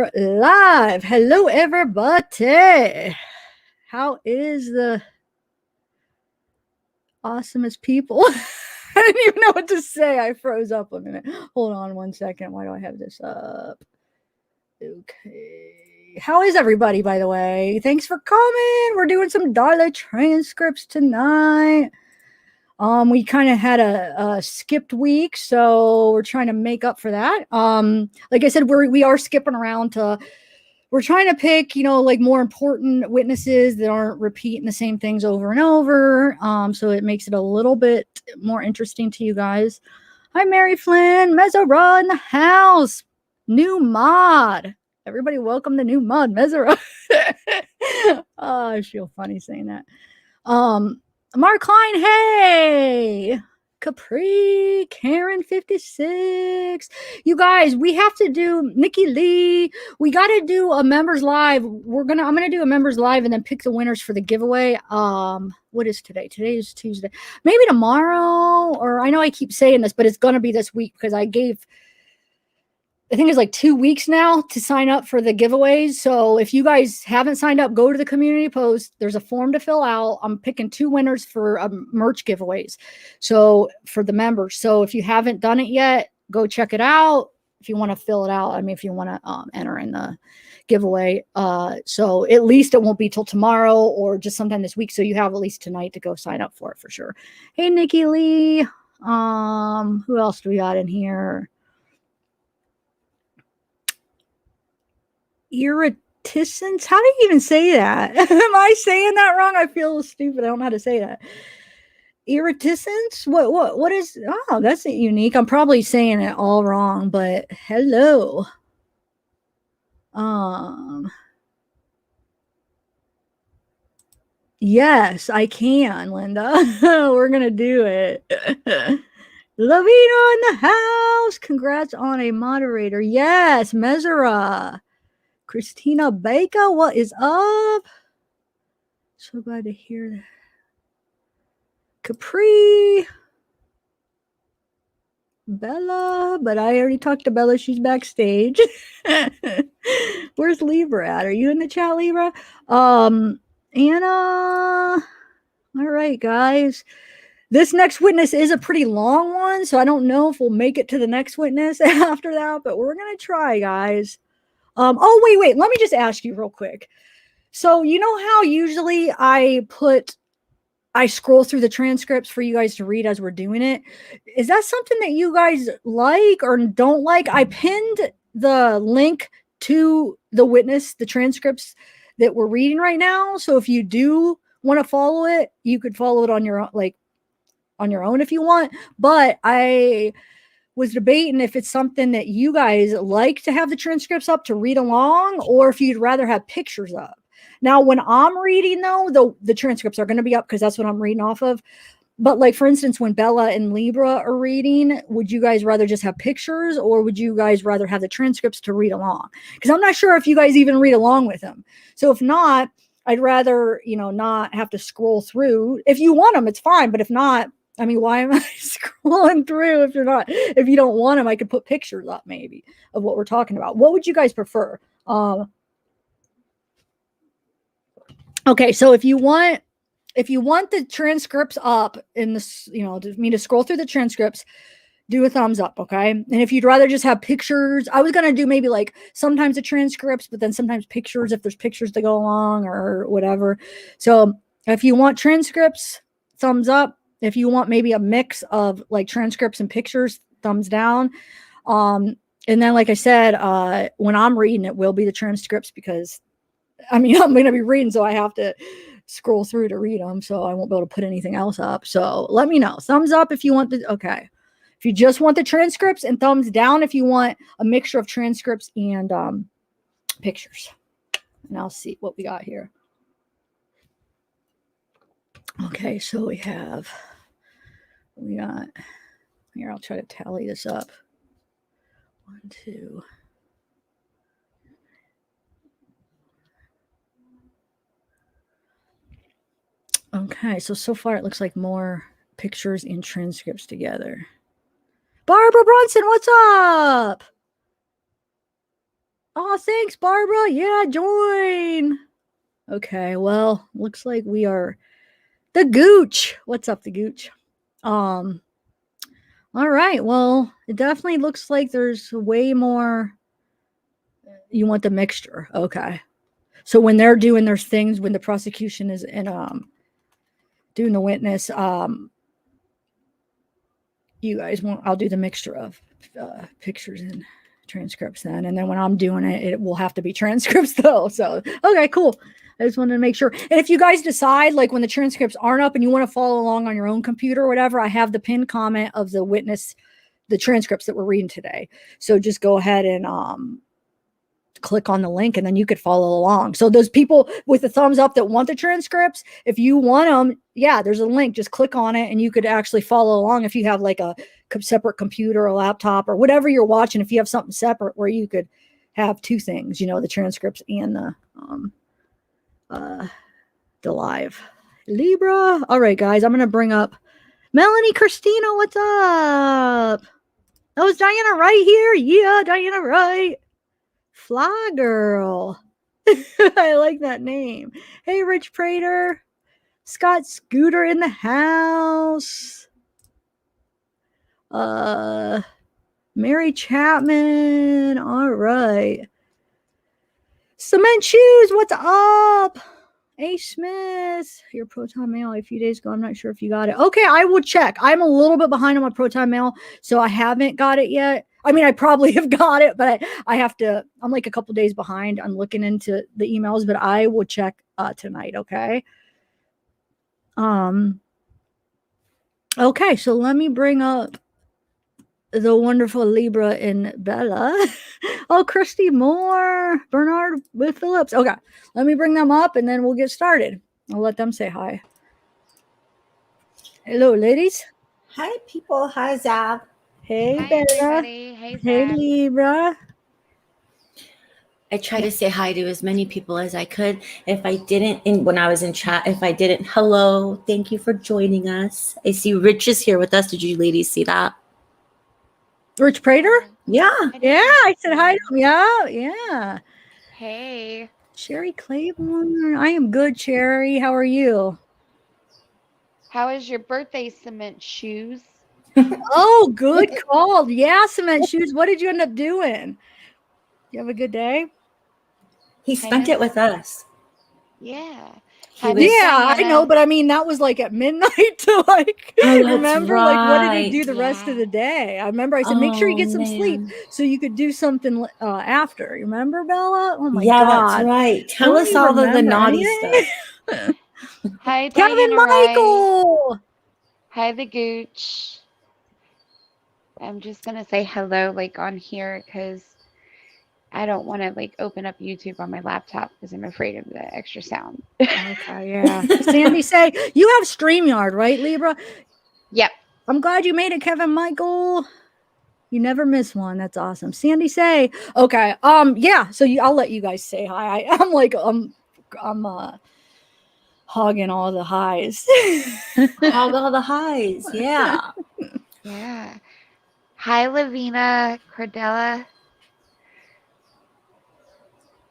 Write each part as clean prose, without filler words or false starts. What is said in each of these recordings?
are live. Hello, everybody. How is the awesomest people? I didn't even know what to say. I froze up a minute. Hold on one second. Why do I have this up? Okay. How is everybody, by the way? Thanks for coming. We're doing some Darlie transcripts tonight. We kind of had a skipped week, so we're trying to make up for that. Like I said, we are skipping around to. We're trying to pick, like more important witnesses that aren't repeating the same things over and over. So it makes it a little bit more interesting to you guys. Hi, Mary Flynn, Mezzara in the house, new mod. Everybody, welcome the new mod, Mezzara. Oh, I feel funny saying that. Mark Klein, hey! Capri, Karen 56. You guys, we have to do Nikki Lee. We got to do a members live. I'm gonna do a members live and then pick the winners for the giveaway. What is today? Today is Tuesday. Maybe tomorrow, or I know I keep saying this, but it's gonna be this week because I think it's like 2 weeks now to sign up for the giveaways. So if you guys haven't signed up, go to the community post. There's a form to fill out. I'm picking 2 winners for merch giveaways. So for the members. So if you haven't done it yet, go check it out. If you want to fill it out, if you want to enter in the giveaway. So at least it won't be till tomorrow or just sometime this week. So you have at least tonight to go sign up for it for sure. Hey, Nikki Lee. Who else do we got in here? Iridescence? How do you even say that? Am I saying that wrong? I feel stupid. I don't know how to say that. Iridescence? What is? Oh, that's unique. I'm probably saying it all wrong, but hello. Yes, I can, Linda. We're gonna do it. Lavina in the house. Congrats on a moderator. Yes, Mezzara. Christina Baker, what is up? So glad to hear that. Capri. Bella, but I already talked to Bella. She's backstage. Where's Libra at? Are you in the chat, Libra? Anna. All right, guys. This next witness is a pretty long one, so I don't know if we'll make it to the next witness after that, but we're going to try, guys. Oh, wait. Let me just ask you real quick. So you know how usually I scroll through the transcripts for you guys to read as we're doing it. Is that something that you guys like or don't like? I pinned the link to the transcripts that we're reading right now. So if you do want to follow it, you could follow it on your own if you want. But I was debating if it's something that you guys like to have the transcripts up to read along, or if you'd rather have pictures up. Now, when I'm reading, though, the transcripts are going to be up because that's what I'm reading off of. But like, for instance, when Bella and Libra are reading, would you guys rather just have pictures, or would you guys rather have the transcripts to read along? Because I'm not sure if you guys even read along with them. So if not, I'd rather, not have to scroll through. If you want them, it's fine. But if not, why am I scrolling through if you don't want them? I could put pictures up maybe of what we're talking about. What would you guys prefer? Okay, so if you want the transcripts up in this, me to scroll through the transcripts, do a thumbs up, okay? And if you'd rather just have pictures, I was gonna do maybe like sometimes the transcripts, but then sometimes pictures if there's pictures to go along or whatever. So if you want transcripts, thumbs up. If you want maybe a mix of like transcripts and pictures, thumbs down. And then, like I said, when I'm reading, it will be the transcripts because, I'm going to be reading, so I have to scroll through to read them. So I won't be able to put anything else up. So let me know. Thumbs up if you want okay. If you just want the transcripts, and thumbs down if you want a mixture of transcripts and pictures. And I'll see what we got here. Okay, so we got here. I'll try to tally this up. 1, 2. Okay, so far it looks like more pictures and transcripts together. Barbara Bronson, what's up? Oh, thanks, Barbara. Yeah, join. Okay, well, looks like we are the Gooch. What's up, the Gooch? All right. Well, it definitely looks like there's way more. You want the mixture. Okay. So when they're doing their things, when the prosecution is in doing the witness, you guys want, I'll do the mixture of pictures and transcripts then. And then when I'm doing it, it will have to be transcripts though. So, okay, cool. I just wanted to make sure. And if you guys decide, like when the transcripts aren't up and you want to follow along on your own computer or whatever, I have the pinned comment of the witness, the transcripts that we're reading today. So just go ahead and click on the link and then you could follow along. So those people with the thumbs up that want the transcripts, if you want them, yeah, there's a link, just click on it and you could actually follow along if you have like a separate computer or laptop or whatever you're watching. If you have something separate where you could have two things, you know, the transcripts and the live Libra. All right, guys, I'm going to bring up Melanie Christina. What's up? Oh, is Diana Wright here? Yeah, Diana Wright. Fly Girl. I like that name. Hey, Rich Prater. Scott Scooter in the house. Mary Chapman. All right. Cement Shoes, what's up? A. Smith, your Proton Mail a few days ago. I'm not sure if you got it. Okay, I will check. I'm a little bit behind on my Proton Mail, so I haven't got it yet. I mean, I probably have got it, but I have to, I'm like a couple days behind on looking into the emails, but I will check tonight, okay? Okay, so let me bring up the wonderful Libra and Bella. Oh, Christy Moore, Bernard with Phillips. Okay, let me bring them up and then we'll get started. I'll let them say hi. Hello, ladies. Hi, people. Hi, Zav. Hey, Hi, Bella. everybody. Hey, Hey, Zach. Libra. I try to say hi to as many people as I could. If I didn't, when I was in chat, if I didn't, hello, thank you for joining us. I see Rich is here with us. Did you ladies see that? Rich Prater? Yeah. Yeah, I said hi to him. Yeah. Hey. Sherry Claiborne. I am good, Sherry. How are you? How is your birthday, Cement Shoes? Oh, good call. Yeah, Cement Shoes. What did you end up doing? You have a good day? He spent it with us. Yeah. I know, but I mean, that was like at midnight to like, remember, right. like, what did he do the rest of the day? I remember I said, make sure you get some sleep so you could do something after. You remember, Bella? Oh my God. That's right. Tell us all of the naughty stuff. Hi, Kevin Diana Michael. Wright. Hi, the Gooch. I'm just going to say hello, like, on here because I don't want to, like, open up YouTube on my laptop because I'm afraid of the extra sound. Okay, yeah. Sandy say, you have StreamYard, right, Libra? Yep. I'm glad you made it, Kevin Michael. You never miss one. That's awesome. Sandy say, okay. Yeah. So I'll let you guys say hi. I'm like, I'm hogging all the highs. Hog all the highs. Yeah. Yeah. Hi, Lavina Cordella.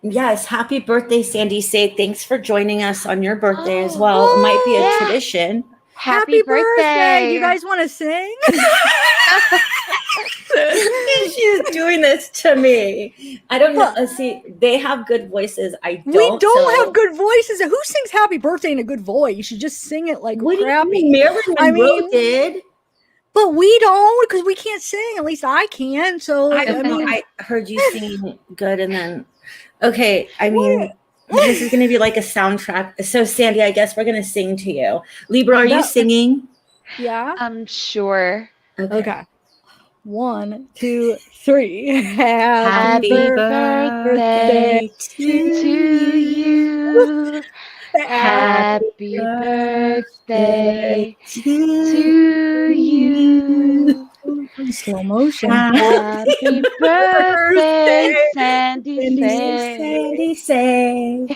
Yes, happy birthday, Sandy. Say thanks for joining us on your birthday as well. It might be a tradition. Happy birthday. Do you guys want to sing? She's doing this to me. I don't know. See, they have good voices. I don't. We don't have good voices. Who sings happy birthday in a good voice? You should just sing it like crappy. Marilyn Monroe did. But we don't because we can't sing. At least I can. So I heard you singing good and then okay. I mean, this is going to be like a soundtrack. So Sandy, I guess we're going to sing to you. Libra, are you singing? Yeah. I'm sure. Okay. 1, 2, 3. Happy birthday to you. Happy birthday to you. Slow motion. Happy birthday, Sandy say.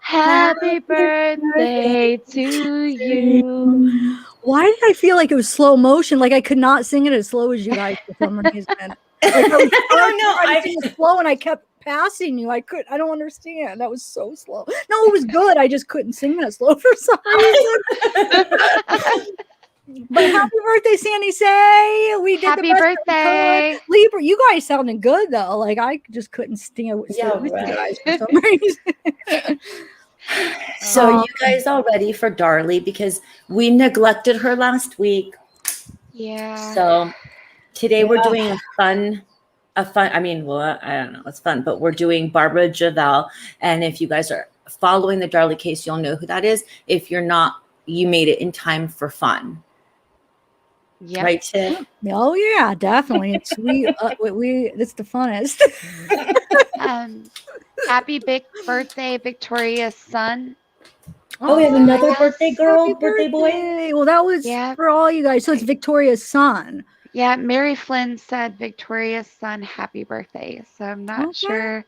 Happy birthday to you. Why did I feel like it was slow motion? Like I could not sing it as slow as you guys for some reason. Like I don't know. I sing it slow and I kept passing you. I don't understand. That was so slow. No, it was good. I just couldn't sing that slow for some reason. But happy birthday, Sandy Say. We did Happy the best birthday. that we could. Libra, you guys sounded good though. Like I just couldn't stand with you guys for some reason. So you guys all ready for Darlie? Because we neglected her last week. Yeah. So today we're doing a fun, I mean, well, I don't know, it's fun, but we're doing Barbara Jovell. And if you guys are following the Darlie case, you'll know who that is. If you're not, you made it in time for fun. Yep. Right, Tiff? Oh yeah, definitely. It's it's the funnest. Happy big birthday, Victoria's son. Oh, we have another birthday girl, Happy birthday boy. Well, that was for all you guys. So it's Victoria's son. Yeah, Mary Flynn said Victoria's son happy birthday. So I'm not sure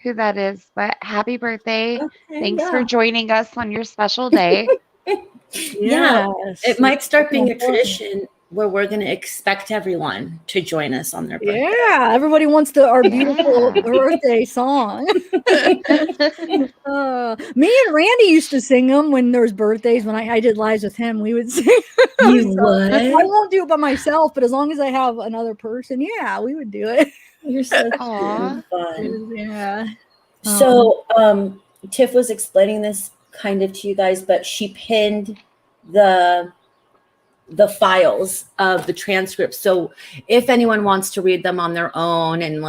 who that is, but happy birthday. Thanks for joining us on your special day. Yeah, it might start being a tradition where we're going to expect everyone to join us on their birthday. Yeah, everybody wants our beautiful birthday song. Me and Randy used to sing them when there was birthdays. When I did lives with him, we would sing. You would? I won't do it by myself, but as long as I have another person, yeah, we would do it. You're so fun. Yeah. So Tiff was explaining this kind of to you guys, but she pinned the files of the transcripts. So if anyone wants to read them on their own and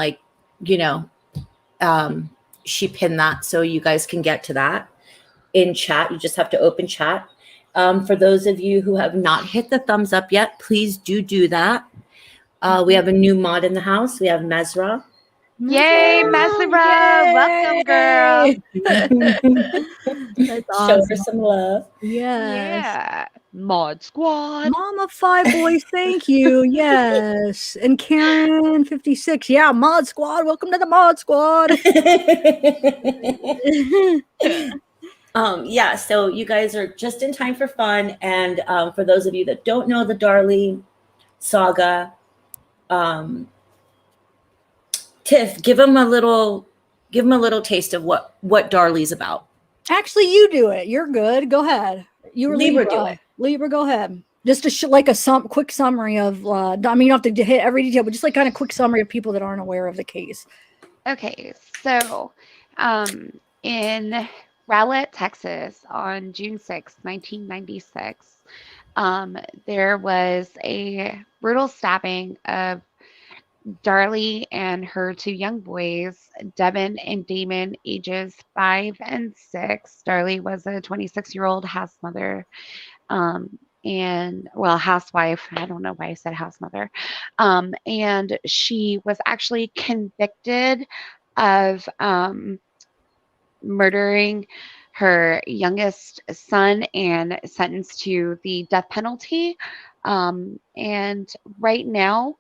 she pinned that so you guys can get to that in chat. You just have to open chat. For those of you who have not hit the thumbs up yet, please do that. We have a new mod in the house. We have Mesra. Yay, Mesra! Welcome, girl. That's awesome. Show her some love. Yes. Yeah. Mod Squad. Mama 5 boys, thank you. Yes. And Karen 56. Yeah, Mod Squad. Welcome to the Mod Squad. Yeah, so you guys are just in time for fun. And for those of you that don't know the Darlie saga, Tiff, give them a little taste of what Darlie's about. Actually, you do it. You're good. Go ahead. You were Libra, do it. Libra, go ahead. Just a quick summary of. I mean, you don't have to hit every detail, but just like kind of quick summary of people that aren't aware of the case. Okay, so in Rowlett, Texas, on June 6, 1996, there was a brutal stabbing of Darlie and her two young boys, Devin and Damon, ages 5 and 6. Darlie was a 26-year-old house mother, housewife. I don't know why I said house mother. And she was actually convicted of murdering her youngest son and sentenced to the death penalty. And right now,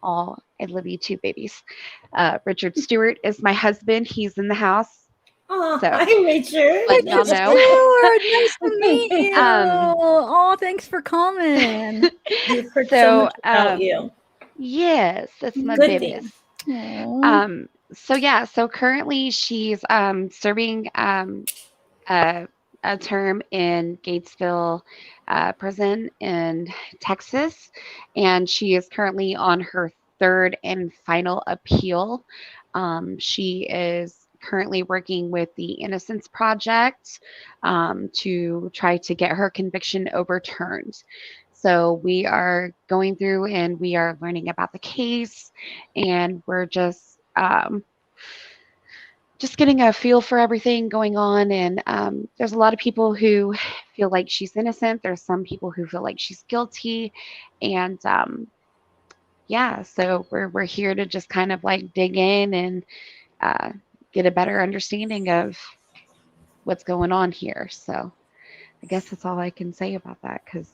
I love you too, babies. Richard Stewart is my husband. He's in the house. Oh, hi, Richard. Let y'all know. Nice to meet you. Oh, thanks for coming. We've heard so much about you. Yes, that's my Good babies. thing. So currently she's serving a term in Gatesville prison in Texas, and she is currently on her third and final appeal. She is currently working with the Innocence Project to try to get her conviction overturned. So we are going through and we are learning about the case, and we're just getting a feel for everything going on. And there's a lot of people who feel like she's innocent. There's some people who feel like she's guilty. And so we're here to just kind of like dig in and get a better understanding of what's going on here. So I guess that's all I can say about that, because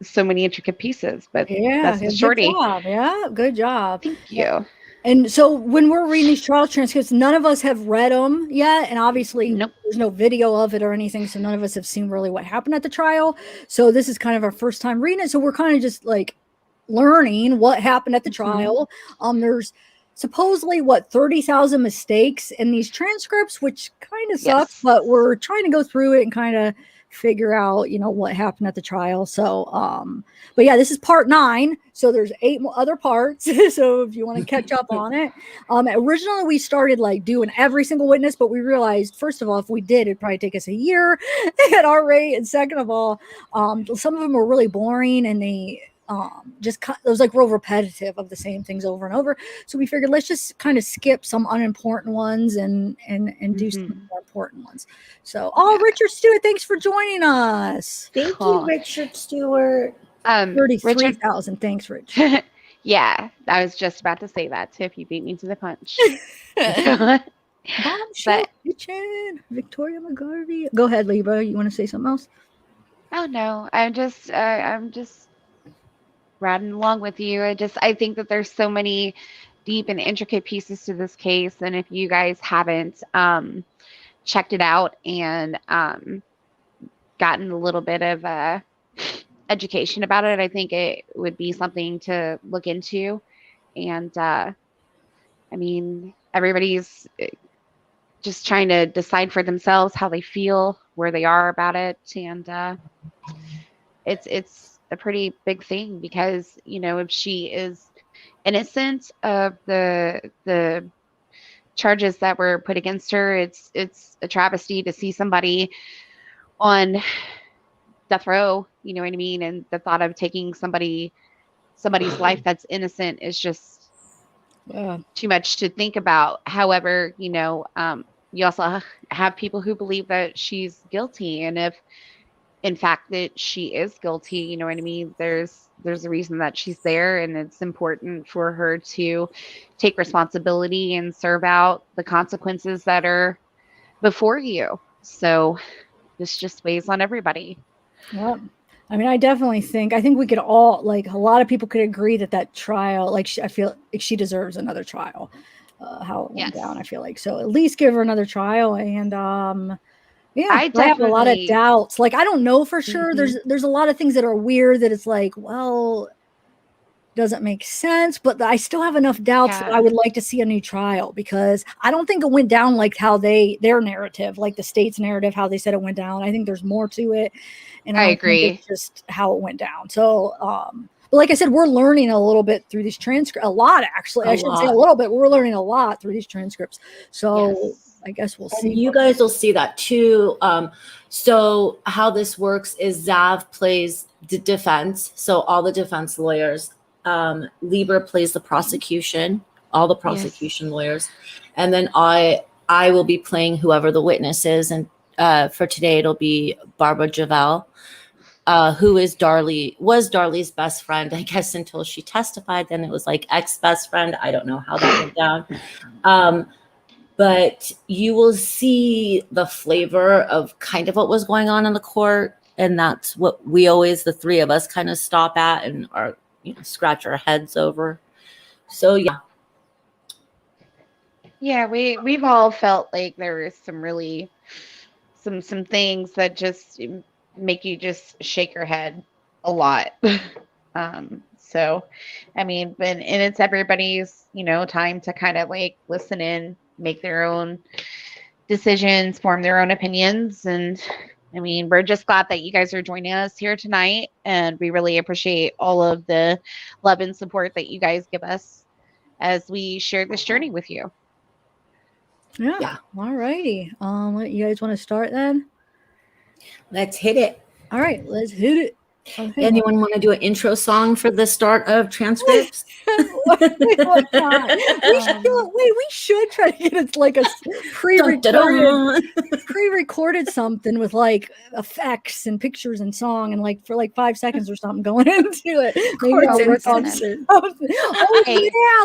so many intricate pieces, but that's the shorty. Good job. Yeah, good job. Thank you. And so when we're reading these trial transcripts, none of us have read them yet. And obviously there's no video of it or anything. So none of us have seen really what happened at the trial. So this is kind of our first time reading it. So we're kind of just like learning what happened at the trial. There's supposedly 30,000 mistakes in these transcripts, which kind of sucks, Yes. but we're trying to go through it and kind of figure out, what happened at the trial. So, but yeah, this is part 9. So there's 8 more other parts. So if you want to catch up on it, originally we started like doing every single witness, but we realized, first of all, if we did, it'd probably take us a year at our rate. And second of all, some of them were really boring and they, it was like real repetitive of the same things over and over. So we figured let's just kind of skip some unimportant ones and do some more important ones. So, Richard Stewart, thanks for joining us. Thank you, Richard Stewart. 33,000. Thanks, Rich. Yeah, I was just about to say that. Tiff, you beat me to the punch. Bombshell Kitchen, Victoria McGarvey. Go ahead, Libra. You want to say something else? Oh no, I'm just riding along with you. I think that there's so many deep and intricate pieces to this case, and if you guys haven't checked it out and gotten a little bit of education about it, I think it would be something to look into. And I mean, everybody's just trying to decide for themselves how they feel, where they are about it, and it's a pretty big thing because if she is innocent of the charges that were put against her, it's a travesty to see somebody on death row, you know what I mean? And the thought of taking somebody's life that's innocent is just too much to think about. However, you also have people who believe that she's guilty, and if in fact that she is guilty, you know what I mean, there's a reason that she's there, and it's important for her to take responsibility and serve out the consequences that are before you. So this just weighs on everybody. Yep. I mean, I think we could all, like, a lot of people could agree that trial, like, I feel like she deserves another trial, how it went down, I feel like. So at least give her another trial. And yeah, I have a lot of doubts. Like, I don't know for sure. There's a lot of things that are weird that it's like, well, doesn't make sense, but I still have enough doubts that I would like to see a new trial, because I don't think it went down like how their narrative, like the state's narrative, how they said it went down. I think there's more to it. And I agree. Think it's just how it went down. So, but like I said, we're learning a little bit through these transcripts, a lot actually. I shouldn't say a little bit, but we're learning a lot through these transcripts. So I guess we'll see. And you guys will see that too. So how this works is Zav plays the defense. So all the defense lawyers, Libra plays the prosecution, all the prosecution lawyers. And then I will be playing whoever the witness is. And for today, it'll be Barbara Jovell, who was Darlie's best friend, I guess, until she testified. Then it was like ex-best friend. I don't know how that went down. But you will see the flavor of kind of what was going on in the court. And that's what we always, the three of us, kind of stop at and are, scratch our heads over. So, yeah. Yeah, we've all felt like there was some really some things that just make you just shake your head a lot. So, I mean, and it's everybody's, time to kind of like listen in, make their own decisions, form their own opinions. And I mean, we're just glad that you guys are joining us here tonight, and we really appreciate all of the love and support that you guys give us as we share this journey with you. Yeah. All righty. You guys want to start then? Let's hit it. All right, let's hit it. Okay. Anyone want to do an intro song for the start of Transcripts? We should try to get it like a pre-recorded something with like effects and pictures and song, and like for like 5 seconds or something going into it. Maybe I'll work on something.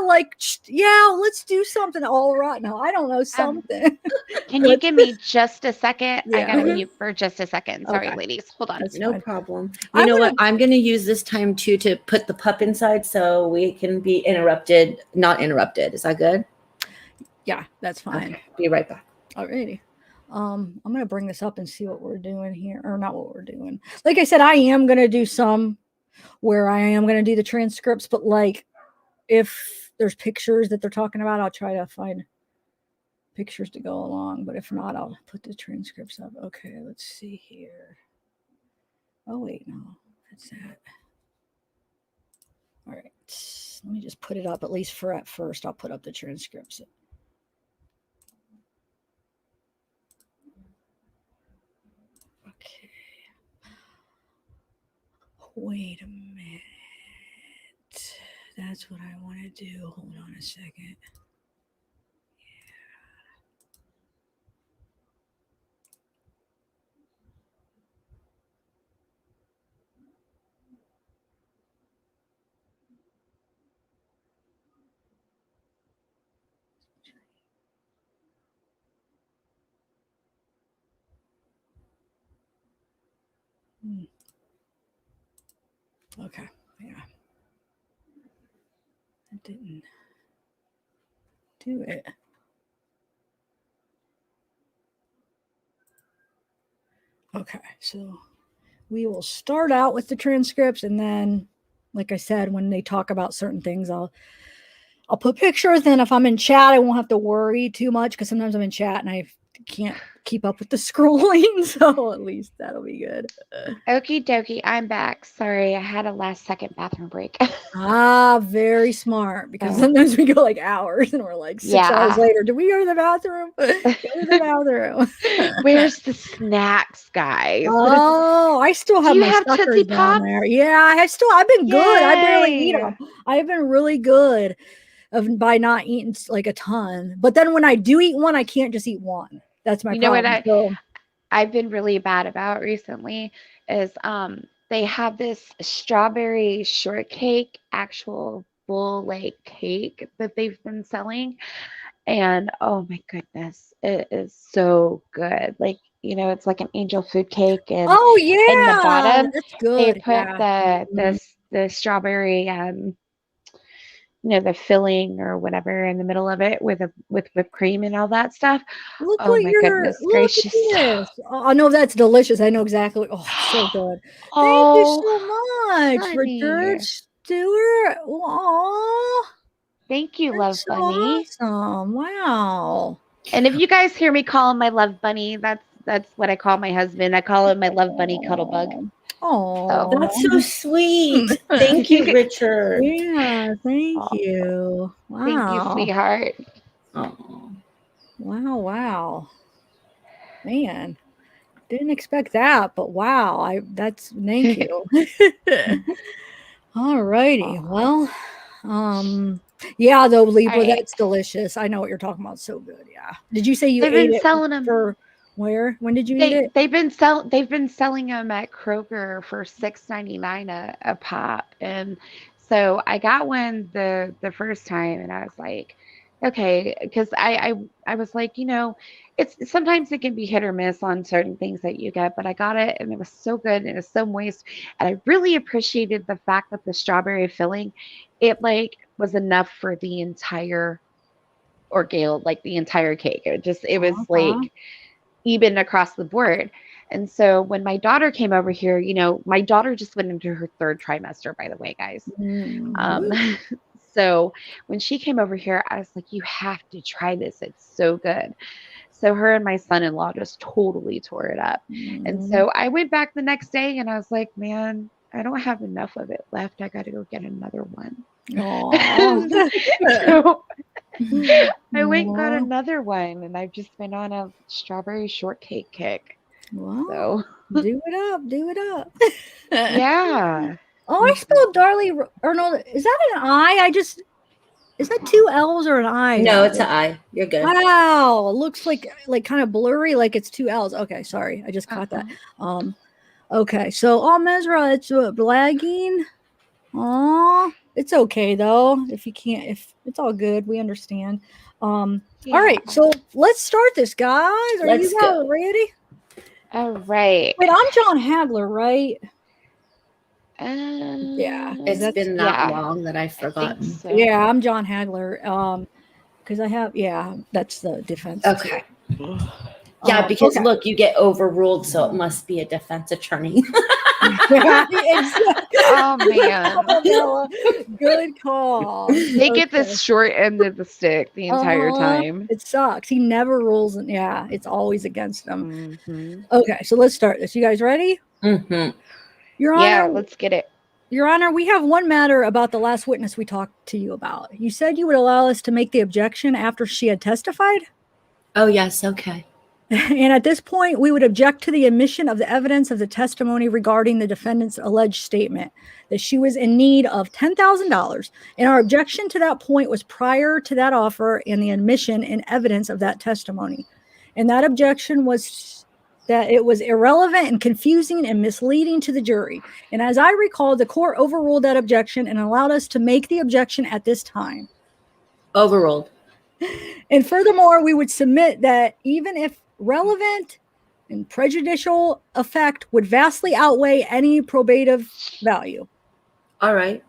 Let's do something all right now. I don't know, something. Can you give me just a second? I gotta mute for just a second. Sorry, ladies. Hold on. That's no problem. You know what? I'm going to use this time too to put the pup inside so we can be not interrupted. Is that good? Yeah, that's fine. Okay, be right back. Alrighty. I'm going to bring this up and see what we're doing here, or not what we're doing. Like I said, I am going to do some where I am going to do the transcripts, but like if there's pictures that they're talking about, I'll try to find pictures to go along. But if not, I'll put the transcripts up. Okay, let's see here. Oh, wait, no, that's that. All right, let me just put it up, at least for at first. I'll put up the transcripts. Okay. Wait a minute. That's what I want to do. Hold on a second. Okay, yeah. I didn't do it. Okay, so we will start out with the transcripts, and then, like I said, when they talk about certain things, I'll put pictures. Then if I'm in chat, I won't have to worry too much, because sometimes I'm in chat and I can't keep up with the scrolling. So at least that'll be good. Okie dokie, I'm back. Sorry, I had a last second bathroom break. Very smart, because sometimes we go like hours and we're like 6 hours later. Did we go to the bathroom? Go to the bathroom. Where's the snacks, guys? Oh, I still have my suckers down there. Yeah, I've been good. I barely eat them. I've been really good by not eating like a ton. But then when I do eat one, I can't just eat one. That's my problem. Know what I've been really bad about recently is they have this strawberry shortcake, actual full like cake that they've been selling. And oh my goodness, it is so good. Like, it's like an angel food cake, and in the bottom that's good. They put the strawberry the filling or whatever in the middle of it with whipped cream and all that stuff. Look what goodness gracious. Oh no, that's delicious. I know exactly. Oh, so good. Thank you so much, honey. Richard Stewart. Oh, thank you, Love Bunny. Awesome. Wow. And if you guys hear me call him my Love Bunny, that's what I call my husband. I call him my Love Bunny Cuddle Bug. Oh, that's so sweet. Thank you, Richard. Yeah, thank you. Wow. Thank you, sweetheart. Oh. Wow. Man, didn't expect that, but wow. Thank you. All righty. Well, yeah, though, Libra, that's delicious. I know what you're talking about. So good. Yeah. Did you say you ate it selling them for where? When did you eat it? They've been selling them at Kroger for $6.99 a pop. And so I got one the first time, and I was like, okay, because I was like, it's sometimes it can be hit or miss on certain things that you get, but I got it and it was so good and it was so moist. And I really appreciated the fact that the strawberry filling, it like was enough for the entire ordeal, like the entire cake. It was like even across the board. And so when my daughter came over here, my daughter just went into her 3rd trimester, by the way, guys. So when she came over here, I was like, you have to try this. It's so good. So her and my son-in-law just totally tore it up. And so I went back the next day and I was like, man, I don't have enough of it left. I got to go get another one. So I went and got another one, and I've just been on a strawberry shortcake kick. Wow. So. Do it up. Yeah. Oh, I spelled Darlie, or no, is that an I? Is that 2 L's or an I? No, it's an I. You're good. Wow. It looks like kind of blurry, like it's 2 L's. Okay, sorry. I just caught that. Okay, so Mesra, it's blagging. Oh, it's okay though. If you can't, if it's all good, we understand. All right, so let's start this, guys. Are you guys ready? All right. Wait, I'm John Hagler, right? Yeah, it's been that long that I've forgotten. So. Yeah, I'm John Hagler. Because I have, that's the defense. Okay. Yeah, because look, you get overruled, so it must be a defense attorney. Yeah, exactly. Oh man. Oh, Bella, good call. They get the Okay. short end of the stick the entire time. It sucks. He never rules. Yeah, it's always against him. Hmm. Okay, so let's start this. You guys ready? Mm-hmm. Your Yeah, Honor, let's get it. Your Honor, we have one matter about the last witness we talked to you about. You said you would allow us to make the objection after she had testified? Oh, yes. Okay. And at this point, we would object to the admission of the evidence of the testimony regarding the defendant's alleged statement that she was in need of $10,000. And our objection to that point was prior to that offer and the admission and evidence of that testimony. And that objection was that it was irrelevant and confusing and misleading to the jury. And as I recall, the court overruled that objection and allowed us to make the objection at this time. Overruled. And furthermore, we would submit that even if relevant and prejudicial effect would vastly outweigh any probative value. All right.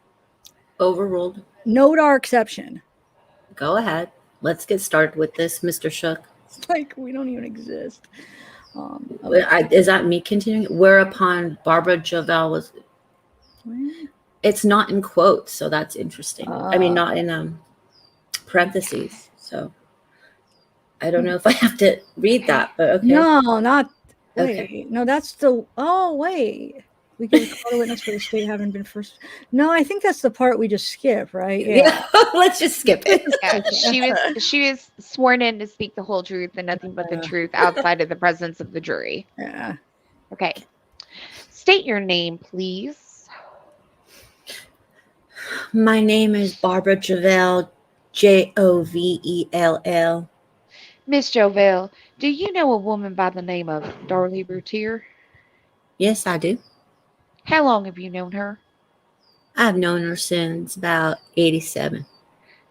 Overruled. Note our exception. Go ahead. Let's get started with this, Mr. Shook. It's like we don't even exist. Okay. Is that me continuing? Whereupon Barbara Jovell was. It's not in quotes, so that's interesting. I mean, not in parentheses. So I don't know if I have to read that, but okay. No, not. Wait, Okay. no, that's the. Oh, wait. We can call a witness for the state having been first. No, I think that's the part we just skip, right? Yeah. Let's just skip it. Yeah, she was sworn in to speak the whole truth and nothing but the truth outside of the presence of the jury. Yeah. Okay. State your name, please. My name is Barbara Jovell, Jovell. Miss Jovell, do you know a woman by the name of Darlie Routier? Yes, I do. How long have you known her? I've known her since about 87.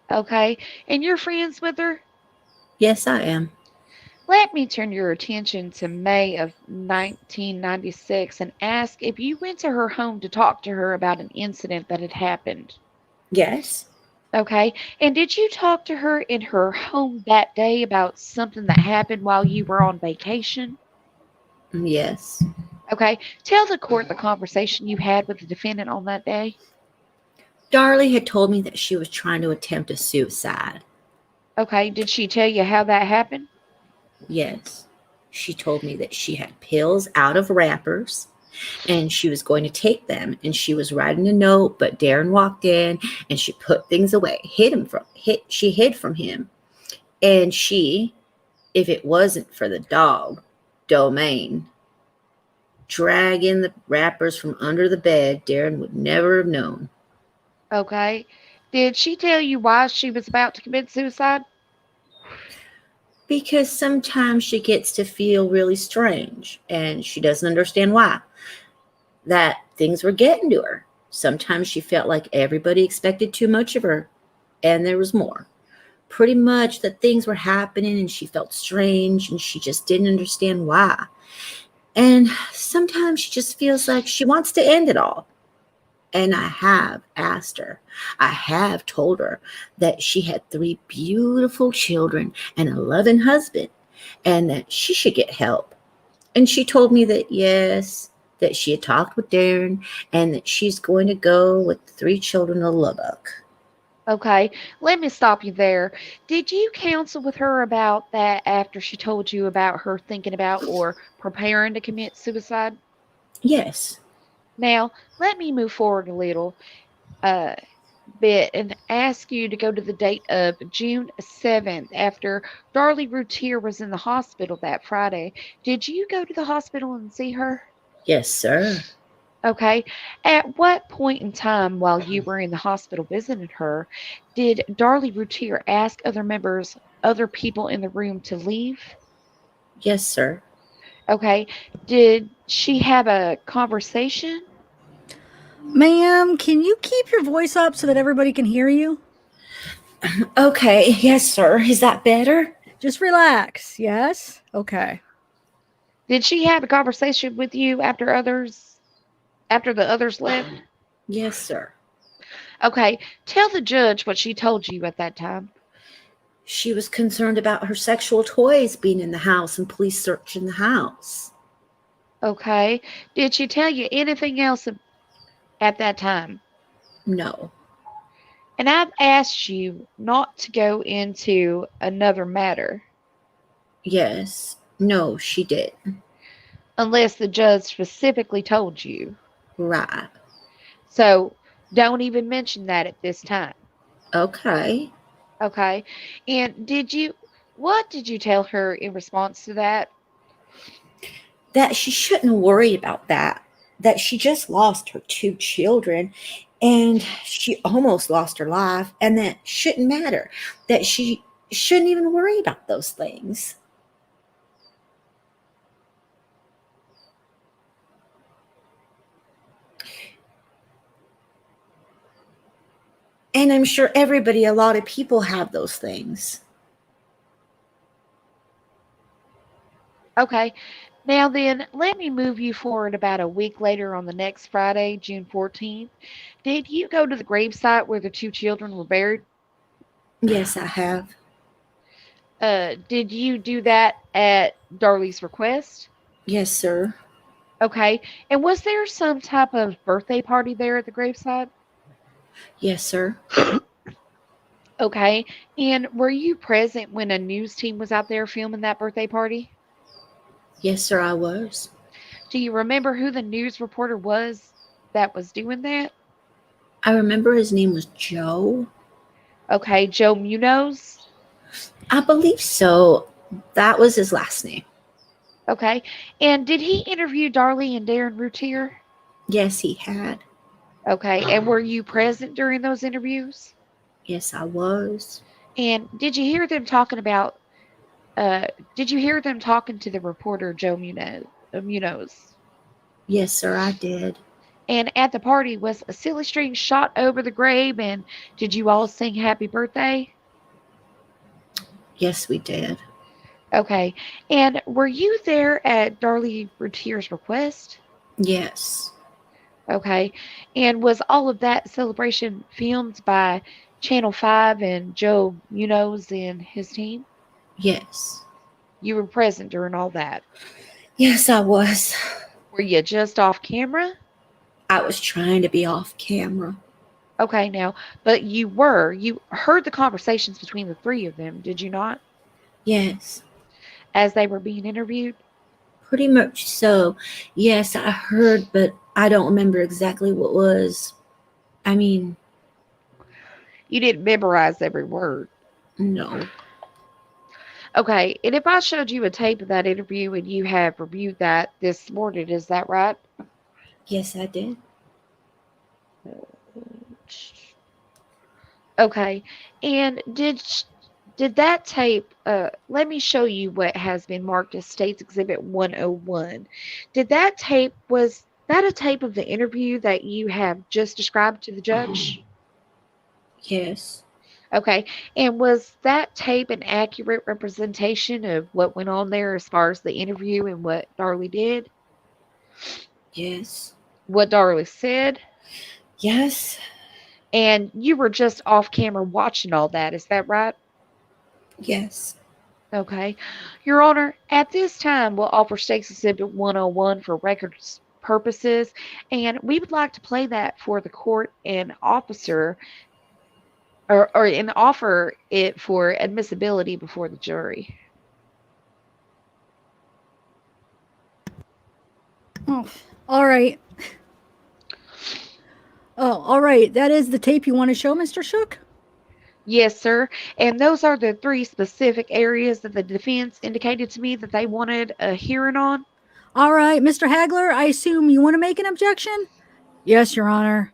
Okay. And you're friends with her? Yes, I am. Let me turn your attention to May of 1996 and ask if you went to her home to talk to her about an incident that had happened. Yes. Okay. And did you talk to her in her home that day about something that happened while you were on vacation? Yes. Okay. Tell the court the conversation you had with the defendant on that day. Darlie had told me that she was trying to attempt a suicide. Okay. Did she tell you how that happened? Yes. She told me that she had pills out of wrappers and she was going to take them, and she was writing a note, but Darren walked in and she put things away, she hid from him. And she, if it wasn't for the dog, Domain, dragging the wrappers from under the bed, Darren would never have known. Okay. Did she tell you why she was about to commit suicide? Because sometimes she gets to feel really strange and she doesn't understand why. That things were getting to her. Sometimes she felt like everybody expected too much of her and there was more. Pretty much that things were happening and she felt strange and she just didn't understand why. And sometimes she just feels like she wants to end it all. And I have asked her, I have told her that she had 3 beautiful children and a loving husband and that she should get help. And she told me that, yes, that she had talked with Darren and that she's going to go with the 3 children to Lubbock. Okay, let me stop you there. Did you counsel with her about that after she told you about her thinking about or preparing to commit suicide? Yes. Now, let me move forward a little bit and ask you to go to the date of June 7th after Darlie Routier was in the hospital that Friday. Did you go to the hospital and see her? Yes, sir. Okay. At what point in time while you were in the hospital visiting her, did Darlie Routier ask other people in the room to leave? Yes, sir. Okay. Did she have a conversation? Ma'am, can you keep your voice up so that everybody can hear you? Okay. Yes, sir. Is that better? Just relax. Yes? Okay. Did she have a conversation with you after the others left? Yes, sir. Okay. Tell the judge what she told you at that time. She was concerned about her sexual toys being in the house and police searching the house. Okay. Did she tell you anything else at that time? No. And I've asked you not to go into another matter Yes. No, she did. unless the judge specifically told you. Right. So don't even mention that at this time. Okay. Okay. And what did you tell her in response to that? That she shouldn't worry about that. That she just lost her 2 children and she almost lost her life, and that shouldn't matter. That she shouldn't even worry about those things. And I'm sure a lot of people have those things. Okay. Now then, let me move you forward about a week later on the next Friday, June 14th. Did you go to the gravesite where the 2 children were buried? Yes, I have. Did you do that at Darlie's request? Yes, sir. Okay. And was there some type of birthday party there at the gravesite? Yes, sir. Okay. And were you present when a news team was out there filming that birthday party? Yes, sir, I was. Do you remember who the news reporter was that was doing that? I remember his name was Joe. Okay, Joe Munoz. I believe so. That was his last name. Okay. And did he interview Darlie and Darren Routier? Yes, he had. Okay. And were you present during those interviews? Yes, I was. And did you hear them talking about did you hear them talking to the reporter Joe Munoz? Yes, sir, I did. And at the party was a silly string shot over the grave, and did you all sing happy birthday? Yes, we did. Okay. And were you there at Darlie Routier's request? Yes. Okay. And was all of that celebration filmed by Channel 5 and Joe Munoz and his team? Yes. You were present during all that. Yes, I was. Were you just off camera? I was trying to be off camera. Okay, now, but you heard the conversations between the 3 of them, did you not? Yes. As they were being interviewed? Pretty much so. Yes, I heard, but I don't remember exactly what was. I mean, You didn't memorize every word. no. Okay, and if I showed you a tape of that interview and you have reviewed that this morning, is that right? Yes, I did. Okay, and did that tape? Let me show you what has been marked as State's Exhibit 101. Did that tape was that a tape of the interview that you have just described to the judge? Yes. Okay, and was that tape an accurate representation of what went on there as far as the interview and what Darlie did? Yes. What Darlie said? Yes. And you were just off camera watching all that, is that right? Yes. Okay. Your Honor, at this time, we'll offer State's Exhibit 101 for records purposes, and we would like to play that for the court and officer, and offer it for admissibility before the jury. Oh, all right. Oh, all right. That is the tape you want to show, Mr. Shook? Yes, sir. And those are the 3 specific areas that the defense indicated to me that they wanted a hearing on. All right, Mr. Hagler, I assume you want to make an objection? Yes, Your Honor.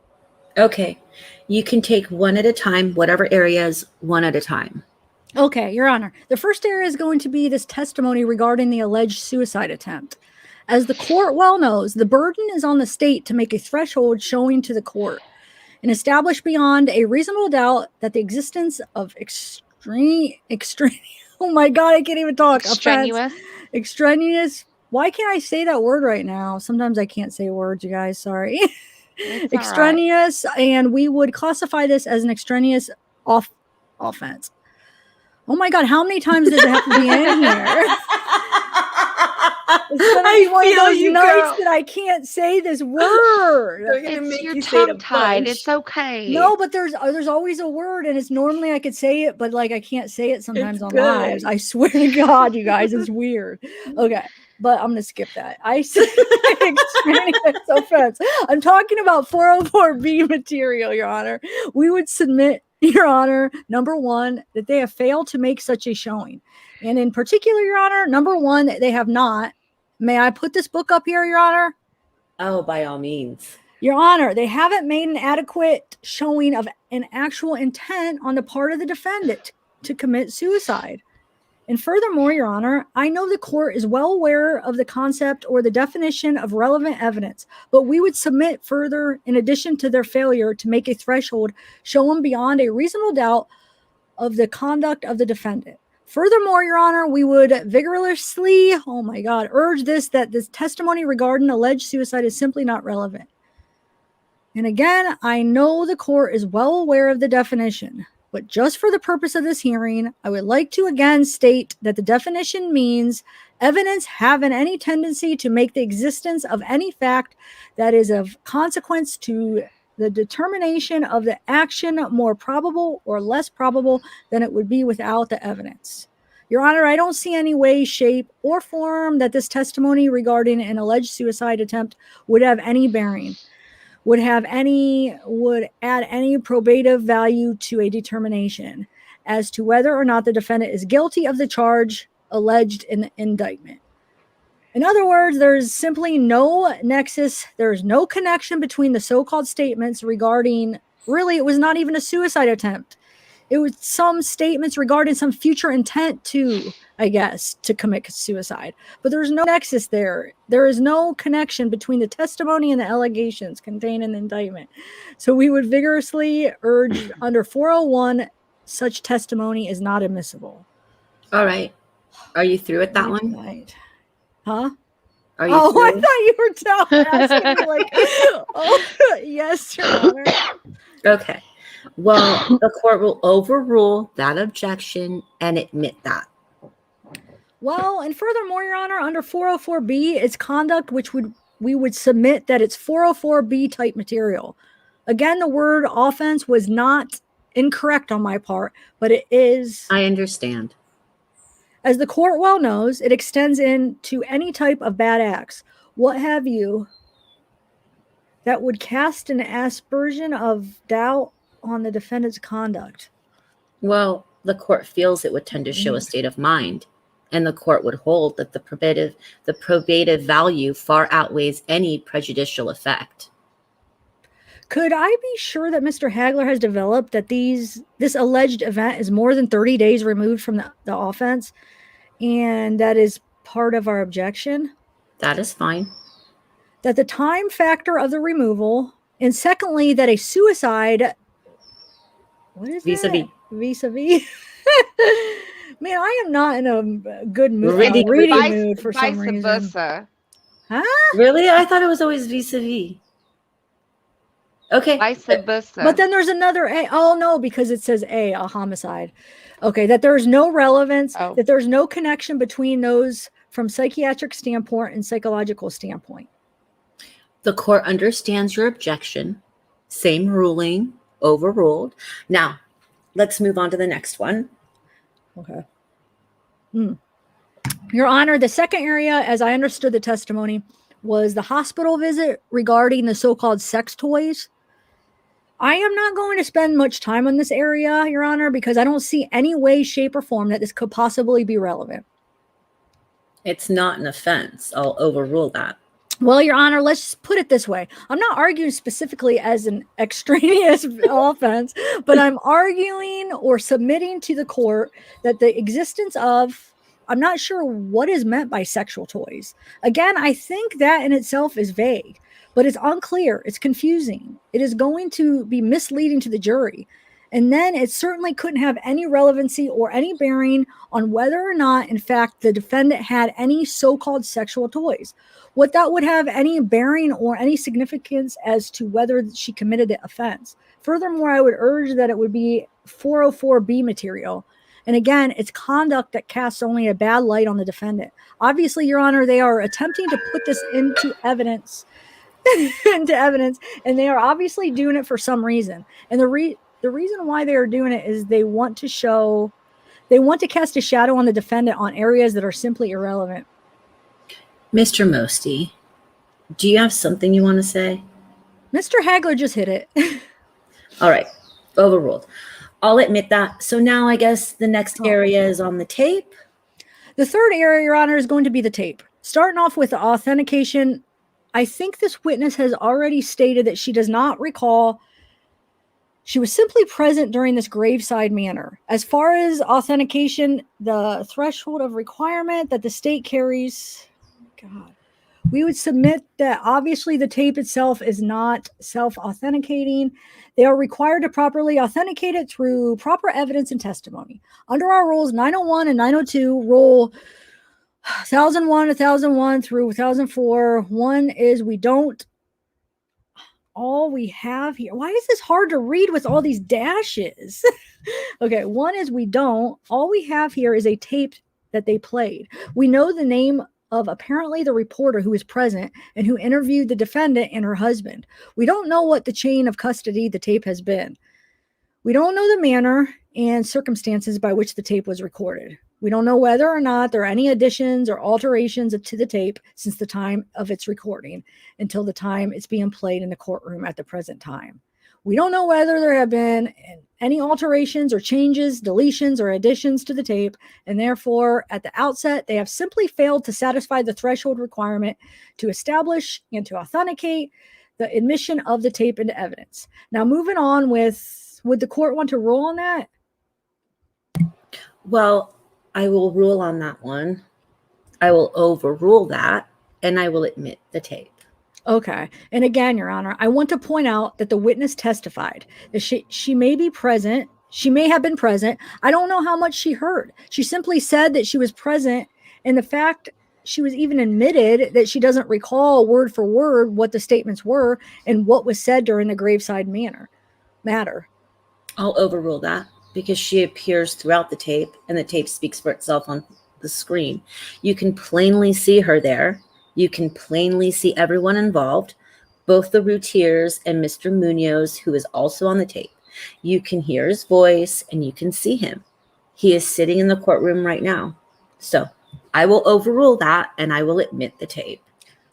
Okay. You can take one at a time, whatever areas, one at a time. Okay, Your Honor. The first area is going to be this testimony regarding the alleged suicide attempt. As the court well knows, the burden is on the state to make a threshold showing to the court and establish beyond a reasonable doubt that the existence of extreme oh my God, I can't even talk. Strenuous. Extraneous. Why can't I say that word right now? Sometimes I can't say words, you guys. Sorry. It's Extraneous, and we would classify this as an extraneous offense. Oh my God, how many times does it have to be in here? gonna be one of feel those you, nights girl. that I can't say this word. They're gonna It's make your you say it a tongue tied. bunch. It's okay. No, but there's always a word, and it's normally I could say it, but like I can't say it sometimes It's on good. lives. I swear to God, you guys, it's weird. Okay, but I'm gonna skip that. I say extraneous offense. I'm talking about 404B material, Your Honor. We would submit, Your Honor, number one, that they have failed to make such a showing, and in particular, Your Honor, number one, they have not. May I put this book up here, Your Honor? Oh, by all means. Your Honor, they haven't made an adequate showing of an actual intent on the part of the defendant to commit suicide. And furthermore, Your Honor, I know the court is well aware of the concept or the definition of relevant evidence, but we would submit further, in addition to their failure to make a threshold shown beyond a reasonable doubt of the conduct of the defendant. Furthermore, Your Honor, we would vigorously, urge that this testimony regarding alleged suicide is simply not relevant. And again, I know the court is well aware of the definition, but just for the purpose of this hearing, I would like to again state that the definition means evidence having any tendency to make the existence of any fact that is of consequence to the determination of the action more probable or less probable than it would be without the evidence. Your Honor, I don't see any way, shape, or form that this testimony regarding an alleged suicide attempt would have any bearing, would add any probative value to a determination as to whether or not the defendant is guilty of the charge alleged in the indictment. In other words, there's simply no nexus, there's no connection between the so-called statements regarding, really, it was not even a suicide attempt. It was some statements regarding some future intent to commit suicide. But there's no nexus there. There is no connection between the testimony and the allegations contained in the indictment. So we would vigorously urge under 401, such testimony is not admissible. All right. Are you through with that one? Right. Huh? Are you I through? thought you were asking me like, oh, yes, Your Honor. Okay. Well, the court will overrule that objection and admit that. Well, and furthermore, Your Honor, under 404B, it's conduct which we would submit that it's 404B type material. Again, the word offense was not incorrect on my part, but it is. I understand. As the court well knows, it extends into any type of bad acts, what have you, that would cast an aspersion of doubt on the defendant's conduct. Well, the court feels it would tend to show a state of mind, and the court would hold that the probative value far outweighs any prejudicial effect. Could I be sure that Mr. Hagler has developed that this alleged event is more than 30 days removed from the offense, and that is part of our objection? That is fine. That the time factor of the removal, and secondly, that a suicide, what is Vis-a-vis. that? Vis-a-vis. Man, I am not in a good mood, Reading mood for some Vice reason. versa. Huh? Really? I thought it was always vis-a-vis. Okay. Vice versa. But then there's another A. Oh, no, because it says a homicide. Okay, that there's no relevance, that there's no connection between those from psychiatric standpoint and psychological standpoint. The court understands your objection. Same ruling, overruled. Now, let's move on to the next one. Okay. Your Honor, the second area, as I understood the testimony, was the hospital visit regarding the so-called sex toys. I am not going to spend much time on this area, Your Honor, because I don't see any way, shape, or form that this could possibly be relevant. It's not an offense. I'll overrule that. Well, Your Honor, let's put it this way. I'm not arguing specifically as an extraneous offense, but I'm arguing or submitting to the court that the existence of, I'm not sure what is meant by sexual toys. Again, I think that in itself is vague, but it's unclear. It's confusing. It is going to be misleading to the jury. And then it certainly couldn't have any relevancy or any bearing on whether or not, in fact, the defendant had any so-called sexual toys. What that would have any bearing or any significance as to whether she committed the offense. Furthermore, I would urge that it would be 404B material. And again, it's conduct that casts only a bad light on the defendant. Obviously, Your Honor, they are attempting to put this into evidence, and they are obviously doing it for some reason. And the reason why they are doing it is they want to cast a shadow on the defendant on areas that are simply irrelevant. Mr. Mosty, do you have something you want to say? Mr. Hagler just hit it. All right. Overruled. I'll admit that. So now I guess the next area is on the tape. The third area, Your Honor, is going to be the tape. Starting off with the authentication, I think this witness has already stated that she does not recall. She was simply present during this graveside manner. As far as authentication, the threshold of requirement that the state carries, God, we would submit that obviously the tape itself is not self-authenticating. They are required to properly authenticate it through proper evidence and testimony. Under our rules 901 and 902, rule 1001 through 1004, one is we don't. All we have here, why is this hard to read with all these dashes? Okay, one is we don't. All we have here is a tape that they played. We know the name of apparently the reporter who was present and who interviewed the defendant and her husband. We don't know what the chain of custody the tape has been. We don't know the manner and circumstances by which the tape was recorded. We don't know whether or not there are any additions or alterations to the tape since the time of its recording until the time it's being played in the courtroom at the present time. We don't know whether there have been any alterations or changes, deletions, or additions to the tape, and therefore, at the outset, they have simply failed to satisfy the threshold requirement to establish and to authenticate the admission of the tape into evidence. Now, moving on with, would the court want to rule on that? Well, I will rule on that one. I will overrule that, and I will admit the tape. Okay. And again, Your Honor, I want to point out that the witness testified that she may be present. She may have been present. I don't know how much she heard. She simply said that she was present. And the fact she was even admitted that she doesn't recall word for word what the statements were and what was said during the graveside matter. I'll overrule that because she appears throughout the tape and the tape speaks for itself on the screen. You can plainly see her there. You can plainly see everyone involved, both the Routiers and Mr. Munoz, who is also on the tape. You can hear his voice and you can see him. He is sitting in the courtroom right now. So I will overrule that and I will admit the tape.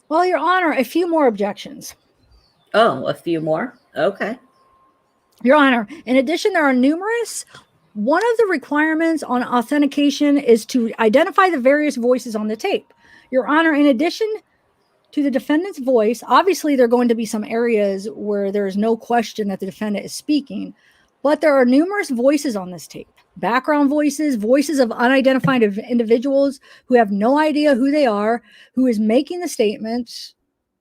Well, Your Honor, a few more objections. Oh, a few more? Okay. Your Honor, in addition, there are numerous. One of the requirements on authentication is to identify the various voices on the tape. Your Honor, in addition to the defendant's voice, obviously there are going to be some areas where there is no question that the defendant is speaking, but there are numerous voices on this tape. Background voices, voices of unidentified individuals who have no idea who they are, who is making the statements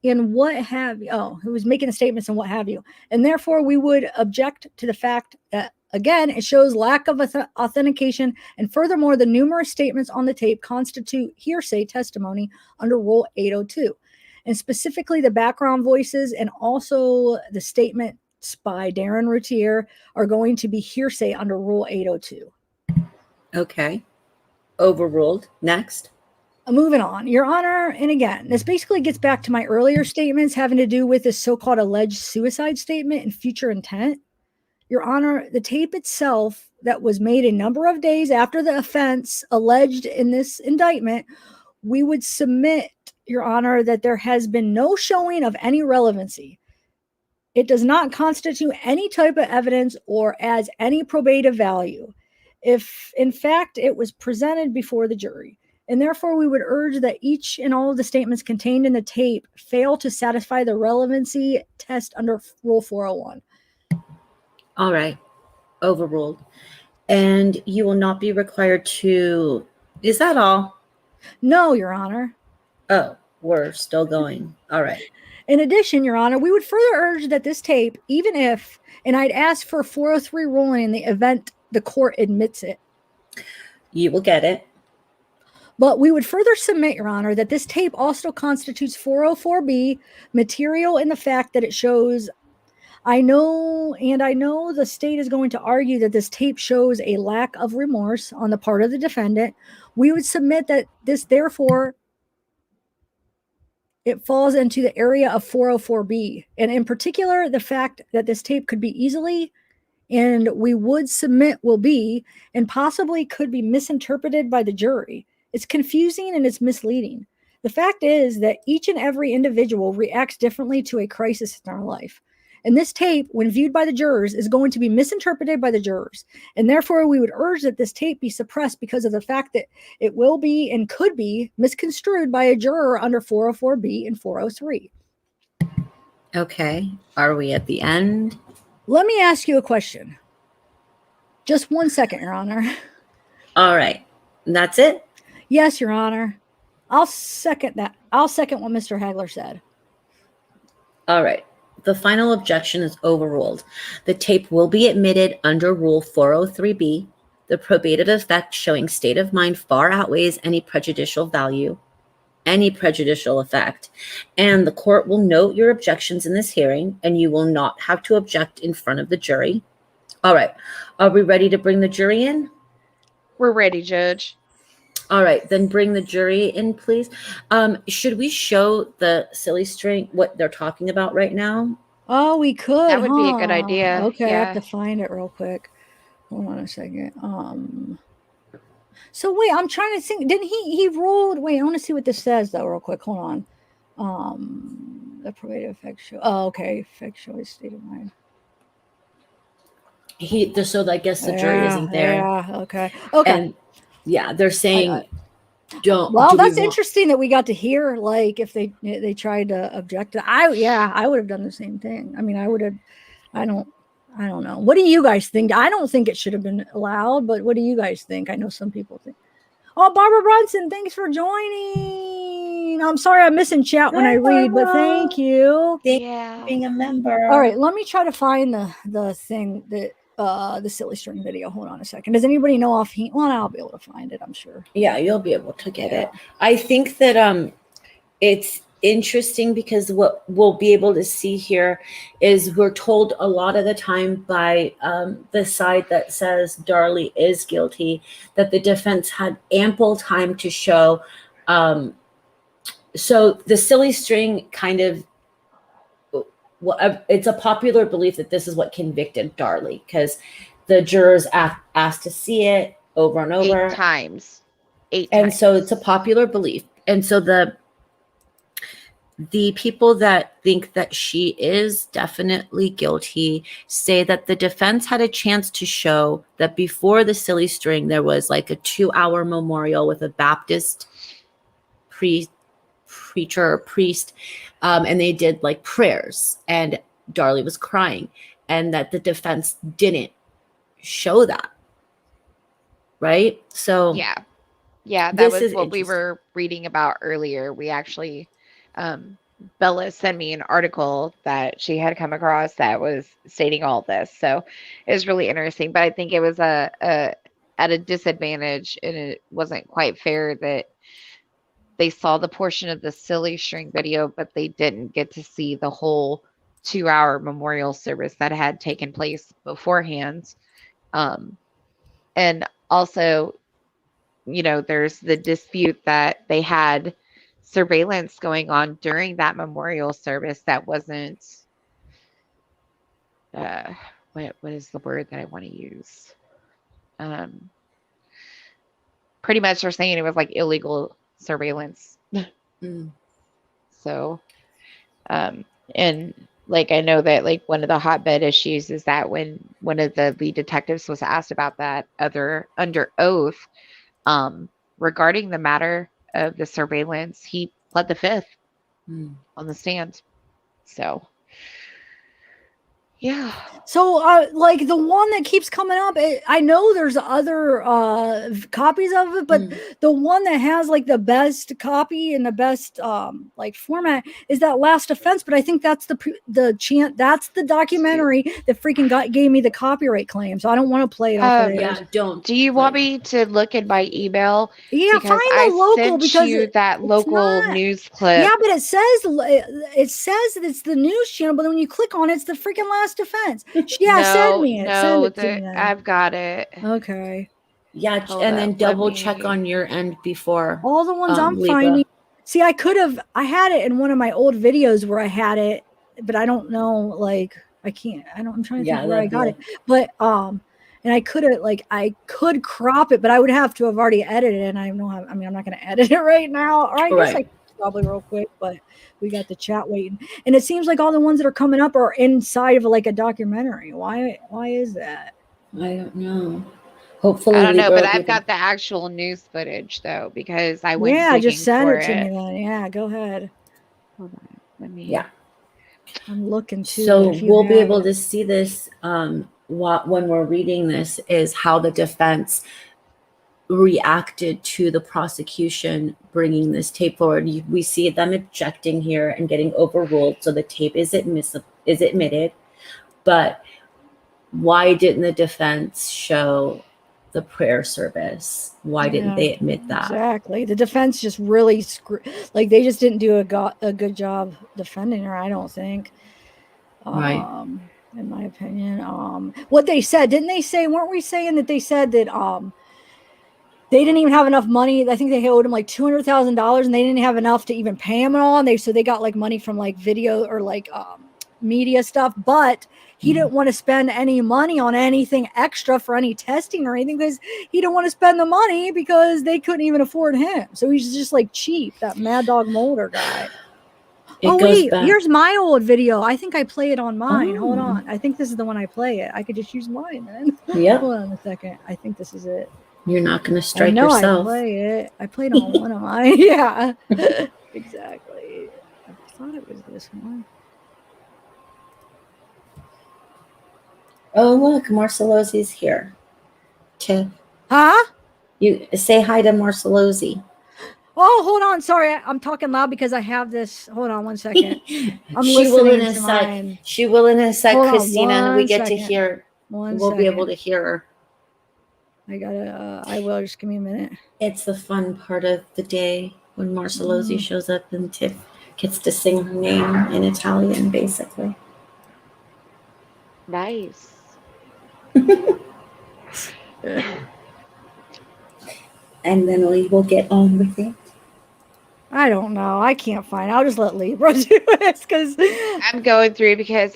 and what have you. Who is making the statements and what have you. And therefore, we would object to the fact that, again, it shows lack of authentication. And furthermore, the numerous statements on the tape constitute hearsay testimony under Rule 802. And specifically, the background voices and also the statements by Darlie Routier are going to be hearsay under Rule 802. Okay. Overruled. Next. Moving on, Your Honor, and again, this basically gets back to my earlier statements having to do with this so-called alleged suicide statement and future intent. Your Honor, the tape itself that was made a number of days after the offense alleged in this indictment, we would submit, Your Honor, that there has been no showing of any relevancy. It does not constitute any type of evidence or adds any probative value if, in fact, it was presented before the jury. And therefore, we would urge that each and all of the statements contained in the tape fail to satisfy the relevancy test under Rule 401. All right. Overruled. And you will not be required to... Is that all? No, Your Honor. Oh, we're still going. All right. In addition, Your Honor, we would further urge that this tape, even if, and I'd ask for a 403 ruling in the event the court admits it. You will get it. But we would further submit, Your Honor, that this tape also constitutes 404B material in the fact that it shows I know the state is going to argue that this tape shows a lack of remorse on the part of the defendant. We would submit that this, therefore, it falls into the area of 404B. And in particular, the fact that this tape could be easily, and we would submit will be, and possibly could be misinterpreted by the jury. It's confusing and it's misleading. The fact is that each and every individual reacts differently to a crisis in our life. And this tape, when viewed by the jurors, is going to be misinterpreted by the jurors. And therefore, we would urge that this tape be suppressed because of the fact that it will be and could be misconstrued by a juror under 404B and 403. Okay. Are we at the end? Let me ask you a question. Just 1 second, Your Honor. All right. That's it? Yes, Your Honor. I'll second that. I'll second what Mr. Hagler said. All right. The final objection is overruled. The tape will be admitted under Rule 403B. The probative effect showing state of mind far outweighs any prejudicial effect. And the court will note your objections in this hearing, and you will not have to object in front of the jury. All right. Are we ready to bring the jury in? We're ready, Judge. All right, then bring the jury in, please. Should we show the silly string what they're talking about right now? Oh, we could. That would be a good idea. Okay, I Yeah. have to find it real quick. Hold on a second. So wait, I'm trying to think. Didn't he ruled? Wait, I want to see what this says though, real quick. Hold on. The probative effect show. Oh, okay. Effect show his state of mind. So I guess the jury isn't there. Yeah. Okay. Okay. And yeah, they're saying don't. Well, do we that's want- interesting that we got to hear, like, if they tried to object to. I would have done the same thing. I mean, I would have. I don't know. What do you guys think? I don't think it should have been allowed, but what do you guys think? I know some people think. Oh, Barbara Brunson, thanks for joining. I'm sorry I'm missing chat when I read, but thank you. Yeah. being a member. All right, let me try to find the thing that the silly string video. Hold on a second. Does anybody know offhand? Well, I'll be able to find it, I'm sure. Yeah, you'll be able to get it. I think that it's interesting because what we'll be able to see here is we're told a lot of the time by the side that says Darlie is guilty that the defense had ample time to show. So the silly string kind of, it's a popular belief that this is what convicted Darlie because the jurors asked to see it over and over. 8 times. 8 and times. so it's a popular belief. And so the people that think that she is definitely guilty say that the defense had a chance to show that before the silly string, there was like a 2-hour memorial with a Baptist preacher or priest, and they did like prayers, and Darlie was crying, and that the defense didn't show that. Right? So yeah, that was what we were reading about earlier. We actually Bella sent me an article that she had come across that was stating all this, so it was really interesting. But I think it was at a disadvantage, and it wasn't quite fair that they saw the portion of the silly string video, but they didn't get to see the whole 2-hour memorial service that had taken place beforehand. And also, there's the dispute that they had surveillance going on during that memorial service that wasn't what is the word that I want to use? Pretty much they're saying it was like illegal surveillance. So and like I know that like one of the hotbed issues is that when one of the lead detectives was asked about that under oath regarding the matter of the surveillance, he pled the fifth on the stand. So yeah. So, like the one that keeps coming up, I know there's other copies of it, but the one that has like the best copy and the best like format is that Last Offense. But I think that's that's the documentary that freaking gave me the copyright claim. So I don't want to play it off of yeah, don't. Do you want me to look in my email? Yeah, because find the local because you that local news clip. Yeah, but it says that it's the news channel, but when you click on it, it's the freaking Last best defense. Yeah, send me it. Send it to me then. I've got it. Okay. Yeah, Hold and up, then let double me- check on your end before. All the ones I'm Libra. finding. See, I had it in one of my old videos where I had it, but I don't know, like, I'm trying to think where I got it. But, and I could crop it, but I would have to have already edited it. And I know how, I'm not going to edit it right now. Or I guess I could probably real quick, but we got the chat waiting. And it seems like all the ones that are coming up are inside of like a documentary. Why is that? I don't know. Hopefully, I don't know, Libra but I've got the actual news footage though, because I went Yeah, just send for it to me then. Yeah, go ahead. Hold on, let me. Yeah. I'm looking too. So we'll be able to see this when we're reading this, is how the defense reacted to the prosecution bringing this tape forward. We see them objecting here and getting overruled, so the tape is admitted. But why didn't the defense show the prayer service? Why didn't they admit that? Exactly. The defense just really they just didn't do a good job defending her, I don't think. Right. In my opinion. What they said, weren't we saying that they said that they didn't even have enough money? I think they owed him like $200,000 and they didn't have enough to even pay him at all. And so they got like money from like video or like media stuff, but he didn't want to spend any money on anything extra for any testing or anything because he didn't want to spend the money because they couldn't even afford him. So he's just like cheap, that Mad Dog Molder guy. Here's my old video. I think I play it on mine. Hold on. I think this is the one I play it. I could just use mine then. Yep. Hold on a second. I think this is it. You're not going to strike yourself. I play it. I played on one of mine. Yeah. Exactly. I thought it was this one. Oh, look, Marcelosi's here. Tiff. Huh? You say hi to Marcelosi. Oh, hold on. Sorry, I'm talking loud because I have this. Hold on one second. I'm She will in listening a to sec. mine. She will in a sec, Hold on Christina, and we one get to second. hear. We'll be able to hear her. I gotta. I will. Just give me a minute. It's the fun part of the day when Marcelosi shows up and Tiff gets to sing her name in Italian, basically. Nice. And then we will get on with it. I don't know. I can't find. I'll just let Libra do this because I'm going through because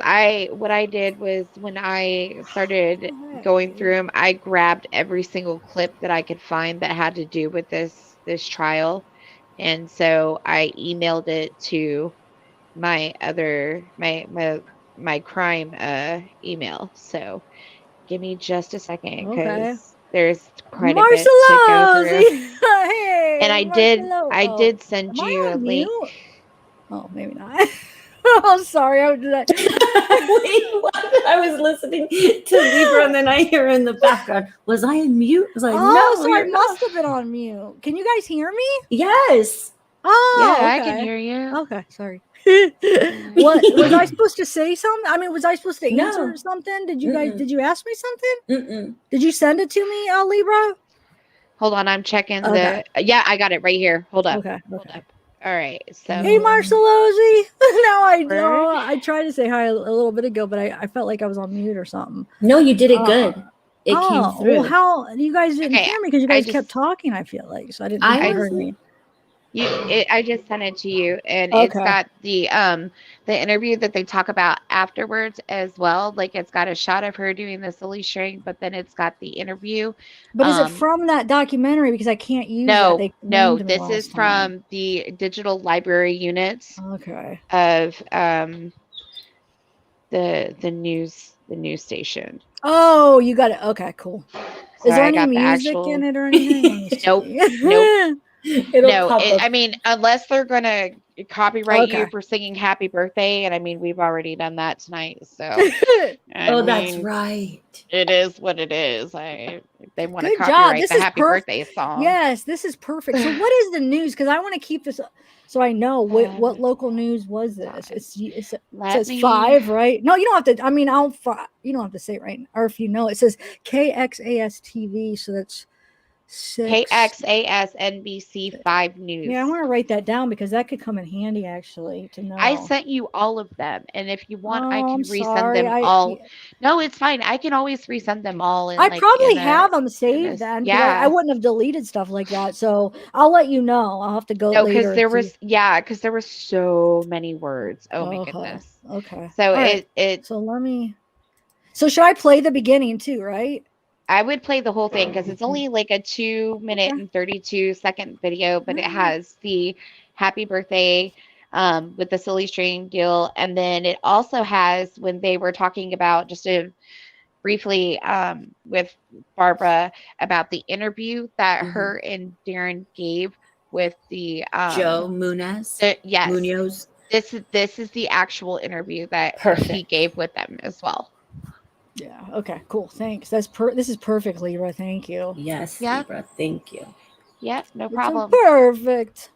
what I did was when I started going through them, I grabbed every single clip that I could find that had to do with this trial, and so I emailed it to my crime email. So give me just a second because there's quite a bit to go through. Hey, and I did send you a link. Oh, maybe not. Oh, sorry. I did that. Wait, what? I was listening to Libra and then I hear in the background, was I in mute? I was like, no, so I must have been on mute. Can you guys hear me? Yes. Oh, yeah, okay. I can hear you. Okay, sorry. What was I supposed to say something? I mean, was I supposed to answer something? Did you guys? Did you ask me something? Did you send it to me, Libra? Hold on, I'm checking the. Yeah, I got it right here. Hold up. Okay. Hold up. All right. So. Hey, Marcelosi. Now I know. I tried to say hi a little bit ago, but I felt like I was on mute or soming. No, you did it good. It came through. Well, how you guys didn't hear me because you guys kept talking. I feel like so I didn't think you heard me. I just sent it to you, and it's got the interview that they talk about afterwards as well. Like it's got a shot of her doing the silly string, but then it's got the interview. But is it from that documentary? Because I can't use that. No, this is from the digital library units. Okay. Of the news station. Oh, you got it. Okay, cool. So is there any music in it or anything? Nope. I mean, unless they're gonna copyright you for singing "Happy Birthday," and I mean, we've already done that tonight. So, that's right. It is what it is. They want to copyright the "Happy Birthday" song. Yes, this is perfect. So, what is the news? Because I want to keep this so I know what local news was this. It says 5, right? No, you don't have to. I mean, you don't have to say it right, or if you know, it says KXAS TV. So that's 6. KXAS NBC 5 News. Yeah, I want to write that down because that could come in handy actually to know. I sent you all of them, and if you want, I Oh, can I'm resend sorry. them all. No, it's fine. I can always resend them all in I like probably in have them a saved then because I yeah. wouldn't have deleted stuff like that. So I'll let you know. I'll have to go No, later and see. because there was so many words. Oh my Okay. goodness. Okay. So All right. it So let me. So should I play the beginning too? Right. I would play the whole thing because it's only like a 2 minute Okay. and 32-second video, but it All right. has the happy birthday with the silly string deal. And then it also has when they were talking about just a briefly with Barbara about the interview that her and Darren gave with the Joe Munoz. yes, Munoz. this is the actual interview that Perfect. he gave with them as well. Yeah. Okay. Cool. Thanks. This is perfect, Libra. Thank you. Yes, Yeah. Libra. Thank you. Yeah, no It's problem. perfect.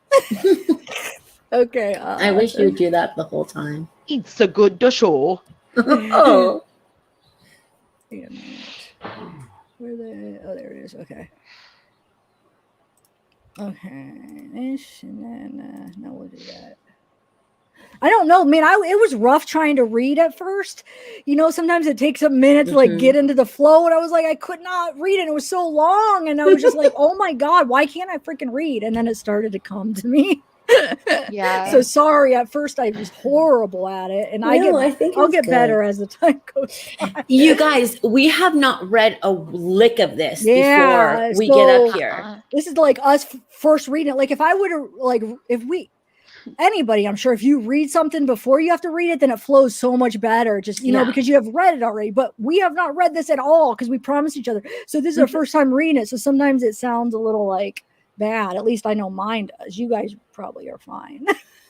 Okay. I wish you would do that the whole time. It's a good show. Oh. Wait a minute. Where the? Oh, there it is. Okay. Okay. This and then no, we'll do that. I don't know, man. It was rough trying to read at first. You know, sometimes it takes a minute to like get into the flow, and I was like, I could not read it. It was so long, and I was just like, oh my god, why can't I freaking read? And then it started to come to me. Yeah. So sorry. At first, I was horrible at it, and I'll get better as the time goes by. You guys, we have not read a lick of this Yeah, before we get up here. This This is like us first reading it. Like if I would have like if we anybody, I'm sure if you read something before you have to read it, then it flows so much better. Just you know, because you have read it already. But we have not read this at all because we promised each other. So this is our first time reading it. So sometimes it sounds a little like bad. At least I know mine does. You guys probably are fine.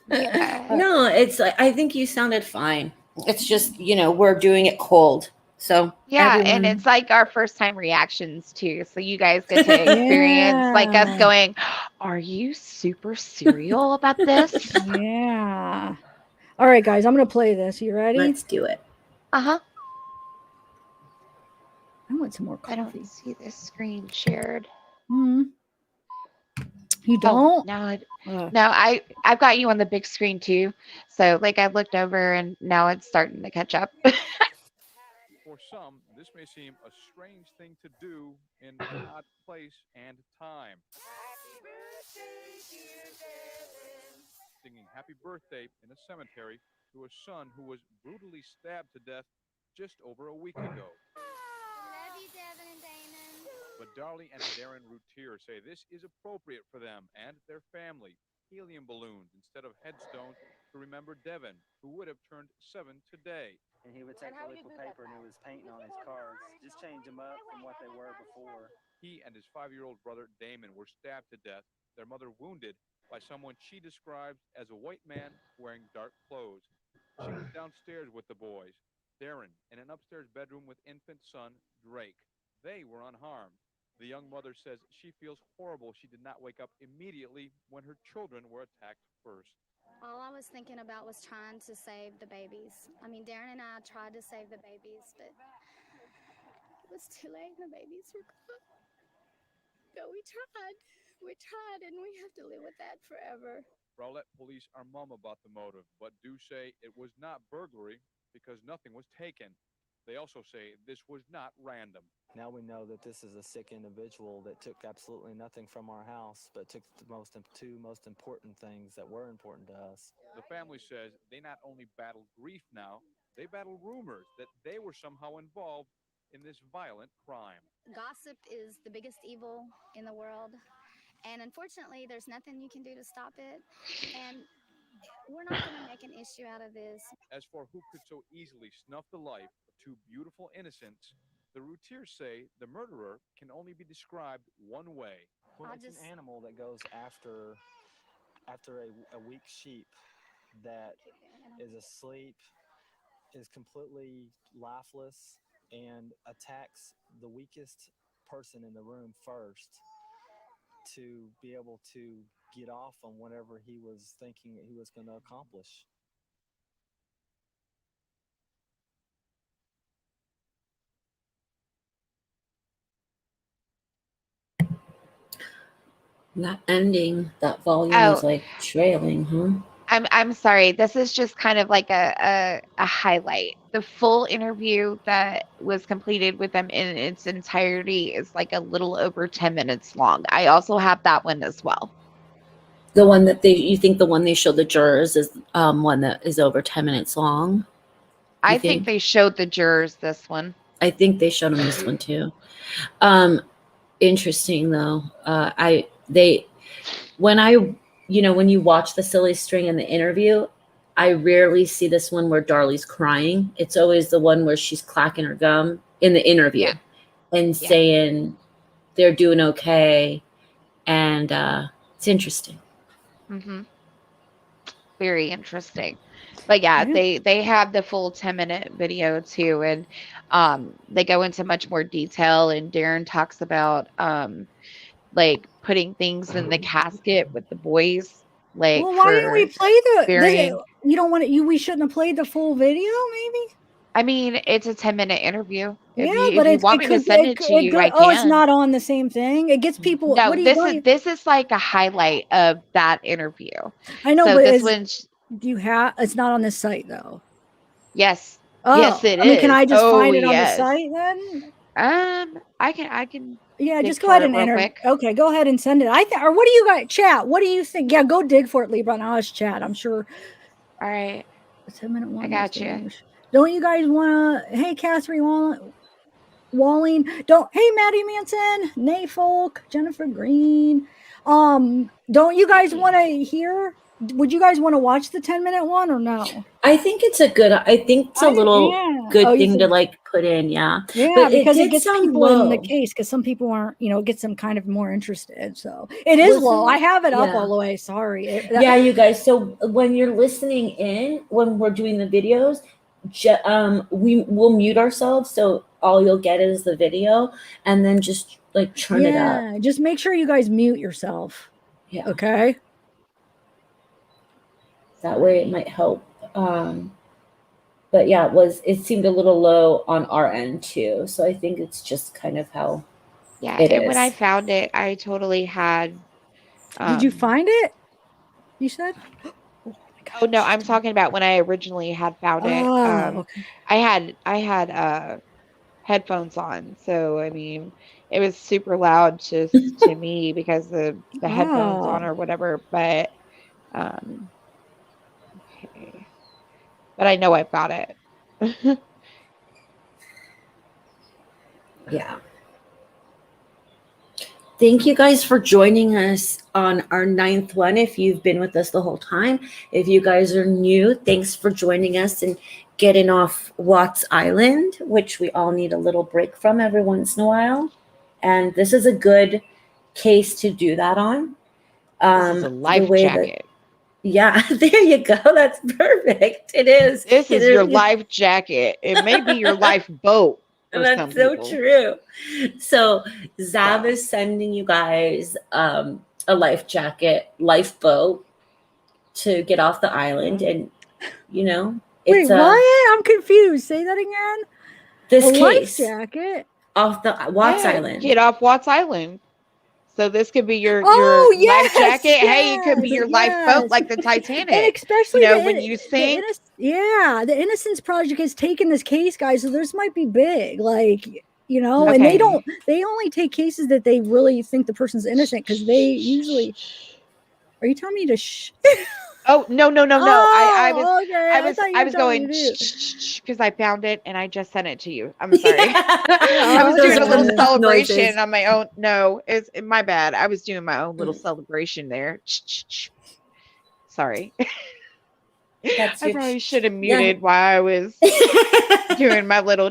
No, it's like I think you sounded fine. It's just, you know, we're doing it cold. So Yeah, everyone... and it's like our first time reactions too. So you guys get to experience like us going, are you super serial about this? Yeah. All right, guys, I'm gonna play this. You ready? Let's do it. Uh-huh. I want some more coffee. I don't see this screen shared. You don't? No, I've got you on the big screen too. So like I looked over and now it's starting to catch up. For some, this may seem a strange thing to do in an odd place and time. Singing happy birthday in a cemetery to a son who was brutally stabbed to death just over a week ago. Love you, Devin and Damon. But Darlie and Darren Routier say this is appropriate for them and their family. Helium balloons instead of headstones to remember Devin, who would have turned 7 today. And he would take the liquid paper and he was painting on his cars, just change them up from what they were before. He and his 5-year-old brother Damon were stabbed to death, their mother wounded by someone she describes as a white man wearing dark clothes. She was downstairs with the boys, Darren in an upstairs bedroom with infant son Drake. They were unharmed. The young mother says she feels horrible she did not wake up immediately when her children were attacked first. All I was thinking about was trying to save the babies. I mean, Darren and I tried to save the babies, but it was too late and the babies were gone. But we tried, and we have to live with that forever. Rowlett police are mum about the motive, but do say it was not burglary because nothing was taken. They also say this was not random. Now we know that this is a sick individual that took absolutely nothing from our house, but took the two most important things that were important to us. The family says they not only battle grief now, they battle rumors that they were somehow involved in this violent crime. Gossip is the biggest evil in the world, and unfortunately, there's nothing you can do to stop it, and we're not going to make an issue out of this. As for who could so easily snuff the life of two beautiful innocents, the Routiers say the murderer can only be described one way. Well, it's an animal that goes after a weak sheep that is asleep, is completely lifeless, and attacks the weakest person in the room first to be able to get off on whatever he was thinking that he was going to accomplish. That ending, that volume Oh, is like trailing, huh? I'm sorry. This is just kind of like a highlight. The full interview that was completed with them in its entirety is like a little over 10 minutes long. I also have that one as well. The one that you think the one they showed the jurors is one that is over 10 minutes long? I think they showed the jurors this one. I think they showed them this one too. Interesting though. When you watch the silly string in the interview, I rarely see this one where Darlie's crying. It's always the one where she's clacking her gum in the interview and saying they're doing okay. And it's interesting. Mm-hmm. Very interesting. But yeah, they have the full 10-minute video too, and they go into much more detail, and Darren talks about like putting things in the casket with the boys, like Well, why didn't we play burying. you don't want it, we shouldn't have played the full video, maybe? I mean, it's a 10-minute interview. Yeah, If but you want me to send it to you, I can. it's not on the same thing. It gets people. No, What do you this is like a highlight of that interview. I know, So but this one, do you have? It's not on this site though. yes, Oh, yes, it I mean, is. can I just find it on the yes. site then? I can. Yeah, dig just go for ahead it and real enter. quick. Okay, go ahead and send it. Or what do you guys chat? What do you think? Yeah, go dig for it, Libra. Now it's chat. I'm sure. All right. A 10-minute one. I got you. Don't you guys want to? Hey, Catherine Walling. Hey, Maddie Manson, Nay Folk, Jennifer Green. Don't you guys want to hear? Would you guys want to watch the 10-minute one or no? I think it's a little good thing to like put in, Yeah, but because it gets people low in the case, because some people aren't, it gets them kind of more interested. So it is low. I have it up all the way. Sorry. You guys. So when you're listening in, when we're doing the videos, we will mute ourselves, so all you'll get is the video, and then just like turn it up. Yeah, just make sure you guys mute yourself. Yeah. Okay. That way it might help. But yeah, it seemed a little low on our end too. So I think it's just kind of how it is. When I found it, I totally had. Did you find it? You said? Oh no, I'm talking about when I originally had found it. Okay. I had headphones on, so I mean, it was super loud just to me because the headphones on or whatever. But okay. But I know I've got it. Yeah. Thank you guys for joining us on our 9th one. If you've been with us the whole time, if you guys are new, thanks for joining us and getting off Watts Island, which we all need a little break from every once in a while. And this is a good case to do that on. This is a life jacket. Yeah, there you go. That's perfect. It is. This is your life jacket. It may be your life boat. That's so true. So Zav is sending you guys a life jacket, lifeboat to get off the island, and wait, what? I'm confused. Say that again. This case life jacket off the Watts Island. Get off Watts Island. So this could be your life jacket. Yes, hey, it could be your lifeboat, like the Titanic. And especially when you sink. The Innocence Project has taken this case, guys. So this might be big, like Okay. And they only take cases that they really think the person's innocent, because they usually. Are you telling me to shh? Oh no! Oh, I was going because I found it and I just sent it to you. I'm sorry. I was doing a little celebration on my own. No, it's my bad. I was doing my own little celebration there. Sorry. I probably should have muted while I was doing my little.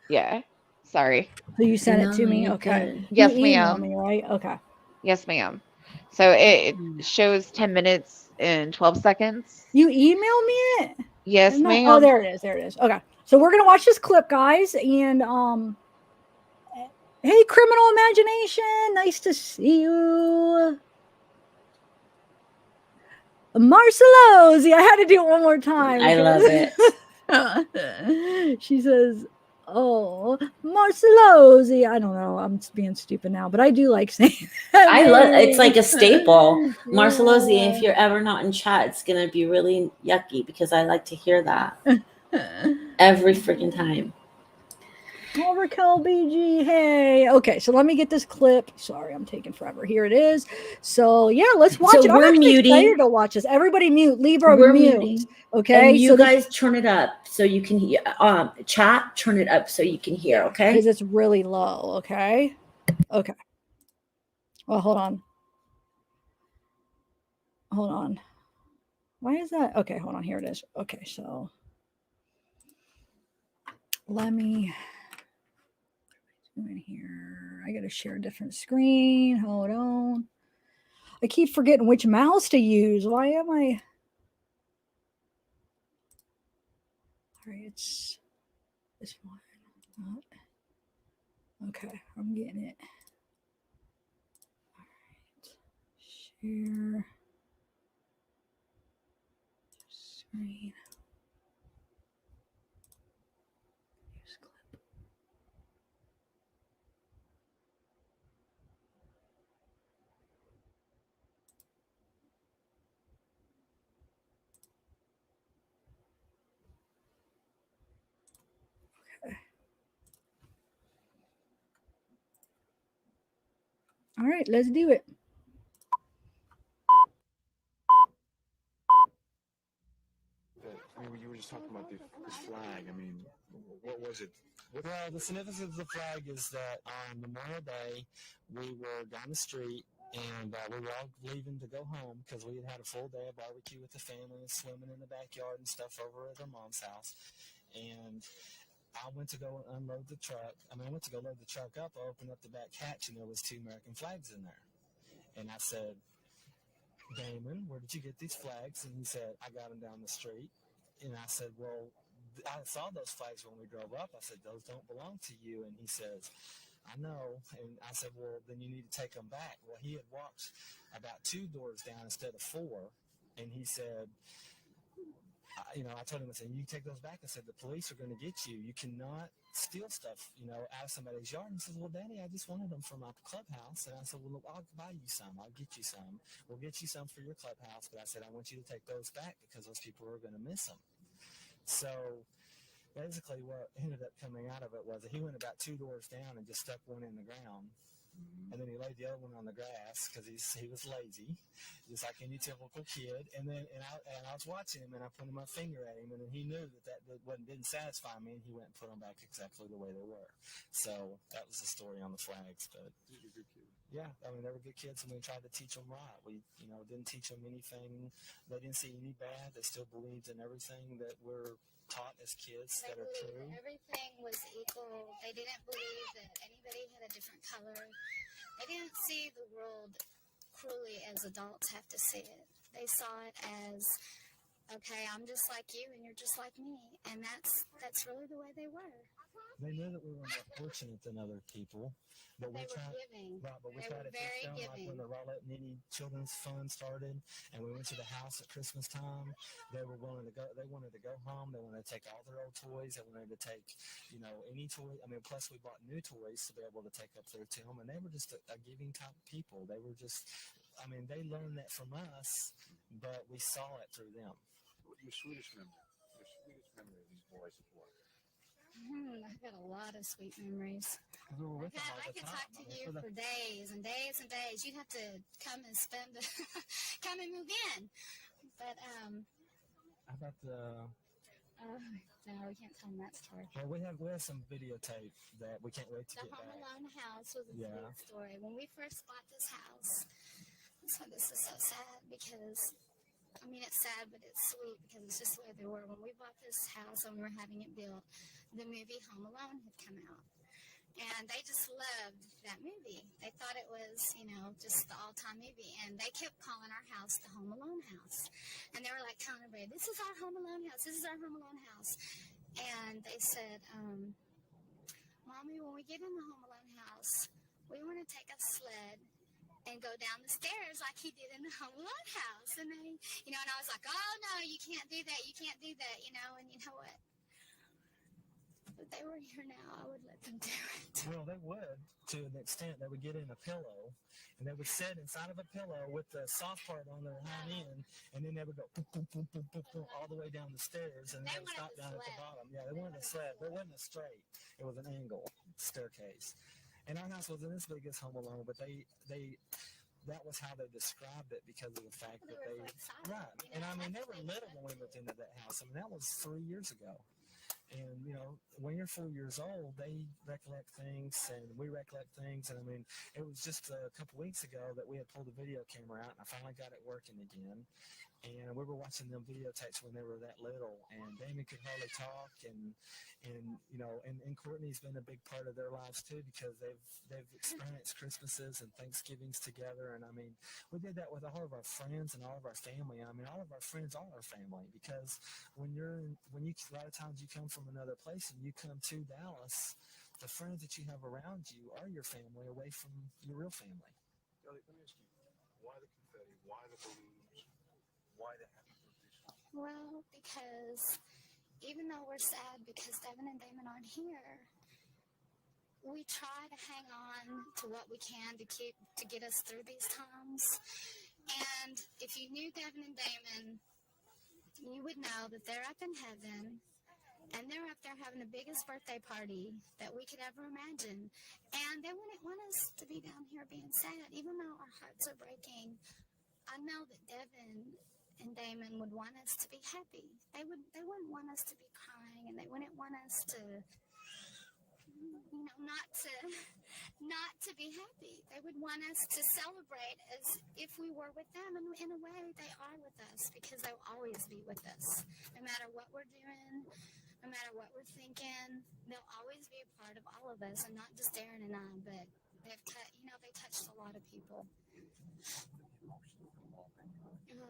Yeah. Sorry. So you sent it to me. Okay. Yes, ma'am. Me, right? Okay. Yes, ma'am. So it shows 10 minutes and 12 seconds. You emailed me it? Yes, ma'am. Oh, there it is. Okay. So we're gonna watch this clip, guys. And hey, Criminal Imagination, nice to see you. Marcelosi, I had to do it one more time. I love it. She says, Oh, Marcellosi. I don't know. I'm being stupid now, but I do like saying that. I love it's like a staple. Yeah. Marcellosi, if you're ever not in chat, it's gonna be really yucky because I like to hear that every freaking time. Oh, Raquel BG, hey. Okay, so let me get this clip. Sorry, I'm taking forever. Here it is. So yeah, let's watch So it. I'm we're actually muting. excited to watch this. Everybody mute. Libra We're mute. muting. Okay, And you so guys turn it up so you can hear. Chat, turn it up so you can hear. Okay. because it's really low. Okay. Okay. Well, hold on. Hold on. Why is that? Okay, hold on. Here it is. Okay, so let me do it here. I gotta share a different screen. Hold on. I keep forgetting which mouse to use. Why am I? All right, it's this one. Not. Okay, I'm getting it. All right, share screen. Use clip. Okay. All right, let's do it. I mean, you were just talking about this flag. I mean, what was it? Well, the significance of the flag is that on Memorial Day, we were down the street and we were all leaving to go home because we had had a full day of barbecue with the family and swimming in the backyard and stuff over at our mom's house. And I went to go unload the truck. I went to go load the truck up. I opened up the back hatch and there was 2 American flags in there. And I said, Damon, where did you get these flags? And he said, I got them down the street. And I said, well, I saw those flags when we drove up. I said, those don't belong to you. And he says, I know. And I said, well, then you need to take them back. Well, he had walked about 2 doors down instead of 4. And he said, I told him, I said, you take those back. I said, the police are going to get you. You cannot steal stuff, out of somebody's yard. And he says, well, Daddy, I just wanted them for my clubhouse. And I said, well, I'll buy you some. I'll get you some. We'll get you some for your clubhouse. But I said, I want you to take those back because those people are going to miss them. So basically what ended up coming out of it was that he went about 2 doors down and just stuck one in the ground. And then he laid the other one on the grass because he was lazy, just like any typical kid. And I was watching him, and I pointed my finger at him, and then he knew that didn't satisfy me, and he went and put them back exactly the way they were. So that was the story on the flags. But yeah, they were good kids, and we tried to teach them right. We didn't teach them anything. They didn't see any bad. They still believed in everything that we're taught as kids that are true. Everything was equal. They didn't believe that anybody had a different color. They didn't see the world cruelly as adults have to see it. They saw it as, okay, I'm just like you and you're just like me. And that's really the way they were. They knew that we were more fortunate than other people. But they were giving. Right, but we tried to teach them, like when the Rowlett Needy Children's Fund started, and we went to the house at Christmas time. They were willing to go. They wanted to go home. They wanted to take all their old toys. They wanted to take, any toy. Plus we bought new toys to be able to take up there to them. And they were just a giving type of people. They were just, they learned that from us, but we saw it through them. Your sweetest memory of these boys is what? I've got a lot of sweet memories. I could talk to you for days and days and days. You'd have to come and come and move in. But how about no, we can't tell them that story. Well, we have some videotape that we can't wait to get back. The Home Alone house was a sweet story. When we first bought this house, this is so sad because, it's sad, but it's sweet because it's just the way they were. When we bought this house and we were having it built, the movie Home Alone had come out. And they just loved that movie. They thought it was, just the all-time movie. And they kept calling our house the Home Alone house. And they were like telling everybody, this is our Home Alone house. This is our Home Alone house. And they said, Mommy, when we get in the Home Alone house, we want to take a sled and go down the stairs like he did in the Home Alone house. And they, and I was like, oh, no, you can't do that. You can't do that, And you know what? if they were here now, I would let them do it. Well, they would, to an extent. They would get in a pillow, and they would sit inside of a pillow with the soft part on their hind end, and then they would go boom, boom, boom, boom, boom, boom, all the way down the stairs, and they would stop down at the bottom. Yeah, they wanted to sled, but it wasn't a straight. It was an angle staircase. And our house wasn't as big as Home Alone, but that was how they described it because of the fact that they, right. And I mean, they were little when we moved into that house. I mean, that was 3 years ago. And, you know, when you're 4 years old, they recollect things and we recollect things. And I mean, it was just a couple weeks ago that we had pulled the video camera out and I finally got it working again. And we were watching them videotapes when they were that little, and Damon could hardly talk, and you know, and Courtney's been a big part of their lives too, because they've experienced Christmases and Thanksgivings together. And I mean, we did that with all of our friends and all of our family. I mean, all of our friends are our family, because when you a lot of times you come from another place and you come to Dallas, the friends that you have around you are your family away from your real family. Darlie, let me ask you, why the confetti? Why the balloons? Why the happy birthday song? Well, because even though we're sad because Devin and Damon aren't here, we try to hang on to what we can to get us through these times. And if you knew Devin and Damon, you would know that they're up in heaven and they're up there having the biggest birthday party that we could ever imagine. And they wouldn't want us to be down here being sad, even though our hearts are breaking. I know that Devin and Damon would want us to be happy. They wouldn't want us to be crying, and they wouldn't want us to, you know, not to be happy. They would want us to celebrate as if we were with them, and in a way they are with us, because they'll always be with us. No matter what we're doing, no matter what we're thinking, they'll always be a part of all of us, and not just Darren and I, but they touched a lot of people. Think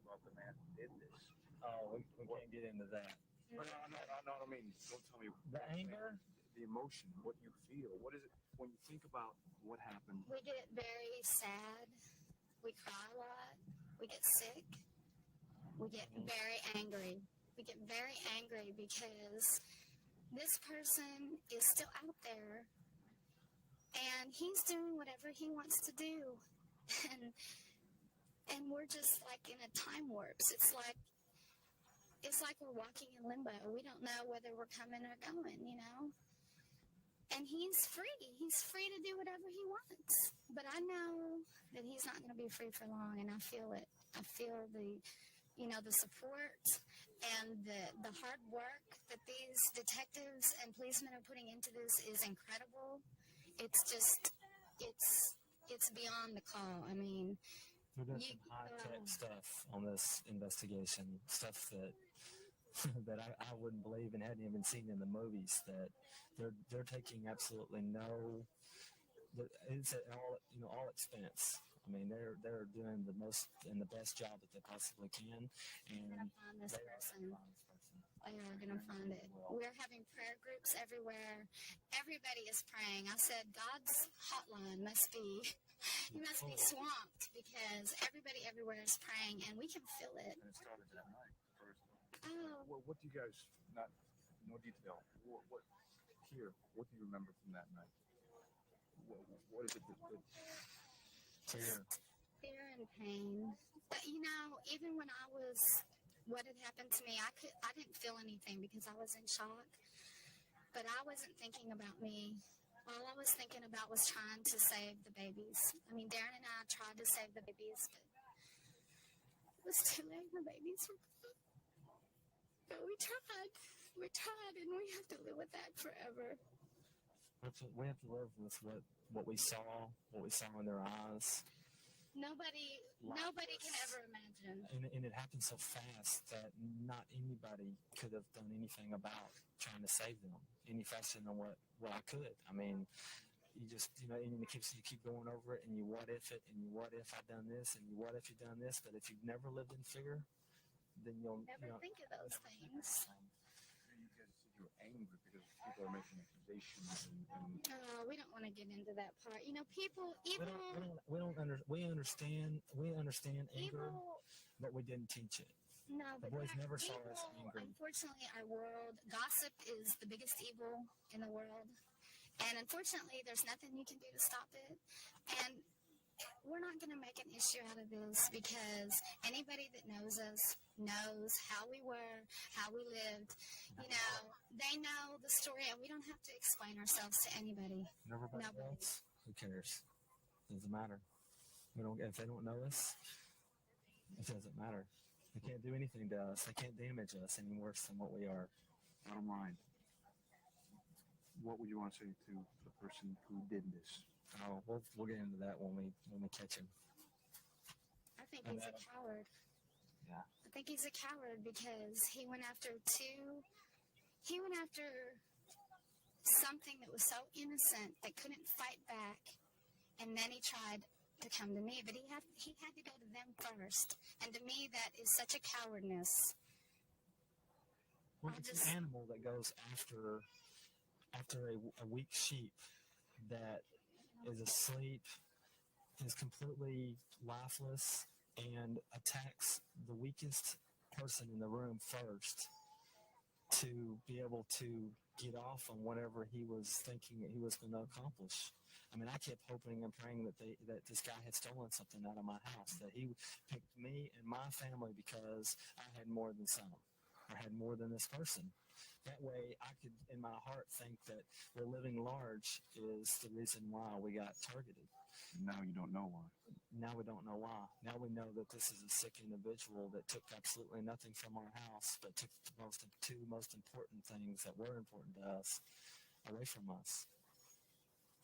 about the man who did this. Oh, we can't get into that. No, I mean, don't tell me. The anger? The emotion, what you feel. What is it when you think about what happened? We get very sad. We cry a lot. We get sick. We get very angry. We get very angry because this person is still out there and he's doing whatever he wants to do. And we're just like in a time warp. It's like we're walking in limbo. We don't know whether we're coming or going, you know? And he's free. He's free to do whatever he wants. But I know that he's not going to be free for long, and I feel it. I feel the support and the hard work that these detectives and policemen are putting into this is incredible. It's just, it's beyond the call. I mean, We're doing some high-tech stuff on this investigation, stuff that I wouldn't believe and hadn't even seen in the movies. That they're taking absolutely no. It's at all expense. I mean, they're doing the most and the best job that they possibly can, and they're gonna find this person. They are going to find it. We're having prayer groups everywhere. Everybody is praying. I said, God's hotline must be swamped, because everybody everywhere is praying, and we can feel it. And it started that night first. Oh, What do you guys, not no detail, what do you remember from that night? What is it that fear and pain. But even when what had happened to me, I didn't feel anything because I was in shock. But I wasn't thinking about me. All I was thinking about was trying to save the babies. I mean, Darren and I tried to save the babies, but it was too late. The babies were gone. But we tried, and we have to live with that forever. We have to live with what we saw in their eyes. Nobody can ever imagine. And it happened so fast that not anybody could have done anything about trying to save them any faster than what I could. I mean, you just, and you keep going over it, and you what if it, and you what if I'd done this, and you what if you'd done this. But if you've never lived in fear, then you'll never think of those things. you guys said you were angry because people are making accusations and We don't want to get into that part. People we understand anger, evil. but we didn't teach it. No, The but boys never saw people, us angry. unfortunately, our world, gossip is the biggest evil in the world. And unfortunately, there's nothing you can do to stop it. And we're not going to make an issue out of this because anybody that knows us knows how we were, how we lived. You know, they know the story, and we don't have to explain ourselves to anybody. Nobody else. Who cares? Doesn't matter. We don't. If they don't know us, it doesn't matter. They can't do anything to us. They can't damage us any worse than what we are. Bottom line, what would you want to say to the person who did this? Oh, we'll get into that when we catch him. I think he's a coward. Yeah. I think he's a coward because he went after something that was so innocent that couldn't fight back, and then he tried to come to me, but he had to go to them first, and to me that is such a cowardness. Well, it's an animal that goes after a weak sheep that is asleep, is completely lifeless, and attacks the weakest person in the room first to be able to get off on whatever he was thinking that he was going to accomplish. I mean, I kept hoping and praying that this guy had stolen something out of my house, that he picked me and my family because I had more than some, or had more than this person. That way, I could, in my heart, think that the living large is the reason why we got targeted. Now you don't know why. Now we don't know why. Now we know that this is a sick individual that took absolutely nothing from our house, but took the two most important things that were important to us away from us.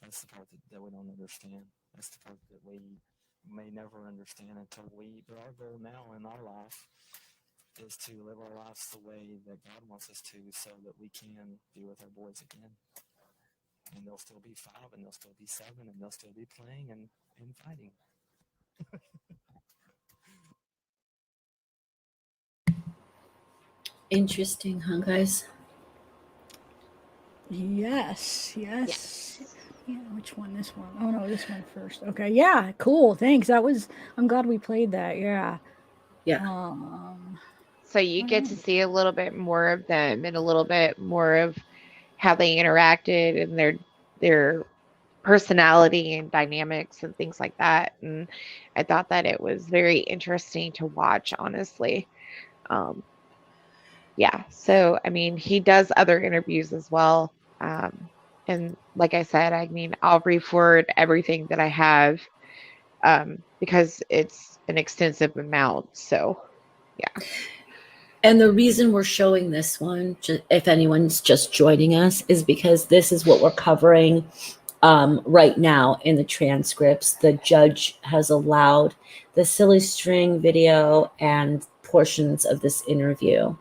That's the part that we don't understand. That's the part that we may never understand until but our goal now in our life is to live our lives the way that God wants us to, so that we can be with our boys again. And they'll still be 5, and they'll still be 7, and they'll still be playing and fighting. Interesting, huh, guys? Yes. Yeah, which one? This one? Oh no, this one first. Okay, yeah, cool. Thanks. I'm glad we played that. Yeah. Yeah. So you get to see a little bit more of them and a little bit more of how they interacted and their personality and dynamics and things like that. And I thought that it was very interesting to watch, honestly. Yeah. So, I mean, he does other interviews as well. And like I said, I mean, I'll re-forward everything that I have because it's an extensive amount. So, yeah. And the reason we're showing this one, if anyone's just joining us, is because this is what we're covering right now in the transcripts. The judge has allowed the silly string video and portions of this interview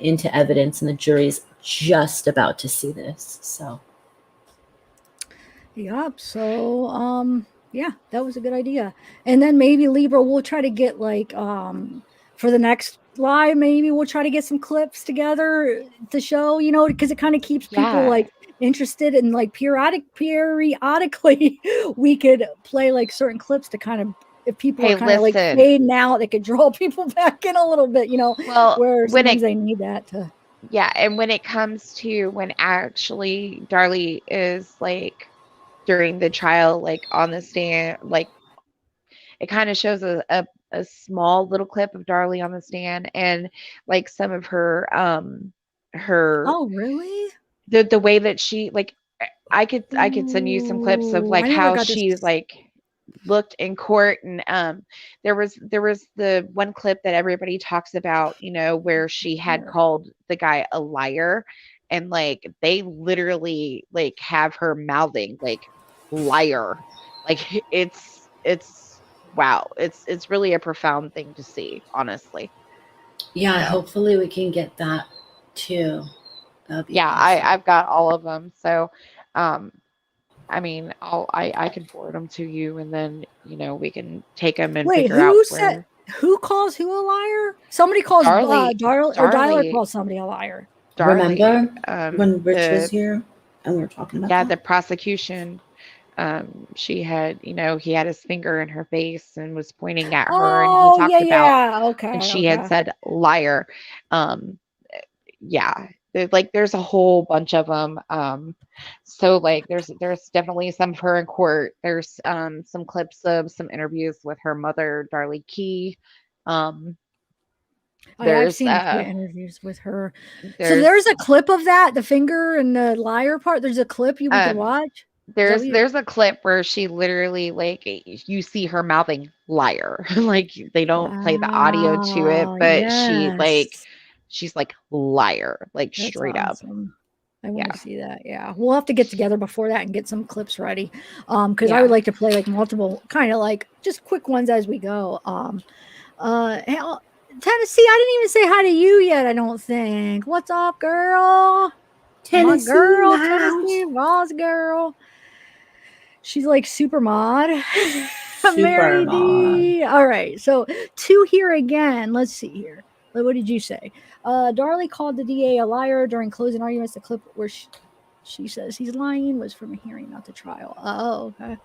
into evidence, and the jury's just about to see this. So, yep. So, yeah, that was a good idea. And then maybe Libra, we'll try to get like for the next live, maybe we'll try to get some clips together to show, because it kind of keeps people like interested, and like periodically we could play like certain clips to kind of, if people are kind of like fading out, they could draw people back in a little bit, well, where sometimes they need that to. Yeah, and when it comes to when actually Darlie is like during the trial, like on the stand, like it kind of shows a small little clip of Darlie on the stand and like some of her Oh really? The way that she like I could send you some clips of like how she's like looked in court, and there was the one clip that everybody talks about, where she had called the guy a liar, and like they literally like have her mouthing like liar, like it's wow, it's really a profound thing to see, honestly. Yeah, hopefully we can get that too. Yeah, awesome. I've got all of them, so I mean, I can forward them to you, and then we can take them and figure out where. Who calls who a liar? Somebody calls Darlie, or Darlie calls somebody a liar. Darlie, remember when Rich was here and we were talking about that? The prosecution she had, he had his finger in her face and was pointing at her, and he Oh, talked yeah, about, yeah. and Okay, she had okay. said liar. Yeah, there's a whole bunch of them. So like there's definitely some of her in court. There's some clips of some interviews with her mother, Darlie Key. Um, Oh, yeah, I've there's seen a few interviews with her. So there's there's a clip of that, the finger and the liar part. There's a clip we could um watch. Is that there's what you- there's a clip where she literally, like, you see her mouthing liar. Like, they don't play the audio to it, Wow, but yes. she's like liar, like That's straight up. awesome. I want Yeah. to see that. Yeah. We'll have to get together before that and get some clips ready. Because I Yeah. would like to play like multiple, kind of like just quick ones as we go. Hell, Tennessee, I didn't even say hi to you yet, I don't think. What's up, girl? My girl, Tennessee, boss girl. She's like super mod. Mary Super D. All right. So 2 here again. Let's see here. What did you say? Darlie called the DA a liar during closing arguments. The clip where she says he's lying was from a hearing, not the trial. Oh, okay.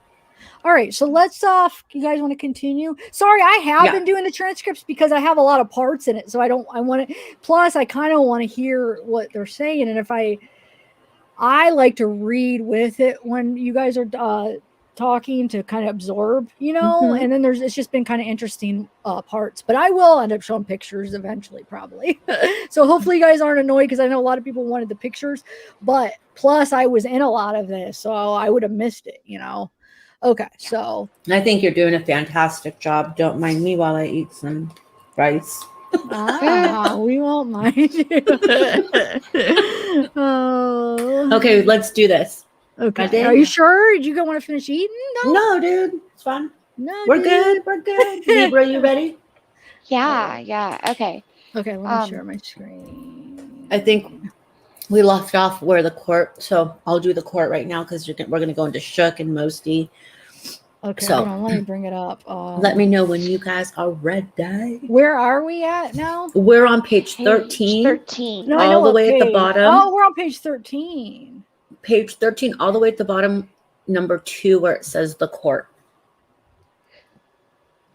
All right. So let's you guys want to continue? Sorry, I have been doing the transcripts because I have a lot of parts in it. So I want to, plus I kind of want to hear what they're saying. And if I like to read with it when you guys are talking to kind of absorb, and then it's just been kind of interesting parts, but I will end up showing pictures eventually, probably. So hopefully you guys aren't annoyed because I know a lot of people wanted the pictures, but plus I was in a lot of this, so I would have missed it, Okay, so I think you're doing a fantastic job. Don't mind me while I eat some rice. we won't mind you. Oh. Okay, let's do this. Okay. Ready? Are you sure? Did you want to finish eating? No, dude. It's fine. No, We're dude. good. We're good. Libra, you ready? Yeah. Okay. Okay, let me share my screen. I think we left off where the court. So I'll do the court right now because we're going to go into Shook and Mosty. Okay, So hold on, let me bring it up. Let me know when you guys are ready. Where are we at now? We're on page 13. 13. No, I know all the what way at the page. bottom. Oh, we're on page 13. Page 13, all the way at the bottom, number 2, where it says the court.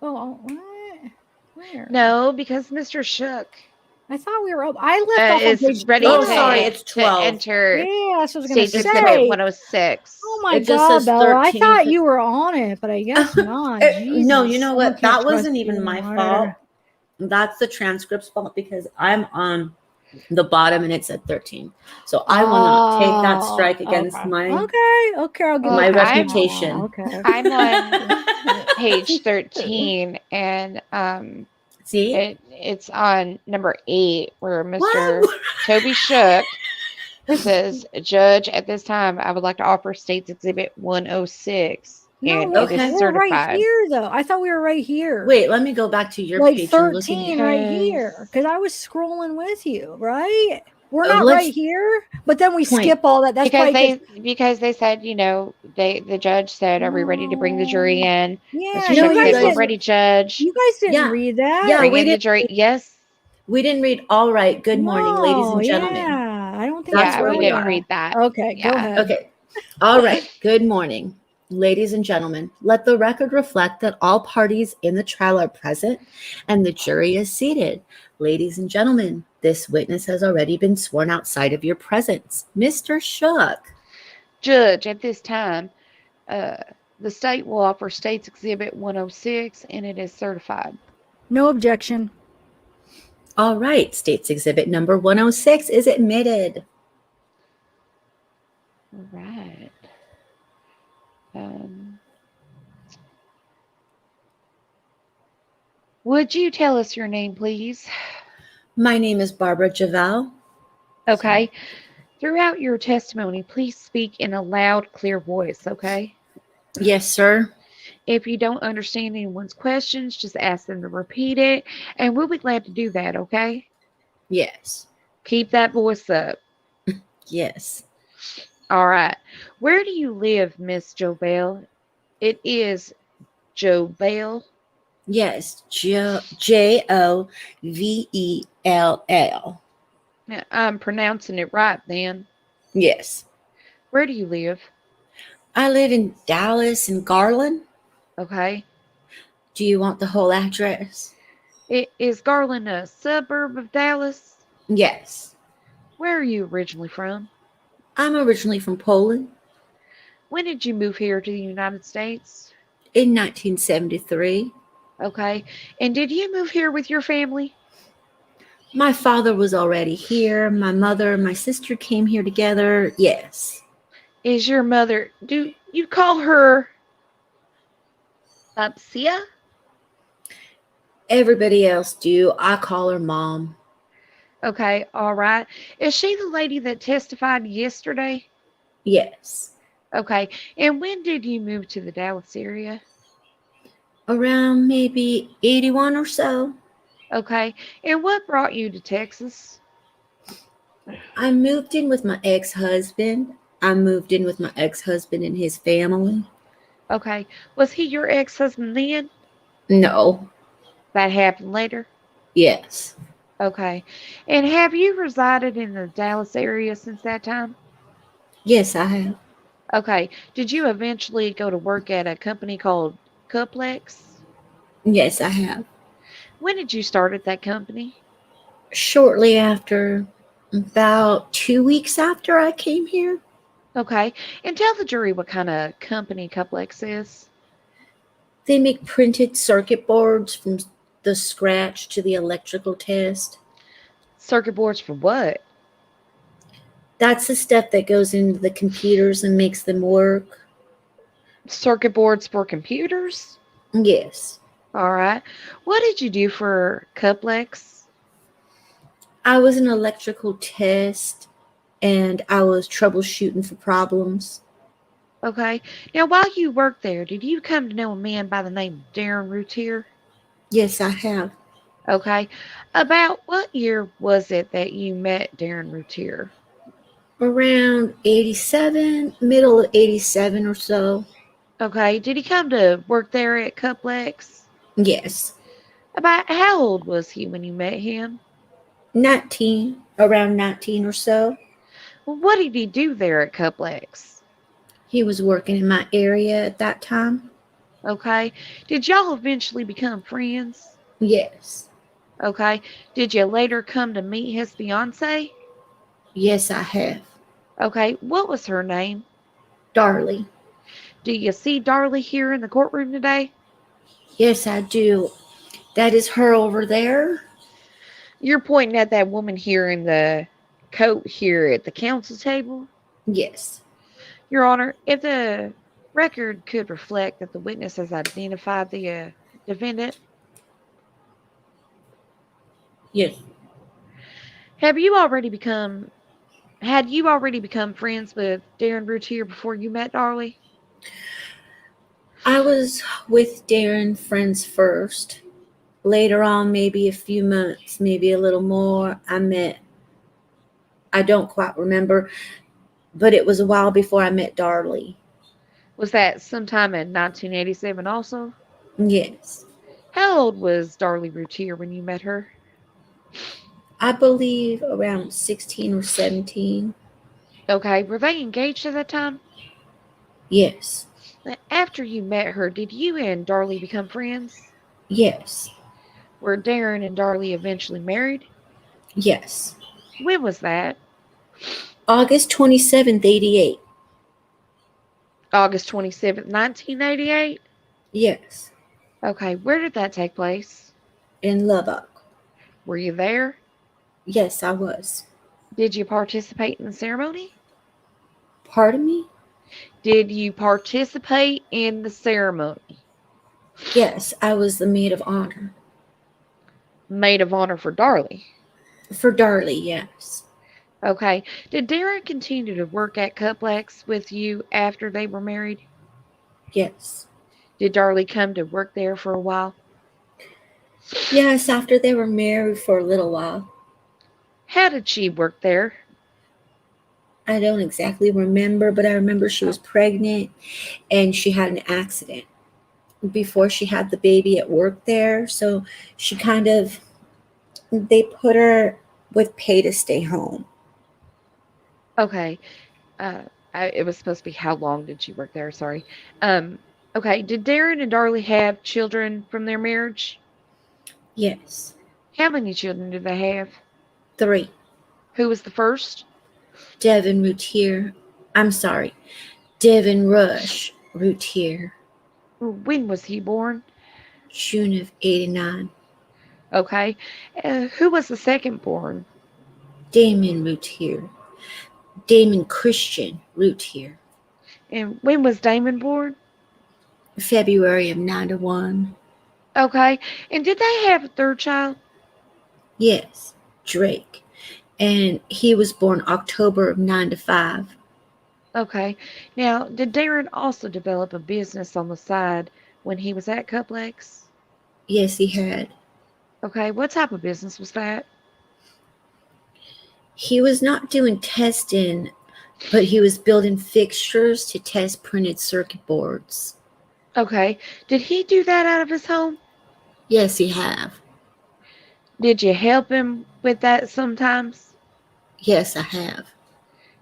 Oh, what? Where? No, because Mr. Shook I thought we were up. I left off on is page ready Oh, to, sorry, it's 12. to enter Yeah, that's what I was going to State say. Exhibit 106. Oh my It just God, says Bella. I 13 thought because- you were on it, but I guess not. No, you Jesus, know I what? can't That wasn't trust even you my anymore. fault. That's the transcript's fault because I'm on the bottom and it said 13. So I will not take that strike against my Okay, I'll give my you that. reputation. Okay. I'm on page 13, and See? it's on number 8 where Mr. Toby Shook says, "Judge, at this time, I would like to offer State's Exhibit 106, and No, it is we're right certified." here though. I thought we were right here. Wait, let me go back to your like page. I'm looking 13 at right here because I was scrolling with you, right? We're not let's- right here, but then we Point. skip all that. That's because they said, the judge said, "Are we ready to bring the jury in?" Yeah, Mr. you Shook guys said, "We're didn't- ready, Judge." You guys didn't Yeah. read that. Yeah, Bring we in the didn't- jury. Yes. We didn't read all right. Good morning, ladies and gentlemen. Yeah, I don't think That's Yeah, where we we didn't are. read that. Okay, go Yeah. ahead. Okay. All right. Good morning, ladies and gentlemen. Let the record reflect that all parties in the trial are present and the jury is seated. Ladies and gentlemen, this witness has already been sworn outside of your presence. Mr. Shook. Judge, at this time, the state will offer State's Exhibit 106, and it is certified. No objection. All right. State's Exhibit number 106 is admitted. All right. Would you tell us your name, please? My name is Barbara Jovell. Okay. Throughout your testimony, please speak in a loud, clear voice, okay? Yes, sir. If you don't understand anyone's questions, just ask them to repeat it, and we'll be glad to do that, okay? Yes. Keep that voice up. Yes. All right. Where do you live, Miss Jovell? It is Jovell. Yes. Jovell. I'm pronouncing it right then. Yes. Where do you live? I live in Dallas and Garland. Okay. Do you want the whole address? Is Garland a suburb of Dallas? Yes. Where are you originally from? I'm originally from Poland. When did you move here to the United States? In 1973. Okay. And did you move here with your family? My father was already here. My mother and my sister came here together. Yes. Is your mother, do you call her Sia? Everybody else do. I call her mom. Okay, all right. Is she the lady that testified yesterday? Yes. Okay. And when did you move to the Dallas area? Around maybe 81 or so. Okay. And what brought you to Texas? I moved in with my ex-husband. I moved in with my ex-husband and his family. Okay. Was he your ex-husband then? No. That happened later? Yes. Okay. And have you resided in the Dallas area since that time? Yes, I have. Okay. Did you eventually go to work at a company called Cuplex? Yes, I have. When did you start at that company? Shortly after, about 2 weeks after I came here. Okay. And tell the jury what kind of company Cuplex is. They make printed circuit boards from the scratch to the electrical test. Circuit boards for what? That's the stuff that goes into the computers and makes them work. Circuit boards for computers? Yes. All right. What did you do for Cuplex? I was an electrical test and I was troubleshooting for problems. Okay. Now, while you worked there, did you come to know a man by the name of Darren Routier? Yes, I have. Okay. About what year was it that you met Darren Routier? Around 87, middle of 87 or so. Okay. Did he come to work there at Cuplex? Yes. About how old was he when you met him? 19, around 19 or so. Well, what did he do there at Cuplex? He was working in my area at that time. Okay. Did y'all eventually become friends? Yes. Okay. Did you later come to meet his fiance? Yes, I have. Okay. What was her name? Darlie. Do you see Darlie here in the courtroom today? Yes, I do. That is her over there? You're pointing at that woman here in the coat here at the counsel table? Yes. Your Honor, if the record could reflect that the witness has identified the defendant, Yes. have you already become had you already become friends with Darren Routier before you met Darlie? I was with Darren friends first. Later on, maybe a few months, maybe a little more, I don't quite remember, but it was a while before I met Darlie. Was that sometime in 1987 also? Yes. How old was Darlie Routier when you met her? I believe around 16 or 17. Okay, were they engaged at that time? Yes. After you met her, did you and Darlie become friends? Yes. Were Darren and Darlie eventually married? Yes. When was that? August 27th, 88. August 27th, 1988? Yes. Okay, where did that take place? In Lubbock. Were you there? Yes, I was. Did you participate in the ceremony? Pardon me? Did you participate in the ceremony? Yes, I was the maid of honor. Maid of honor for Darlie. For Darlie, yes. Okay. Did Darren continue to work at Cuplex with you after they were married? Yes. Did Darlie come to work there for a while? Yes, after they were married for a little while. How did she work there? I don't exactly remember, but I remember she was pregnant and she had an accident before she had the baby at work there. So they put her with pay to stay home. Okay. I It was supposed to be how long did she work there? Sorry. Um, okay. Did Darren and Darlie have children from their marriage? Yes. How many children did they have? 3. Who was the first? Devin Routier. I'm sorry. Devin Rush Routier. When was he born? June of 89. Okay. Who was the second born? Damon Routier. Damon Christian Routier. And when was Damon born? February of 91. Okay. And did they have a third child? Yes, Drake. And he was born October of 95. Okay. Now, did Darren also develop a business on the side when he was at Cuplex? Yes, he had. Okay. What type of business was that? He was not doing testing, but he was building fixtures to test printed circuit boards. Okay. Did he do that out of his home? Yes, he have. Did you help him with that sometimes? Yes, I have.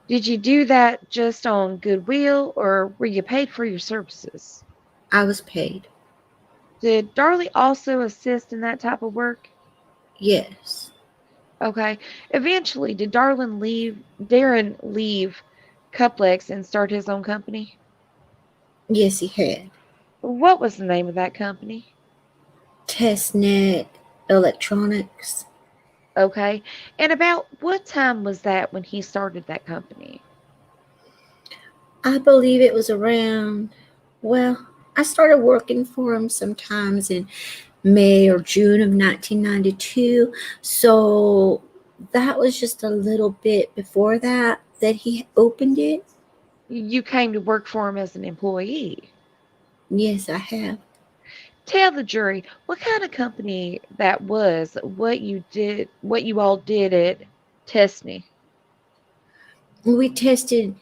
Did you do that just on goodwill or were you paid for your services? I was paid. Did Darlie also assist in that type of work? Yes. Okay. Eventually, did Darren leave Cuplex and start his own company? Yes, he had. What was the name of that company? Testnet Electronics. Okay. And about what time was that when he started that company? I believe it was around, well, I started working for him sometimes in May or June of 1992. So that was just a little bit before that he opened it. You came to work for him as an employee. Yes, I have. Tell the jury what kind of company that was, what you all did at Testney. We tested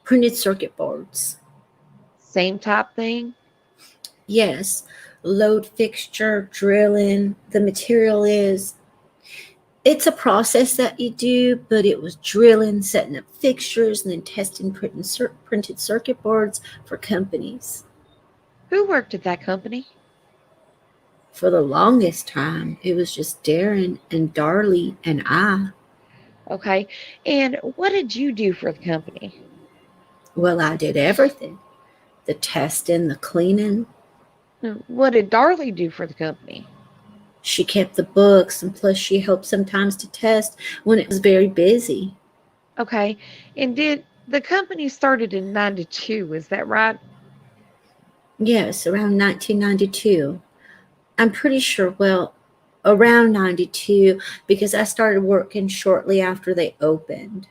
printed circuit boards. Same type thing? Yes, load fixture, drilling. The material it's a process that you do, but it was drilling, setting up fixtures, and then testing printed circuit boards for companies. Who worked at that company? For the longest time, it was just Darren and Darlie and I. Okay. And what did you do for the company? Well, I did everything. The testing, the cleaning. What did Darlie do for the company? She kept the books, and plus she helped sometimes to test when it was very busy. Okay. And did the company started in 92, is that right? Yes, around 1992. I'm pretty sure, well, around 92, because I started working shortly after they opened.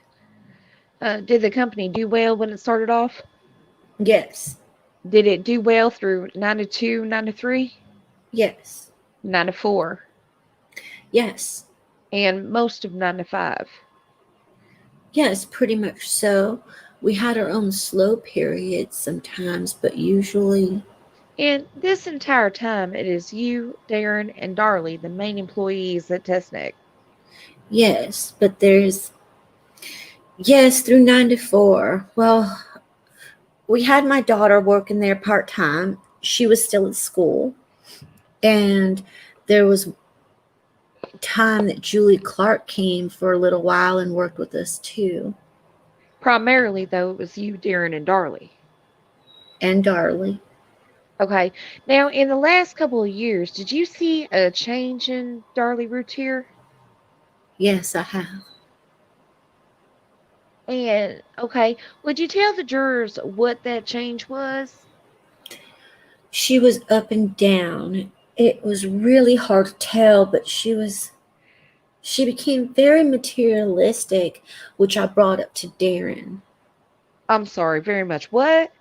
Did the company do well when it started off? Yes, Did it do well through 92, 93, yes, 94, yes, and most of 95? yes, pretty much so. We had our own slow periods sometimes, but usually, And this entire time, it is you, Darren, and Darlie, the main employees at Testneck. yes, but yes, through 94. Well, we had my daughter working there part-time. She was still at school. And there was time that Julie Clark came for a little while and worked with us too. Primarily, though, it was you, Darren, and Darlie. And Darlie. Okay. Now, in the last couple of years, did you see a change in Darlie Routier? Yes, I have. And, okay, would you tell the jurors what that change was? She was up and down. It was really hard to tell, but she became very materialistic, which I brought up to Darren. I'm sorry, very much. What?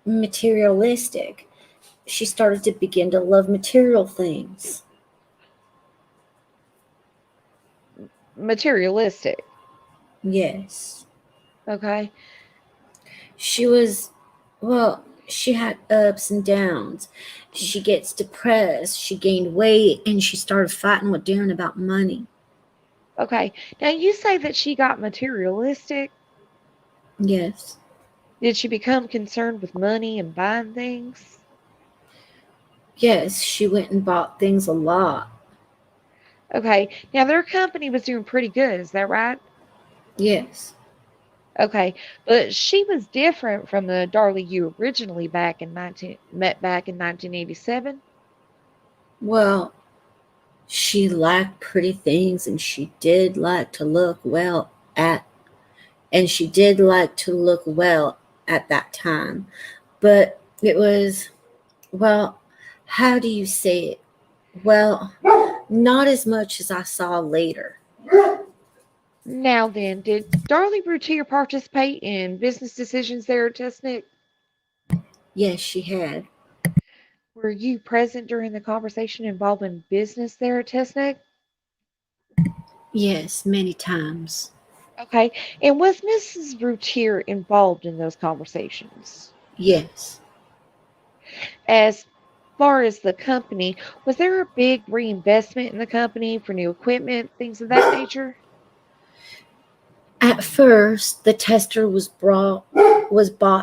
Materialistic. She started to begin to love material things. Materialistic. Yes. Okay. She had ups and downs. She gets depressed. She gained weight, and she started fighting with Darren about money. Okay. Now, you say that she got materialistic. Yes. Did she become concerned with money and buying things? Yes, she went and bought things a lot. Okay, now their company was doing pretty good, is that right? Yes. Okay, but she was different from the Darlie you originally met back in 1987. Well, she liked pretty things and she did like to look well at and she did like to look well at that time. But it was, well, how do you say it? Well, not as much as I saw later. Now then, did Darlie Routier participate in business decisions there at Tusnick? Yes, she had. Were you present during the conversation involving business there at Tusnick? Yes, many times. Okay, and was Mrs. Routier involved in those conversations? Yes. As far as the company, was there a big reinvestment in the company for new equipment, things of that nature? At first, the tester was bought,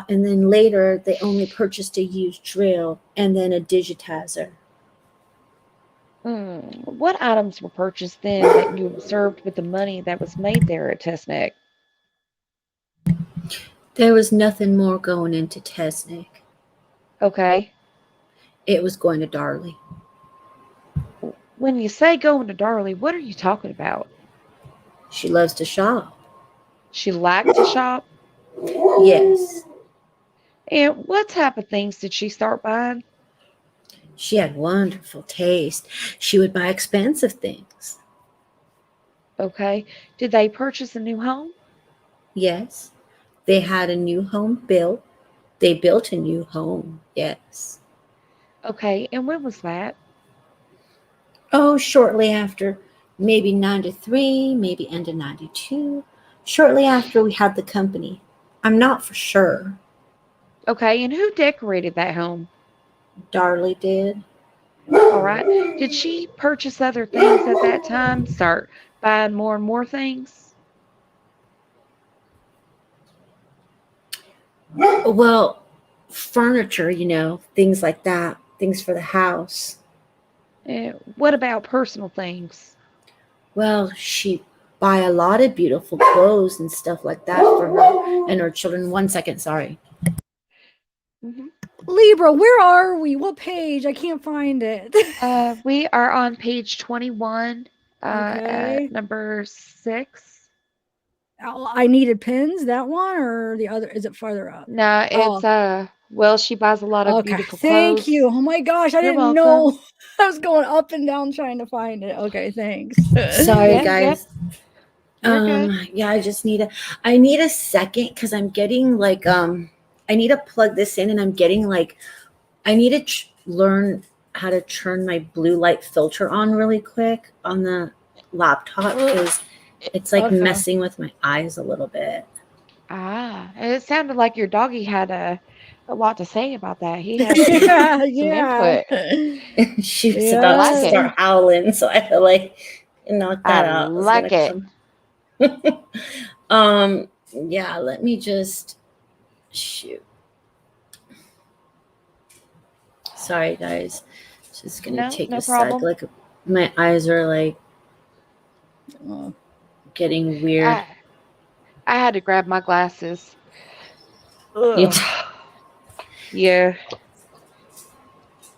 and then later they only purchased a used drill and then a digitizer. What items were purchased then that you observed with the money that was made there at Tusnick? There was nothing more going into Tesnick. Okay. It was going to Darlie. When you say going to Darlie, what are you talking about? She loves to shop. She liked to shop? Yes. And what type of things did she start buying? She had wonderful taste. She would buy expensive things. Okay. Did they purchase a new home? Yes. They had a new home built. They built a new home. Yes. Okay. And when was that? Oh, shortly after, maybe 93, maybe end of 92. Shortly after we had the company. I'm not for sure. Okay. And who decorated that home? Darlie did. All right. Did she purchase other things at that time? Start buying more and more things? Well, furniture, things like that, things for the house. What about personal things? Well, she buy a lot of beautiful clothes and stuff like that for her and her children. 1 second, sorry. hmm Libra, where are we? What page? I can't find it. We are on page 21, Okay. at number 6. I needed pins. That one or the other? Is it farther up? No, it's Oh, well, she buys a lot of okay. beautiful Thank clothes. you. Oh my gosh, I You're didn't welcome. know. I was going up and down trying to find it. Okay, thanks. Sorry, Yep, guys. you're good. Yeah, I need a second because I'm getting like I need to plug this in and I'm getting like I need to learn how to turn my blue light filter on really quick on the laptop because it's like Okay. messing with my eyes a little bit. And it sounded like your doggy had a lot to say about that. He had some, Yeah, some yeah. input. She was I about to like it. start howling, so I had to like knock I that out. like it. Yeah, let me just shoot. Sorry, guys. Just gonna take No a sec. problem. Like my eyes are like getting weird. I had to grab my glasses. You Yeah.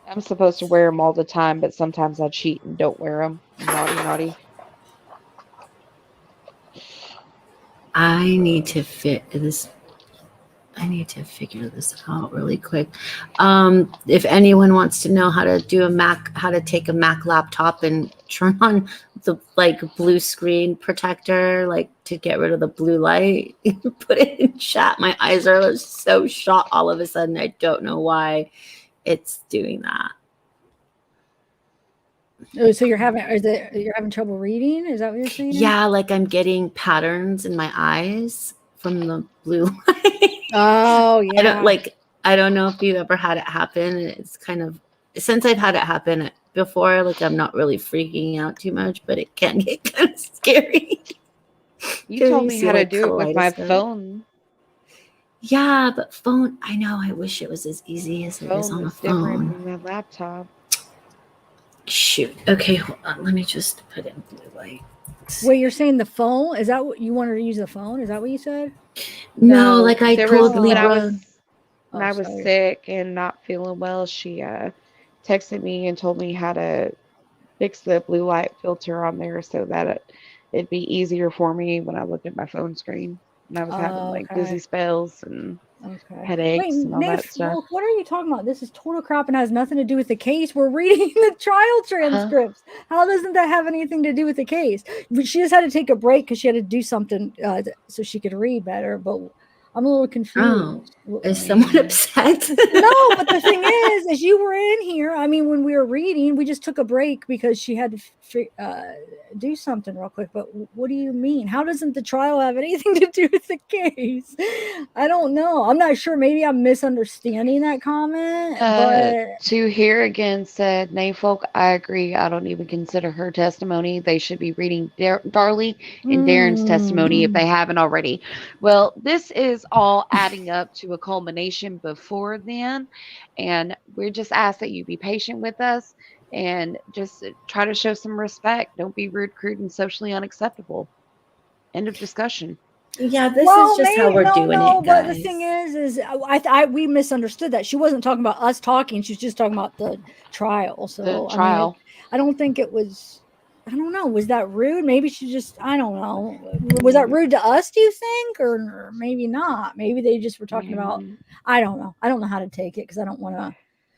I'm supposed to wear them all the time, but sometimes I cheat and don't wear them. Naughty, naughty. I need to fit this. I need to figure this out really quick. If anyone wants to know how to do how to take a Mac laptop and turn on the like blue screen protector, like to get rid of the blue light, put it in chat. My eyes are so shot all of a sudden. I don't know why it's doing that. Oh, so you're having trouble reading? Is that what you're saying? Yeah, like I'm getting patterns in my eyes from the blue light. Oh, yeah. I don't know if you ever had it happen. It's kind of since I've had it happen before, like I'm not really freaking out too much, but it can get kind of scary. You told me see, how to like, do it with my kaleidoscope. phone. Yeah, but phone, I know, I wish it was as easy as it is Phone on a is different phone. than the laptop. Shoot. Okay, hold on. Let me just put in blue light. Wait, you're saying the phone? Is that what you wanted to use the phone? Is that what you said? No, like I there was told when I Libra. was Oh, sorry. sick and not feeling well. She texted me and told me how to fix the blue light filter on there so that it'd be easier for me when I looked at my phone screen. And I was having like Okay. dizzy spells and Okay. headaches Wait, and all that Nate, stuff. what are you talking about? This is total crap and has nothing to do with the case. We're reading the trial transcripts. How doesn't that have anything to do with the case? She just had to take a break because she had to do something so she could read better. But I'm a little confused. Oh, is someone upset? No, but the thing is you were in here. I mean, when we were reading, we just took a break because she had to do something real quick. But what do you mean? How doesn't the trial have anything to do with the case? I don't know. I'm not sure. Maybe I'm misunderstanding that comment. But To hear again said, nay, folk, I agree. I don't even consider her testimony. They should be reading Darlie and Darren's testimony if they haven't already. Well, this is all adding up to a culmination before then. And we just ask that you be patient with us and just try to show some respect. Don't be rude, crude, and socially unacceptable. End of discussion. Yeah, this is just how we're doing it, guys. But the thing is we misunderstood that. She wasn't talking about us talking. She was just talking about the trial. So The trial. I mean, I don't think it was. I don't know. Was that rude? Maybe she just. I don't know. Was that rude to us? Do you think, or maybe not? Maybe they just were talking about. I don't know. I don't know how to take it because I don't want to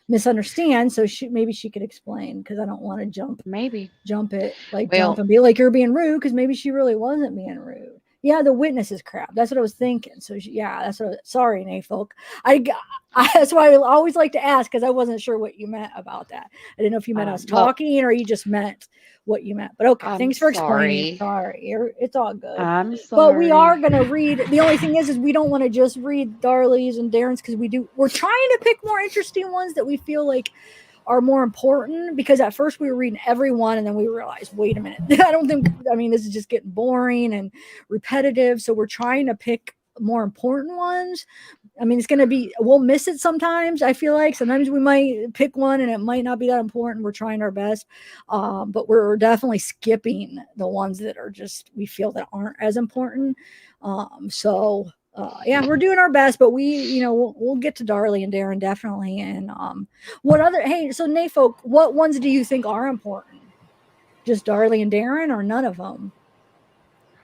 misunderstand. So maybe she could explain because I don't want to jump it jump and be like you're being rude because maybe she really wasn't being rude. Yeah, the witness is crap. That's what I was thinking. So that's what. Sorry, Nate folk. That's why I always like to ask because I wasn't sure what you meant about that. I didn't know if you meant us talking or you just meant what you meant. But okay, thanks for explaining. Sorry, it's all good. I'm sorry. But we are gonna read. The only thing is we don't want to just read Darlie's and Darren's because we're trying to pick more interesting ones that we feel like are more important because at first we were reading everyone and then we realized, wait a minute, this is just getting boring and repetitive. So we're trying to pick more important ones. I mean, it's going to be, we'll miss it sometimes. I feel like sometimes we might pick one and it might not be that important. We're trying our best. But we're definitely skipping the ones that are just, we feel that aren't as important. We're doing our best, but we'll get to Darlie and Darren definitely. And so Nayfolk, what ones do you think are important? Just Darlie and Darren or none of them?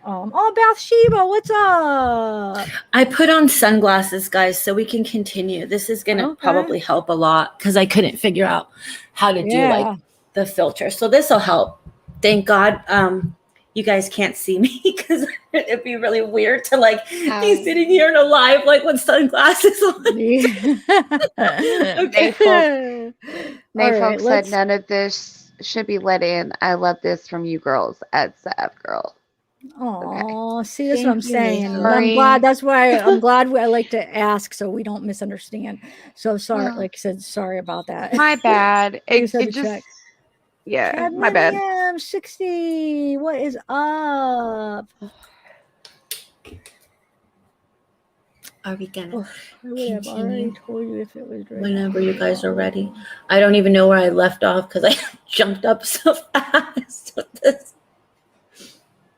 Bathsheba, what's up? I put on sunglasses, guys, so we can continue. This is gonna probably help a lot because I couldn't figure out how to do like the filter. So this will help. Thank God. You guys can't see me because it'd be really weird to be sitting here in a live like with sunglasses on. Okay. Nayfolk said none of this should be let in. I love this from you girls at zavgirl. Oh, see, that's what I'm saying. I'm glad. That's why I'm glad I like to ask so we don't misunderstand. So sorry, like I said, sorry about that. My bad. My bad. Cadmium 60. What is up? Are we gonna continue? I've already told you if it was ready. Whenever you guys are ready. I don't even know where I left off because I jumped up so fast with this.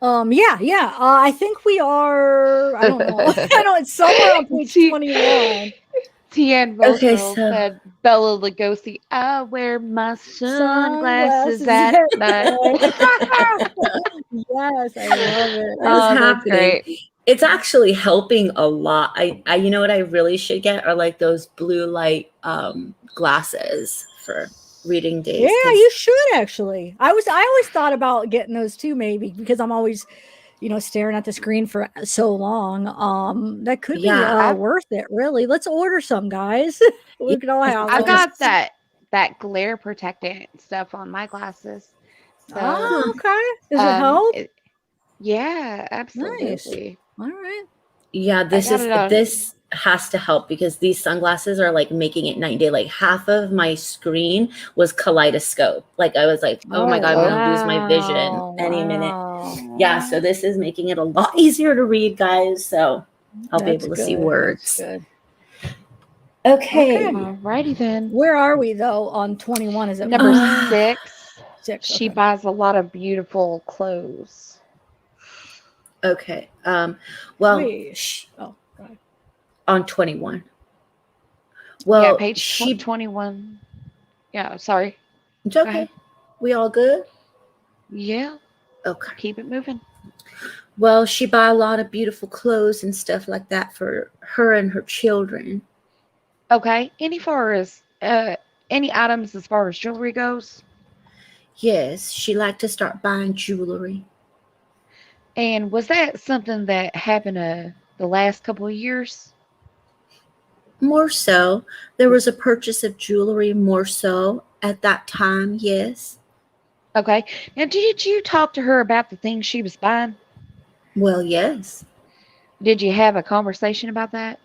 I think we are. I don't know. I know it's somewhere on page 21. Tian said Bella Lugosi, I wear my sunglasses at night. Yes, I love it. That's great. It's actually helping a lot. I you know what I really should get are like those blue light glasses for reading days. Yeah, you should actually. I always thought about getting those too, maybe because I'm always staring at the screen for so long. That could be worth it, really. Let's order some, guys. We could all have. I got that glare protectant stuff on my glasses. So, okay. Does it help? Yeah, absolutely. Nice. All right. Yeah, this has to help because these sunglasses are like making it night and day. Like half of my screen was kaleidoscope. Like I was like, oh my God, I'm gonna lose my vision any minute. Yeah, so this is making it a lot easier to read, guys. So I'll be That's able to see good. words. That's good. Okay. Okay. Alrighty then. Where are we though on 21? Is it Number Uh, 6. 6? She Okay. buys a lot of beautiful clothes. Okay. Well, Wait. Oh, God. on 21. Yeah, Well, page 21. Yeah, sorry. it's Go okay. ahead. We all good? Yeah, Okay. keep it moving. Well, she buy a lot of beautiful clothes and stuff like that for her and her children. Okay. Any items as far as jewelry goes? Yes, she liked to start buying jewelry. And was that something that happened the last couple of years? More so, there was a purchase of jewelry more so at that time, yes. Okay. Now, did you talk to her about the things she was buying? Well, yes. Did you have a conversation about that?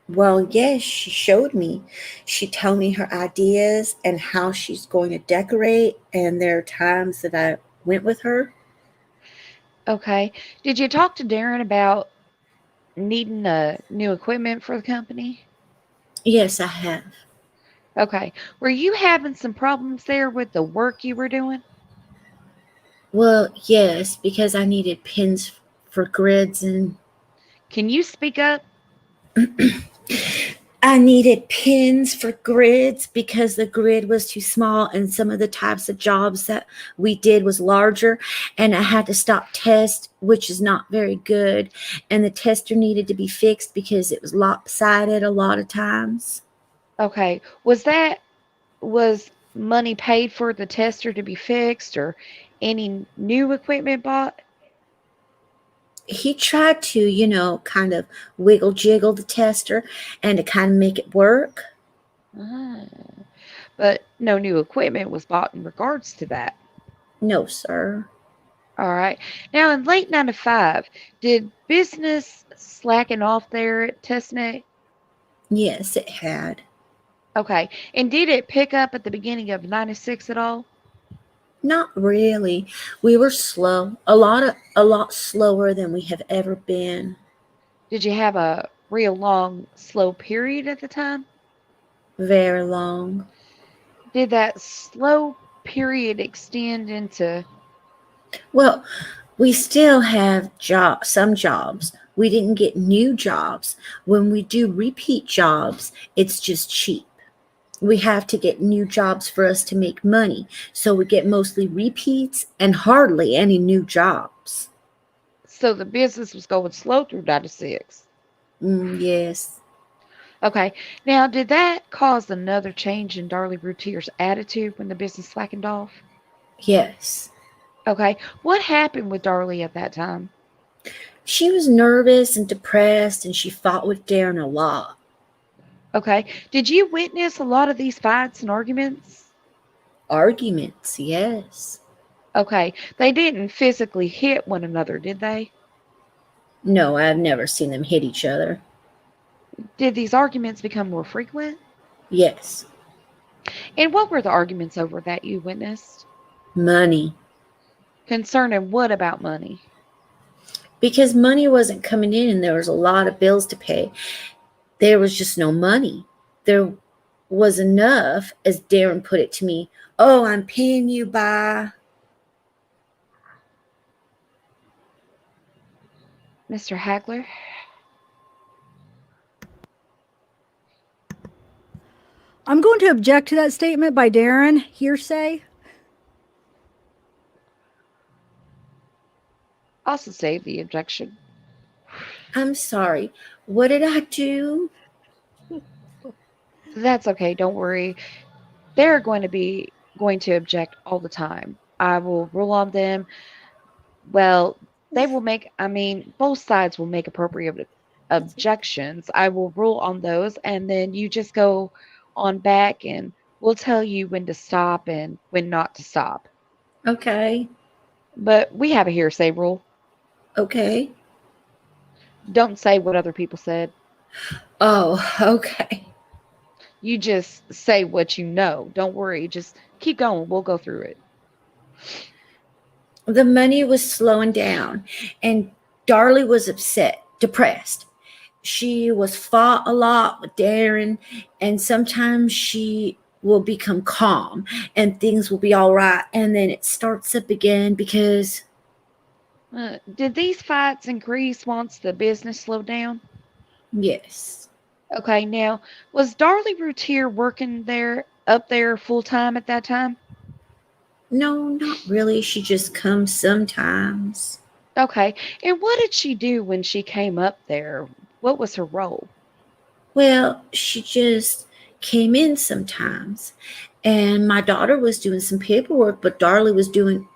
Well, yes, she showed me. She told me her ideas and how she's going to decorate, and there are times that I went with her. Okay. Did you talk to Darren about needing new equipment for the company? Yes, I have. Okay. Were you having some problems there with the work you were doing? Well, yes, because I needed pins for grids and Can you speak up? I needed pins for grids because the grid was too small and some of the types of jobs that we did was larger, and I had to stop test, which is not very good, and the tester needed to be fixed because it was lopsided a lot of times. Okay. Was money paid for the tester to be fixed or any new equipment bought? He tried to, kind of wiggle jiggle the tester and to kind of make it work. Ah, but no new equipment was bought in regards to that. No, sir. All right. Now, in late 95, did business slacken off there at Testnet? Yes, it had. Okay. And did it pick up at the beginning of 96 at all? Not really. We were slow. A lot slower than we have ever been. Did you have a real long, slow period at the time? Very long. Did that slow period extend into? Well, we still have some jobs. We didn't get new jobs. When we do repeat jobs, it's just cheap. We have to get new jobs for us to make money. So we get mostly repeats and hardly any new jobs. So the business was going slow through 96. Yes. Okay. Now, did that cause another change in Darlie Routier's attitude when the business slackened off? Yes. Okay. What happened with Darlie at that time? She was nervous and depressed, and she fought with Darren a lot. Okay. Did you witness a lot of these fights and arguments? Arguments, yes. Okay. They didn't physically hit one another, did they? No, I've never seen them hit each other. Did these arguments become more frequent? Yes. And what were the arguments over that you witnessed? Money. Concerning what about money? Because money wasn't coming in and there was a lot of bills to pay. There was just no money. There was enough, as Darren put it to me. Oh, I'm paying you by. Mr. Hagler? I'm going to object to that statement by Darren. Hearsay. Also save the objection. I'm sorry. What did I do? That's okay. Don't worry. They're going to object all the time. I will rule on them. Well, both sides will make appropriate objections. I will rule on those, and then you just go on back, and we'll tell you when to stop and when not to stop. Okay. But we have a hearsay rule. Okay. Don't say what other people said. Oh, okay. You just say what you know. Don't worry. Just keep going. We'll go through it. The money was slowing down, and Darlie was upset depressed. She was fought a lot with Darren, and sometimes she will become calm and things will be all right, and then it starts up again because Did these fights increase once the business slowed down? yes. Okay, now, was Darlie Routier working up there full time at that time? No, not really. She just comes sometimes. Okay, and what did she do when she came up there? What was her role? Well, she just came in sometimes. And my daughter was doing some paperwork, but Darlie was doing,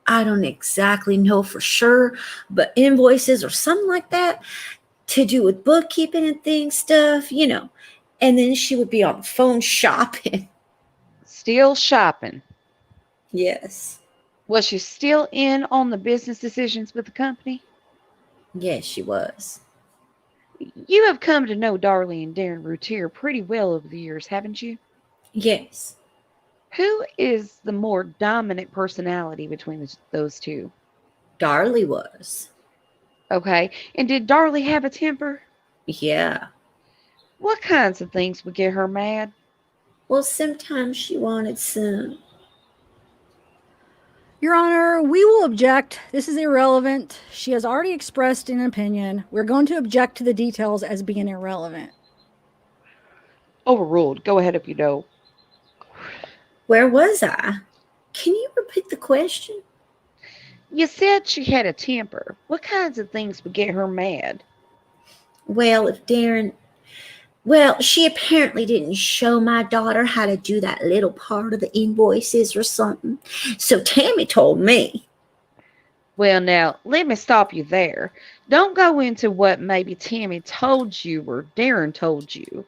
I don't exactly know for sure, but invoices or something like that to do with bookkeeping and things, stuff. And then she would be on the phone shopping. Still shopping. Yes. Was she still in on the business decisions with the company? Yes, she was. You have come to know Darlie and Darren Routier pretty well over the years, haven't you? Yes. Who is the more dominant personality between those two? Darlie was. Okay, and did Darlie have a temper? Yeah. What kinds of things would get her mad? Well, sometimes she wanted some. Your Honor, we will object. This is irrelevant. She has already expressed an opinion. We're going to object to the details as being irrelevant. Overruled. Go ahead if you know. Where was I? Can you repeat the question? You said she had a temper. What kinds of things would get her mad? Well, if Darren. Well, she apparently didn't show my daughter how to do that little part of the invoices or something. So Tammy told me. Well, now, let me stop you there. Don't go into what maybe Tammy told you or Darren told you.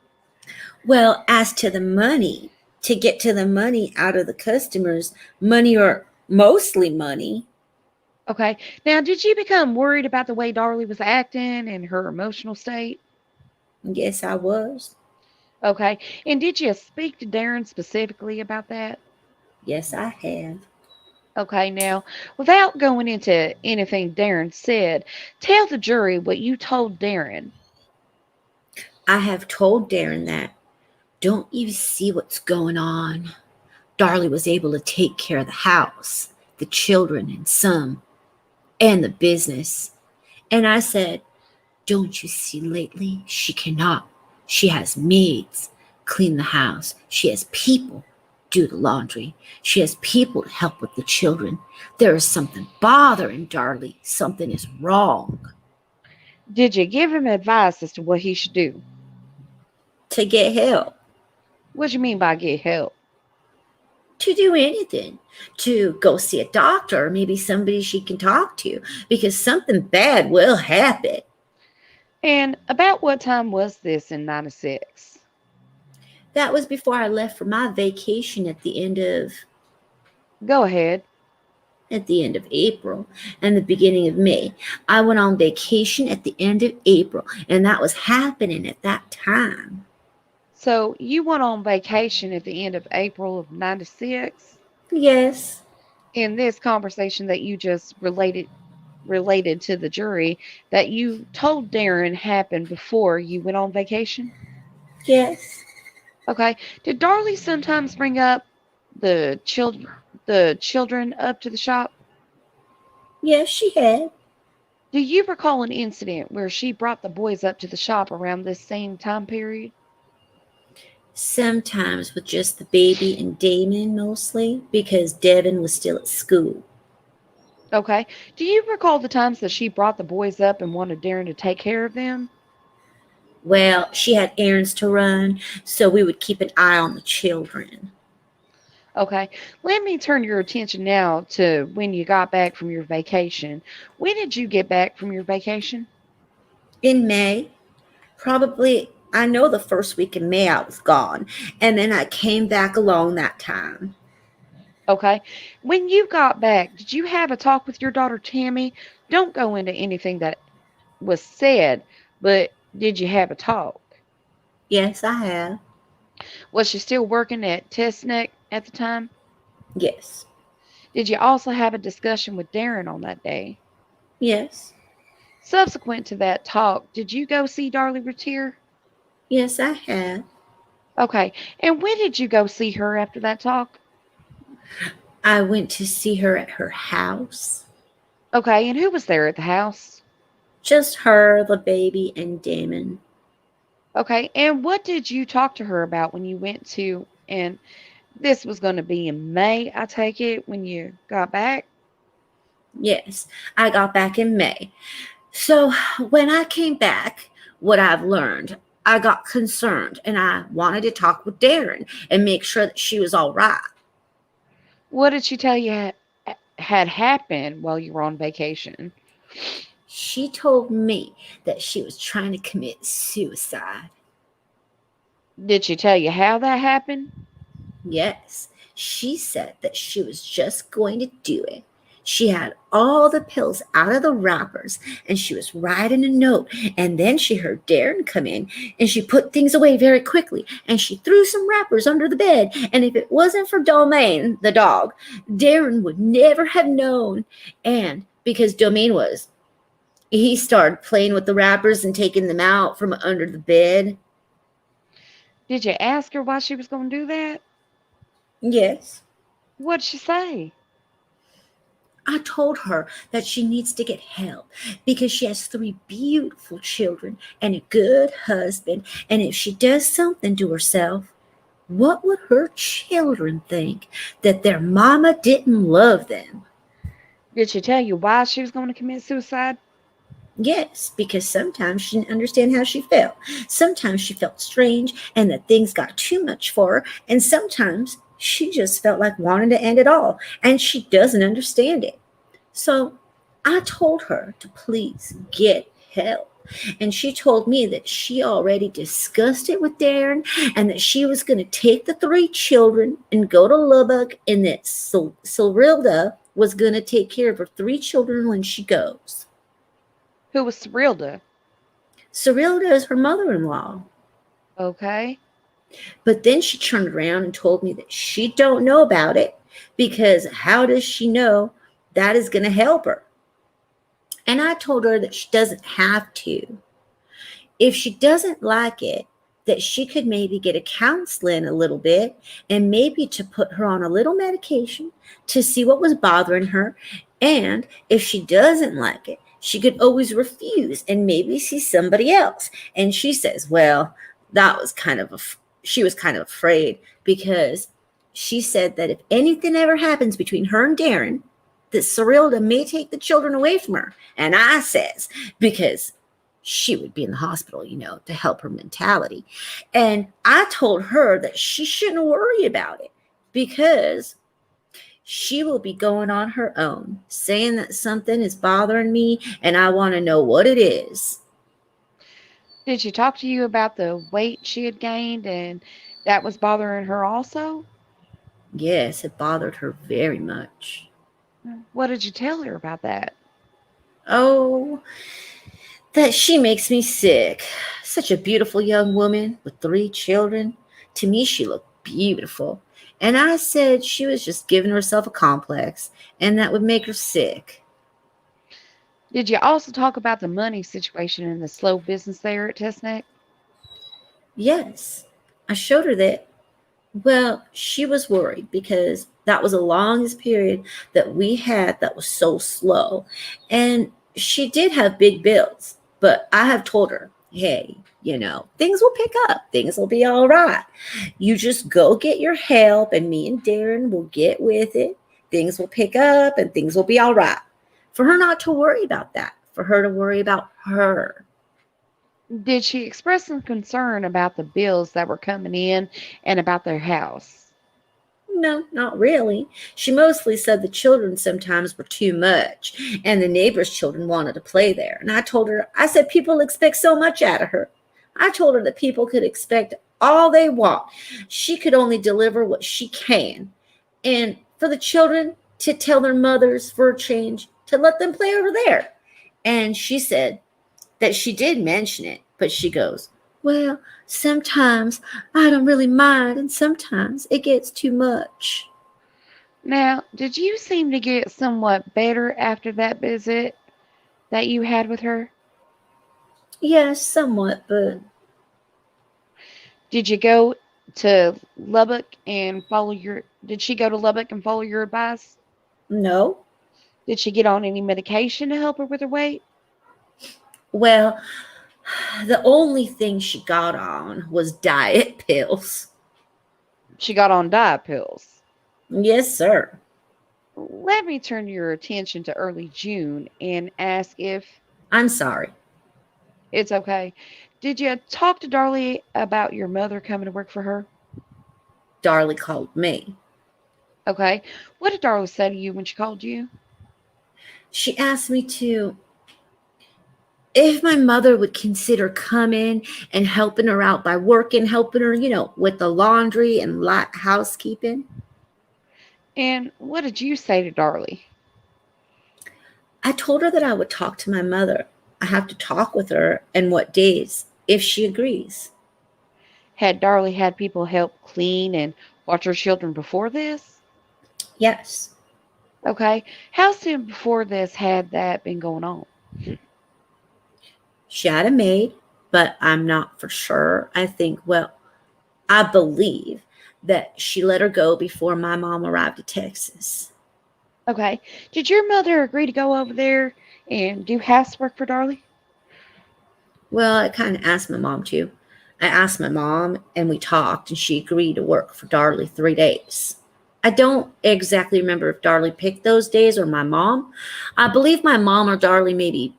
Well, as to the money, to get to the money out of the customers, money or mostly money. Okay, now, did you become worried about the way Darlie was acting and her emotional state? Yes, I was. Okay, and did you speak to Darren specifically about that? Yes, I have. Okay, now, without going into anything Darren said, tell the jury what you told Darren. I have told Darren that. Don't you see what's going on? Darlie was able to take care of the house, the children, and the business. And I said, don't you see lately? She cannot. She has maids clean the house. She has people do the laundry. She has people to help with the children. There is something bothering Darlie. Something is wrong. Did you give him advice as to what he should do? To get help. What do you mean by get help? To do anything. To go see a doctor or maybe somebody she can talk to because something bad will happen. And about what time was this in 96? That was before I left for my vacation at the end of Go ahead. April and the beginning of May. I went on vacation at the end of April, and that was happening at that time. So you went on vacation at the end of April of 96? Yes. In this conversation that you just related to the jury that you told Darren happened before you went on vacation? Yes. Okay. Did Darlie sometimes bring up the children up to the shop? Yes, she had. Do you recall an incident where she brought the boys up to the shop around this same time period? Sometimes with just the baby and Damon mostly because Devin was still at school. Okay. Do you recall the times that she brought the boys up and wanted Darren to take care of them? Well, she had errands to run, so we would keep an eye on the children. Okay. Let me turn your attention now to when you got back from your vacation. When did you get back from your vacation? In May, probably, I know the first week in May I was gone, and then I came back along that time. Okay. When you got back, did you have a talk with your daughter Tammy? Don't go into anything that was said, but did you have a talk? Yes, I have. Was she still working at Testneck at the time? Yes. Did you also have a discussion with Darren on that day? Yes. subsequent to that talk, did you go see Darlie Routier? Yes, I have. Okay. And when did you go see her after that talk? I went to see her at her house. Okay. And who was there at the house? Just her, the baby, and Damon. Okay. And what did you talk to her about when you went to, and this was going to be in May, I take it, when you got back? Yes, I got back in May. So when I came back, what I've learned, I got concerned and I wanted to talk with Darren and make sure that she was all right. What did she tell you had happened while you were on vacation? She told me that she was trying to commit suicide. Did she tell you how that happened? Yes, she said that she was just going to do it. She had all the pills out of the wrappers and she was writing a note. And then she heard Darren come in and she put things away very quickly and she threw some wrappers under the bed. And if it wasn't for Domain, the dog, Darren would never have known. And because he started playing with the wrappers and taking them out from under the bed. Did you ask her why she was going to do that? Yes. What'd she say? I told her that she needs to get help because she has 3 beautiful children and a good husband. And if she does something to herself, what would her children think? That their mama didn't love them? Did she tell you why she was going to commit suicide? Yes, because sometimes she didn't understand how she felt. Sometimes she felt strange and that things got too much for her. And sometimes she just felt like wanting to end it all. And she doesn't understand it. So I told her to please get help. And she told me that she already discussed it with Darren and that she was going to take the 3 children and go to Lubbock and that Cyrilda was going to take care of her 3 children when she goes. Who was Cyrilda? Cyrilda is her mother-in-law. Okay. But then she turned around and told me that she don't know about it because how does she know that is going to help her? And I told her that she doesn't have to. If she doesn't like it, that she could maybe get a counseling a little bit and maybe to put her on a little medication to see what was bothering her. And if she doesn't like it, she could always refuse and maybe see somebody else. And she says, well, she was kind of afraid because she said that if anything ever happens between her and Darren, that Cyrilda may take the children away from her. And I says, because she would be in the hospital, to help her mentality. And I told her that she shouldn't worry about it because she will be going on her own, saying that something is bothering me and I want to know what it is. Did she talk to you about the weight she had gained and that was bothering her also? Yes, it bothered her very much. What did you tell her about that? Oh, that she makes me sick. Such a beautiful young woman with 3 children. To me, she looked beautiful. And I said she was just giving herself a complex and that would make her sick. Did you also talk about the money situation and the slow business there at Testneck? Yes, I showed her that. Well, she was worried because that was the longest period that we had that was so slow. And she did have big bills, but I have told her, hey, things will pick up. Things will be all right. You just go get your help and me and Darren will get with it. Things will pick up and things will be all right. For her not to worry about that, for her to worry about her. Did she express some concern about the bills that were coming in and about their house? No, not really. She mostly said the children sometimes were too much and the neighbors' children wanted to play there. And I said people expect so much out of her. I told her that people could expect all they want. She could only deliver what she can. And for the children to tell their mothers for a change to let them play over there. And she said that she did mention it, but she goes, well, sometimes I don't really mind, and sometimes it gets too much. Now, did you seem to get somewhat better after that visit that you had with her? Yes, somewhat, but Did you go to Lubbock and follow your did she go to Lubbock and follow your advice? no. Did she get on any medication to help her with her weight? Well, the only thing she got on was diet pills. She got on diet pills. Yes, sir. Let me turn your attention to early June and ask if I'm sorry. it's okay. Did you talk to Darlie about your mother coming to work for her? Darlie called me. Okay. What did Darlie say to you when she called you? She asked me to, if my mother would consider coming and helping her out by working, helping her, with the laundry and light housekeeping. And what did you say to Darlie? I told her that I would talk to my mother. I have to talk with her and what days, if she agrees. Had Darlie had people help clean and watch her children before this? Yes. Okay. How soon before this had that been going on? She had a maid, but I'm not for sure. I believe that she let her go before my mom arrived at Texas. Okay. Did your mother agree to go over there and do housework for Darlie? Well, I kind of asked my mom to. I asked my mom and we talked, and she agreed to work for Darlie 3 days. I don't exactly remember if Darlie picked those days or my mom. I believe my mom or Darlie, maybe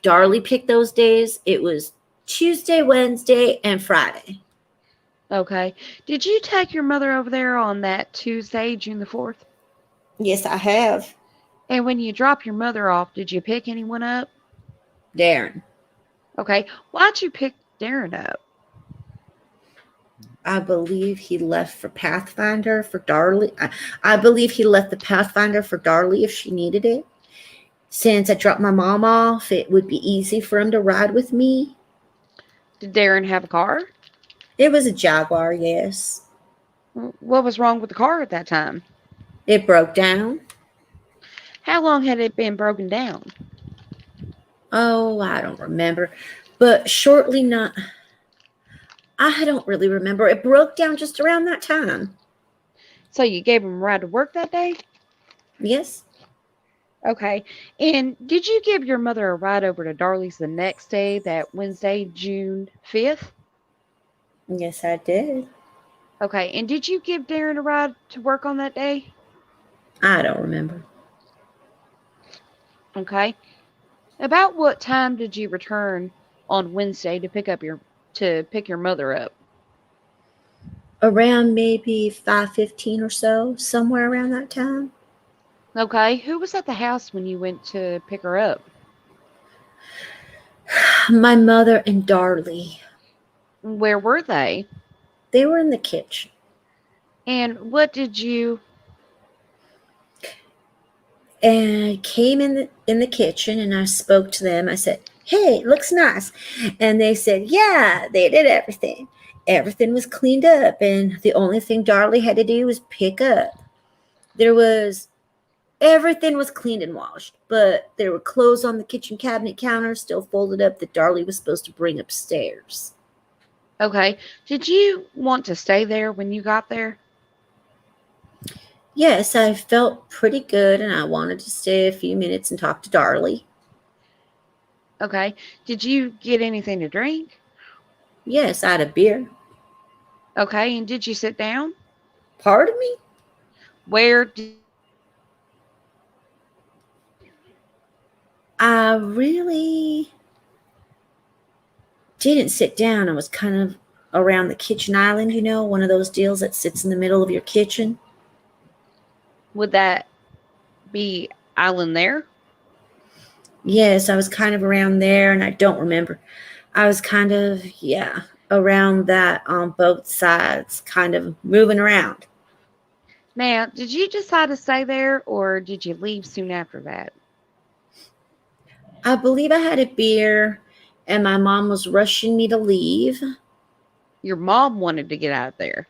Darlie picked those days. It was Tuesday, Wednesday, and Friday. Okay. Did you take your mother over there on that Tuesday, June the 4th? Yes, I have. And when you drop your mother off, did you pick anyone up? Darren. Okay. Why'd you pick Darren up? I believe he left for Pathfinder for Darlie. I believe he left the Pathfinder for Darlie if she needed it. Since I dropped my mom off, it would be easy for him to ride with me. Did Darren have a car? It was a Jaguar, yes. What was wrong with the car at that time? It broke down. How long had it been broken down? Oh, I don't remember. But shortly not. I don't really remember. It broke down just around that time. So you gave him a ride to work that day? Yes. Okay. And did you give your mother a ride over to Darlie's the next day, that Wednesday, June 5th? Yes, I did. Okay. And did you give Darren a ride to work on that day? I don't remember. Okay. About what time did you return on Wednesday to pick your mother up? Around maybe 5:15 or so, somewhere around that time. Okay. Who was at the house when you went to pick her up? My mother and Darlie. Where were they? They were in the kitchen. And what did you And I came in the kitchen and I spoke to them. I said, "Hey, it looks nice." And they said, "Yeah, they did everything. Everything was cleaned up, and the only thing Darlie had to do was pick up. There was Everything was cleaned and washed, but there were clothes on the kitchen cabinet counter still folded up that Darlie was supposed to bring upstairs." Okay. Did you want to stay there when you got there? Yes, I felt pretty good, and I wanted to stay a few minutes and talk to Darlie. Okay. Did you get anything to drink? Yes, I had a beer. Okay. And did you sit down? Pardon me? Where did I really didn't sit down. I was kind of around the kitchen island, one of those deals that sits in the middle of your kitchen. would that be island there? Yes, I was kind of around there, and I don't remember. I was kind of, around that on both sides, kind of moving around. Now, did you decide to stay there or did you leave soon after that? I believe I had a beer, and my mom was rushing me to leave. Your mom wanted to get out of there.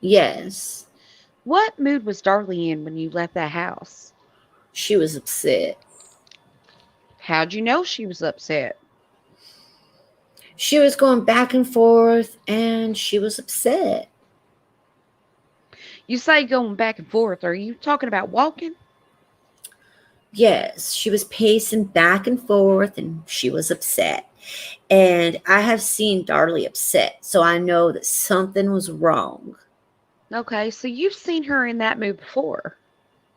Yes, What mood was Darlie in when you left that house? she was upset. How'd you know she was upset? She was going back and forth, and she was upset. You say going back and forth. Are you talking about walking? Yes, she was pacing back and forth, and she was upset. And I have seen Darlie upset, so I know that something was wrong. Okay, so you've seen her in that mood before.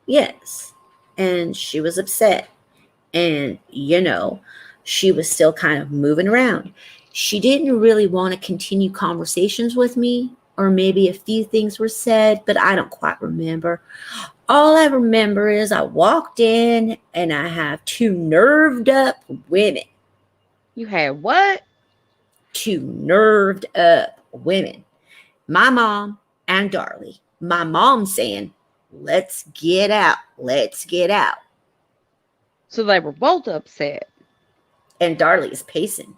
Yes, and she was upset. And, she was still kind of moving around. She didn't really want to continue conversations with me, or maybe a few things were said, but I don't quite remember. All I remember is I walked in and I have two nerved up women. You had what? Two nerved up women. My mom and Darlie. My mom saying, let's get out. Let's get out. So they were both upset. And Darlie is pacing,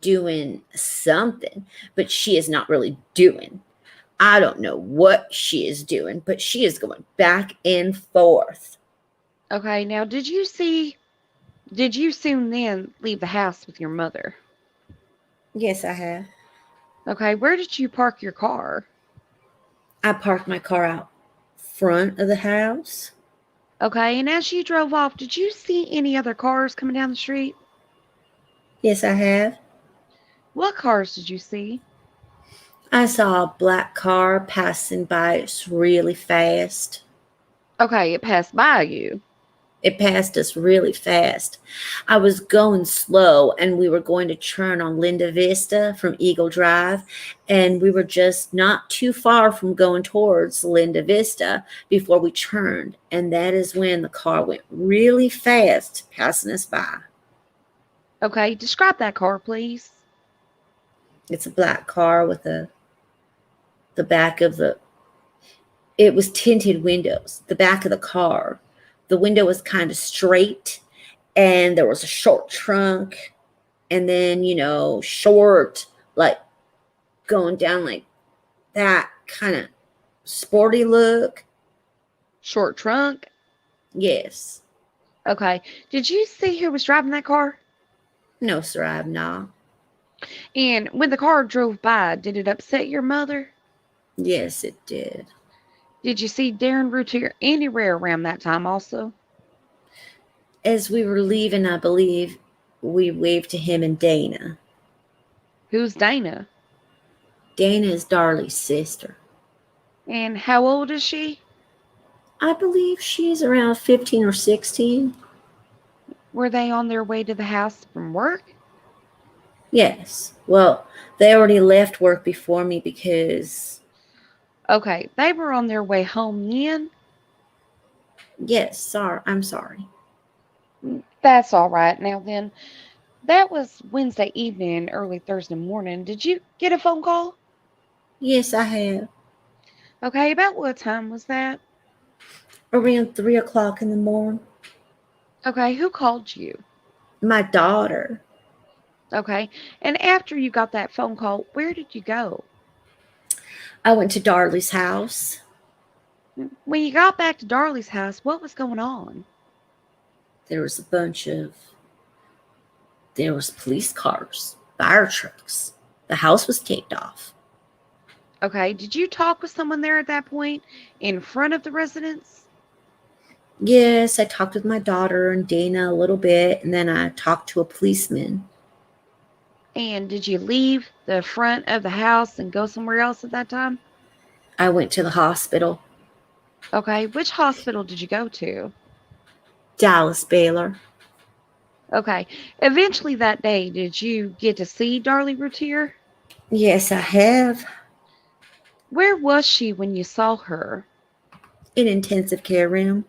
doing something, but she is not really doing. I don't know what she is doing, but she is going back and forth. Okay, now did you soon then leave the house with your mother? Yes, I have. Okay, where did you park your car? I parked my car out front of the house. Okay, and as you drove off, did you see any other cars coming down the street? Yes, I have. What cars did you see? I saw a black car passing by us really fast. Okay, it passed by you. It passed us really fast. I was going slow, and we were going to turn on Linda Vista from Eagle Drive, and we were just not too far from going towards Linda Vista before we turned, and that is when the car went really fast, passing us by. Okay, describe that car, please. It's a black car with the back of it was tinted windows. The back of the car, the window was kind of straight, and there was a short trunk, and then, short, like going down like that, kind of sporty look. Short trunk. Yes. Okay, did you see who was driving that car? No, sir, I have not. And when the car drove by, did it upset your mother? Yes, it did. Did you see Darren Routier anywhere around that time also? As we were leaving, I believe we waved to him and Dana. Who's Dana? Dana is Darlie's sister. And how old is she? I believe she's around 15 or 16. Were they on their way to the house from work? Yes. Well, they already left work before me because... Okay, they were on their way home then? Yes, sorry. I'm sorry. That's all right. Now then, that was Wednesday evening, early Thursday morning. Did you get a phone call? Yes, I have. Okay, about what time was that? Around 3 o'clock in the morning. Okay, who called you? My daughter. Okay, and after you got that phone call, where did you go? I went to Darlie's house. When you got back to Darlie's house, what was going on? There was police cars, fire trucks. The house was taped off. Okay, did you talk with someone there at that point in front of the residence? Yes, I talked with my daughter and Dana a little bit, and then I talked to a policeman. And did you leave the front of the house and go somewhere else at that time? I went to the hospital. Okay, which hospital did you go to? Dallas Baylor. Okay, eventually that day, did you get to see Darlie Routier? Yes, I have. Where was she when you saw her? In intensive care room.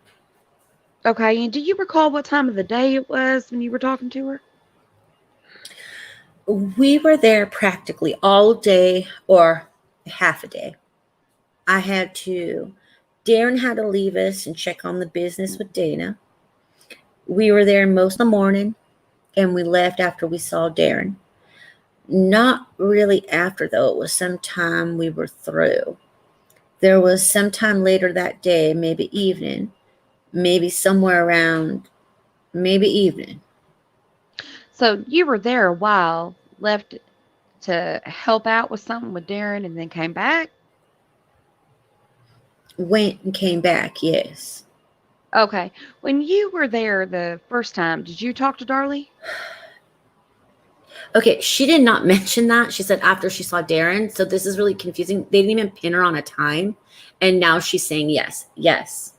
Okay, and do you recall what time of the day it was when you were talking to her? We were there practically all day or half a day. Darren had to leave us and check on the business with Dana. We were there most of the morning, and we left after we saw Darren. Not really after, though. It was sometime we were through. There was sometime later that day, maybe evening, maybe somewhere around, maybe evening. So you were there a while, left to help out with something with Darren and then came back? Went and came back, yes. Okay. When you were there the first time, did you talk to Darlie? Okay, she did not mention that. She said after she saw Darren. So this is really confusing. They didn't even pin her on a time. And now she's saying yes. Yes.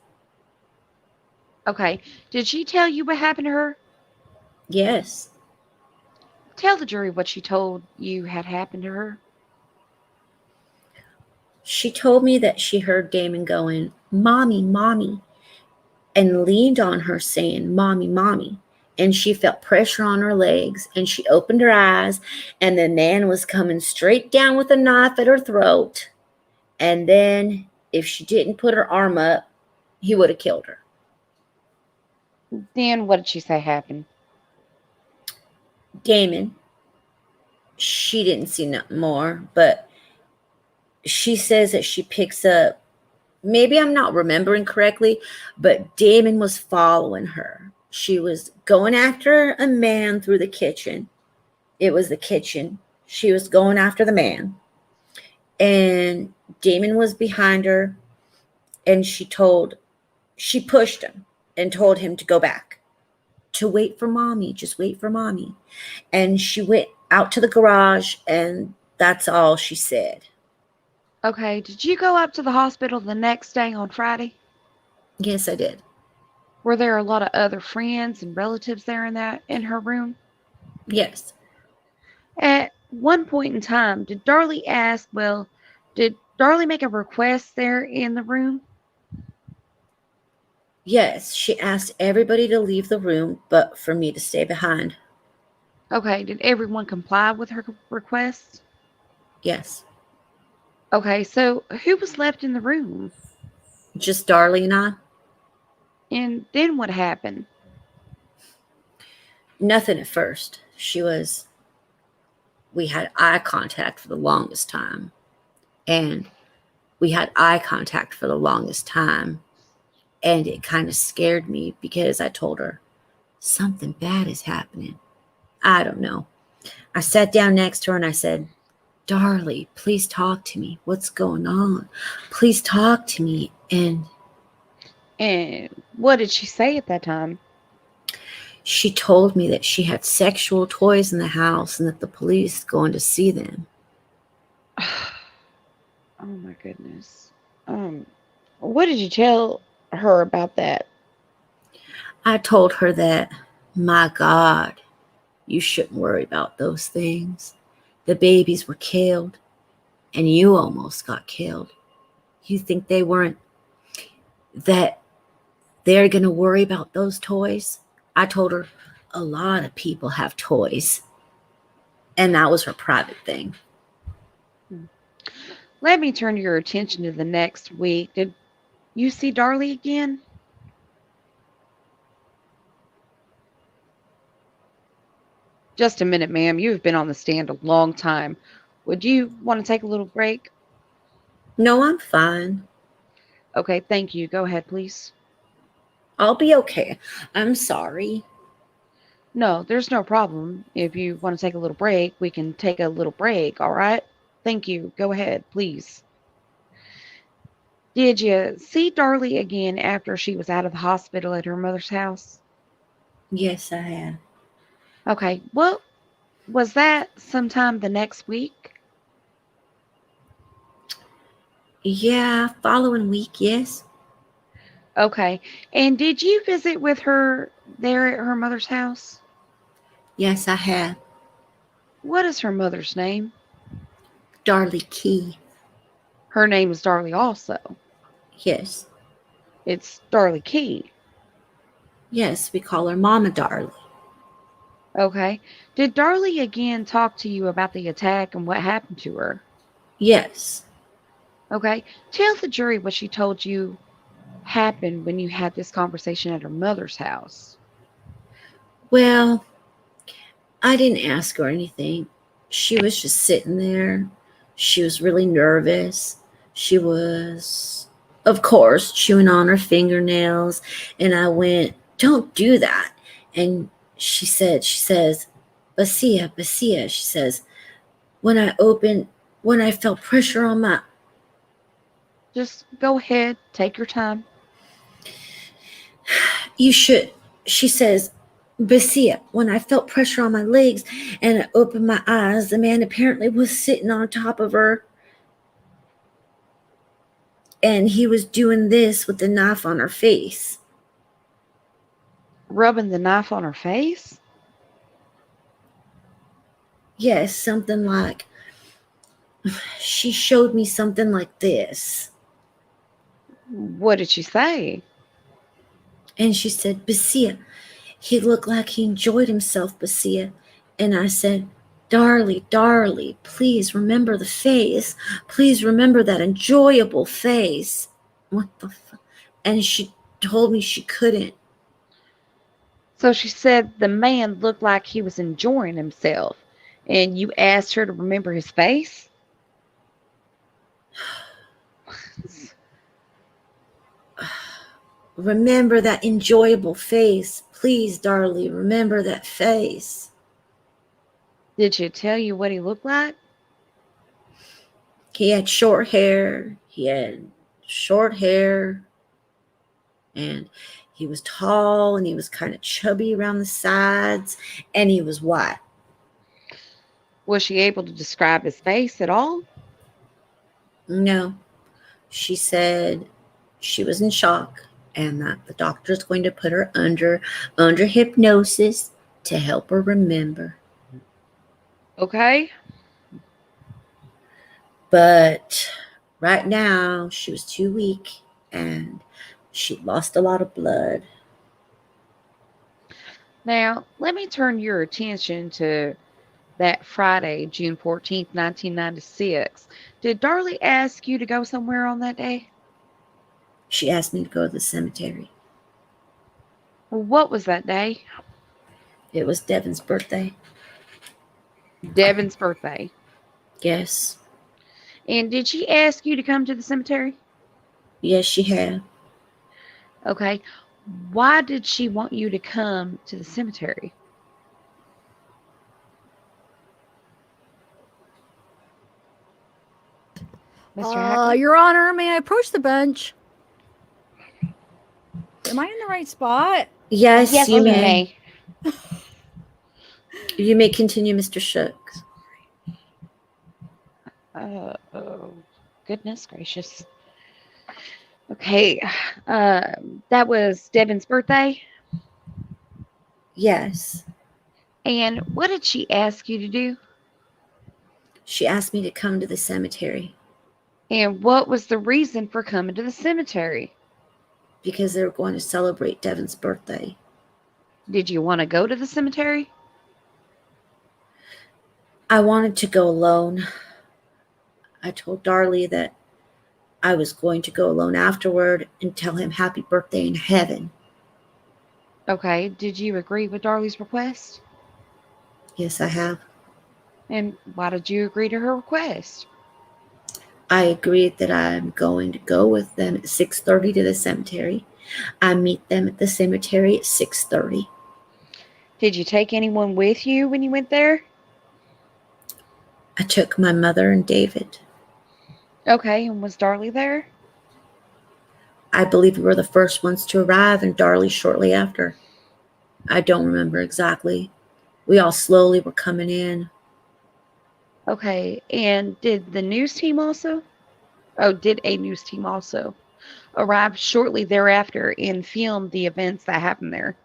Okay. Did she tell you what happened to her? Yes. Tell the jury what she told you had happened to her. She told me that she heard Damon going, "Mommy, mommy," and leaned on her saying, "Mommy, mommy." And she felt pressure on her legs and she opened her eyes and the man was coming straight down with a knife at her throat. And then if she didn't put her arm up, he would have killed her. Then what did she say happened? Damon, she didn't see nothing more, but she says that she picks up, maybe I'm not remembering correctly, but Damon was following her. She was going after a man through the kitchen. It was the kitchen. She was going after the man. And Damon was behind her. And she pushed him and told him to go back, to wait for mommy. Just wait for mommy. And she went out to the garage and that's all she said. Okay. Did you go up to the hospital the next day on Friday? Yes, I did. Were there a lot of other friends and relatives there in her room? Yes. At one point in time, did Darlie make a request there in the room? Yes, she asked everybody to leave the room, but for me to stay behind. Okay, did everyone comply with her request? Yes. Okay, so who was left in the room? Just Darlie and I. And then what happened? Nothing at first. We had eye contact for the longest time. And we had eye contact for the longest time. And it kind of scared me because I told her, something bad is happening. I don't know. I sat down next to her and I said, "Darlie, please talk to me. What's going on? Please talk to me." And What did she say at that time? she told me that she had sexual toys in the house and that the police going to see them. Oh my goodness. What did you tell her about that? I told her that, my God, you shouldn't worry about those things. The babies were killed and you almost got killed. You think that they're going to worry about those toys? I told her a lot of people have toys. And that was her private thing. Let me turn your attention to the next week. Did you see Darlie again? Just a minute, ma'am. You've been on the stand a long time. Would you want to take a little break? No, I'm fine. Okay, thank you. Go ahead, please. I'll be okay. I'm sorry. No, there's no problem. If you want to take a little break, we can take a little break, all right? Thank you. Go ahead, please. Did you see Darlie again after she was out of the hospital at her mother's house? Yes, I have. Okay, well, was that sometime the next week? Yeah, following week, yes. Okay, and did you visit with her there at her mother's house? Yes, I have. What is her mother's name? Darlie Key. Her name is Darlie also. Yes. It's Darlie Key. Yes, we call her Mama Darlie. Okay. Did Darlie again talk to you about the attack and what happened to her? Yes. Okay. Tell the jury what she told you happened when you had this conversation at her mother's house. Well, I didn't ask her anything. She was just sitting there. She was really nervous. She was, of course, chewing on her fingernails. And I went, "Don't do that." And she says, "Basia, Basia." She says, when I felt pressure on my, Just go ahead, take your time. you should, she says, Basia, when I felt pressure on my legs and I opened my eyes, the man apparently was sitting on top of her and he was doing this with the knife on her face. Rubbing the knife on her face? Yes, something like, she showed me something like this. What did she say? And she said, Basia, he looked like he enjoyed himself, Basia. And I said, Darlie, please remember the face. Please remember that enjoyable face. What the fuck? And she told me she couldn't. So she said the man looked like he was enjoying himself, and you asked her to remember his face? Remember that enjoyable face. Please, Darlie, remember that face. Did she tell you what he looked like? He had short hair. And he was tall and he was kind of chubby around the sides and he was white. Was she able to describe his face at all? No. She said she was in shock and that the doctor's going to put her under hypnosis to help her remember. Okay. But right now she was too weak and she lost a lot of blood. Now, let me turn your attention to that Friday, June 14th, 1996. Did Darlie ask you to go somewhere on that day? She asked me to go to the cemetery. What was that day? It was Devin's birthday. Devin's birthday. Yes. And did she ask you to come to the cemetery? Yes, she had. Okay. Why did she want you to come to the cemetery? Mr. Hackler? Your Honor, may I approach the bench? Am I in the right spot? Yes, Yes, you may. may. You may continue, Mr. Shooks. Oh, goodness gracious. Okay. That was Devin's birthday. Yes. And what did she ask you to do? She asked me to come to the cemetery And what was the reason for coming to the cemetery? because they were going to celebrate Devin's birthday. Did you want to go to the cemetery? I wanted to go alone. I told Darlie that I was going to go alone afterward and tell him happy birthday in heaven. Okay. Did you agree with Darlie's request? Yes, I have. And why did you agree to her request? I agreed that I'm going to go with them at 6:30 to the cemetery. I meet them at the cemetery at 6:30. Did you take anyone with you when you went there? I took my mother and David. Okay. And was Darlie there? I believe we were the first ones to arrive and Darlie shortly after. I don't remember exactly. We all slowly were coming in. Okay. And did the news team also? Oh, did a news team also arrive shortly thereafter and film the events that happened there?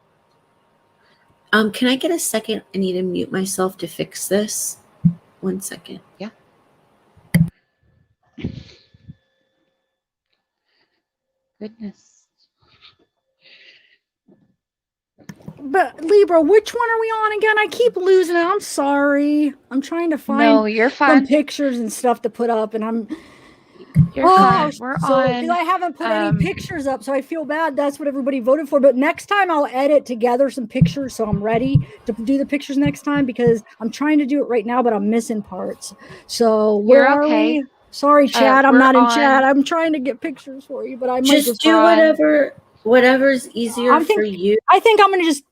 Can I get a second? I need to mute myself to fix this. 1 second. Yeah. Goodness. But Libra, which one are we on again? I keep losing it. I'm sorry. I'm trying to find No, you're some fine. pictures and stuff to put up, and I'm You're fine. We're because on. I haven't put any pictures up, so I feel bad. That's what everybody voted for. But next time I'll edit together some pictures, so I'm ready to do the pictures next time because I'm trying to do it right now, but I'm missing parts. So where You're are okay. we? Sorry, chat. I'm we're not in on- chat. I'm trying to get pictures for you, but I might Just do on. whatever's easier for you. I think I'm gonna just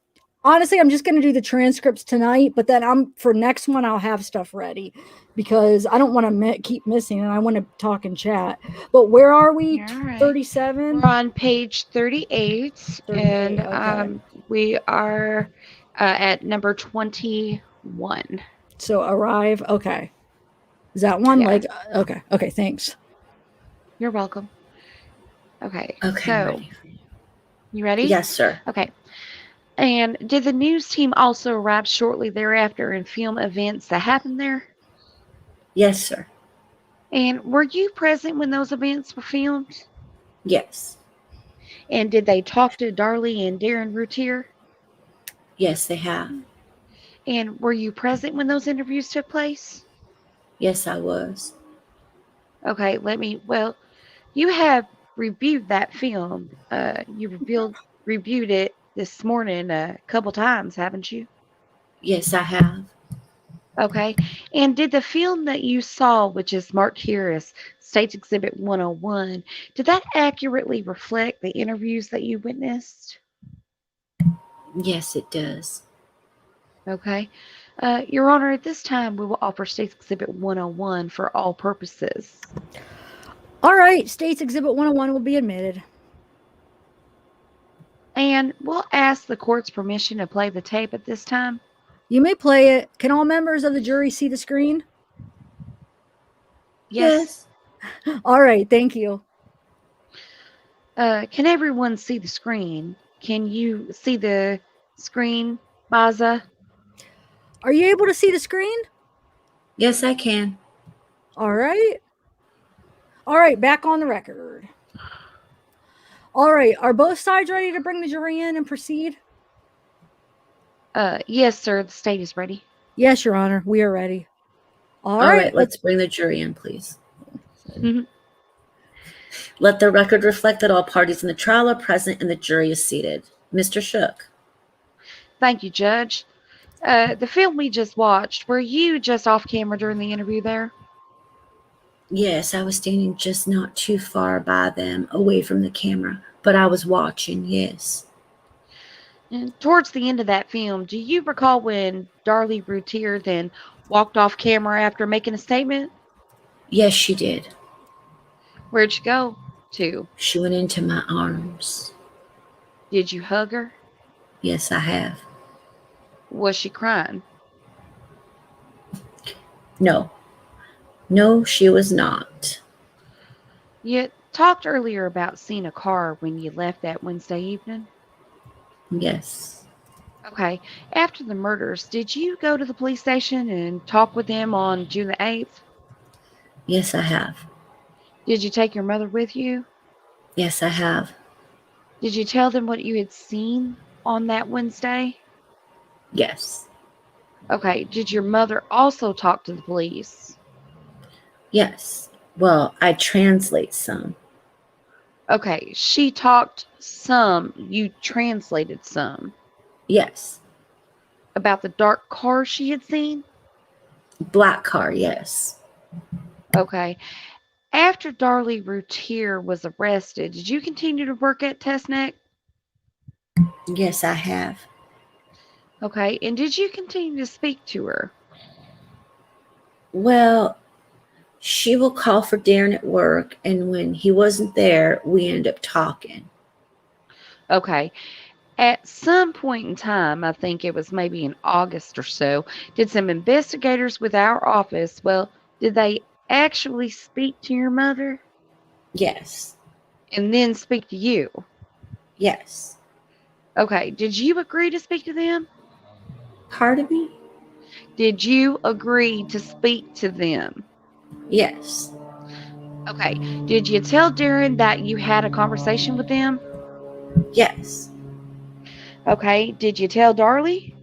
honestly, I'm just going to do the transcripts tonight, but then for next one, I'll have stuff ready because I don't want to keep missing and I want to talk and chat. But where are we? All right. 37? We're on page 38, 38, and okay. we are at number 21. So arrive. Okay. Is that one? Yeah. Like, okay. Okay. Thanks. You're welcome. Okay. Okay, I'm So, ready. you ready? Yes, sir. Okay. And did the news team also arrive shortly thereafter and film events that happened there? Yes, sir. And were you present when those events were filmed? Yes. And did they talk to Darlie and Darren Routier? Yes, they have. And were you present when those interviews took place? Yes, I was. Okay, well, you have reviewed that film. You reviewed it this morning a couple times, haven't you? Yes, I have. Okay. And did the film that you saw, which is marked here as State's Exhibit 101, did that accurately reflect the interviews that you witnessed? Yes, it does. Okay. Your Honor, at this time, we will offer State's Exhibit 101 for all purposes. All right. State's Exhibit 101 will be admitted. And we'll ask the court's permission to play the tape at this time. You may play it. Can all members of the jury see the screen? Yes. All right. Thank you. Can everyone see the screen? Can you see the screen, Baza? Are you able to see the screen? Yes, I can. All right. All right. Back on the record. All right. Are both sides ready to bring the jury in and proceed? Yes, sir. The state is ready. Yes, Your Honor. We are ready. All right, let's bring the jury in, please. Mhm. Let the record reflect that all parties in the trial are present and the jury is seated. Mr. Shook. Thank you, Judge. The film we just watched, were you just off camera during the interview there? Yes, I was standing just not too far by them, away from the camera, but I was watching, yes. And towards the end of that film, do you recall when Darlie Routier then walked off camera after making a statement? Yes, she did. Where'd she go to? She went into my arms. Did you hug her? Yes, I have. Was she crying? No. No, she was not. You talked earlier about seeing a car when you left that Wednesday evening. Yes. Okay. After the murders, did you go to the police station and talk with them on June the 8th? Yes, I have. Did you take your mother with you? Yes, I have. Did you tell them what you had seen on that Wednesday? Yes. Okay. Did your mother also talk to the police? Yes. Well, I translate some. Okay. She talked some. You translated some. Yes. About the dark car she had seen? Black car, yes. Okay. After Darlie Routier was arrested, did you continue to work at Testneck? Yes, I have. Okay. And did you continue to speak to her? Well, she will call for Darren at work, and when he wasn't there, we end up talking. Okay. At some point in time, I think it was maybe in August or so, did some investigators with our office, did they actually speak to your mother Yes. and then speak to you? Yes. Okay. Did you agree to speak to them? Pardon me? Did you agree to speak to them? Yes. Okay. Did you tell Darren that you had a conversation with them? Yes. Okay. Did you tell Darlie?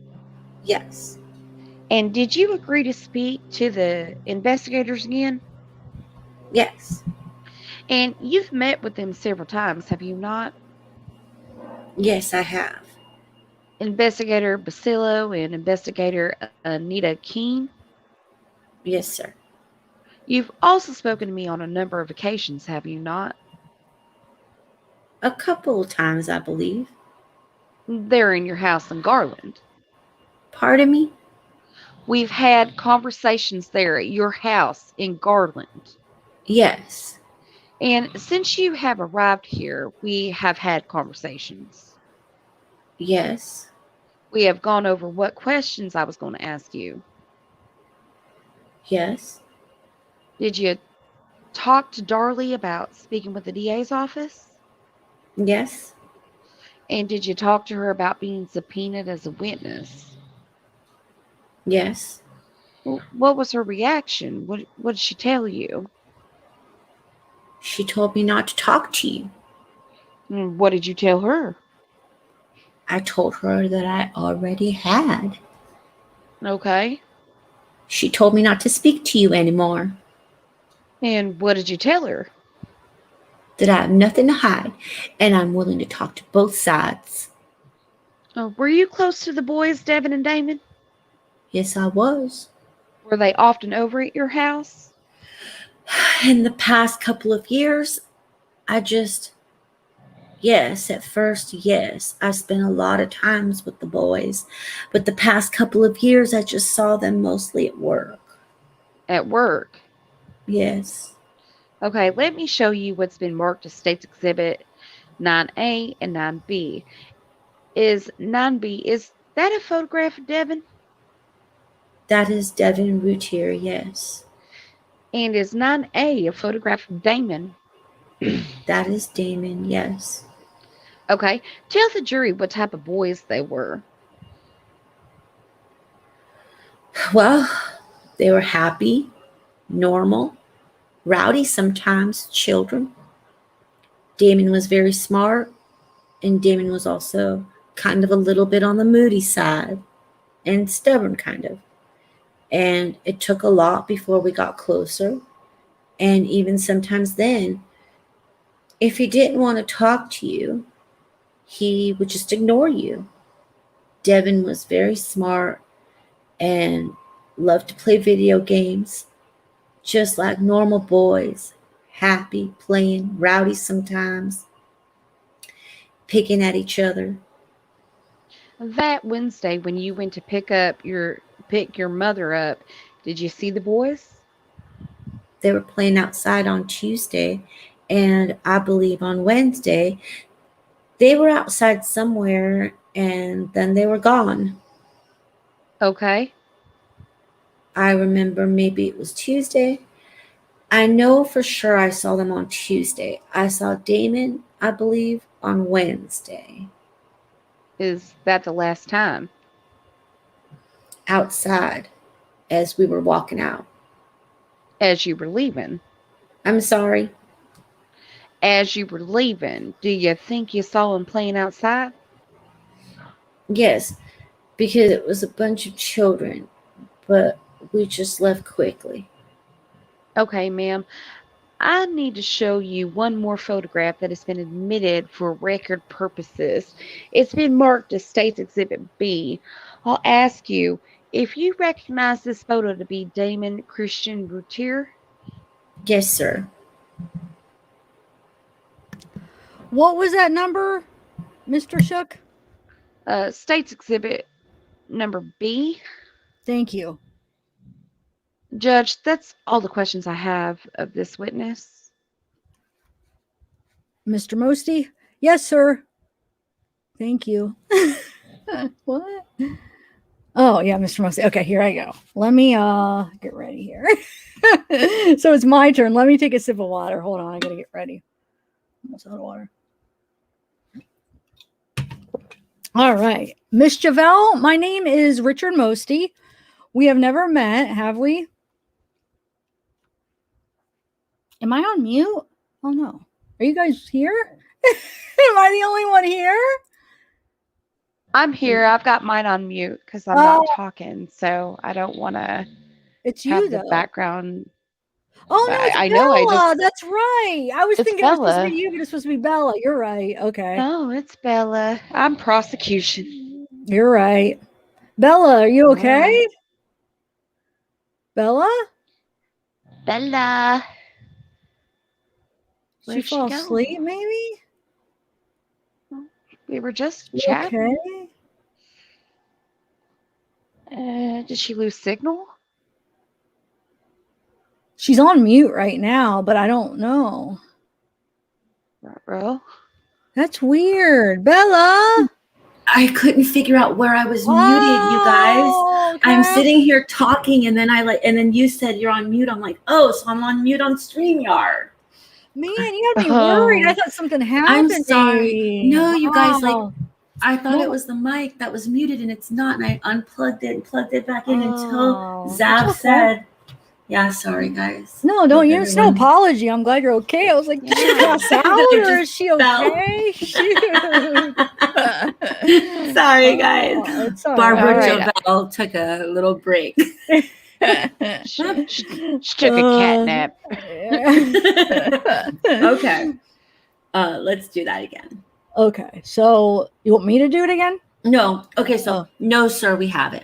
Yes. And did you agree to speak to the investigators again? Yes. And you've met with them several times, have you not? Yes, I have. Investigator Basillo and Investigator Anita Keene. Yes, sir. You've also spoken to me on a number of occasions, have you not? A couple of times, I believe. They're in your house in Garland. Pardon me? We've had conversations there at your house in Garland. Yes. And since you have arrived here, we have had conversations. Yes. We have gone over what questions I was going to ask you. Yes. Did you talk to Darlie about speaking with the DA's office? Yes. And did you talk to her about being subpoenaed as a witness? Yes. What was her reaction? What did she tell you? She told me not to talk to you. What did you tell her? I told her that I already had. Okay. She told me not to speak to you anymore. And what did you tell her? That I have nothing to hide, and I'm willing to talk to both sides. Were you close to the boys, Devin and Damon? Yes, I was. Were they often over at your house? In the past couple of years, yes, at first, yes. I spent a lot of times with the boys, but the past couple of years, I just saw them mostly at work. At work? Yes. Okay, let me show you what's been marked as State's Exhibit 9A and 9B. Is 9B, is that a photograph of Devin? That is Devin Routier, yes. And is 9A a photograph of Damon? That is Damon, yes. Okay, tell the jury what type of boys they were. Well, they were happy, normal, rowdy sometimes, children. Damon was very smart, and Damon was also kind of a little bit on the moody side and stubborn, kind of. And it took a lot before we got closer. And even sometimes then, if he didn't want to talk to you, he would just ignore you. Devin was very smart and loved to play video games, just like normal boys, happy, playing, rowdy sometimes, picking at each other. That Wednesday when you went to pick your mother up, did you see the boys? They were playing outside on Tuesday, and I believe on Wednesday, they were outside somewhere and then they were gone. Okay. I remember maybe it was Tuesday. I know for sure I saw them on Tuesday. I saw Damon, I believe, on Wednesday. Is that the last time? Outside as we were walking out. As you were leaving? I'm sorry. As you were leaving, do you think you saw him playing outside? Yes, because it was a bunch of children, but we just left quickly. Okay, ma'am. I need to show you one more photograph that has been admitted for record purposes. It's been marked as State's Exhibit B. I'll ask you if you recognize this photo to be Damon Christian Routier. Yes, sir. What was that number, Mr. Shook? State's Exhibit number B. Thank you. Judge, that's all the questions I have of this witness. Mr. Mosty? Yes, sir. Thank you. What? Oh, yeah, Mr. Mosty. Okay, here I go. Let me get ready here. So it's my turn. Let me take a sip of water. Hold on, I gotta get ready. Almost out of water. All right. Miss Jovell, my name is Richard Mosty. We have never met, have we? Am I on mute? Oh, no. Are you guys here? Am I the only one here? I'm here. I've got mine on mute because I'm not talking, so I don't want to It's have you, the though. background. Oh, no, it's I Bella. know. I just. That's right. I was It's thinking it was supposed to Bella. be you, but it's supposed to be Bella. You're right. Okay. No, it's Bella. I'm prosecution. You're right. Bella, are you okay? Bella? Bella. She Where'd she fall go? asleep, maybe? We were just chatting. Okay. Did she lose signal? She's on mute right now, but I don't know. Bro. That's weird. Bella. I couldn't figure out where I was muted, you guys. Okay. I'm sitting here talking, and then you said you're on mute. I'm like, oh, so I'm on mute on StreamYard. Man, you had me worried. I thought something happened. I'm sorry. No, you guys, like, Wow. I thought No. it was the mic that was muted, and it's not. And I unplugged it and plugged it back in until Oh, Zav it's okay. said, yeah, sorry, guys. No, don't. Hope You know, it's no everyone- apology. I'm glad you're okay. I was like, did she Yeah. pass out It or just is she fell. okay? Shoot. Sorry, guys. Oh, it's all Barbara right. Jovell took a little break. She took a cat nap. Okay. Let's do that again. Okay. So you want me to do it again? No. Okay, so Oh. no, sir, we haven't.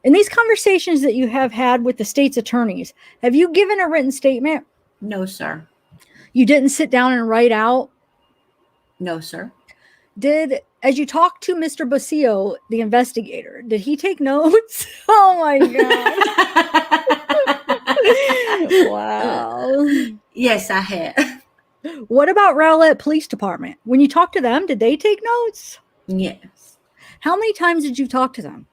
In these conversations that you have had with the state's attorneys, have you given a written statement? No, sir. You didn't sit down and write out? No, sir. As you talked to Mr. Basilio, the investigator, did he take notes? Oh my God. Wow. Yes, I have. What about Rowlett Police Department? When you talked to them, did they take notes? Yes. How many times did you talk to them?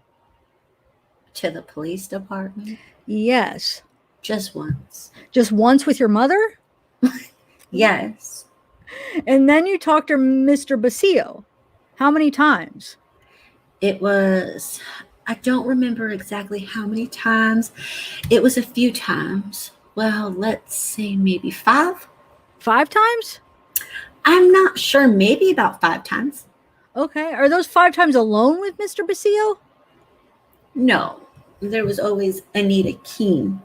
To the police department? Yes. Just once. Just once with your mother? Yes. And then you talked to Mr. Basilio. How many times? It was, I don't remember exactly how many times. It was a few times. Well, let's say maybe 5. 5 times? I'm not sure. Maybe about 5 times. Okay. Are those 5 times alone with Mr. Basilio? No. There was always Anita Keene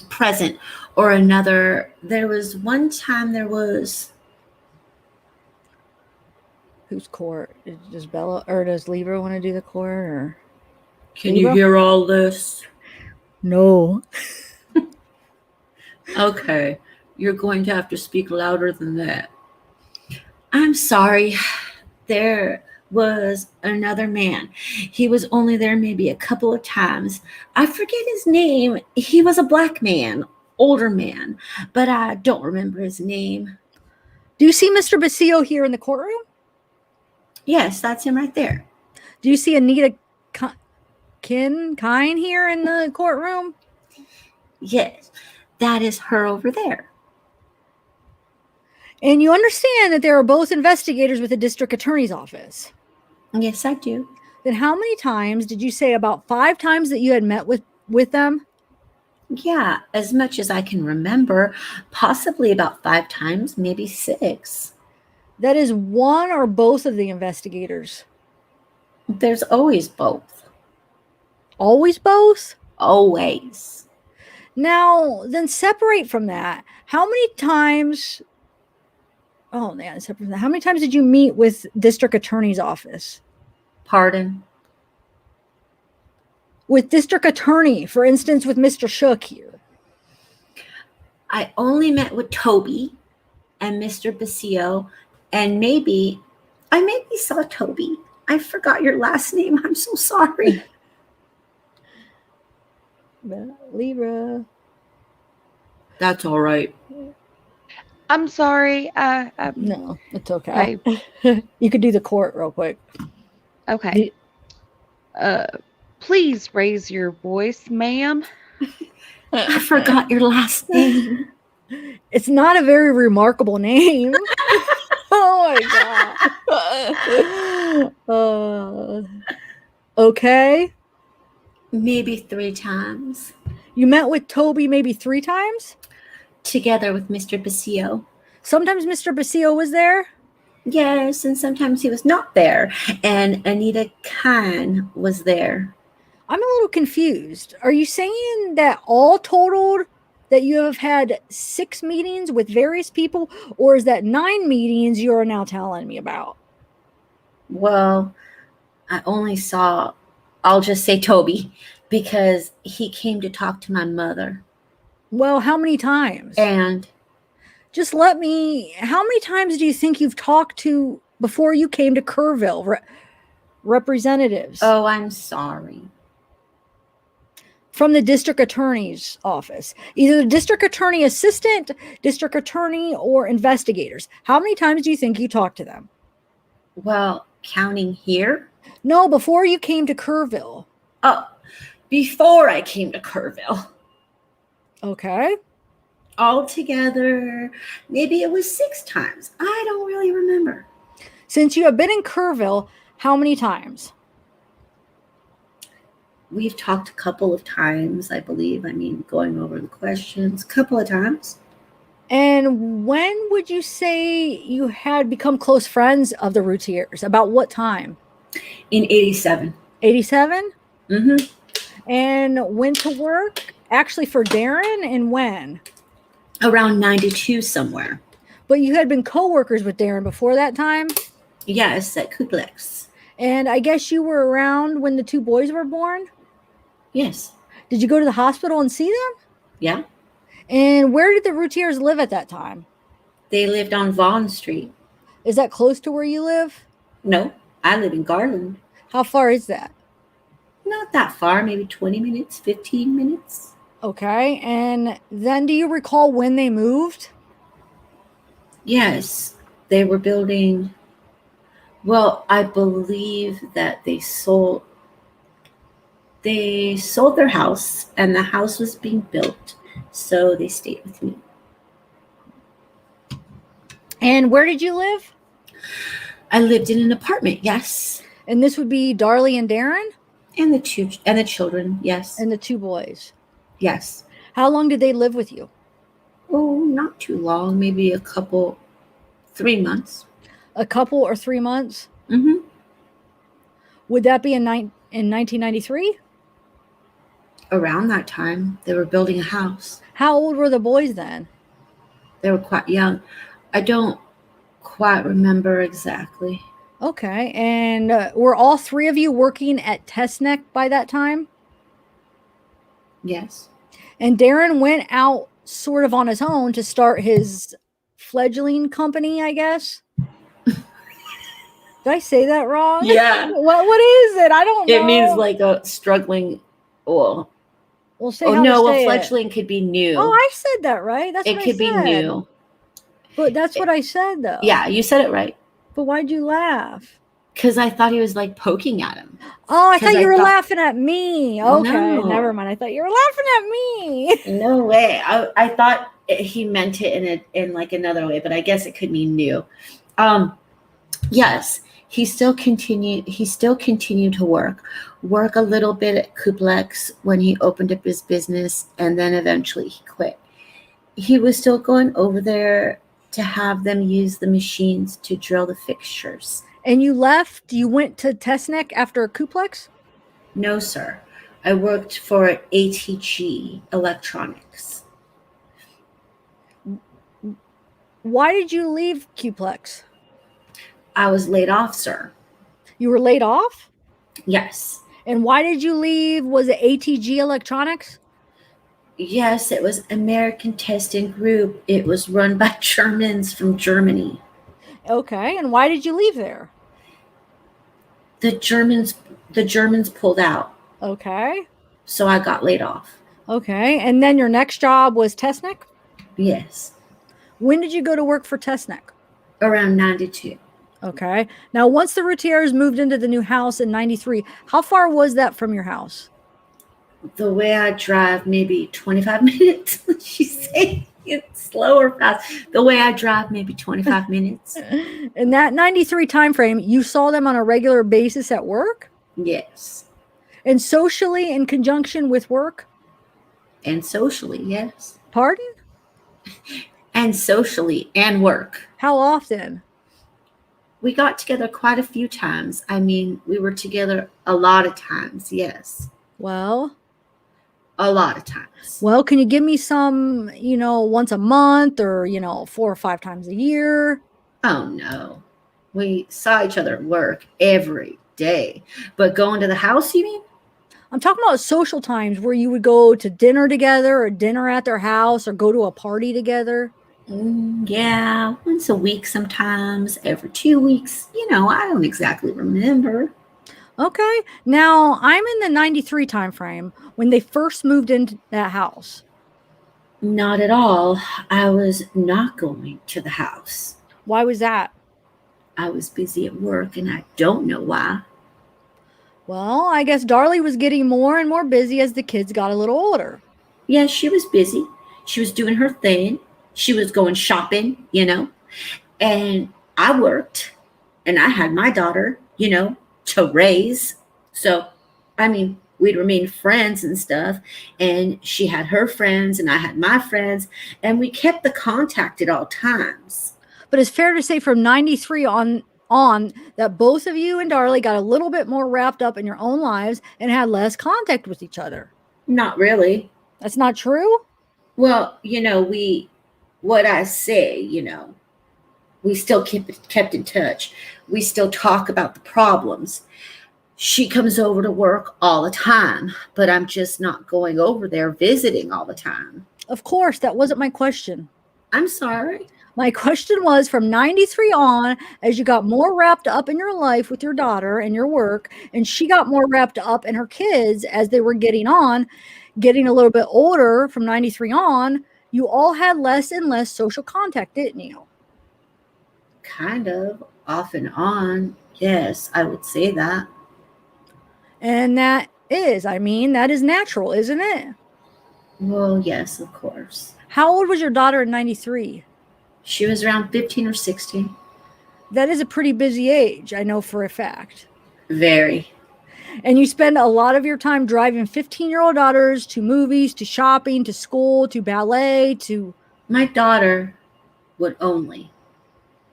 present, or another. There was one time there was. Whose court? Does Bella or does Libra want to do the court? Or Can Libra? you hear all this? No. Okay. You're going to have to speak louder than that. I'm sorry. There was another man. He was only there maybe a couple of times. I forget his name. He was a black man, older man, but I don't remember his name. Do you see Mr. Basilio here in the courtroom? Yes, that's him right there. Do you see Anita Kine here in the courtroom? Yes, that is her over there. And you understand that they are both investigators with the district attorney's office. Yes, I do. Then how many times did you say? About 5 times that you had met with them? Yeah, as much as I can remember, possibly about 5 times, maybe 6. That is one or both of the investigators? There's always both. Always both? Always. Now, then separate from that. How many times? Oh, man, separate from that. How many times did you meet with district attorney's office? Pardon? With district attorney, for instance, with Mr. Shook here. I only met with Toby and Mr. Basilio, and I maybe saw Toby. I forgot your last name. I'm so sorry. Libra. That's all right. I'm sorry. No, it's okay. I, You could do the court real quick. okay. Please raise your voice, ma'am. I forgot your last name. It's not a very remarkable name. Oh my God. Okay. Maybe 3 times. You met with Toby maybe 3 times? Together with Mr. Basilio. Sometimes Mr. Basilio was there? Yes, and sometimes he was not there. And Anita Kine was there. I'm a little confused. Are you saying that all totaled that you have had 6 meetings with various people, or is that 9 meetings you are now telling me about? Well, I only saw, I'll just say Toby, because he came to talk to my mother. Well, how many times? And Just how many times do you think you've talked to before you came to Kerrville, representatives Oh, I'm sorry. from the district attorney's office, either the district attorney assistant, district attorney, or investigators. How many times do you think you talked to them? Well, counting here? No, before you came to Kerrville. Oh, before I came to Kerrville. Okay. Altogether, maybe it was 6 times. I don't really remember. Since you have been in Kerrville, how many times? We've talked a couple of times, I believe. I mean, going over the questions, a couple of times. And when would you say you had become close friends of the Routiers? About what time? In 87. 87? Mm-hmm. And went to work actually for Darren, and when? Around 92 somewhere. But you had been co-workers with Darren before that time? Yes, at Kuplex. And I guess you were around when the 2 boys were born? Yes. Did you go to the hospital and see them? Yeah. And where did the Routiers live at that time? They lived on Vaughn Street. Is that close to where you live? No, I live in Garland. How far is that? Not that far, maybe 20 minutes, 15 minutes. Okay. And then do you recall when they moved? Yes, they were building. Well, I believe that they sold their house, and the house was being built, so they stayed with me. And where did you live? I lived in an apartment, yes, And this would be Darlie and Darren and the children, yes, and the 2 boys. yes. How long did they live with you? Oh, not too long, maybe 3 months. A couple or 3 months? Mm-hmm. Would that be in 1993? Around that time, they were building a house. How old were the boys then? They were quite young. I don't quite remember exactly. Okay. And were all 3 of you working at Testneck by that time? Yes. And Darren went out sort of on his own to start his fledgling company, I guess. Did I say that wrong? Yeah. What is it? I don't know. It means like a struggling. Well, We'll say how to say it. fledgling could be new. Oh, I said that right. That's it what could I be said. new. But that's what I said, though. Yeah, you said it right. But why'd you laugh? Because I thought he was like poking at him. Oh, I 'Cause thought you I were thought- laughing at me. Okay, No. never mind. I thought you were laughing at me. No way. I thought he meant it in like another way, but I guess it could mean new. Yes, he still continued to work a little bit at Kuplex when he opened up his business, and then eventually he quit. He was still going over there to have them use the machines to drill the fixtures. And you left? You went to Testneck after Kuplex? No, sir. I worked for ATG Electronics. Why did you leave Kuplex? I was laid off, sir. You were laid off? Yes. And why did you leave? Was it ATG Electronics? Yes, it was American Testing Group. It was run by Germans from Germany. Okay. And why did you leave there? The Germans pulled out, Okay. so I got laid off. Okay. And then your next job was Testneck? Yes. When did you go to work for Testneck? Around 92. Okay. Now, once the Routiers moved into the new house in 93, how far was that from your house? The way I drive, maybe 25 minutes. She's saying it's slow or fast. The way I drive, maybe 25 minutes. In that 93 time frame, you saw them on a regular basis at work? Yes. And socially in conjunction with work? And socially, yes. Pardon? And socially and work. How often? We got together quite a few times. I mean, we were together a lot of times, yes. Well, A lot of times. can you give me some, once a month or, 4 or 5 times a year? Oh, no. We saw each other at work every day. But going to the house, you mean? I'm talking about social times where you would go to dinner together or dinner at their house or go to a party together. Yeah, once a week sometimes, every 2 weeks. I don't exactly remember. Okay. Now, I'm in the 93 time frame when they first moved into that house. Not at all. I was not going to the house. Why was that? I was busy at work and I don't know why. Well, I guess Darlie was getting more and more busy as the kids got a little older. Yeah, she was busy. She was doing her thing. She was going shopping. And I worked and I had my daughter, to raise. So, I mean, we'd remain friends and stuff. And she had her friends and I had my friends. And we kept the contact at all times. But it's fair to say from 93 on that both of you and Darlie got a little bit more wrapped up in your own lives and had less contact with each other. Not really. That's not true? Well, what I say, we still kept in touch. We still talk about the problems. She comes over to work all the time, but I'm just not going over there visiting all the time. Of course, that wasn't my question. I'm sorry. My question was from 93 on, as you got more wrapped up in your life with your daughter and your work, and she got more wrapped up in her kids as they were getting a little bit older from 93 on, you all had less and less social contact, didn't you? Kind of, off and on. Yes, I would say that. And that is natural, isn't it? Well, yes, of course. How old was your daughter in 93? She was around 15 or 16. That is a pretty busy age, I know for a fact. Very. And you spend a lot of your time driving 15-year-old daughters to movies, to shopping, to school, to ballet, to... My daughter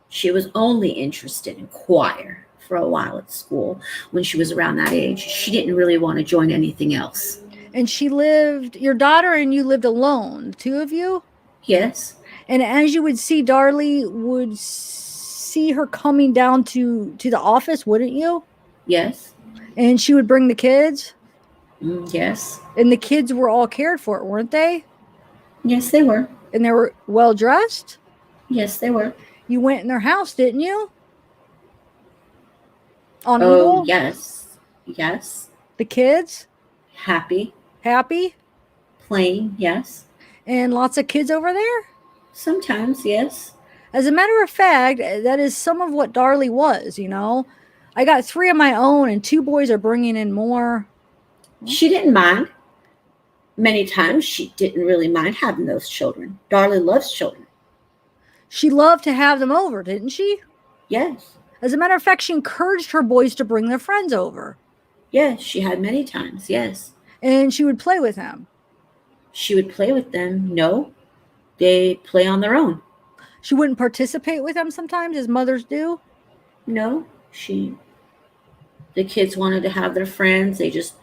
she was only interested in choir for a while at school when she was around that age. She didn't really want to join anything else. And your daughter and you lived alone, the two of you? Yes. And as you would see Darlie, would see her coming down to the office, wouldn't you? Yes. And she would bring the kids? Yes. And the kids were all cared for, weren't they? Yes, they were. And they were well dressed? Yes, they were. You went in their house, didn't you? On Oh, Eagle? yes. Yes. The kids? Happy. Happy? Playing, yes. And lots of kids over there? Sometimes, yes. As a matter of fact, that is some of what Darlie was, I got 3 of my own and 2 boys are bringing in more. She didn't mind. Many times she didn't really mind having those children. Darlie loves children. She loved to have them over, didn't she? Yes. As a matter of fact, she encouraged her boys to bring their friends over. Yes, she had many times, yes. And she would play with them. She would play with them. No, they play on their own. She wouldn't participate with them sometimes, as mothers do? No, the kids wanted to have their friends. They just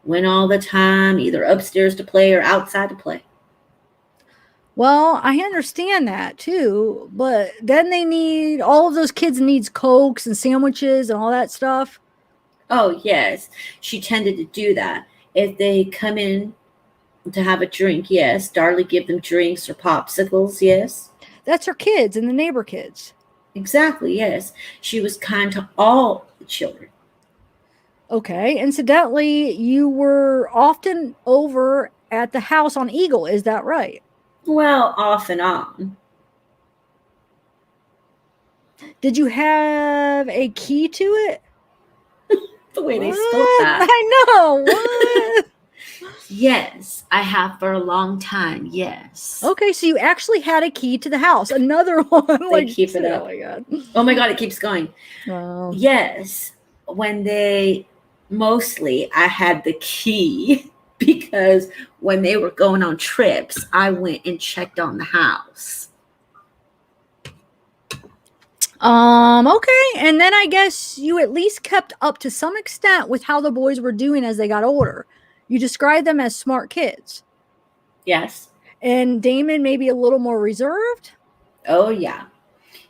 went all the time, either upstairs to play or outside to play. Well, I understand that too, but then all of those kids needs Cokes and sandwiches and all that stuff. Oh, yes. She tended to do that. If they come in to have a drink, yes. Darlie give them drinks or popsicles, yes. That's her kids and the neighbor kids. Exactly, yes. She was kind to all the children. Okay. Incidentally, you were often over at the house on Eagle. Is that right? Well, off and on. Did you have a key to it? The way they What? spelled that. I know. What? Yes, I have for a long time, yes. Okay, so you actually had a key to the house. Another one. They keep it up. Oh my God. Oh my God, it keeps going. Yes, mostly I had the key because when they were going on trips, I went and checked on the house. Okay. And then I guess you at least kept up to some extent with how the boys were doing as they got older. You described them as smart kids. Yes. And Damon maybe a little more reserved? Oh, yeah.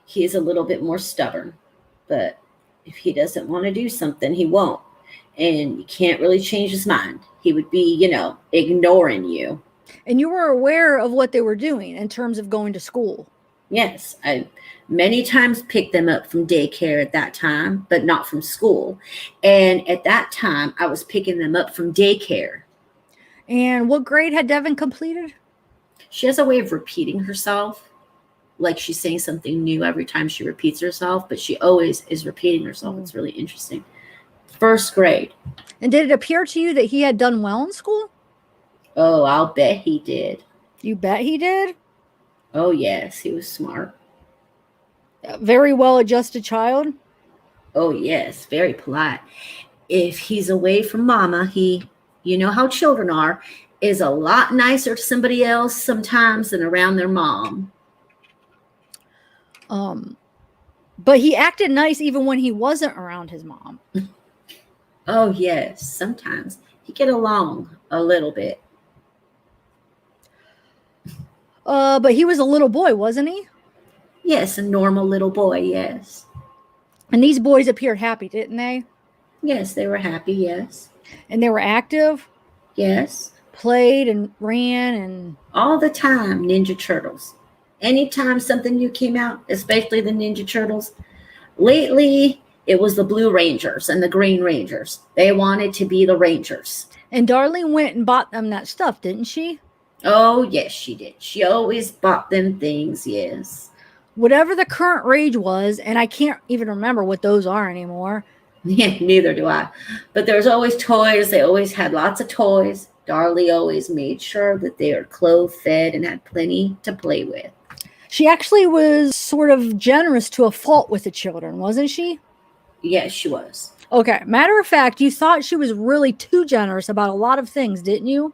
He's a little bit more stubborn. But if he doesn't want to do something, he won't. And you can't really change his mind. He would be, ignoring you. And you were aware of what they were doing in terms of going to school? Yes, I many times picked them up from daycare at that time, but not from school. And at that time, I was picking them up from daycare. And what grade had Devin completed? She has a way of repeating herself, like she's saying something new every time she repeats herself, but she always is repeating herself. It's really interesting. First grade. And did it appear to you that he had done well in school? Oh, I'll bet he did. You bet he did? Oh, yes, he was smart. A very well-adjusted child? Oh, yes, very polite. If he's away from mama, he, you know how children are, is a lot nicer to somebody else sometimes than around their mom. But he acted nice even when he wasn't around his mom. Oh, yes, sometimes he get along a little bit. But he was a little boy, wasn't he? Yes, a normal little boy, yes. And these boys appeared happy, didn't they? Yes, they were happy, yes. And they were active? Yes. Played and ran and... All the time, Ninja Turtles. Anytime something new came out, especially the Ninja Turtles. Lately, it was the Blue Rangers and the Green Rangers. They wanted to be the Rangers. And Darlie went and bought them that stuff, didn't she? Oh, yes, she did. She always bought them things, yes. Whatever the current rage was, and I can't even remember what those are anymore. Yeah, neither do I. But there's always toys. They always had lots of toys. Darlie always made sure that they were clothed, fed, and had plenty to play with. She actually was sort of generous to a fault with the children, wasn't she? Yes, she was. Okay, matter of fact, you thought she was really too generous about a lot of things, didn't you?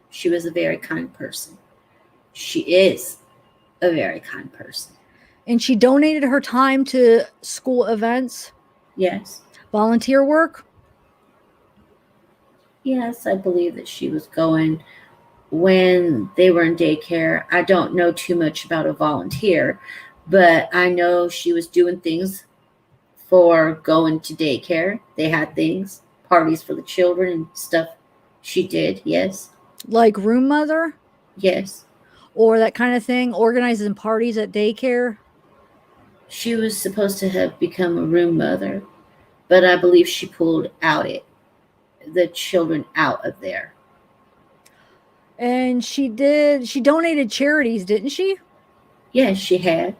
She was a very kind person. She is a very kind person. And she donated her time to school events? Yes. Volunteer work? Yes, I believe that she was going when they were in daycare. I don't know too much about a volunteer, but I know she was doing things for going to daycare. They had things, parties for the children and stuff. She did, yes. Like room mother? Yes. Or that kind of thing? Organizing parties at daycare? She was supposed to have become a room mother, but I believe she pulled the children out of there. And she donated charities, didn't she? Yes, she had.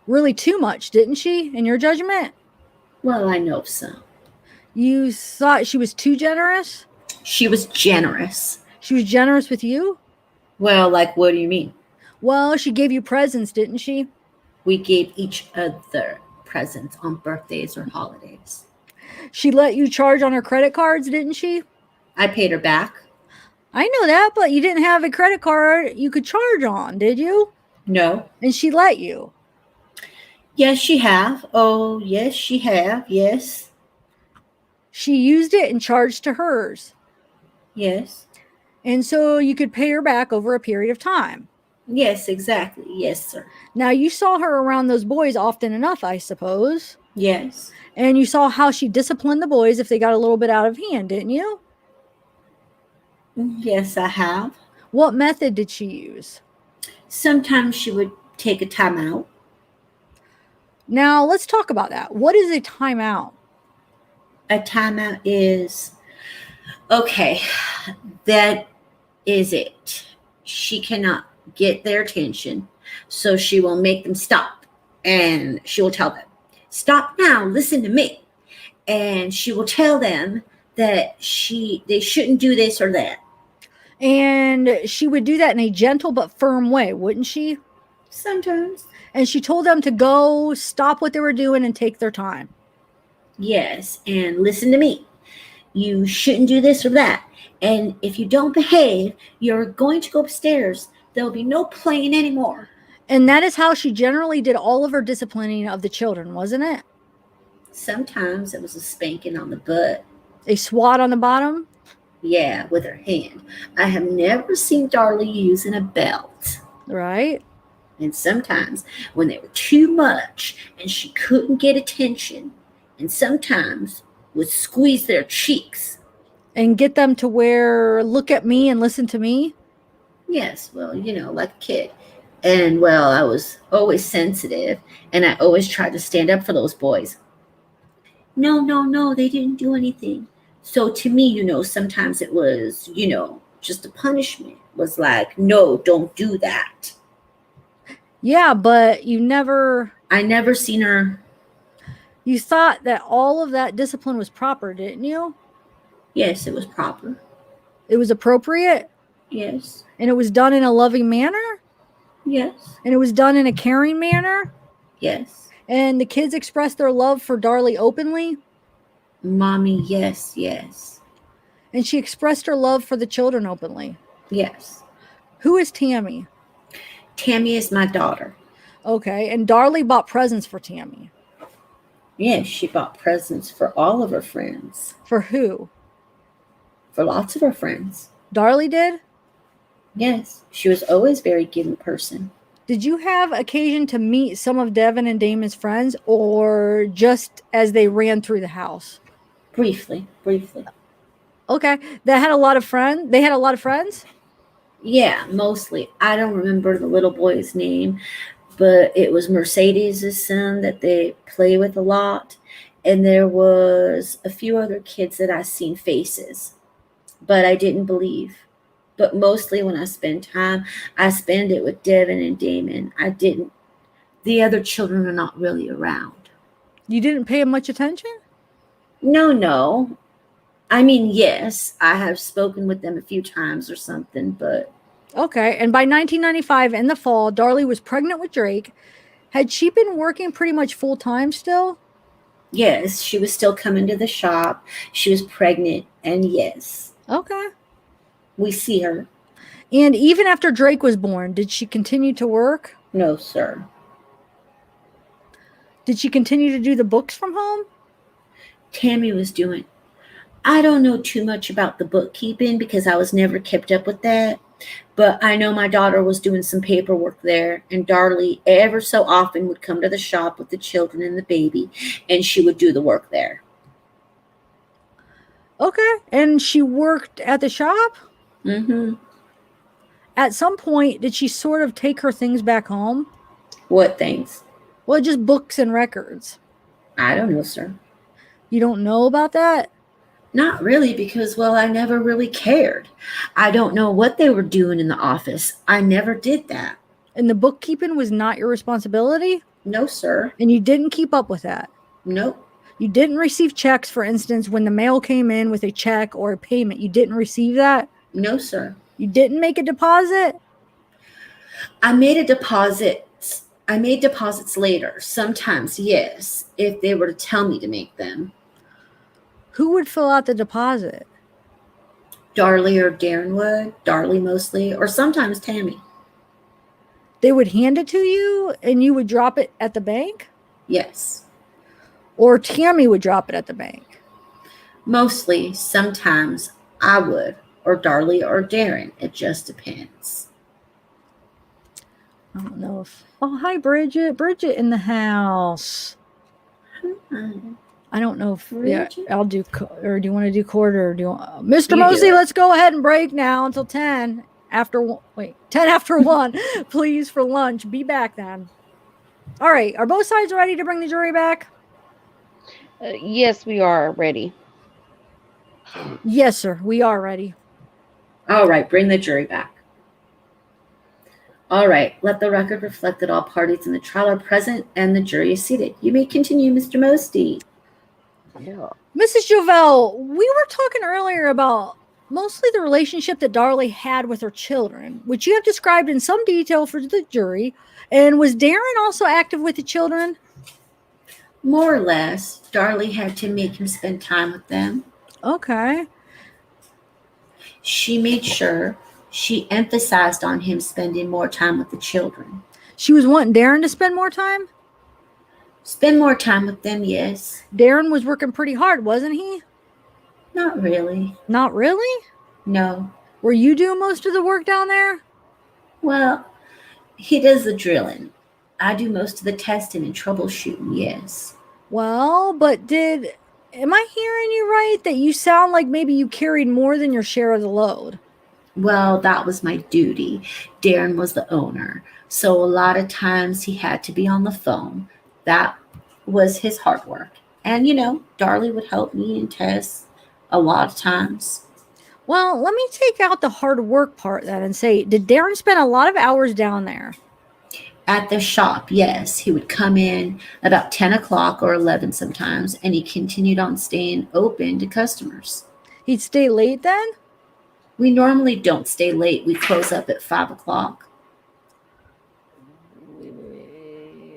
Really too much, didn't she, in your judgment? Well, I know some. You thought she was too generous? She was generous. She was generous with you? Well, like, what do you mean? Well, she gave you presents, didn't she? We gave each other presents on birthdays or holidays. She let you charge on her credit cards, didn't she? I paid her back. I know that, but you didn't have a credit card you could charge on, did you? No. And she let you? Yes, she have. Oh, yes, she have. Yes. She used it and charged to hers. Yes. And so you could pay her back over a period of time. Yes, exactly. Yes, sir. Now, you saw her around those boys often enough, I suppose. Yes. And you saw how she disciplined the boys if they got a little bit out of hand, didn't you? Yes, I have. What method did she use? Sometimes she would take a timeout. Now, let's talk about that. What is a timeout? A timeout is, okay, that is it. She cannot get their attention, so she will make them stop. And she will tell them, stop now, listen to me. And she will tell them that they shouldn't do this or that. And she would do that in a gentle but firm way, wouldn't she? Sometimes. And she told them to go, stop what they were doing, and take their time. Yes, and listen to me. You shouldn't do this or that. And if you don't behave, you're going to go upstairs. There'll be no playing anymore. And that is how she generally did all of her disciplining of the children, wasn't it? Sometimes it was a spanking on the butt. A swat on the bottom? Yeah, with her hand. I have never seen Darlie using a belt. Right. And sometimes when they were too much and she couldn't get attention, and sometimes would squeeze their cheeks. And get them to look at me and listen to me? Yes, well, like a kid. And well, I was always sensitive and I always tried to stand up for those boys. No, no, no, they didn't do anything. So to me, sometimes it was, just a punishment. Was like, no, don't do that. Yeah, but I never seen her. you thought that all of that discipline was proper, didn't you? Yes, it was proper. It was appropriate Yes, and it was done in a loving manner yes, and it was done in a caring manner yes. and the kids expressed their love for Darlie openly Mommy, yes, yes, and she expressed her love for the children openly. yes. Who is Tammy? Tammy is my daughter. Okay, and Darlie bought presents for Tammy. Yes, she bought presents for all of her friends. For who? For lots of her friends. Darlie did? Yes, she was always a very giving person. Did you have occasion to meet some of Devin and Damon's friends or just as they ran through the house? Briefly. Okay, that had a lot of friends. They had a lot of friends? Yeah, mostly. I don't remember the little boy's name, but it was Mercedes' son that they play with a lot. And there was a few other kids that I seen faces, but I didn't believe. But mostly when I spend time, I spend it with Devin and Damon. I didn't. The other children are not really around. You didn't pay much attention? No. I mean, yes, I have spoken with them a few times or something, but Okay, and by 1995 in the fall, Darlie was pregnant with Drake. Had she been working pretty much full time still? yes, she was still coming to the shop. She was pregnant, and yes, Okay. we see her. And even after Drake was born, did she continue to work? No, sir. Did she continue to do the books from home? Tammy was doing. I don't know too much about the bookkeeping because I was never kept up with that. But I know my daughter was doing some paperwork there, and Darlie ever so often would come to the shop with the children and the baby, and she would do the work there. Okay. And she worked at the shop? Mm-hmm. At some point, did she sort of take her things back home? What things? Well, just books and records. I don't know, sir. You don't know about that? Not really, because, well, I never really cared. I don't know what they were doing in the office. I never did that. And the bookkeeping was not your responsibility? No, sir. And you didn't keep up with that? Nope. You didn't receive checks, for instance, when the mail came in with a check or a payment. You didn't receive that? No, sir. You didn't make a deposit? I made deposits later. Sometimes, yes, if they were to tell me to make them. Who would fill out the deposit? Darlie or Darren would. Darlie mostly, or sometimes Tammy. They would hand it to you and you would drop it at the bank? Yes. Or Tammy would drop it at the bank? Mostly, sometimes I would, or Darlie or Darren. It just depends. I don't know if... Oh, hi, Bridget. Bridget in the house. I don't know if... Yeah, I'll do... Or do you want to do quarter? Or do you want... Mr. Mosley, let's go ahead and break now until 10 after... Wait, 10 after 1. Please, for lunch. Be back then. All right. Are both sides ready to bring the jury back? Yes, we are ready. Yes, sir. We are ready. All right, bring the jury back. All right, let the record reflect that all parties in the trial are present and the jury is seated. You may continue, Mr. Mosty. Yeah. Mrs. Jovell, we were talking earlier about mostly the relationship that Darlie had with her children, which you have described in some detail for the jury. And was Darren also active with the children? More or less. Darlie had to make him spend time with them. Okay. She made sure she emphasized on him spending more time with the children. She was wanting Darren to spend more time? Spend more time with them, yes. Darren was working pretty hard, wasn't he? Not really. Not really? No. Were you doing most of the work down there? Well, he does the drilling. I do most of the testing and troubleshooting, yes. Well, but am I hearing you right that you sound like maybe you carried more than your share of the load? Well, that was my duty. Darren was the owner, So a lot of times he had to be on the phone. That was his hard work. And Darlie would help me and Tess a lot of times. Well, let me take out the hard work part then and say, did Darren spend a lot of hours down there? At the shop, yes, he would come in about 10 o'clock or 11 sometimes, and he continued on staying open to customers. He'd stay late then? We normally don't stay late. We close up at 5 o'clock.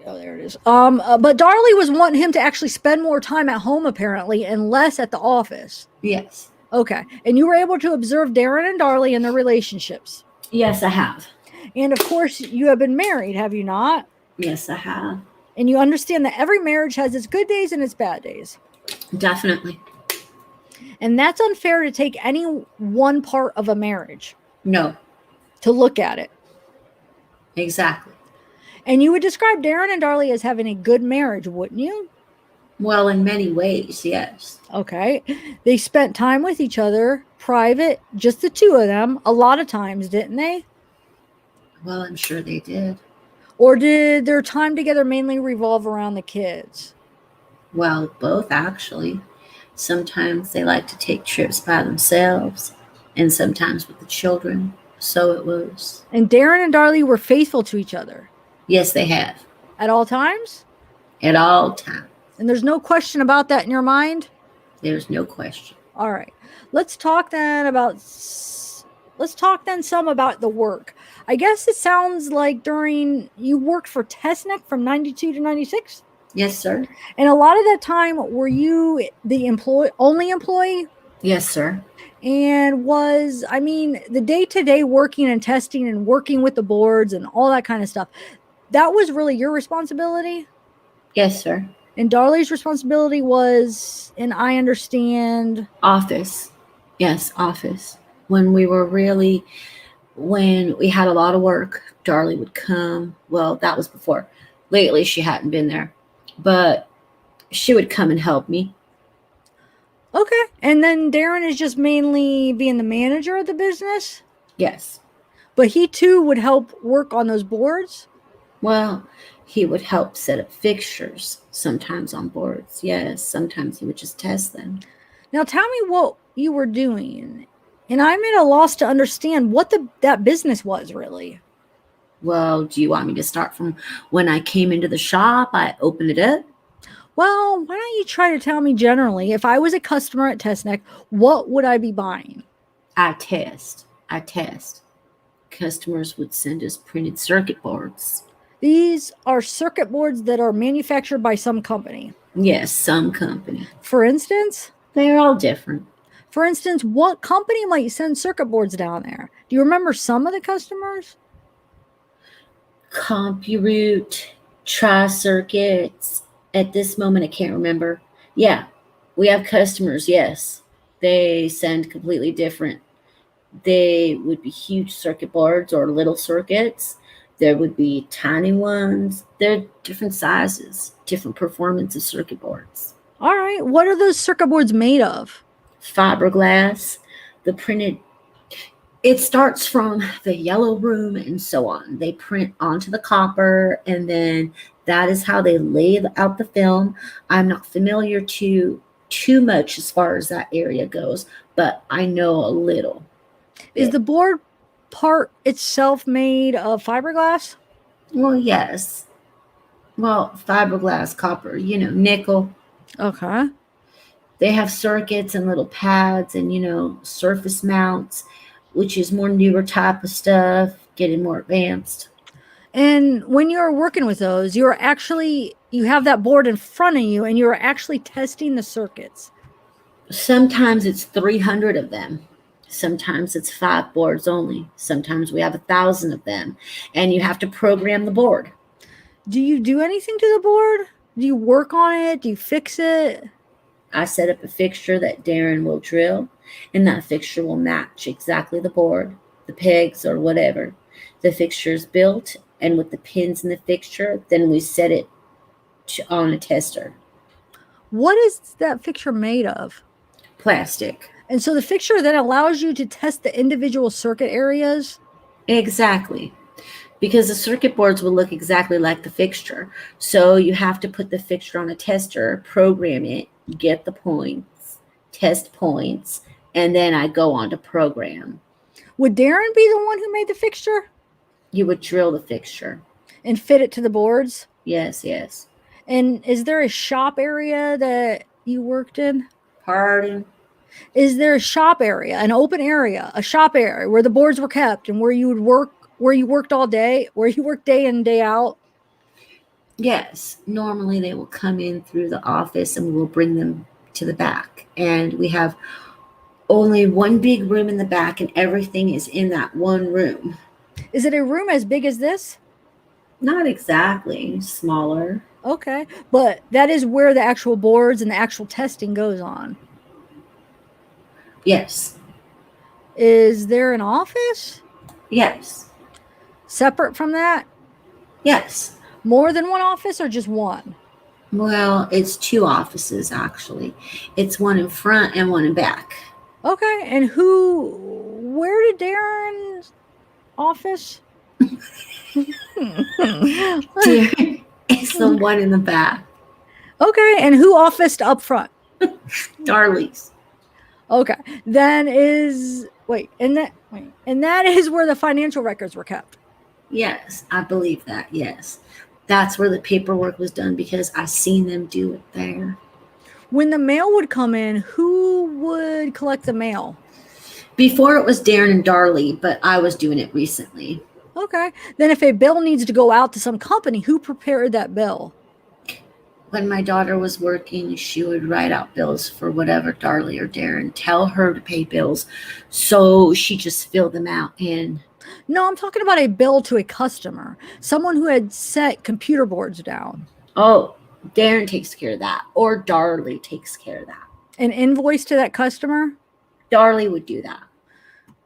Oh, there it is. But Darlie was wanting him to actually spend more time at home apparently and less at the office. Yes. Okay. And you were able to observe Darren and Darlie and their relationships. Yes, I have. And of course, you have been married, have you not? Yes, I have. And you understand that every marriage has its good days and its bad days. Definitely. And that's unfair to take any one part of a marriage. No. To look at it. Exactly. And you would describe Darren and Darlie as having a good marriage, wouldn't you? Well, in many ways, yes. Okay. They spent time with each other, private, just the two of them, a lot of times, didn't they? Well, I'm sure they did. Or did their time together mainly revolve around the kids? Well, both actually. Sometimes they like to take trips by themselves, and sometimes with the children. So it was. And Darren and Darlie were faithful to each other? Yes, they have. At all times? At all times. And there's no question about that in your mind? There's no question. All right. Let's talk then some about the work. I guess it sounds like you worked for Tesnick from 92 to 96? Yes, sir. And a lot of that time, were you the only employee? Yes, sir. And the day-to-day working and testing and working with the boards and all that kind of stuff, that was really your responsibility? Yes, sir. And Darlie's responsibility was, and I understand... Office. Yes, office. When we had a lot of work, Darlie would come. Well, that was before. Lately, she hadn't been there. But she would come and help me. Okay. And then Darren is just mainly being the manager of the business? Yes. But he too would help work on those boards? Well, he would help set up fixtures, sometimes on boards. Yes, sometimes he would just test them. Now tell me what you were doing. And I'm at a loss to understand what that business was really. Well, do you want me to start from when I came into the shop? I opened it up. Well, why don't you try to tell me generally, if I was a customer at Tesnick, what would I be buying? I test. Customers would send us printed circuit boards. These are circuit boards that are manufactured by some company. Yes, some company. For instance? They're all different. For instance, what company might send circuit boards down there? Do you remember some of the customers? CompuRoot, Tri-Circuits. At this moment, I can't remember. Yeah, we have customers, yes. They send completely different. They would be huge circuit boards or little circuits. There would be tiny ones. They're different sizes, different performance of circuit boards. All right. What are those circuit boards made of? Fiberglass, the printed. It starts from the yellow room and so on. They print onto the copper, and then that is how they lay out the film. I'm not familiar too much as far as that area goes, but I know a little. Is the board part itself made of fiberglass? Well, yes. Well, fiberglass, copper, nickel. Okay. They have circuits and little pads and, surface mounts, which is more newer type of stuff, getting more advanced. And when you're working with those, you have that board in front of you and you're actually testing the circuits. Sometimes it's 300 of them. Sometimes it's 5 boards only. Sometimes we have 1,000 of them, and you have to program the board. Do you do anything to the board? Do you work on it? Do you fix it? I set up a fixture that Darren will drill, and that fixture will match exactly the board, the pegs, or whatever. The fixture is built, and with the pins in the fixture, then we set it on a tester. What is that fixture made of? Plastic. And so the fixture then allows you to test the individual circuit areas? Exactly. because the circuit boards will look exactly like the fixture. So you have to put the fixture on a tester, program it, get the points, test points, and then I go on to program. Would Darren be the one who made the fixture You would drill the fixture. and fit it to the boards? Yes, yes. And is there a shop area that you worked in? Pardon? Is there a shop area, an open area, a shop area where the boards were kept and where you would work, where you worked all day, where you worked day in, day out? Yes. Normally they will come in through the office and we'll bring them to the back. And we have only one big room in the back and everything is in that one room. Is it a room as big as this? Not exactly. Smaller. Okay. But that is where the actual boards and the actual testing goes on. Yes. Is there an office Yes. separate from that? Yes. More than one office or just one? Well, it's 2 offices actually. It's one in front and one in back. Okay. And where did Darren's office? It's the one in the back. Okay. And who officed up front? Darlie's. Okay. And that is where the financial records were kept. Yes, I believe that. Yes. That's where the paperwork was done because I seen them do it there. When the mail would come in, who would collect the mail? Before it was Darren and Darlie, but I was doing it recently. Okay. Then if a bill needs to go out to some company, who prepared that bill? When my daughter was working, she would write out bills for whatever Darlie or Darren tell her to pay bills. So she just filled them out and No, I'm talking about a bill to a customer, someone who had set computer boards down. oh, Darren takes care of that, or Darlie takes care of that. An invoice to that customer? Darlie would do that.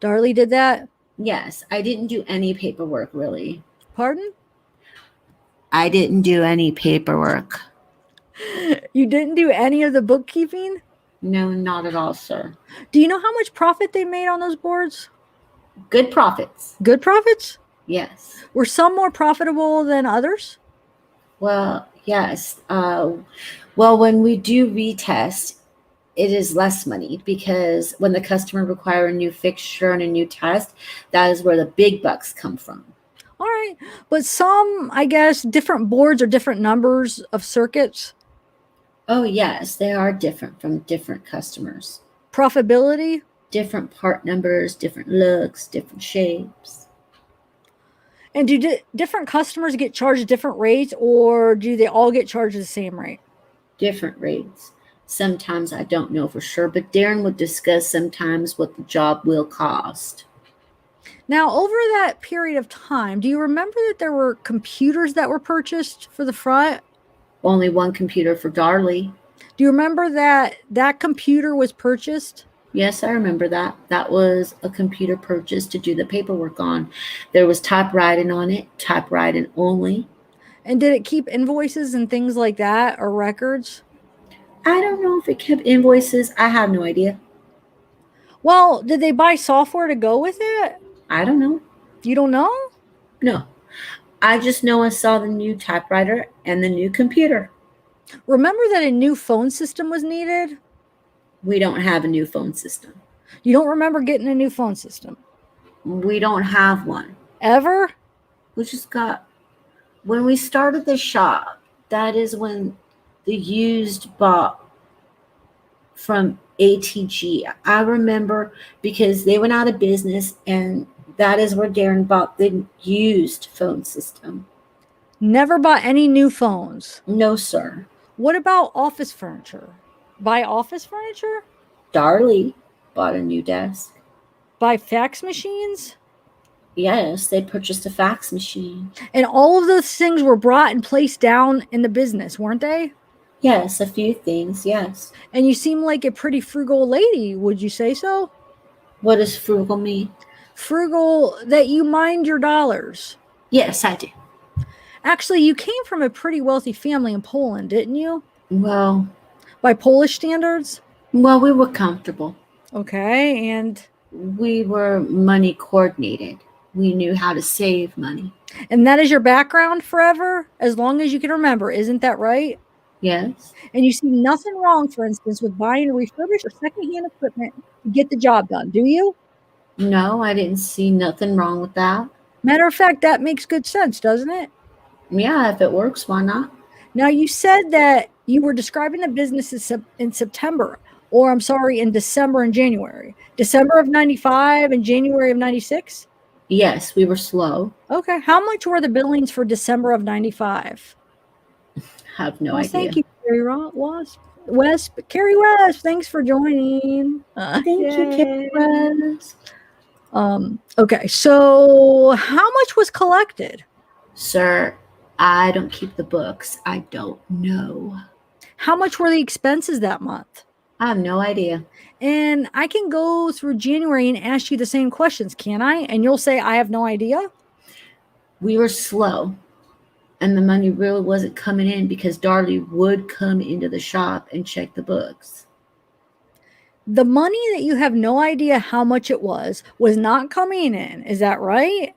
Darlie did that? Yes, I didn't do any paperwork really. Pardon? I didn't do any paperwork. You didn't do any of the bookkeeping? No, not at all, sir. Do you know how much profit they made on those boards? Good profits. Good profits? Yes. Were some more profitable than others? Well, yes. Well, when we do retest, it is less money because when the customer require a new fixture and a new test, that is where the big bucks come from. All right. But some, I guess, different boards or different numbers of circuits. Oh, yes, they are different from different customers. Profitability? Different part numbers, different looks, different shapes. And do different customers get charged different rates, or do they all get charged the same rate? Different rates. Sometimes I don't know for sure, but Darren would discuss sometimes what the job will cost. Now, over that period of time, do you remember that there were computers that were purchased for the front? Only one computer for Darlie. Do you remember that computer was purchased? Yes, I remember that. That was a computer purchase to do the paperwork on. There was typewriting on it, typewriting only. And did it keep invoices and things like that, or records? I don't know if it kept invoices. I have no idea. Well, did they buy software to go with it? I don't know. You don't know? No. I just know I saw the new typewriter and the new computer. Remember that a new phone system was needed? We don't have a new phone system. You don't remember getting a new phone system? We don't have one. Ever? We just got, when we started the shop, that is when the used bought from ATG. I remember because they went out of business and that is where Darren bought the used phone system. Never bought any new phones? No, sir. What about office furniture? Buy office furniture? Darlie bought a new desk. Buy fax machines? Yes, they purchased a fax machine. And all of those things were brought and placed down in the business, weren't they? Yes, a few things, yes. And you seem like a pretty frugal lady, would you say so? What does frugal mean? Frugal, that you mind your dollars. Yes, I do. Actually, you came from a pretty wealthy family in Poland, didn't you? Well, By Polish standards? we were comfortable. Okay, and We were money coordinated. we knew how to save money. And that is your background forever, as long as you can remember. Isn't that right? Yes. And you see nothing wrong, for instance, with buying refurbished or secondhand equipment to get the job done, do you? No, I didn't see nothing wrong with that. Matter of fact, that makes good sense, doesn't it? Yeah, if it works, why not? Now, you said that you were describing the business in September, or I'm sorry, in December and January. December of 95 and January of 96? Yes, we were slow. Okay. How much were the billings for December of 95? Have no Well, idea. thank you, Carrie West. Carrie West, thanks for joining. Thank you, Yay. Carrie West. Okay, so how much was collected? Sir, I don't keep the books. I don't know. How much were the expenses that month? I have no idea. And I can go through January and ask you the same questions, can I? And you'll say, I have no idea? We were slow, and the money really wasn't coming in because Darlie would come into the shop and check the books. The money that you have no idea how much it was not coming in. Is that right?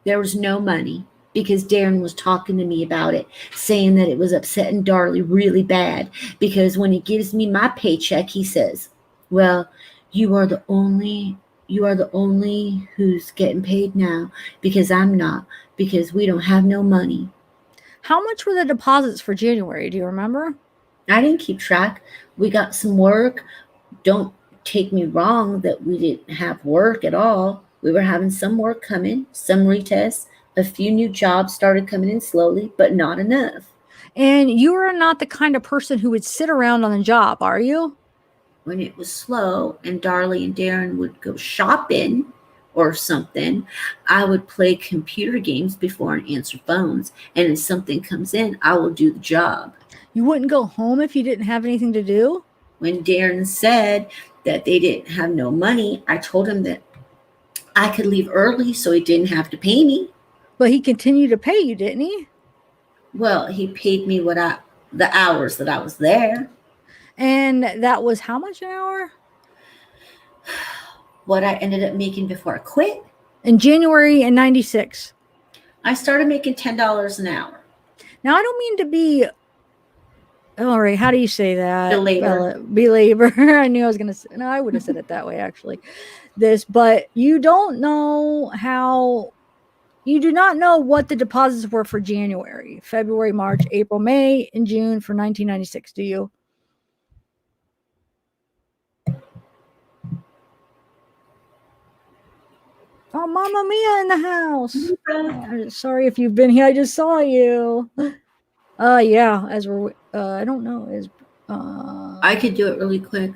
There was no money because Darren was talking to me about it, saying that it was upsetting Darlie really bad because when he gives me my paycheck, he says, well, you are the only who's getting paid now because I'm not, because we don't have no money. How much were the deposits for January? Do you remember? I didn't keep track. We got some work. Don't take me wrong that we didn't have work at all. We were having some work coming, some retests. A few new jobs started coming in slowly, but not enough. And you are not the kind of person who would sit around on the job, are you? When it was slow and Darlie and Darren would go shopping or something, I would play computer games before and answer phones. And if something comes in, I will do the job. You wouldn't go home if you didn't have anything to do? When Darren said that they didn't have no money, I told him that I could leave early so he didn't have to pay me. But he continued to pay you, didn't he? Well, he paid me the hours that I was there. And that was how much an hour? What I ended up making before I quit. In January in 96. I started making $10 an hour. Now, I don't mean to be, all right, how do you say that? Belabor. I knew I was going to say, no, I would have said it that way, actually. But you don't know you do not know what the deposits were for January, February, March, April, May, and June for 1996, do you? Oh, Mama Mia in the house. Sorry if you've been here. I just saw you. Yeah, as we're, I don't know. I could do it really quick.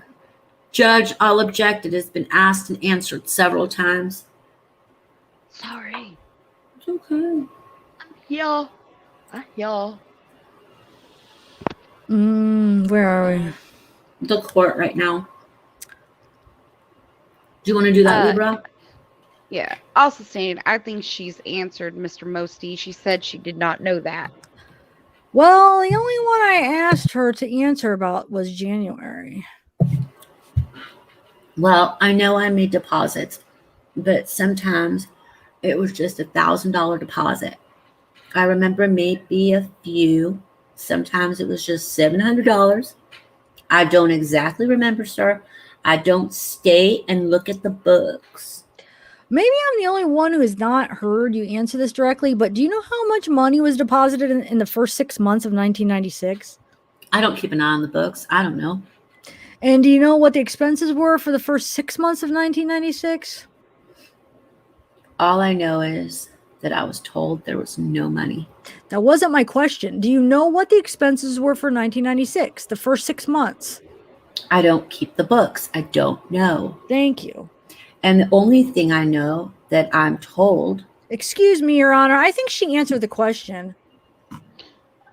Judge, I'll object. It has been asked and answered several times. Sorry. It's okay. Y'all. Where are we? The court right now. Do you want to do that, Libra? Yeah. Also saying, I think she's answered Mr. Mosty. She said she did not know that. Well, the only one I asked her to answer about was January. Well, I know I made deposits, but sometimes it was just $1,000 deposit. I remember maybe a few. Sometimes it was just $700. I don't exactly remember, sir. I don't stay and look at the books. Maybe I'm the only one who has not heard you answer this directly, but do you know how much money was deposited in the first 6 months of 1996? I don't keep an eye on the books. I don't know. And do you know what the expenses were for the first 6 months of 1996? All I know is that I was told there was no money. That wasn't my question. Do you know what the expenses were for 1996, the first 6 months? I don't keep the books. I don't know. Thank you. And the only thing I know that I'm told. Excuse me, Your Honor. I think she answered the question.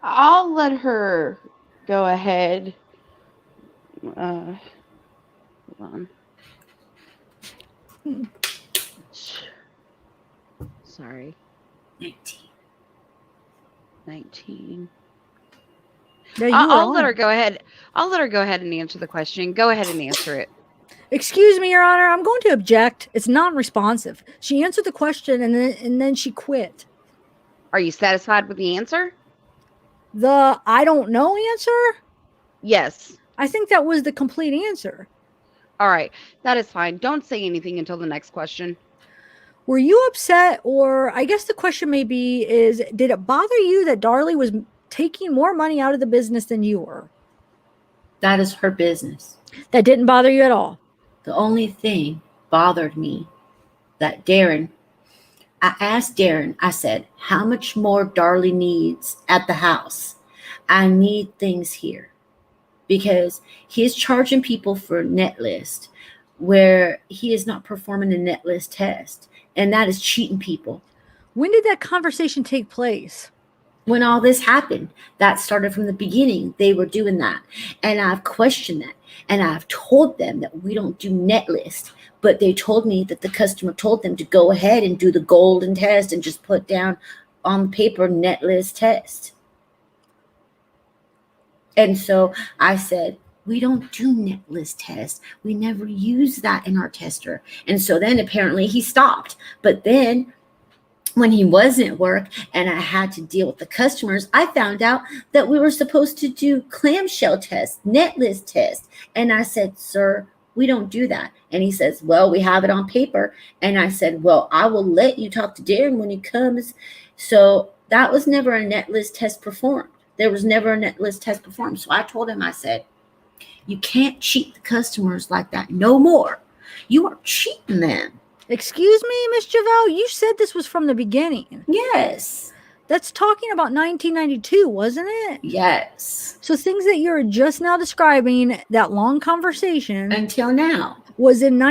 I'll let her go ahead. Hold on. Sorry. 19. Yeah, I'll let her go ahead. I'll let her go ahead and answer the question. Go ahead and answer it. Excuse me, Your Honor, I'm going to object. It's non-responsive. She answered the question and then she quit. Are you satisfied with the answer? The I don't know answer? Yes. I think that was the complete answer. All right. That is fine. Don't say anything until the next question. Were you upset, or I guess the question may be is, did it bother you that Darlie was taking more money out of the business than you were? That is her business. That didn't bother you at all? The only thing bothered me that I asked Darren, I said, how much more Darlie needs at the house? I need things here because he is charging people for net list where he is not performing a net list test. And that is cheating people. When did that conversation take place? When all this happened, that started from the beginning. They were doing that. And I've questioned that. And I've told them that we don't do net list. But they told me that the customer told them to go ahead and do the golden test and just put down on paper net list test. And so I said, we don't do net list tests. We never use that in our tester. And so then apparently he stopped. But then when he wasn't at work and I had to deal with the customers, I found out that we were supposed to do clamshell tests, net list tests. And I said, sir, we don't do that. And he says, well, we have it on paper. And I said, well, I will let you talk to Darren when he comes. So that was never a net list test performed. There was never a net list test performed. So I told him, I said, you can't cheat the customers like that no more. You are cheating them. Excuse me, Miss Jovell, you said this was from the beginning. Yes. That's talking about 1992, wasn't it? Yes. So things that you're just now describing, that long conversation, until now, was in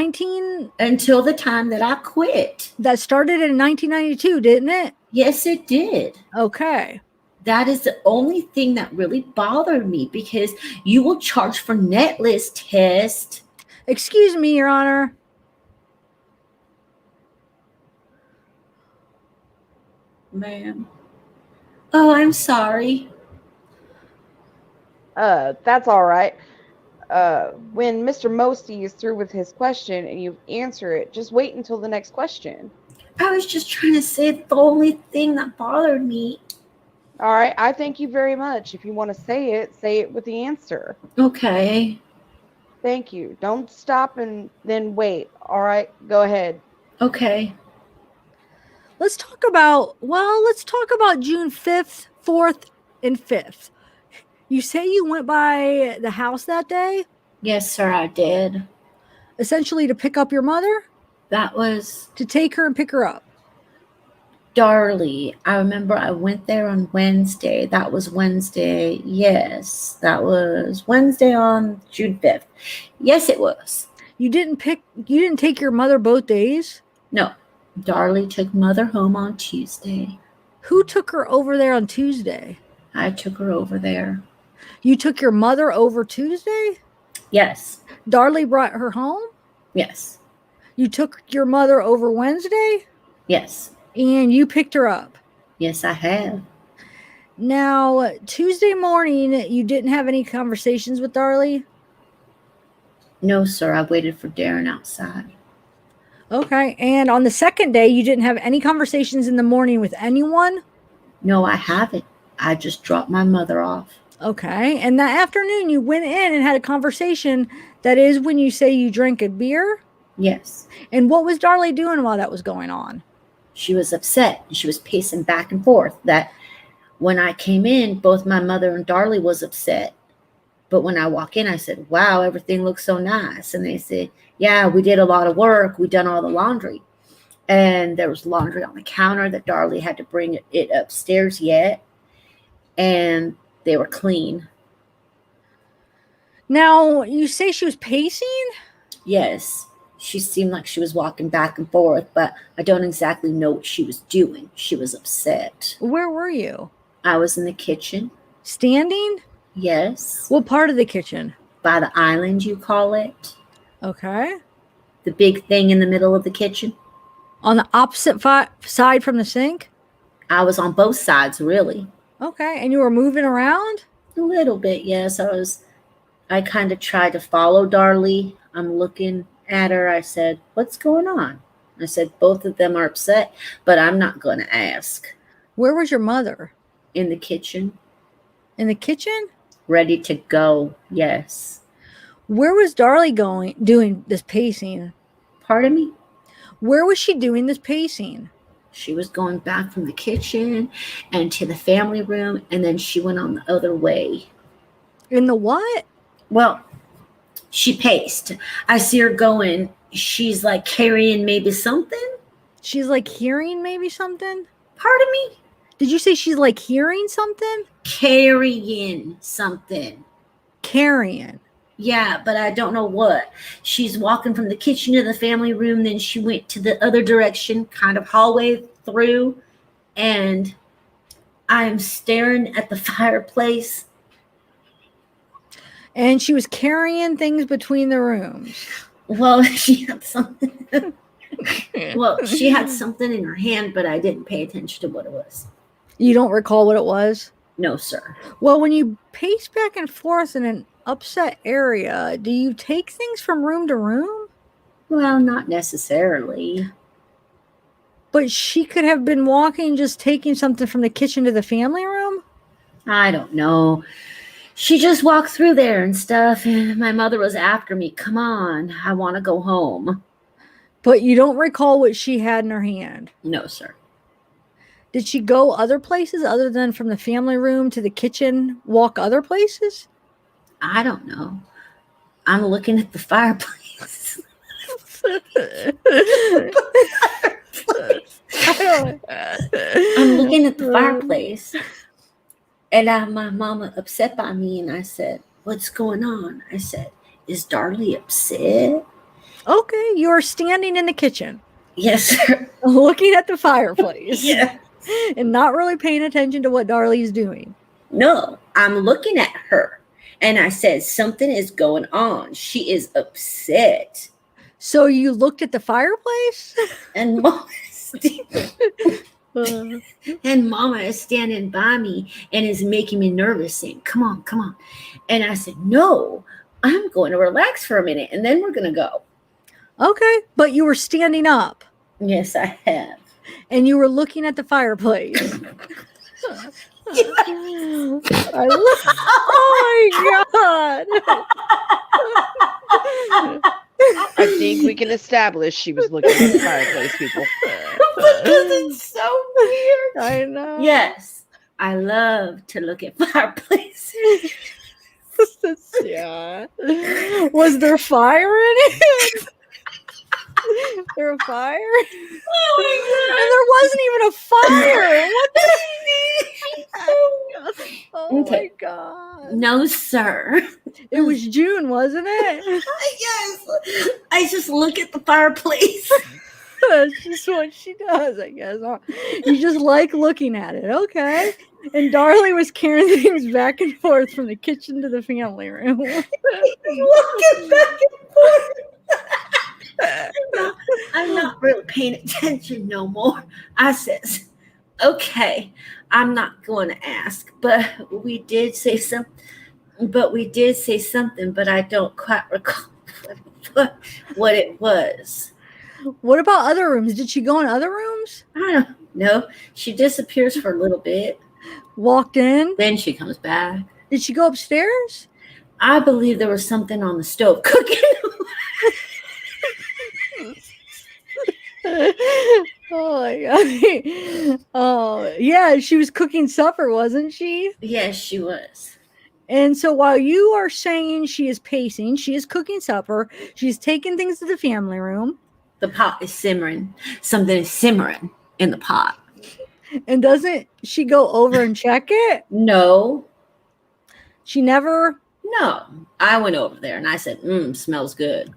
until the time that I quit. That started in 1992, didn't it? Yes, it did. Okay. That is the only thing that really bothered me because you will charge for net list test. Excuse me, Your Honor. Ma'am. Oh, I'm sorry. That's all right. When Mr. Mosty is through with his question and you answer it, just wait until the next question. I was just trying to say the only thing that bothered me. All right. I thank you very much. If you want to say it with the answer. Okay. Thank you. Don't stop and then wait. All right. Go ahead. Okay. Let's talk about June 5th, 4th, and 5th. You say you went by the house that day? Yes, sir, I did. Essentially to pick up your mother? That was... to take her and pick her up. Darlie. I remember I went there on Wednesday. That was Wednesday. Yes, that was Wednesday on June 5th. Yes, it was. You didn't take your mother both days? No. Darlie took mother home on Tuesday. Who took her over there on Tuesday? I took her over there. You took your mother over Tuesday? Yes. Darlie brought her home? Yes. You took your mother over Wednesday? Yes. And you picked her up? Yes, I have. Now, Tuesday morning, you didn't have any conversations with Darlie? No, sir. I waited for Darren outside. Okay. And on the second day, you didn't have any conversations in the morning with anyone? No, I haven't. I just dropped my mother off. Okay. And that afternoon, you went in and had a conversation. That is when you say you drank a beer? Yes. And what was Darlie doing while that was going on? She was upset. She was pacing back and forth. That when I came in, both my mother and Darlie was upset. But when I walk in, I said, wow, everything looks so nice. And they said, yeah, we did a lot of work. We done all the laundry. And there was laundry on the counter that Darlie had to bring it upstairs yet. And they were clean. Now, you say she was pacing? Yes. She seemed like she was walking back and forth, but I don't exactly know what she was doing. She was upset. Where were you? I was in the kitchen. Standing? Yes. What part of the kitchen? By the island, you call it. Okay. The big thing in the middle of the kitchen. On the opposite side from the sink? I was on both sides, really. Okay. And you were moving around? A little bit, yes. I kind of tried to follow Darlie. I'm looking at her. I said, "What's going on?" I said, "Both of them are upset, but I'm not going to ask." Where was your mother? In the kitchen, In the kitchen? ready to go. Yes. Where was Darlie doing this pacing? Pardon me? Where was she doing this pacing? She was going back from the kitchen and to the family room, and then she went on the other way. In the what? Well, she paced. I see her going. She's like carrying maybe something. She's like hearing maybe something? Pardon me? Did you say she's like hearing something? Carrying something. Carrying. Yeah, but I don't know what. She's walking from the kitchen to the family room, then she went to the other direction, kind of hallway through, and I'm staring at the fireplace. And she was carrying things between the rooms. Well, she had something. Well, she had something in her hand, but I didn't pay attention to what it was. You don't recall what it was? No, sir. Well, when you pace back and forth in an upset area, do you take things from room to room? Well, not necessarily. But she could have been walking, just taking something from the kitchen to the family room? I don't know. She just walked through there and stuff, and my mother was after me. Come on, I want to go home. But you don't recall what she had in her hand? No, sir. Did she go other places other than from the family room to the kitchen? Walk other places? I don't know. I'm looking at the fireplace. I'm looking at the fireplace. And my mama upset by me, and I said, "What's going on?" I said, "Is Darlie upset?" Okay, you're standing in the kitchen. Yes, sir. Looking at the fireplace. Yeah. And not really paying attention to what Darlie's doing. No, I'm looking at her. And I said, something is going on. She is upset. So you looked at the fireplace? And Mama is standing by me and is making me nervous, saying, "Come on, come on." And I said, "No, I'm going to relax for a minute, and then we're going to go." Okay, but you were standing up. Yes, I have. And you were looking at the fireplace. Oh my God. I think we can establish she was looking at the fireplace, people. Because it's so weird. I know. Yes, I love to look at fireplaces. Yeah. Was there fire in it? There a fire? Oh and there wasn't even a fire. What does he mean? Oh Okay. my God. No, sir. It was June, wasn't it? Yes. I just look at the fireplace. That's just what she does, I guess. Huh? You just like looking at it. Okay. And Darlie was carrying things back and forth from the kitchen to the family room. Looking back and forth. I'm not really paying attention no more. I says, "Okay, I'm not going to ask, but we did say something. But I don't quite recall what it was." What about other rooms? Did she go in other rooms? I don't know. She disappears for a little bit. Walked in? Then she comes back. Did she go upstairs? I believe there was something on the stove cooking. Oh my God. Oh, yeah, she was cooking supper, wasn't she? Yes, she was. And so while you are saying she is pacing, she is cooking supper, she's taking things to the family room. The pot is simmering. Something is simmering in the pot. And doesn't she go over and check it? No. She never? No. I went over there and I said, smells good.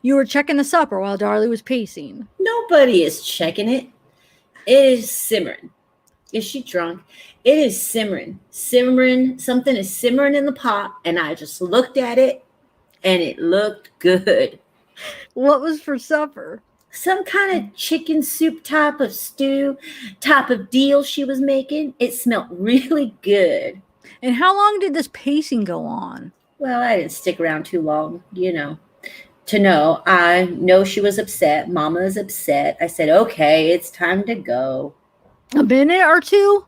You were checking the supper while Darlie was pacing. Nobody is checking it. It is simmering. Is she drunk? It is simmering. Simmering. Something is simmering in the pot. And I just looked at it and it looked good. What was for supper? Some kind of chicken soup type of stew, type of deal she was making. It smelled really good. And how long did this pacing go on? Well, I didn't stick around too long, to know. I know she was upset. Mama is upset. I said, okay, it's time to go. A minute or two?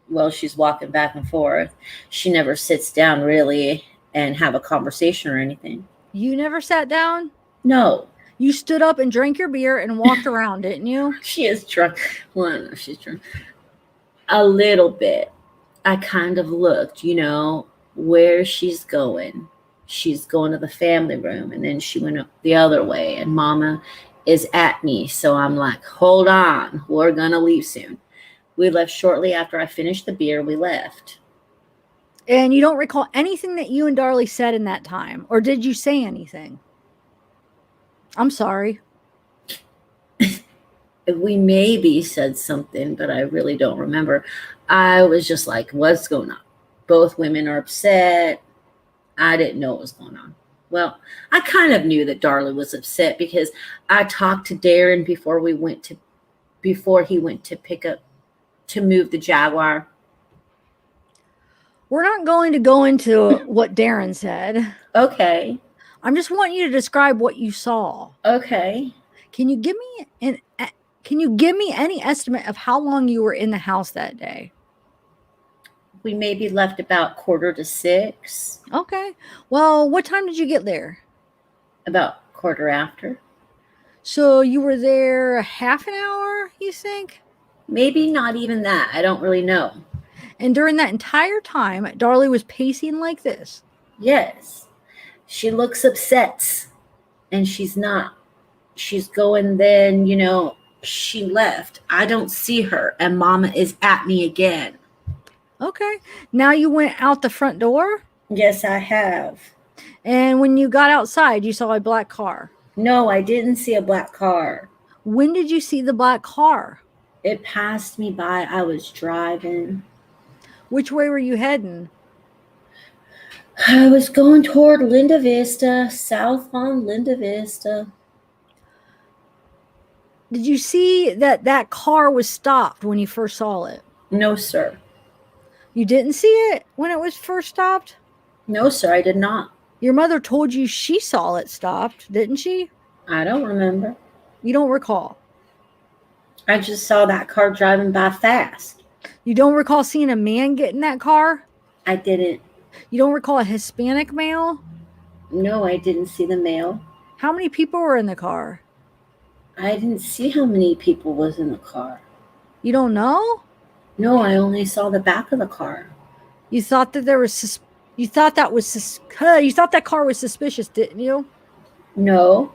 Well, she's walking back and forth. She never sits down really and have a conversation or anything. You never sat down? No. You stood up and drank your beer and walked around, didn't you? She is drunk. Well, I don't know if she's drunk. A little bit. I kind of looked, where she's going. She's going to the family room, and then she went up the other way, and Mama is at me. So I'm like, hold on, we're going to leave soon. We left shortly after I finished the beer. We left. And you don't recall anything that you and Darlie said in that time? Or did you say anything? I'm sorry. We maybe said something, but I really don't remember. I was just like, what's going on? Both women are upset. I didn't know what was going on. Well, I kind of knew that Darlie was upset because I talked to Darren before he went to move the Jaguar. We're not going to go into what Darren said. Okay. I'm just wanting you to describe what you saw. Okay. Can you give me any estimate of how long you were in the house that day? We maybe left about 5:45. Okay. Well, what time did you get there? About 15:15. So you were there half an hour, you think? Maybe not even that. I don't really know. And during that entire time, Darlie was pacing like this. Yes. She looks upset, and she's not. She's going then, she left. I don't see her, and Mama is at me again. Okay. Now you went out the front door? Yes, I have. And when you got outside, you saw a black car? No, I didn't see a black car. When did you see the black car? It passed me by. I was driving. Which way were you heading? I was going toward Linda Vista, south on Linda Vista. Did you see that car was stopped when you first saw it? No, sir. You didn't see it when it was first stopped? No, sir, I did not. Your mother told you she saw it stopped, didn't she? I don't remember. You don't recall? I just saw that car driving by fast. You don't recall seeing a man get in that car? I didn't. You don't recall a Hispanic male? No, I didn't see the male. How many people were in the car? I didn't see how many people was in the car. You don't know? No, I only saw the back of the car. You thought that that car was suspicious, didn't you? No.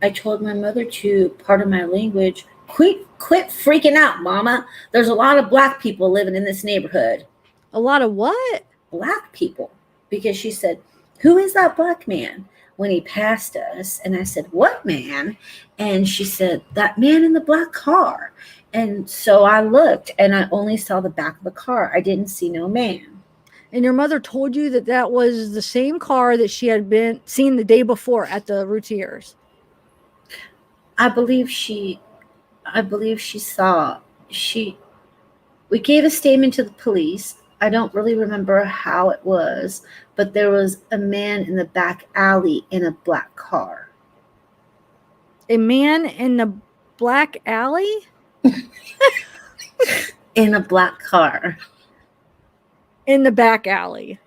I told my mother to, pardon my language, quit freaking out, Mama. There's a lot of black people living in this neighborhood. A lot of what? Black people. Because she said, who is that black man? When he passed us. And I said, what man? And she said, that man in the black car. And so I looked, and I only saw the back of the car. I didn't see no man. And your mother told you that was the same car that she had been seen the day before at the Routiers. I believe she saw. We gave a statement to the police. I don't really remember how it was, but there was a man in the back alley in a black car. A man in the black alley? In a black car. In the back alley.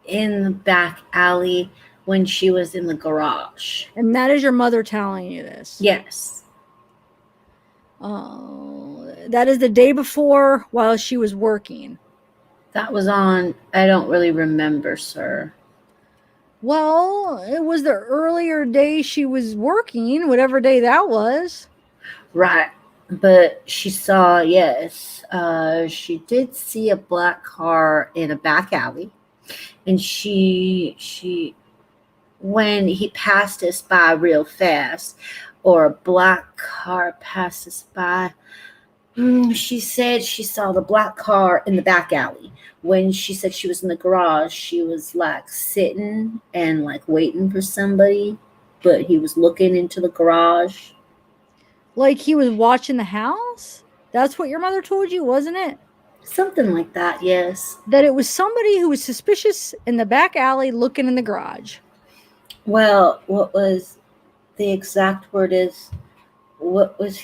In the back alley when she was in the garage. And that is your mother telling you this? Yes. Oh, that is the day before while she was working. That was on, I don't really remember, sir. Well, it was the earlier day she was working, whatever day that was. Right. But she saw, yes, she did see a black car in a back alley. And when he passed us by real fast, or a black car passed us by, she said she saw the black car in the back alley. When she said she was in the garage, she was like sitting and like waiting for somebody, but he was looking into the garage. Like he was watching the house? That's what your mother told you, wasn't it? Something like that, yes. That it was somebody who was suspicious in the back alley looking in the garage. Well, what was the exact word is, what was,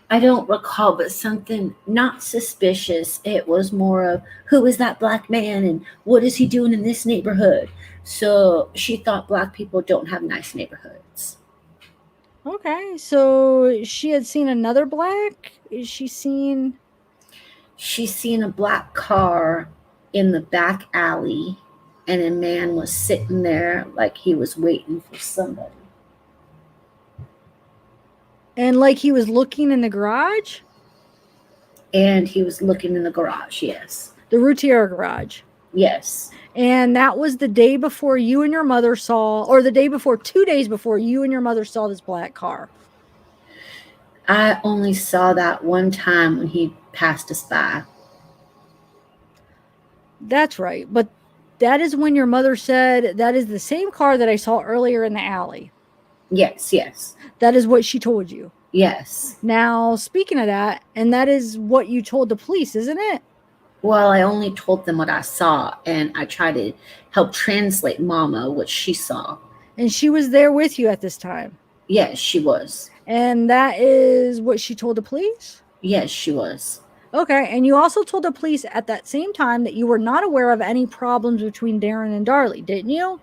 I don't recall, but something not suspicious. It was more of, who is that black man and what is he doing in this neighborhood? So she thought black people don't have nice neighborhoods. Okay, so she had seen another black. Is she seen? She seen a black car in the back alley, and a man was sitting there like he was waiting for somebody. And like he was looking in the garage, And he was looking in the garage, yes. the Routier garage. Yes. And that was the day before you and your mother saw, or the day before, 2 days before you and your mother saw this black car. I only saw that one time when he passed us by. That's right. But that is when your mother said, that is the same car that I saw earlier in the alley. Yes, yes, That is what she told you. yes. Now, speaking of that, and that is what you told the police, isn't it? Well, I only told them what I saw, and I tried to help translate Mama what she saw. And she was there with you at this time. Yes, she was. And that is what she told the police? Yes, she was. Okay. And you also told the police at that same time that you were not aware of any problems between Darren and Darlie, didn't you?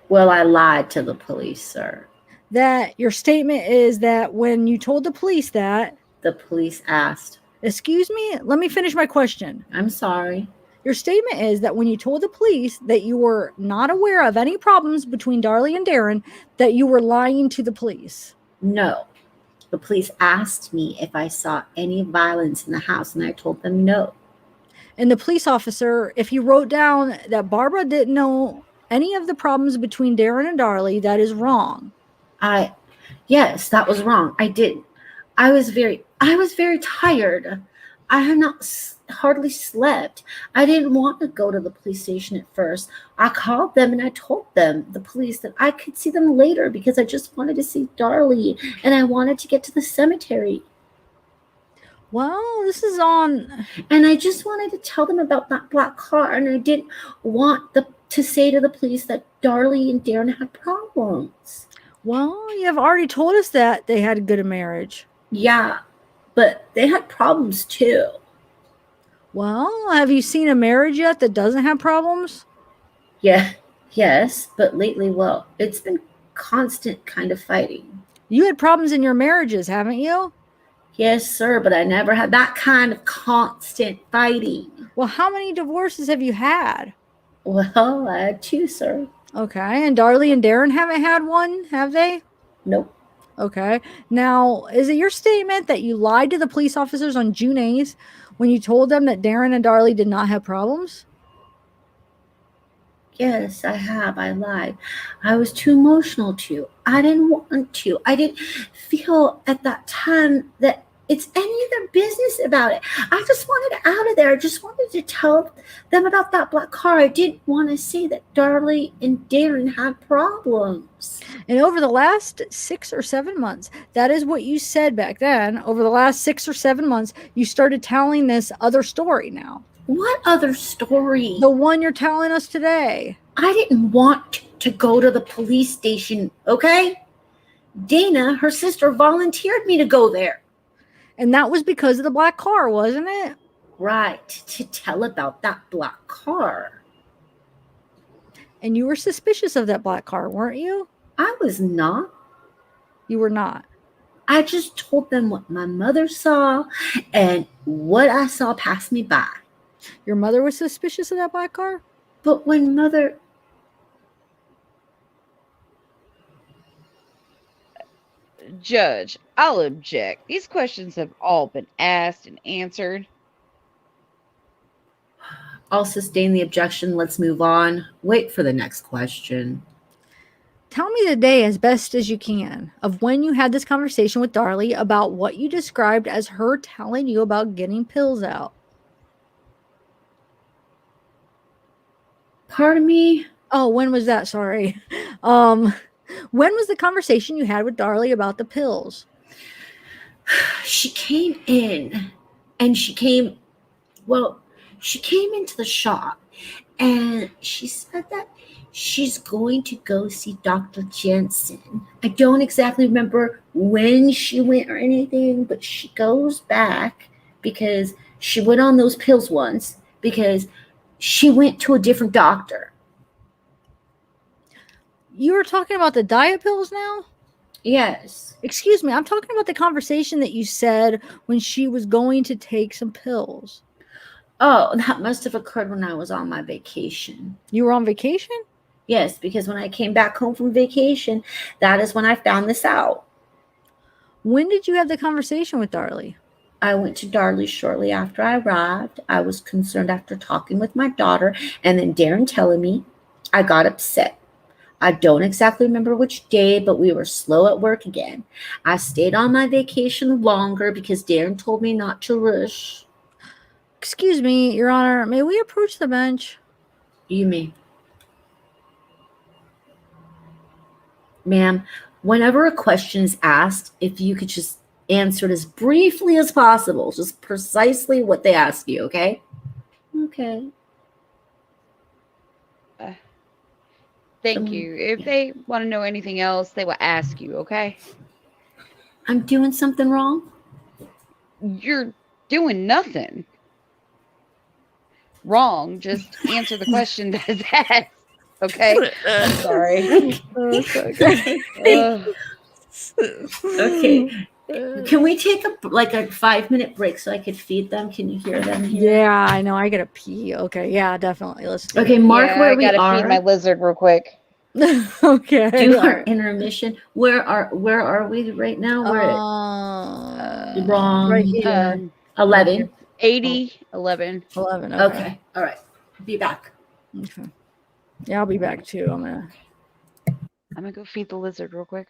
Well, I lied to the police, sir. That your statement is that when you told the police that, The police asked. excuse me, let me finish my question. I'm sorry. Your statement is that when you told the police that you were not aware of any problems between Darlie and Darren, that you were lying to the police. No. The police asked me if I saw any violence in the house, and I told them no. And the police officer, if he wrote down that Barbara didn't know any of the problems between Darren and Darlie, that is wrong. Yes, that was wrong. I didn't. I was very tired. I had not hardly slept. I didn't want to go to the police station at first. I called them and I told them, the police, that I could see them later because I just wanted to see Darlie and I wanted to get to the cemetery. Well, this is on. And I just wanted to tell them about that black car, and I didn't want to say to the police that Darlie and Darren had problems. Well, you have already told us that they had a good marriage. Yeah, but they had problems too. Well, have you seen a marriage yet that doesn't have problems? Yeah, yes, but lately, well, it's been constant kind of fighting. You had problems in your marriages, haven't you? Yes, sir, but I never had that kind of constant fighting. Well, how many divorces have you had? Well, I had 2, sir. Okay, and Darlie and Darren haven't had one, have they? Nope. Okay. Now, is it your statement that you lied to the police officers on June 8th when you told them that Darren and Darlie did not have problems? Yes, I have. I lied. I was too emotional to. I didn't want to. I didn't feel at that time that it's any of their business about it. I just wanted out of there. I just wanted to tell them about that black car. I didn't want to say that Darlie and Darren had problems. And over the last 6 or 7 months, that is what you said back then. Over the last 6 or 7 months, you started telling this other story now. What other story? The one you're telling us today. I didn't want to go to the police station, okay? Dana, her sister, volunteered me to go there. And that was because of the black car, wasn't it? Right, to tell about that black car. And you were suspicious of that black car, weren't you? I was not. You were not. I just told them what my mother saw and what I saw pass me by. Your mother was suspicious of that black car? But when mother... Judge, I'll object. These questions have all been asked and answered. I'll sustain the objection. Let's move on. Wait for the next question. Tell me the day as best as you can of when you had this conversation with Darlie about what you described as her telling you about getting pills out. Pardon me? Oh, when was that? Sorry. When was the conversation you had with Darlie about the pills? She came in and she came into the shop and she said that She's going to go see Dr. Jensen. I don't exactly remember when she went or anything, but she goes back because she went on those pills once because she went to a different doctor. You were talking about the diet pills now? Yes. Excuse me, I'm talking about the conversation that you said when she was going to take some pills. Oh, that must have occurred when I was on my vacation. You were on vacation? Yes, because when I came back home from vacation, that is when I found this out. When did you have the conversation with Darlie? I went to Darlie shortly after I arrived. I was concerned after talking with my daughter and then Darren telling me. I got upset. I don't exactly remember which day, but we were slow at work again. I stayed on my vacation longer because Darren told me not to rush. Excuse me, Your Honor, may we approach the bench? You may. Ma'am, whenever a question is asked, if you could just answer it as briefly as possible, just precisely what they ask you, okay? Okay. Thank you. If they want to know anything else, they will ask you, okay? I'm doing something wrong? You're doing nothing wrong. Just answer the question that's asked, okay? I'm sorry. Okay. Can we take a 5-minute break so I could feed them? Can you hear them here? Yeah, I know. I gotta pee. Okay, yeah, definitely. Let's do Okay, it. mark Yeah, where I we gotta are. feed my lizard real quick. Okay. Do all our right. intermission. Where are we right now? We're at wrong Right here. 11. 80, 11. 11. Okay. All right. Be back. Okay. Yeah, I'll be back too. I'm gonna go feed the lizard real quick.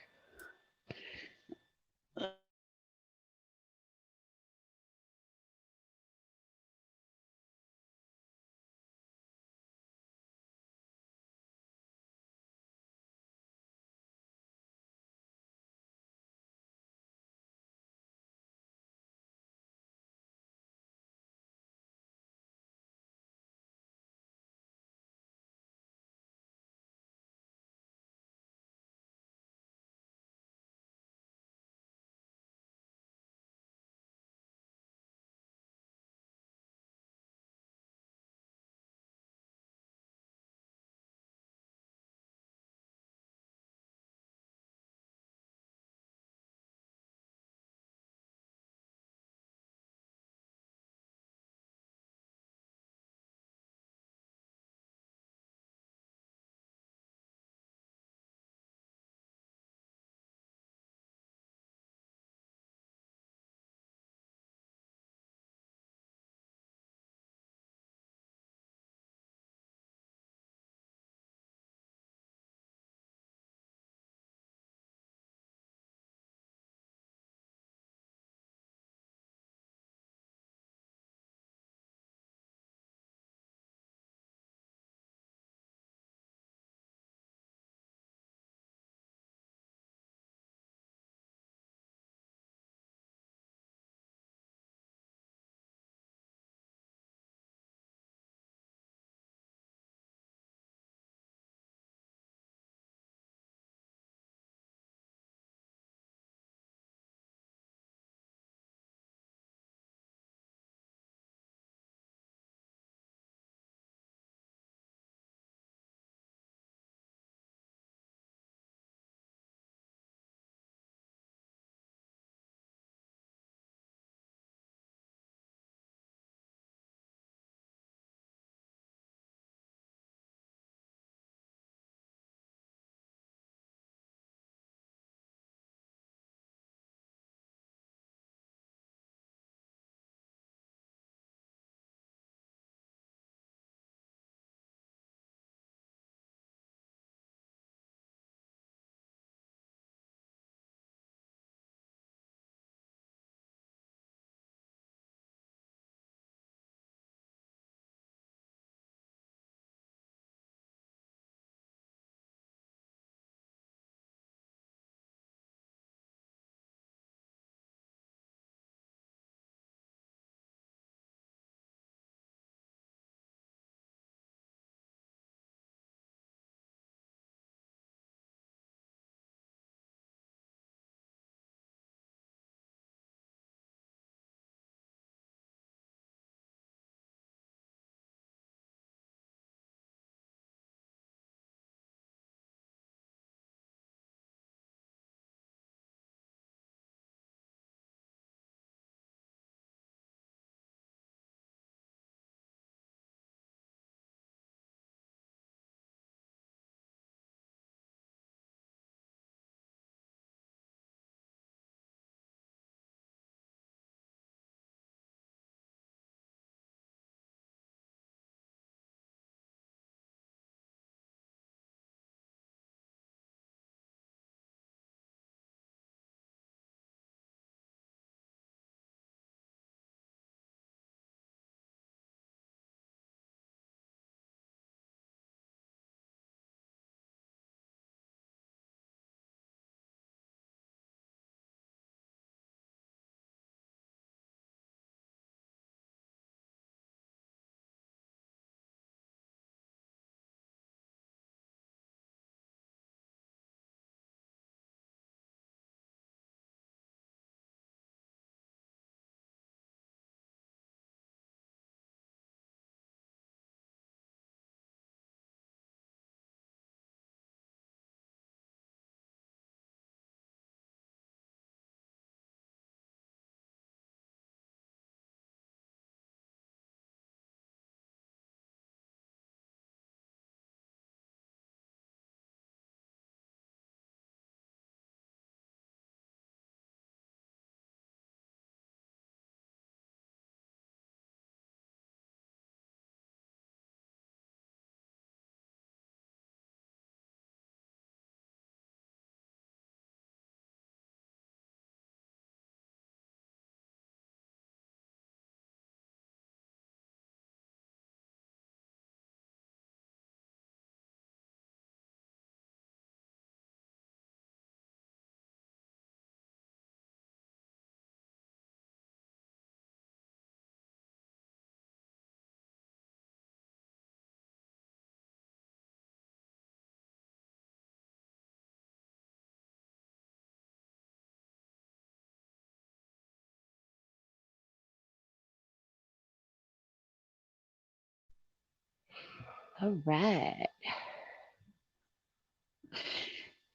All right.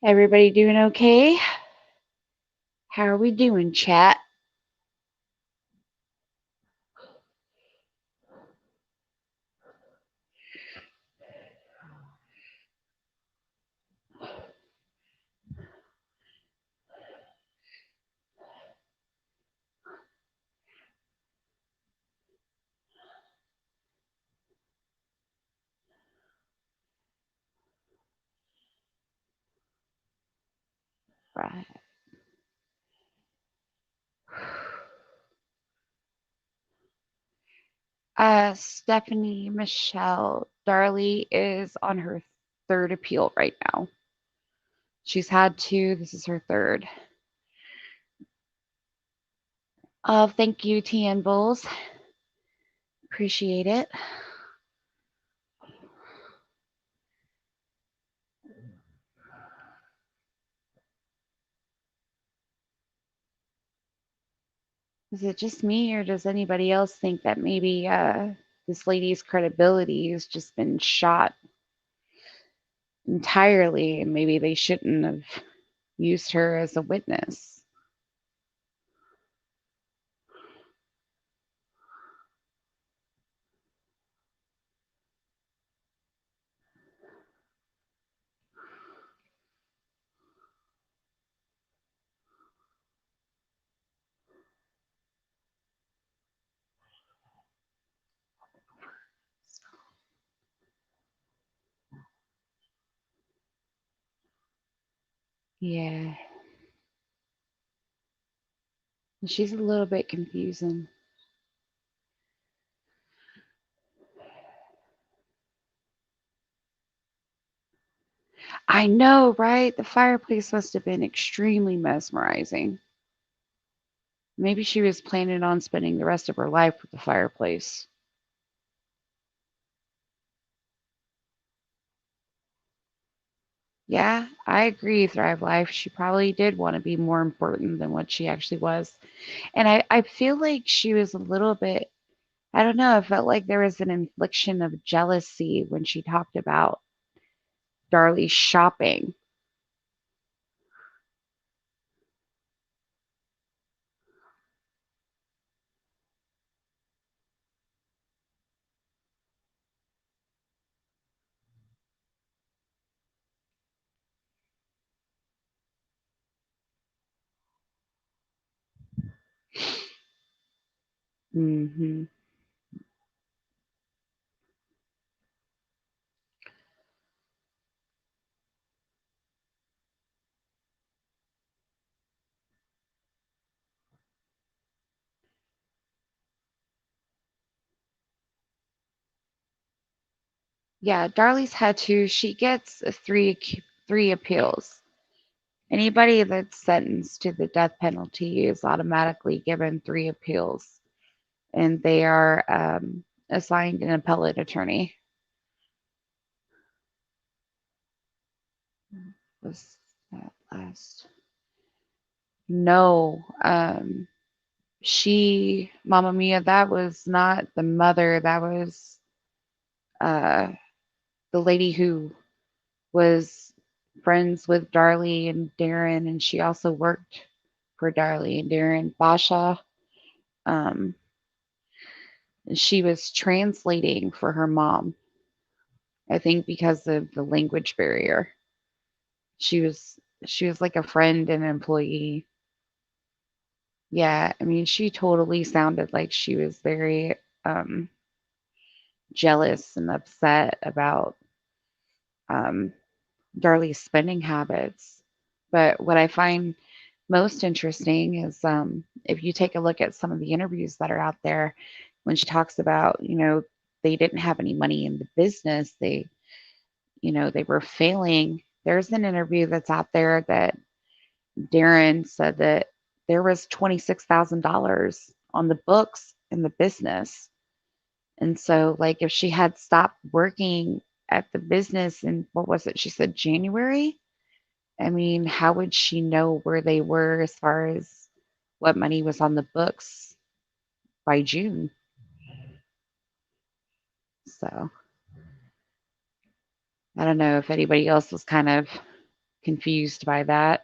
Everybody doing okay? How are we doing, chat? Right. Stephanie Michelle Darlie is on her third appeal right now. She's had two. This is her third. Thank you, TN Bulls. Appreciate it. Is it just me, or does anybody else think that maybe this lady's credibility has just been shot entirely, and maybe they shouldn't have used her as a witness? Yeah, she's a little bit confusing. I know, right? The fireplace must have been extremely mesmerizing. Maybe she was planning on spending the rest of her life with the fireplace. Yeah, I agree, Thrive Life. She probably did want to be more important than what she actually was. And I feel like she was a little bit, I don't know, I felt like there was an infliction of jealousy when she talked about Darlie's shopping. Hmm. Yeah, Darlie's had two. She gets three appeals. Anybody that's sentenced to the death penalty is automatically given three appeals, and they are assigned an appellate attorney. Was that last? No, Mama Mia, that was not the mother. That was uh, the lady who was friends with Darlie and Darren, and she also worked for Darlie and Darren. Basha, um, she was translating for her mom. I think because of the language barrier. She was like a friend and an employee. Yeah, I mean, she totally sounded like she was very um, jealous and upset about um, Darlie's spending habits. But what I find most interesting is if you take a look at some of the interviews that are out there, when she talks about, they didn't have any money in the business, they were failing. There's an interview that's out there that Darren said that there was $26,000 on the books in the business. And so, like, if she had stopped working at the business in, what was it? She said January. I mean, how would she know where they were as far as what money was on the books by June? So, I don't know if anybody else was kind of confused by that.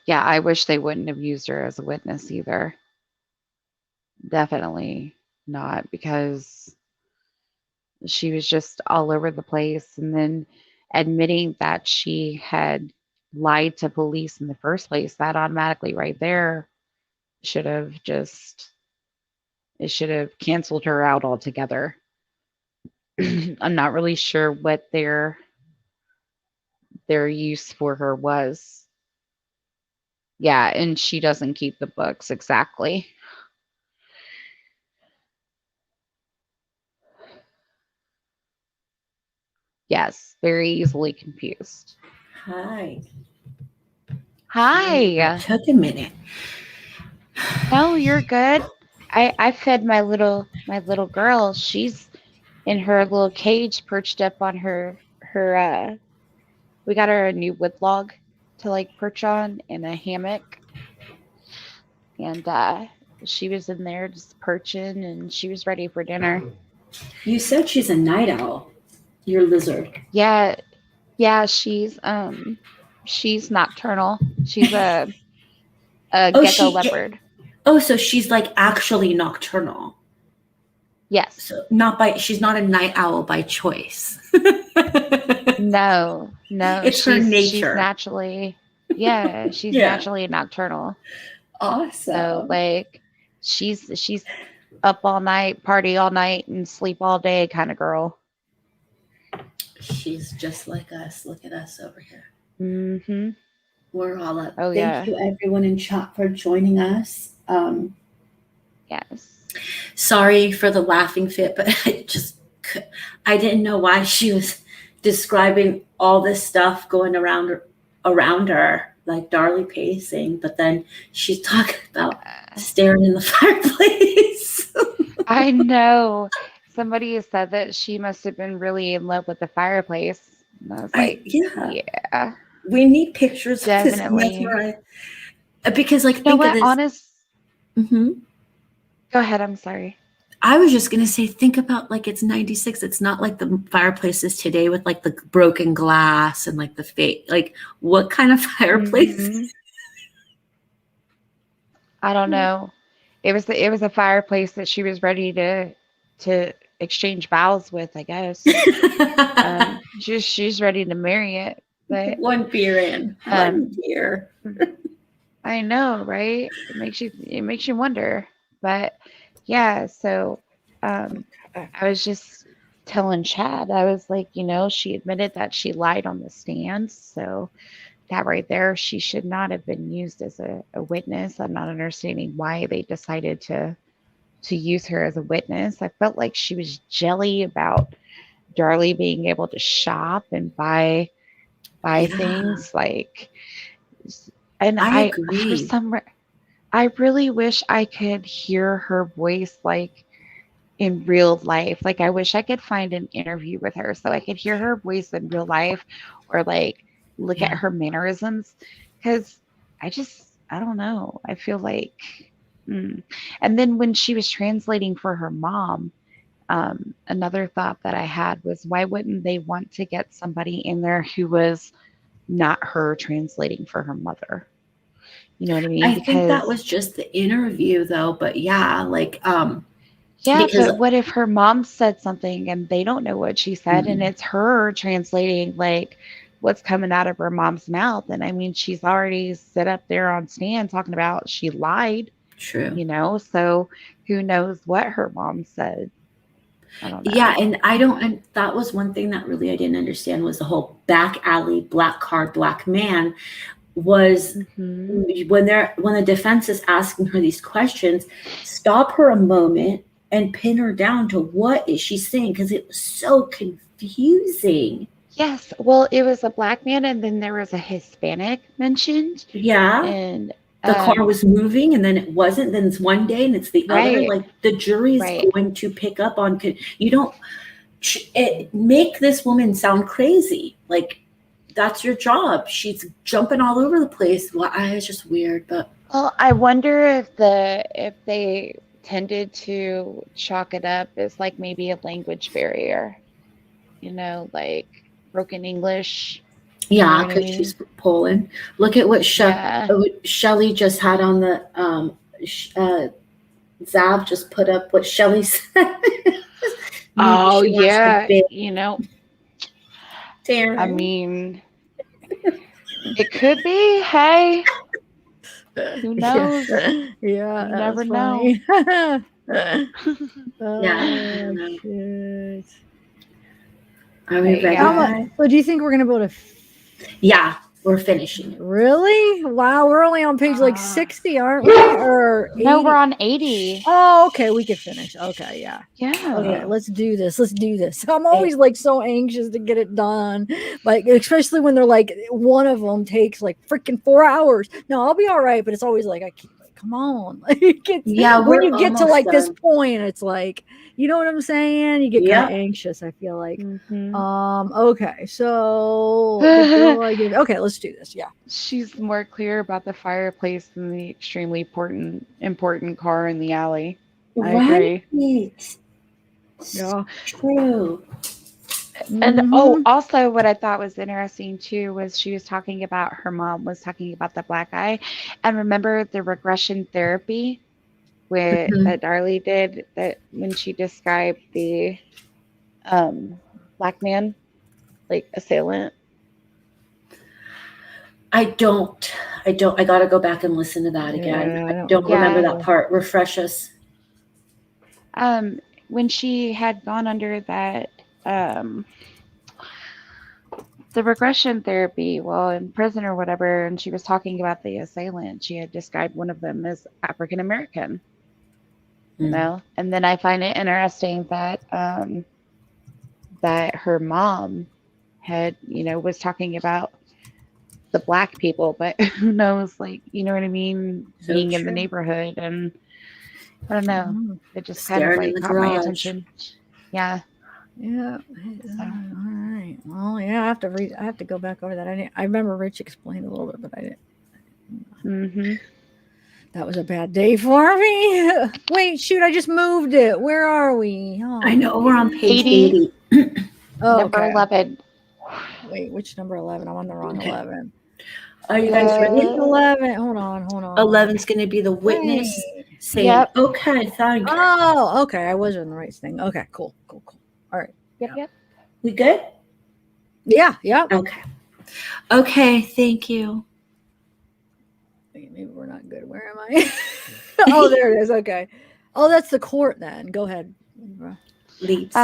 Yeah, I wish they wouldn't have used her as a witness either. Definitely not, because she was just all over the place, and then admitting that she had lied to police in the first place, that automatically right there should have just it should have canceled her out altogether. I'm not really sure what their use for her was. Yeah, and she doesn't keep the books exactly. Yes, very easily confused. Hi. Hi. Took a minute. No, you're good. I fed my little girl. She's in her little cage perched up on her we got her a new wood log to like perch on in a hammock, and she was in there just perching, and she was ready for dinner. You said she's a night owl. Your lizard. Yeah, yeah, she's nocturnal. She's a gecko leopard. So she's like actually nocturnal. Yes. So she's not a night owl by choice. No, It's her nature. She's naturally, yeah, she's naturally nocturnal. Awesome. So like, she's up all night, party all night, and sleep all day kind of girl. She's just like us. Look at us over here. Mm-hmm. We're all up. Oh, Thank you everyone in chat for joining us. Yes. Sorry for the laughing fit, but I didn't know why she was describing all this stuff going around her, like Darlie pacing, but then she's talking about staring in the fireplace. I know. Somebody has said that she must have been really in love with the fireplace. And I was like, yeah. We need pictures Definitely. of this because like, you know what, honest. Mm-hmm. Go ahead. I'm sorry. I was just going to say, think about like it's 96. It's not like the fireplaces today with like the broken glass and like the fake, like what kind of fireplace? Mm-hmm. I don't know. It was a fireplace that she was ready to exchange vows with, I guess. She's ready to marry it. But one beer in. One beer. I know, right? It makes you wonder. But yeah, so I was just telling Chad, I was like, she admitted that she lied on the stand. So that right there, she should not have been used as a witness. I'm not understanding why they decided to use her as a witness. I felt like she was jelly about Darlie being able to shop and buy things like, and I agree. I really wish I could hear her voice like in real life. Like I wish I could find an interview with her so I could hear her voice in real life, or like look at her mannerisms, because I don't know. I feel like and then when she was translating for her mom, another thought that I had was, why wouldn't they want to get somebody in there who was not her translating for her mother? You know what I mean? I think that was just the interview though, but yeah, like but what if her mom said something and they don't know what she said, and it's her translating like what's coming out of her mom's mouth? And I mean, she's already sit up there on stand talking about she lied. True. So who knows what her mom said? I don't know. Yeah, and that was one thing that really I didn't understand, was the whole back alley, black car, black man, was when the defense is asking her these questions, stop her a moment and pin her down to what is she saying, because it was so confusing. Yes, well, it was a black man, and then there was a Hispanic mentioned. Yeah, and the car was moving, and then it wasn't. Then it's one day, and it's the other. Like the jury is going to pick up on. You don't make this woman sound crazy. Like that's your job. She's jumping all over the place. Well, it's just weird, but well, I wonder if they tended to chalk it up as like maybe a language barrier, you know, like broken English. You know Yeah, what I because mean? she's Poland. Look at what Yeah. Shelly just had on the Zav just put up what Shelly said. Maybe Oh she wants to yeah, bid you know, I Darren. mean, it could be. Hey, who knows? Yeah, You that was never know. funny. Yeah, I Oh don't know. shit. Are we But ready, How yeah. much? guys? So do you think we're gonna be able to Yeah, we're finishing it. really? Wow, we're only on page like Uh, 60, aren't we? Or No, 80? we're on 80. Oh, okay, we could finish. Okay, yeah. Okay, Yeah. let's do this. Let's do this. I'm always like so anxious to get it done. Like, especially when they're like, one of them takes like freaking 4 hours. No, I'll be all right, but it's always like, I can't, like, come on. Like, it's Yeah, when we're you get to almost like this done. point, it's like, you know what I'm saying? You get kind of Yep. anxious, I feel like. Mhm. Okay, so the girl I give, okay, let's do this. Yeah. She's more clear about the fireplace than the extremely important car in the alley. I agree. Right. Yeah. True. And oh, Mhm. also what I thought was interesting too was she was talking about her mom was talking about the black eye. And remember the regression therapy Mhm. that Darlie did that when she described the black man, like assailant. I don't. I gotta go back and listen to that again. Yeah, I I don't remember Yeah. that part. Refresh us. When she had gone under that the regression therapy while in prison or whatever, and she was talking about the assailant, she had described one of them as African American, you Mm. know. And then I find it interesting that that her mom had, you know, was talking about the black people, but who knows, like, you know what I mean, So being in the true. neighborhood. And I don't know, Mhm. it just kind of Staring in like the caught my garage. attention. Yeah. Yeah. So. All right. Well, yeah, I have to read. I have to go back over that. I remember Rich explained a little bit, but I didn't. Mm-hmm. That was a bad day for me. Wait, shoot! I just moved it. Where are we? Oh, I know we're on page 80. 80. oh, Number okay. 11. Wait, which number 11? I'm on the wrong Okay. 11. Are you guys ready? Which 11? Hold on. 11's going to be the witness Wait. saying, Yep. okay, thank you. Oh, okay. I was in the right thing. Okay, cool. All right. Yep. We good? Yeah. Okay. Okay, thank you. Wait, maybe we're not good. Where am I? Oh, there it is. Okay. Oh, that's the court then. Go ahead. Leaves.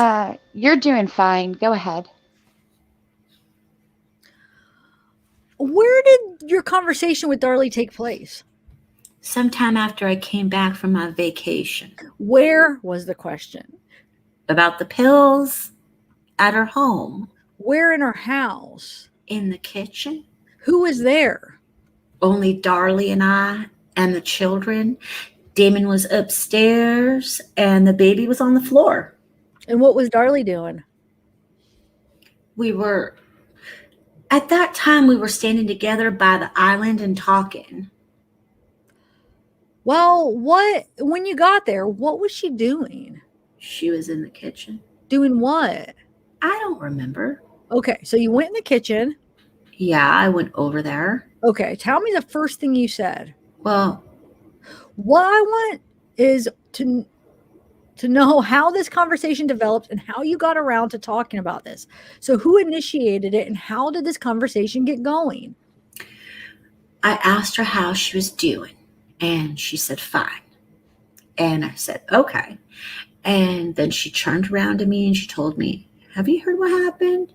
You're doing fine. Go ahead. Where did your conversation with Darlie take place? Sometime after I came back from my vacation. Where was the question? About the pills at her home. Where in her house? In the kitchen. Who was there? Only Darlie and I and the children. Damon was upstairs and the baby was on the floor. And what was Darlie doing? At that time, we were standing together by the island and talking. Well, when you got there, what was she doing? She was in the kitchen. Doing what? I don't remember. Okay, so you went in the kitchen. Yeah, I went over there. Okay, tell me the first thing you said. Well, what I want is to know how this conversation developed and how you got around to talking about this. So who initiated it and how did this conversation get going? I asked her how she was doing and she said, fine. And I said, okay. And then she turned around to me and she told me, have you heard what happened?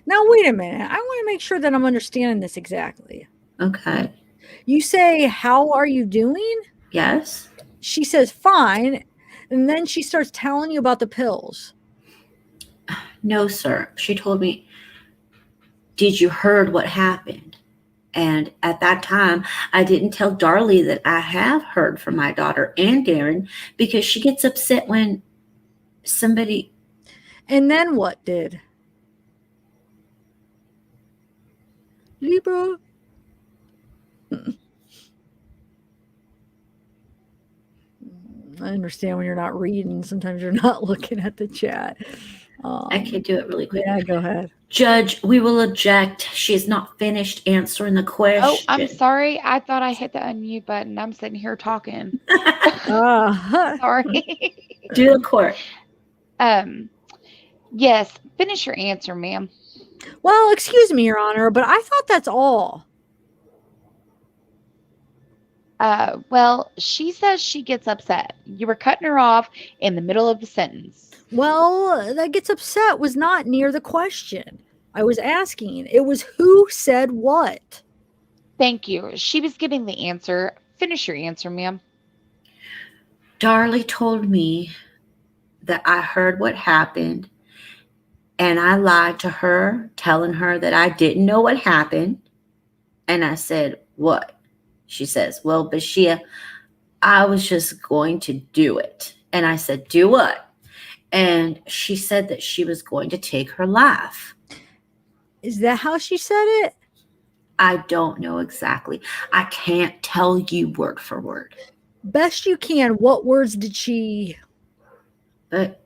Now, wait a minute. I want to make sure that I'm understanding this exactly. Okay. You say, how are you doing? Yes. She says, fine. And then she starts telling you about the pills. No, sir. She told me, did you heard what happened? And at that time, I didn't tell Darlie that I have heard from my daughter and Darren because she gets upset when somebody... And then what did? Libra. I understand when you're not reading. Sometimes you're not looking at the chat. I can do it really quick. Yeah, go ahead. Judge, we will object. She has not finished answering the question. Oh, I'm sorry. I thought I hit the unmute button. I'm sitting here talking. Sorry. Do the court. Yes, finish your answer, ma'am. Well, excuse me, Your Honor, but I thought that's all. Well, she says she gets upset. You were cutting her off in the middle of the sentence. Well, that gets upset was not near the question. I was asking. It was who said what? Thank you. She was giving the answer. Finish your answer, ma'am. Darlie told me that I heard what happened, and I lied to her, telling her that I didn't know what happened. And I said, what? She says, well, Bashia, I was just going to do it. And I said, do what? And she said that she was going to take her life. Is that how she said it? I don't know exactly. I can't tell you word for word. Best you can. What words did she? But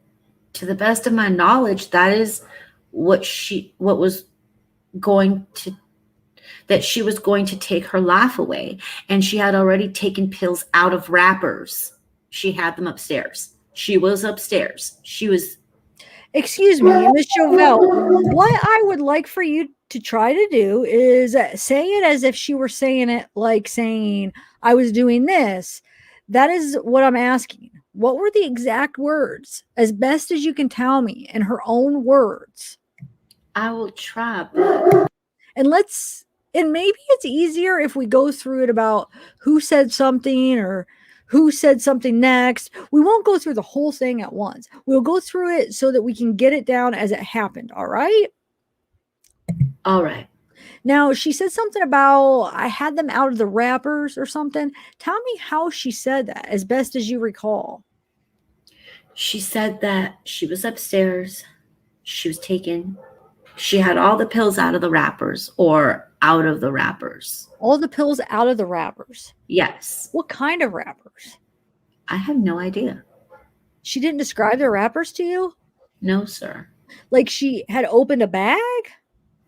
to the best of my knowledge, that is what she was going to take her life away. And she had already taken pills out of wrappers. She had them upstairs. She was upstairs. She was. Excuse me, Miss Jovell. What I would like for you to try to do is say it as if she were saying it, like saying, I was doing this. That is what I'm asking. What were the exact words, as best as you can tell me, in her own words? I will try, but. And maybe it's easier if we go through it about who said something or who said something next. We won't go through the whole thing at once. We'll go through it so that we can get it down as it happened. All right? All right. Now, she said something about I had them out of the wrappers or something. Tell me how she said that, as best as you recall. She said that she was upstairs. She was taken. She had all the pills out of the wrappers or out of the wrappers. All the pills out of the wrappers? Yes. What kind of wrappers? I have no idea. She didn't describe the wrappers to you? No, sir. Like she had opened a bag?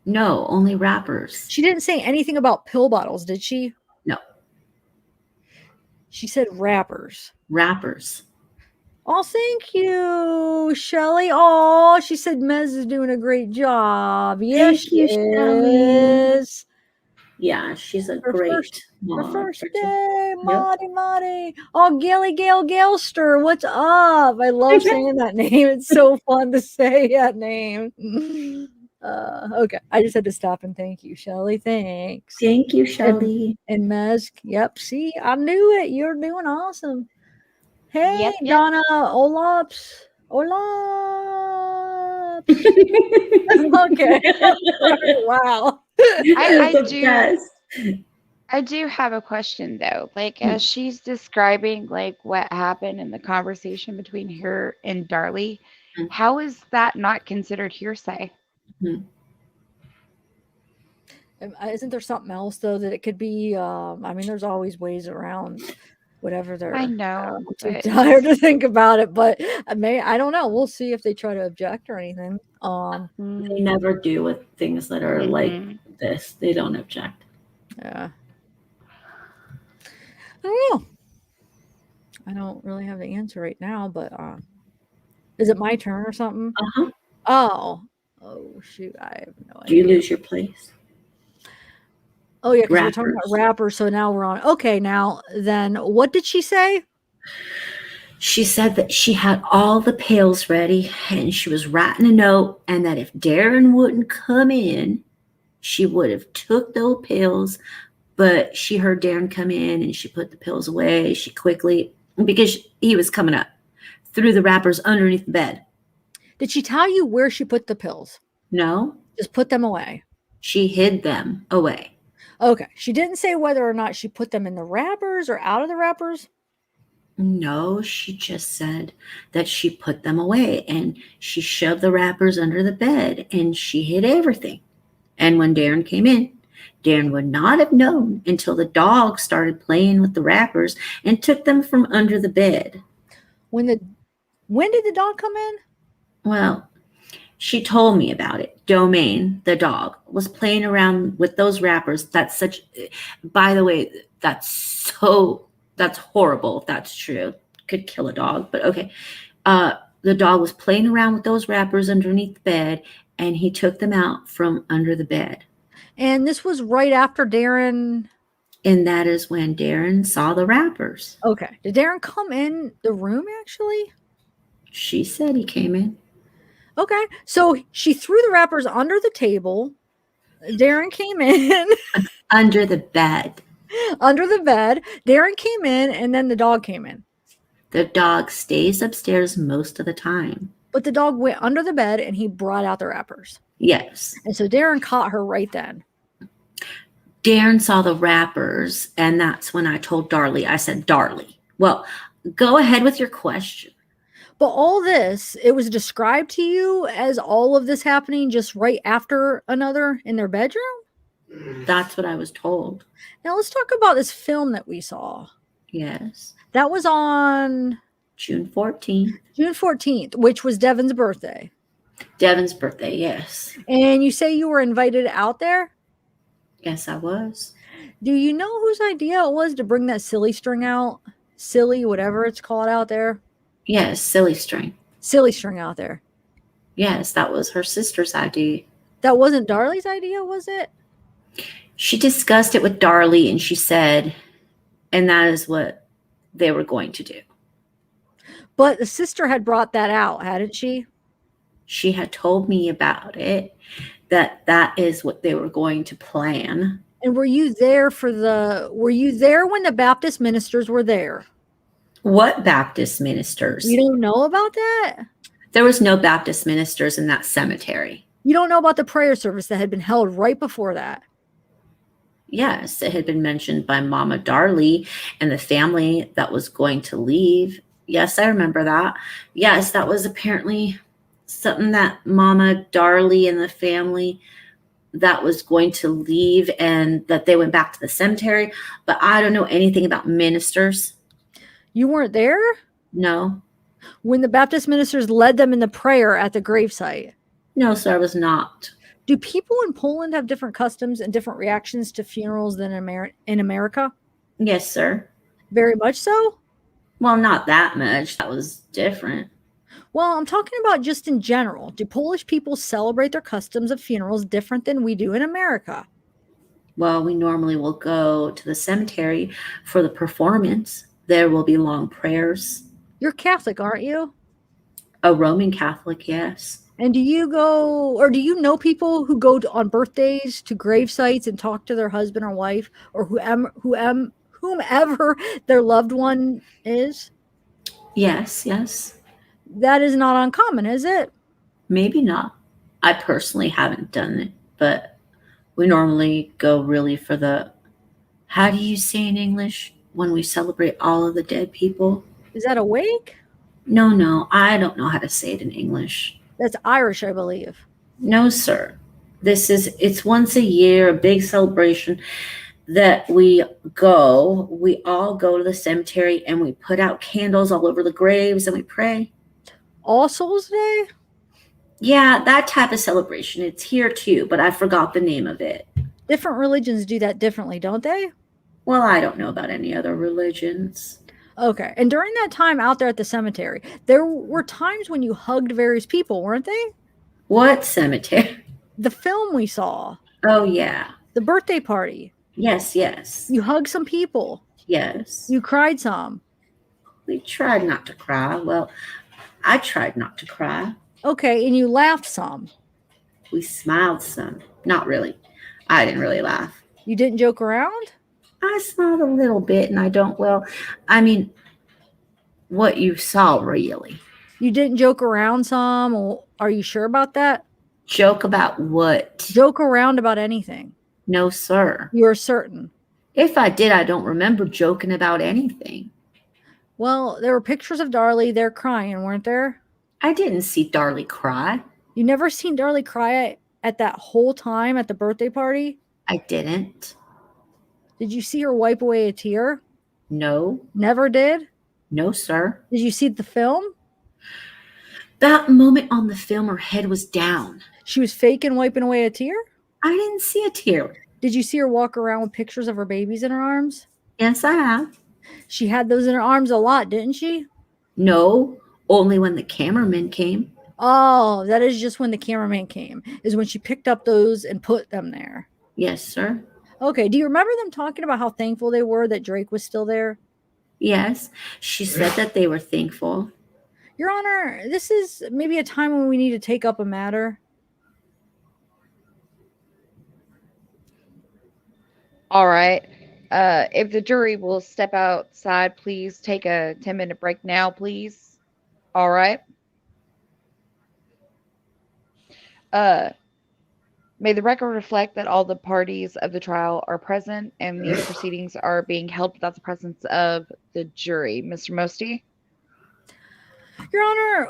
No, only wrappers. She didn't say anything about pill bottles, did she? No. She said wrappers. Wrappers. Oh, thank you, Shelly. Oh, she said Mez is doing a great job. Yes, Thank you, she Shelly. is. Yeah, she's a Her great Her mom. first day, Marty. Oh, Gail Gailster, what's up? I love saying that name. It's so fun to say that name. Okay, I just had to stop and thank you, Shelly. Thanks. Thank you, Shelly. And Mez, yep. See, I knew it. You're doing awesome. Hey, Yep. Donna, Olaps. Okay. Wow. I do have a question though. Like as she's describing like what happened in the conversation between her and Darlie, how is that not considered hearsay? Isn't there something else though that it could be? I mean, there's always ways around whatever they're. I know. Too tired to think about it, but I don't know. We'll see if they try to object or anything. They never do with things that are like this. They don't object. Yeah. I don't know. I don't really have the answer right now, but is it my turn or something? Oh shoot! I have no idea. Do you lose your place? Oh yeah, because we're talking about rappers. So now we're on. Okay, now then, what did she say? She said that she had all the pills ready, and she was writing a note, and that if Darren wouldn't come in, she would have took those pills. But she heard Darren come in, and she put the pills away. She quickly, because he was coming up, threw the wrappers underneath the bed. Did she tell you where she put the pills? No. Just put them away. She hid them away. Okay. She didn't say whether or not she put them in the wrappers or out of the wrappers? No, she just said that she put them away, and she shoved the wrappers under the bed, and she hid everything. And when Darren came in, Darren would not have known until the dog started playing with the wrappers and took them from under the bed. When did the dog come in? Well, she told me about it. Domain, the dog, was playing around with those wrappers. That's such, by the way, that's horrible if that's true. Could kill a dog, but okay. The dog was playing around with those wrappers underneath the bed, and he took them out from under the bed. And this was right after Darren. And that is when Darren saw the wrappers. Okay. Did Darren come in the room actually? She said he came in. Okay. So she threw the wrappers under the table. Darren came in. Under the bed. Under the bed. Darren came in, and then the dog came in. The dog stays upstairs most of the time. But the dog went under the bed, and he brought out the wrappers. Yes. And so Darren caught her right then. Darren saw the wrappers, and that's when I told Darlie. I said, Darlie, well, go ahead with your question. But all this, it was described to you as all of this happening just right after another in their bedroom? That's what I was told. Now let's talk about this film that we saw. Yes. That was on June 14th. June 14th, which was Devin's birthday. Devin's birthday, yes. And you say you were invited out there? Yes, I was. Do you know whose idea it was to bring that silly string out? Silly, whatever it's called out there? Yes, silly string. Silly string out there. Yes, that was her sister's idea. That wasn't Darlie's idea, was it? She discussed it with Darlie, and she said, and that is what they were going to do. But the sister had brought that out, hadn't she? She had told me about it, that is what they were going to plan. And were you there when the Baptist ministers were there? What Baptist ministers? You don't know about that? There was no Baptist ministers in that cemetery. You don't know about the prayer service that had been held right before that? Yes, it had been mentioned by Mama Darlie and the family that was going to leave. Yes, I remember that. Yes, that was apparently something that Mama Darlie and the family that was going to leave, and that they went back to the cemetery. But I don't know anything about ministers. You weren't there? No. When the Baptist ministers led them in the prayer at the gravesite? No, sir, I was not. Do people in Poland have different customs and different reactions to funerals than in America? Yes, sir. Very much so? Well, not that much. That was different. Well, I'm talking about just in general. Do Polish people celebrate their customs of funerals different than we do in America? Well, we normally will go to the cemetery for the performance. There will be long prayers. You're Catholic, aren't you? A Roman Catholic, yes. And do you know people who go on birthdays to grave sites and talk to their husband or wife or whomever their loved one is? Yes, yes. That is not uncommon, is it? Maybe not. I personally haven't done it, but we normally go really for the, how do you say in English, when we celebrate all of the dead people? Is that a wake? No, I don't know how to say it in English. That's Irish, I believe. No, sir. It's once a year, a big celebration that we all go to the cemetery and we put out candles all over the graves and we pray. All Souls Day? Yeah, that type of celebration. It's here too, but I forgot the name of it. Different religions do that differently, don't they? Well, I don't know about any other religions. Okay. And during that time out there at the cemetery, there were times when you hugged various people, weren't they? What cemetery? The film we saw. Oh, yeah. The birthday party. Yes. You hugged some people. Yes. You cried some. We tried not to cry. Well, I tried not to cry. Okay. And you laughed some. We smiled some. Not really. I didn't really laugh. You didn't joke around? I smiled a little bit, and what you saw, really. You didn't joke around some? Or are you sure about that? Joke about what? Joke around about anything. No, sir. You're certain. If I did, I don't remember joking about anything. Well, there were pictures of Darlie there crying, weren't there? I didn't see Darlie cry. You never seen Darlie cry at that whole time at the birthday party? I didn't. Did you see her wipe away a tear? No. Never did? No, sir. Did you see the film? That moment on the film, her head was down. She was faking wiping away a tear? I didn't see a tear. Did you see her walk around with pictures of her babies in her arms? Yes, I have. She had those in her arms a lot, didn't she? No, only when the cameraman came. Oh, that is just when the cameraman came, is when she picked up those and put them there. Yes, sir. Okay, do you remember them talking about how thankful they were that Drake was still there? Yes, she said that they were thankful. Your Honor, this is maybe a time when we need to take up a matter. All right. If the jury will step outside, please take a 10-minute break now, please. All right. May the record reflect that all the parties of the trial are present and these proceedings are being held without the presence of the jury. Mr. Mosty? Your Honor,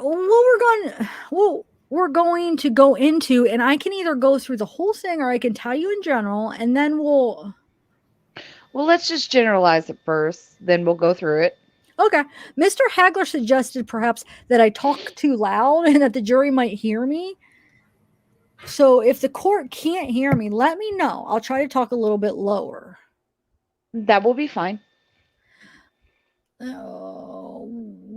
we're going to go into, and I can either go through the whole thing or I can tell you in general, and then Well, let's just generalize it first, then we'll go through it. Okay. Mr. Hagler suggested perhaps that I talk too loud and that the jury might hear me. So if the court can't hear me, let me know. I'll try to talk a little bit lower. That will be fine.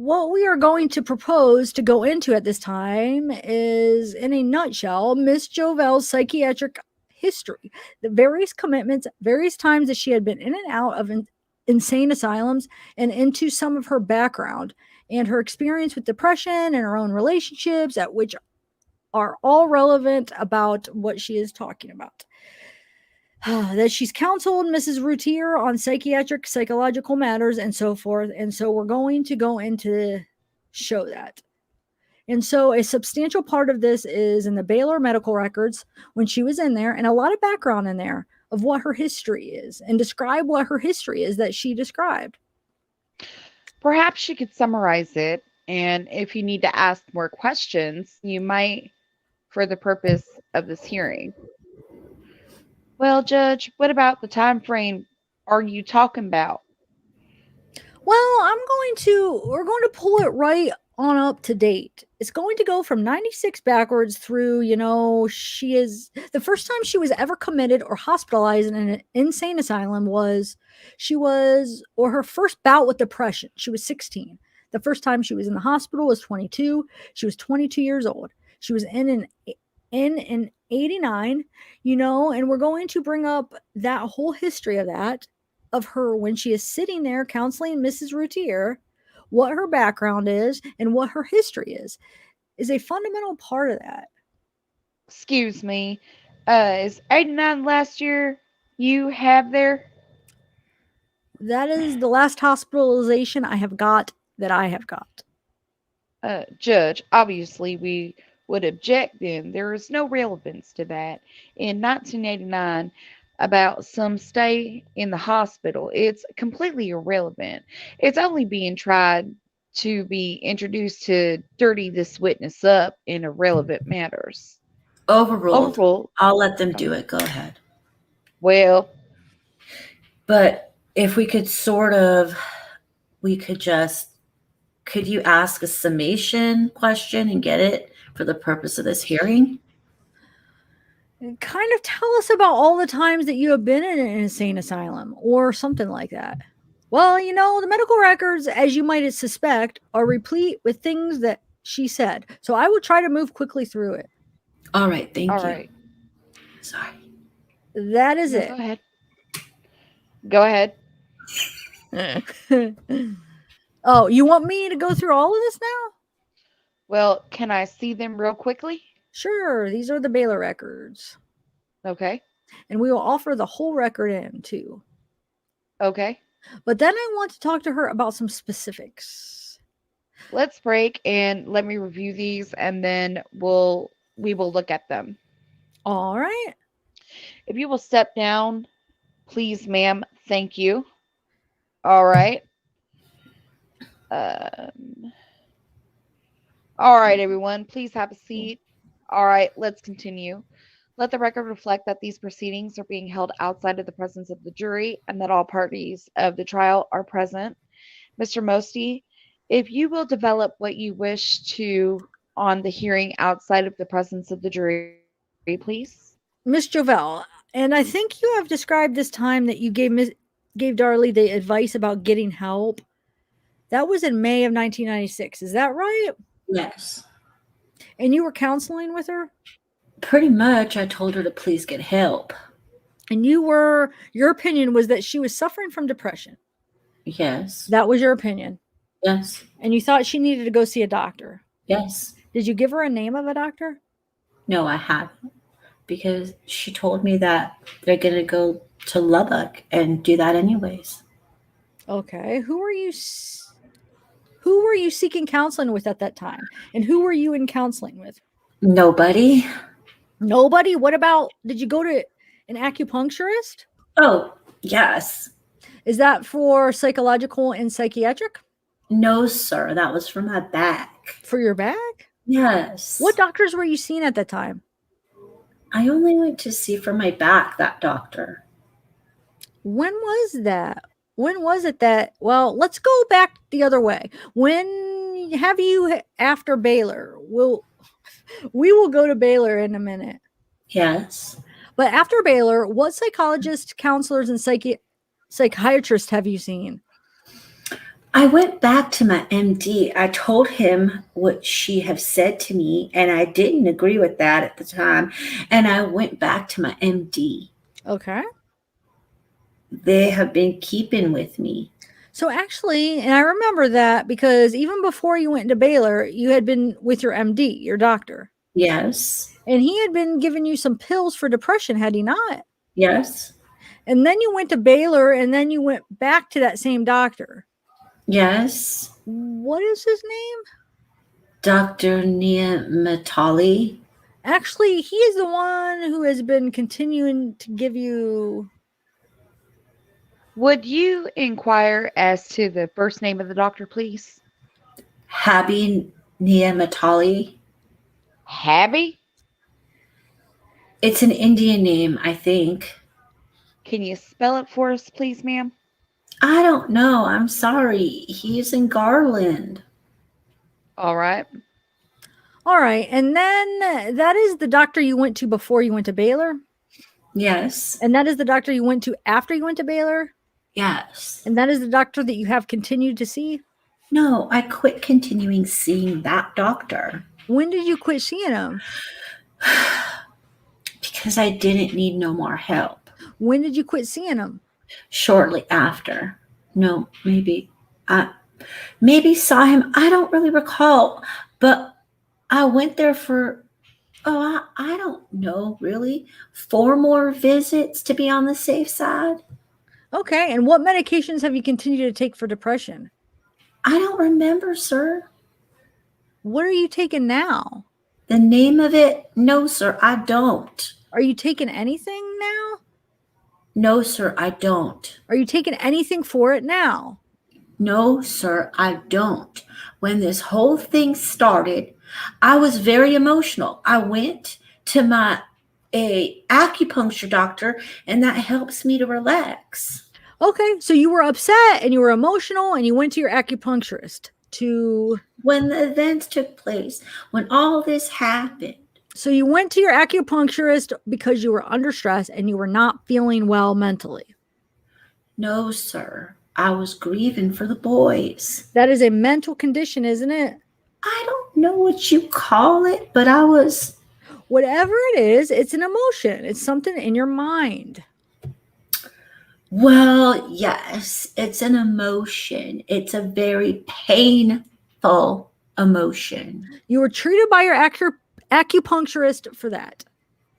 What we are going to propose to go into at this time is, in a nutshell, Miss Jovell's psychiatric history, the various commitments, various times that she had been in and out of insane asylums, and into some of her background and her experience with depression and her own relationships, at which are all relevant about what she is talking about. That she's counseled Mrs. Routier on psychological matters, and so forth. And so we're going to go into show that. And so a substantial part of this is in the Baylor medical records when she was in there, and a lot of background in there of what her history is, and describe what her history is that she described. Perhaps she could summarize it, and if you need to ask more questions, you might for the purpose of this hearing. Well, Judge, what about the time frame are you talking about? Well, we're going to pull it right on up to date. It's going to go from 96 backwards through, she is, the first time she was ever committed or hospitalized in an insane asylum was her first bout with depression. She was 16. The first time she was in the hospital was 22. She was 22 years old. She was in an 89, and we're going to bring up that whole history of her when she is sitting there counseling Mrs. Routier, what her background is and what her history is a fundamental part of that. Excuse me, is 89 last year you have there? That is the last hospitalization I have got. Judge, obviously we would object then. There is no relevance to that. In 1989, about some stay in the hospital, it's completely irrelevant. It's only being tried to be introduced to dirty this witness up in irrelevant matters. Overruled. I'll let them do it. Go ahead. Well, but if we could could you ask a summation question and get it for the purpose of this hearing? Kind of tell us about all the times that you have been in an insane asylum or something like that. Well, the medical records, as you might suspect, are replete with things that she said. So I will try to move quickly through it. All right. Thank you. All right. Sorry. That is it. Go ahead. Oh, you want me to go through all of this now? Well, can I see them real quickly? Sure. These are the Baylor records. Okay. And we will offer the whole record in too. Okay. But then I want to talk to her about some specifics. Let's break and let me review these, and then we will look at them. All right. If you will step down, please, ma'am. Thank you. All right. All right, everyone, please have a seat. All right, let's continue. Let the record reflect that these proceedings are being held outside of the presence of the jury and that all parties of the trial are present. Mr. Mosty, If you will develop what you wish to on the hearing outside of the presence of the jury, please. Miss Jovell, and I think you have described this time that you gave Darlie the advice about getting help. That was in May of 1996. Is that right? Yes. And you were counseling with her? Pretty much, I told her to please get help. And your opinion was that she was suffering from depression. Yes. That was your opinion. Yes. And you thought she needed to go see a doctor. Yes. Did you give her a name of a doctor? No, I haven't. Because she told me that they're going to go to Lubbock and do that anyways. Okay. Who were you seeking counseling with at that time? And who were you in counseling with? Nobody. Nobody? What about, did you go to an acupuncturist? Oh, yes. Is that for psychological and psychiatric? No, sir. That was for my back. For your back? Yes. What doctors were you seeing at that time? I only went to see for my back that doctor. When was that? When was it that, well, let's go back the other way. When have you, after Baylor, we will go to Baylor in a minute. Yes. But after Baylor, what psychologists, counselors, and psychiatrists have you seen? I went back to my MD. I told him what she had said to me, and I didn't agree with that at the time. And I went back to my MD. Okay. They have been keeping with me. So actually, and I remember that because even before you went into Baylor, you had been with your MD, your doctor. Yes. And he had been giving you some pills for depression, had he not? Yes. And then you went to Baylor, and then you went back to that same doctor. Yes. What is his name? Dr. Niamatali. Actually, he is the one who has been continuing to give you. Would you inquire as to the first name of the doctor, please? Habi Niamatali. Habby? It's an Indian name, I think. Can you spell it for us, please, ma'am? I don't know. I'm sorry. He's in Garland. All right. All right. And then that is the doctor you went to before you went to Baylor? Yes. And that is the doctor you went to after you went to Baylor? Yes. And that is the doctor that you have continued to see? No, I quit continuing seeing that doctor. When did you quit seeing him? Because I didn't need no more help. When did you quit seeing him? Shortly after. No, maybe I maybe saw him. I don't really recall, but I went there for, I don't know, really, 4 more visits to be on the safe side. Okay. And what medications have you continued to take for depression? I don't remember, sir. What are you taking now? The name of it? No, sir, I don't. Are you taking anything now? No, sir, I don't. Are you taking anything for it now? No, sir, I don't. When this whole thing started, I was very emotional. I went to my acupuncture doctor, and that helps me to relax. Okay, so you were upset and you were emotional and you went to your acupuncturist to... When the events took place, when all this happened. So you went to your acupuncturist because you were under stress and you were not feeling well mentally? No, sir. I was grieving for the boys. That is a mental condition, isn't it? I don't know what you call it, but I was... Whatever it is, it's an emotion. It's something in your mind. Well, yes, it's an emotion. It's a very painful emotion. You were treated by your acupuncturist for that.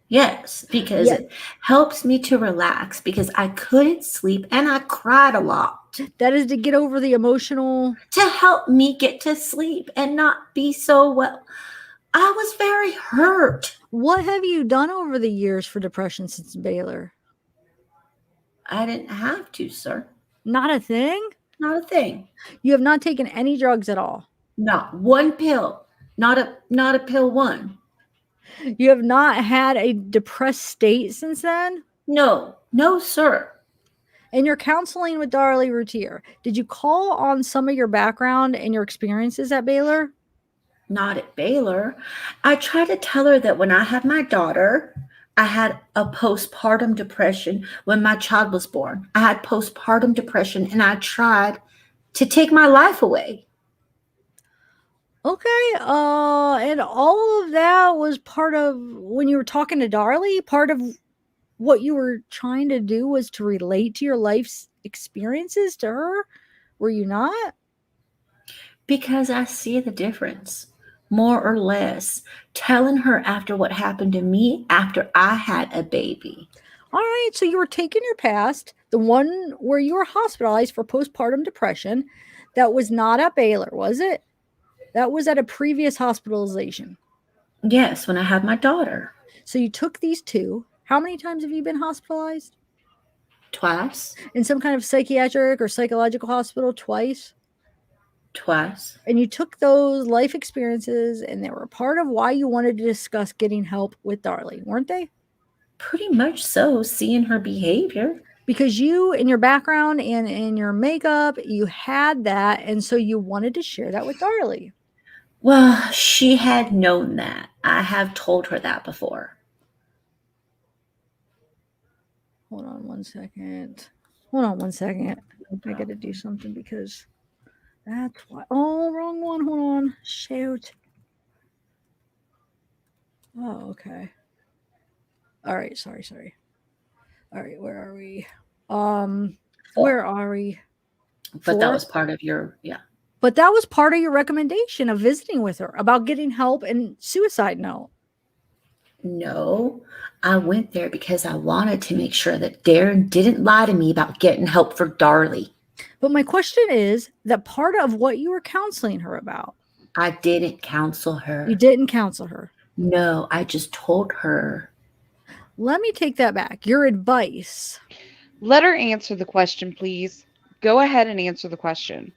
Yes, because it helps me to relax because I couldn't sleep and I cried a lot. That is to get over the emotional... To help me get to sleep and not be so well. I was very hurt. What have you done over the years for depression since Baylor? I didn't have to, sir. Not a thing? Not a thing. You have not taken any drugs at all? Not one pill. Not a pill one. You have not had a depressed state since then? No, sir. In your counseling with Darlie Routier, did you call on some of your background and your experiences at Baylor? Not at Baylor. I tried to tell her that when I had my daughter, I had a postpartum depression when my child was born. I had postpartum depression and I tried to take my life away. Okay, and all of that was part of when you were talking to Darlie, part of what you were trying to do was to relate to your life's experiences to her? Were you not? Because I see the difference, more or less, telling her after what happened to me after I had a baby. All right, so you were taking your past, the one where you were hospitalized for postpartum depression, that was not at Baylor, was it? That was at a previous hospitalization. Yes, when I had my daughter. So you took these two. How many times have you been hospitalized? Twice. In some kind of psychiatric or psychological hospital? Twice? Twice. And you took those life experiences and they were part of why you wanted to discuss getting help with Darlie, weren't they? Pretty much so, seeing her behavior. Because you, in your background and in your makeup, you had that. And so you wanted to share that with Darlie. Well, she had known that. I have told her that before. Hold on one second. Hold on one second. I got to do something because that's why. Oh, wrong one. Hold on. Shoot. Oh, okay. All right. Sorry. All right. Where are we? Where are we? But that 4? was part of your, yeah. But that was part of your recommendation of visiting with her about getting help and suicide note. No, I went there because I wanted to make sure that Darren didn't lie to me about getting help for Darlie. But my question is that part of what you were counseling her about. I didn't counsel her. You didn't counsel her. No, I just told her. Let me take that back. Your advice. Let her answer the question, please. Go ahead and answer the question.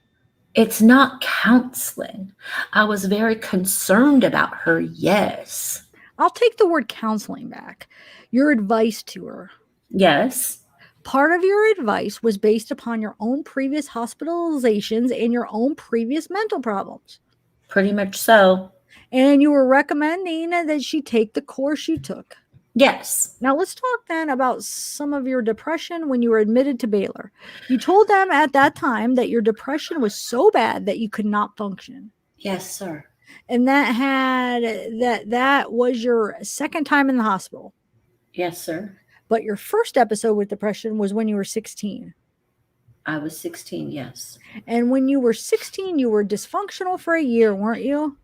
It's not counseling. I was very concerned about her, yes. I'll take the word counseling back. Your advice to her. Yes. Part of your advice was based upon your own previous hospitalizations and your own previous mental problems. Pretty much so. And you were recommending that she take the course you took. Yes. Now let's talk then about some of your depression when you were admitted to Baylor. You told them at that time that your depression was so bad that you could not function. Yes, sir. And that was your second time in the hospital. Yes, sir. But your first episode with depression was when you were 16. I was 16, yes. And when you were 16, you were dysfunctional for a year, weren't you?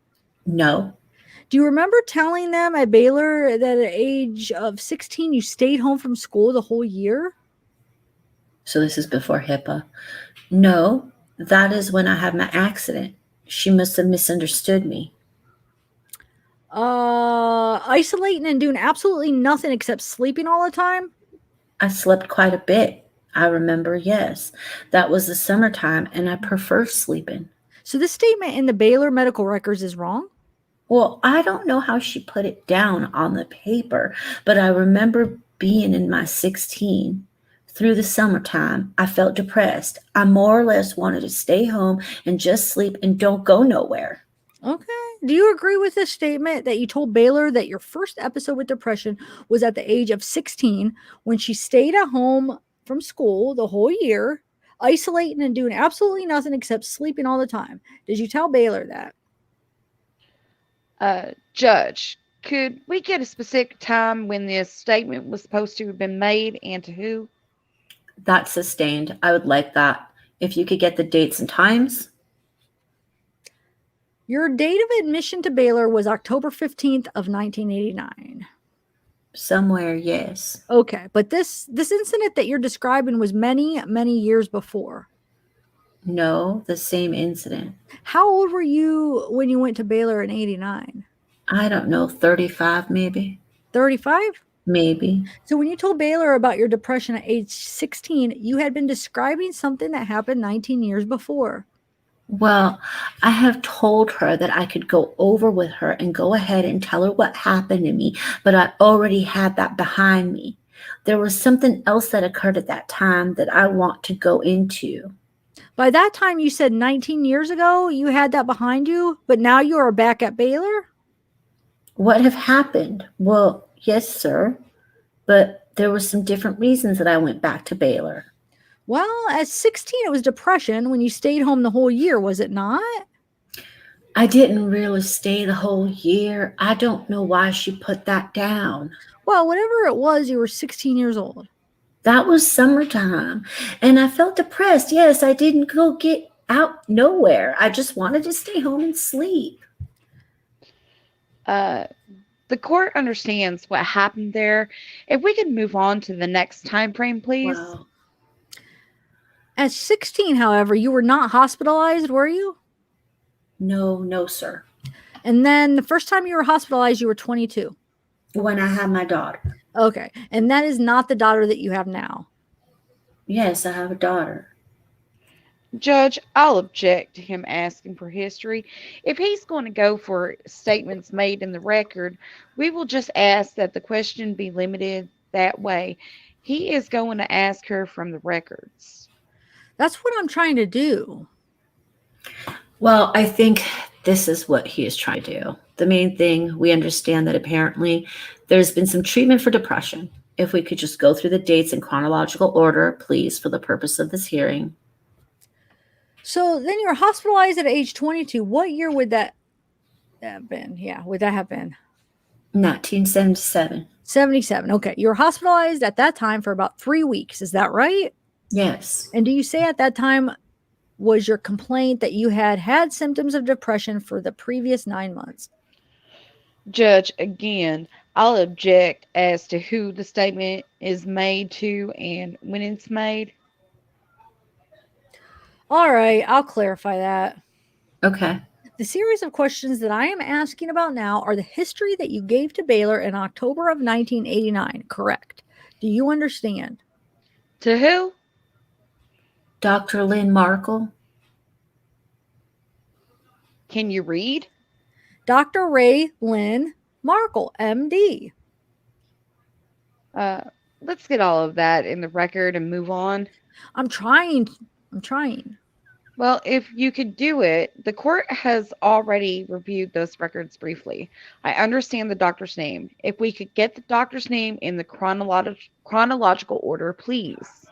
No. Do you remember telling them at Baylor that at the age of 16, you stayed home from school the whole year? So this is before HIPAA. No, that is when I had my accident. She must have misunderstood me. Isolating and doing absolutely nothing except sleeping all the time? I slept quite a bit. I remember, yes. That was the summertime, and I prefer sleeping. So this statement in the Baylor medical records is wrong? Well, I don't know how she put it down on the paper, but I remember being in my 16. Through the summertime, I felt depressed. I more or less wanted to stay home and just sleep and don't go nowhere. Okay. Do you agree with this statement that you told Baylor that your first episode with depression was at the age of 16 when she stayed at home from school the whole year, isolating and doing absolutely nothing except sleeping all the time? Did you tell Baylor that? Judge, could we get a specific time when this statement was supposed to have been made and to who? That's sustained. I would like that. If you could get the dates and times. Your date of admission to Baylor was October 15th of 1989. Somewhere, yes. Okay, but this incident that you're describing was many, many years before. No, the same incident. How old were you when you went to Baylor in 89? I don't know, 35 maybe? 35? Maybe. So when you told Baylor about your depression at age 16, you had been describing something that happened 19 years before. Well, I have told her that I could go over with her and go ahead and tell her what happened to me, but I already had that behind me. There was something else that occurred at that time that I want to go into. By that time, you said 19 years ago you had that behind you, but now you are back at Baylor? What have happened? Well, yes, sir. But there were some different reasons that I went back to Baylor. Well, at 16, it was depression when you stayed home the whole year, was it not? I didn't really stay the whole year. I don't know why she put that down. Well, whatever it was, you were 16 years old. That was summertime, and I felt depressed. Yes, I didn't go get out nowhere. I just wanted to stay home and sleep. The court understands what happened there. If we could move on to the next time frame, please. Wow. At 16, however, you were not hospitalized, were you? No, sir. And then the first time you were hospitalized, you were 22. When I had my daughter. Okay. And that is not the daughter that you have now. Yes, I have a daughter. Judge, I'll object to him asking for history. If he's going to go for statements made in the record, we will just ask that the question be limited that way. He is going to ask her from the records. That's what I'm trying to do. Well, I think this is what he is trying to do. The main thing, we understand that apparently there's been some treatment for depression. If we could just go through the dates in chronological order, please, for the purpose of this hearing. So then you were hospitalized at age 22. What year would that have been? Yeah, would that have been? 1977. 77. Okay. You were hospitalized at that time for about 3 weeks. Is that right? Yes. And do you say at that time was your complaint that you had had symptoms of depression for the previous 9 months? Judge, again, I'll object as to who the statement is made to and when it's made. All right. I'll clarify that. Okay. The series of questions that I am asking about now are the history that you gave to Baylor in October of 1989. Correct. Do you understand? To who? Dr. Lynn Markle. Can you read? Dr. Ray Lynn Markle, MD. Let's get all of that in the record and move on. I'm trying. Well, if you could do it, the court has already reviewed those records briefly. I understand the doctor's name. If we could get the doctor's name in the chronological order, please.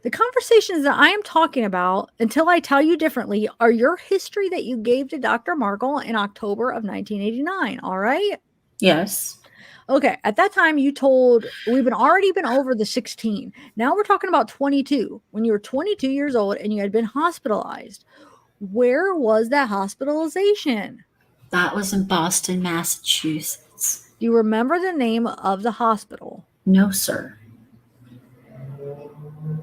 The conversations that I am talking about, until I tell you differently, are your history that you gave to Dr. Markle in October of 1989. All right? Yes. Okay. At that time, you told we've already been over the 16. Now we're talking about 22. When you were 22 years old and you had been hospitalized, where was that hospitalization? That was in Boston, Massachusetts. Do you remember the name of the hospital? No, sir.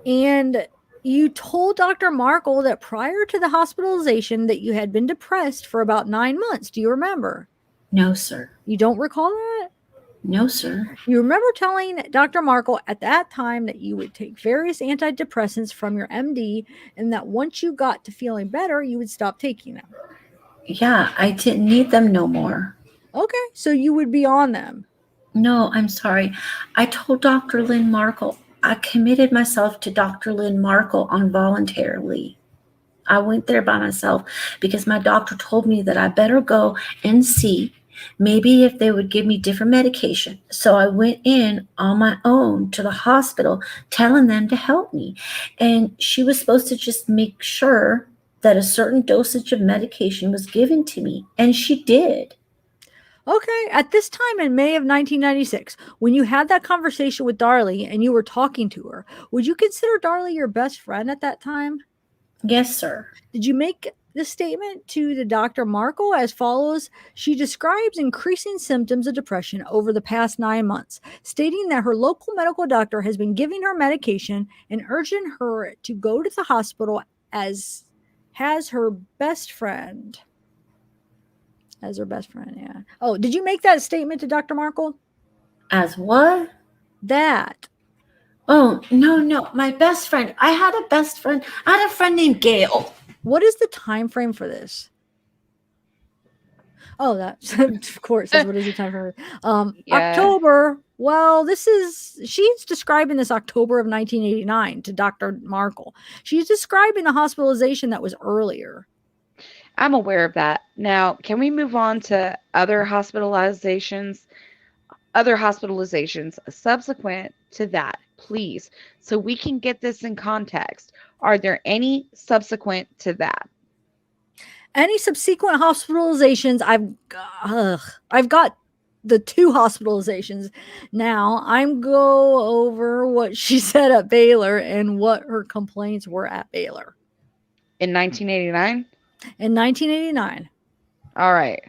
And you told Dr. Markle that prior to the hospitalization that you had been depressed for about 9 months. Do you remember? No, sir. You don't recall that? No, sir. You remember telling Dr. Markle at that time that you would take various antidepressants from your MD and that once you got to feeling better, you would stop taking them. Yeah, I didn't need them no more. Okay, so you would be on them. No, I'm sorry. I told Dr. Lynn Markle, I committed myself to Dr. Lynn Markle involuntarily. I went there by myself because my doctor told me that I better go and see maybe if they would give me different medication. So I went in on my own to the hospital telling them to help me. And she was supposed to just make sure that a certain dosage of medication was given to me. And she did. Okay, at this time in May of 1996, when you had that conversation with Darlie and you were talking to her, would you consider Darlie your best friend at that time? Yes, sir. Did you make the statement to the Dr. Markle as follows? She describes increasing symptoms of depression over the past 9 months, stating that her local medical doctor has been giving her medication and urging her to go to the hospital as has her best friend. As her best friend, yeah. Oh, did you make that statement to Dr. Markle? As what? That. Oh, no. My best friend. I had a best friend. I had a friend named Gail. What is the time frame for this? Oh, that of course is what is the time frame. Yeah. October Well, she's describing this October of 1989 to Dr. Markle. She's describing the hospitalization that was earlier. I'm aware of that. Now, can we move on to other hospitalizations subsequent to that, please, so we can get this in context? Are there any subsequent to that? Any subsequent hospitalizations, I've got the 2 hospitalizations. Now I'm go over what she said at Baylor and what her complaints were at Baylor In 1989? in 1989. All right.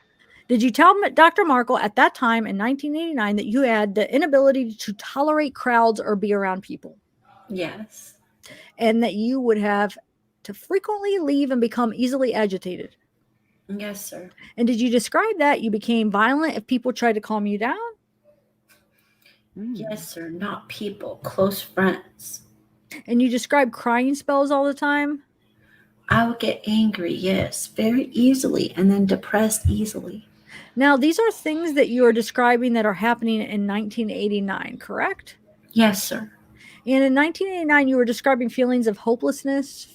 Did you tell Dr. Markle at that time in 1989 that you had the inability to tolerate crowds or be around people, Yes. and that you would have to frequently leave and become easily agitated? Yes, sir. And did you describe that you became violent if people tried to calm you down? Yes, sir. Not people, close friends. And you described crying spells all the time? I would get angry, yes, very easily, and then depressed easily. Now, these are things that you are describing that are happening in 1989, correct? Yes, sir. And in 1989, you were describing feelings of hopelessness,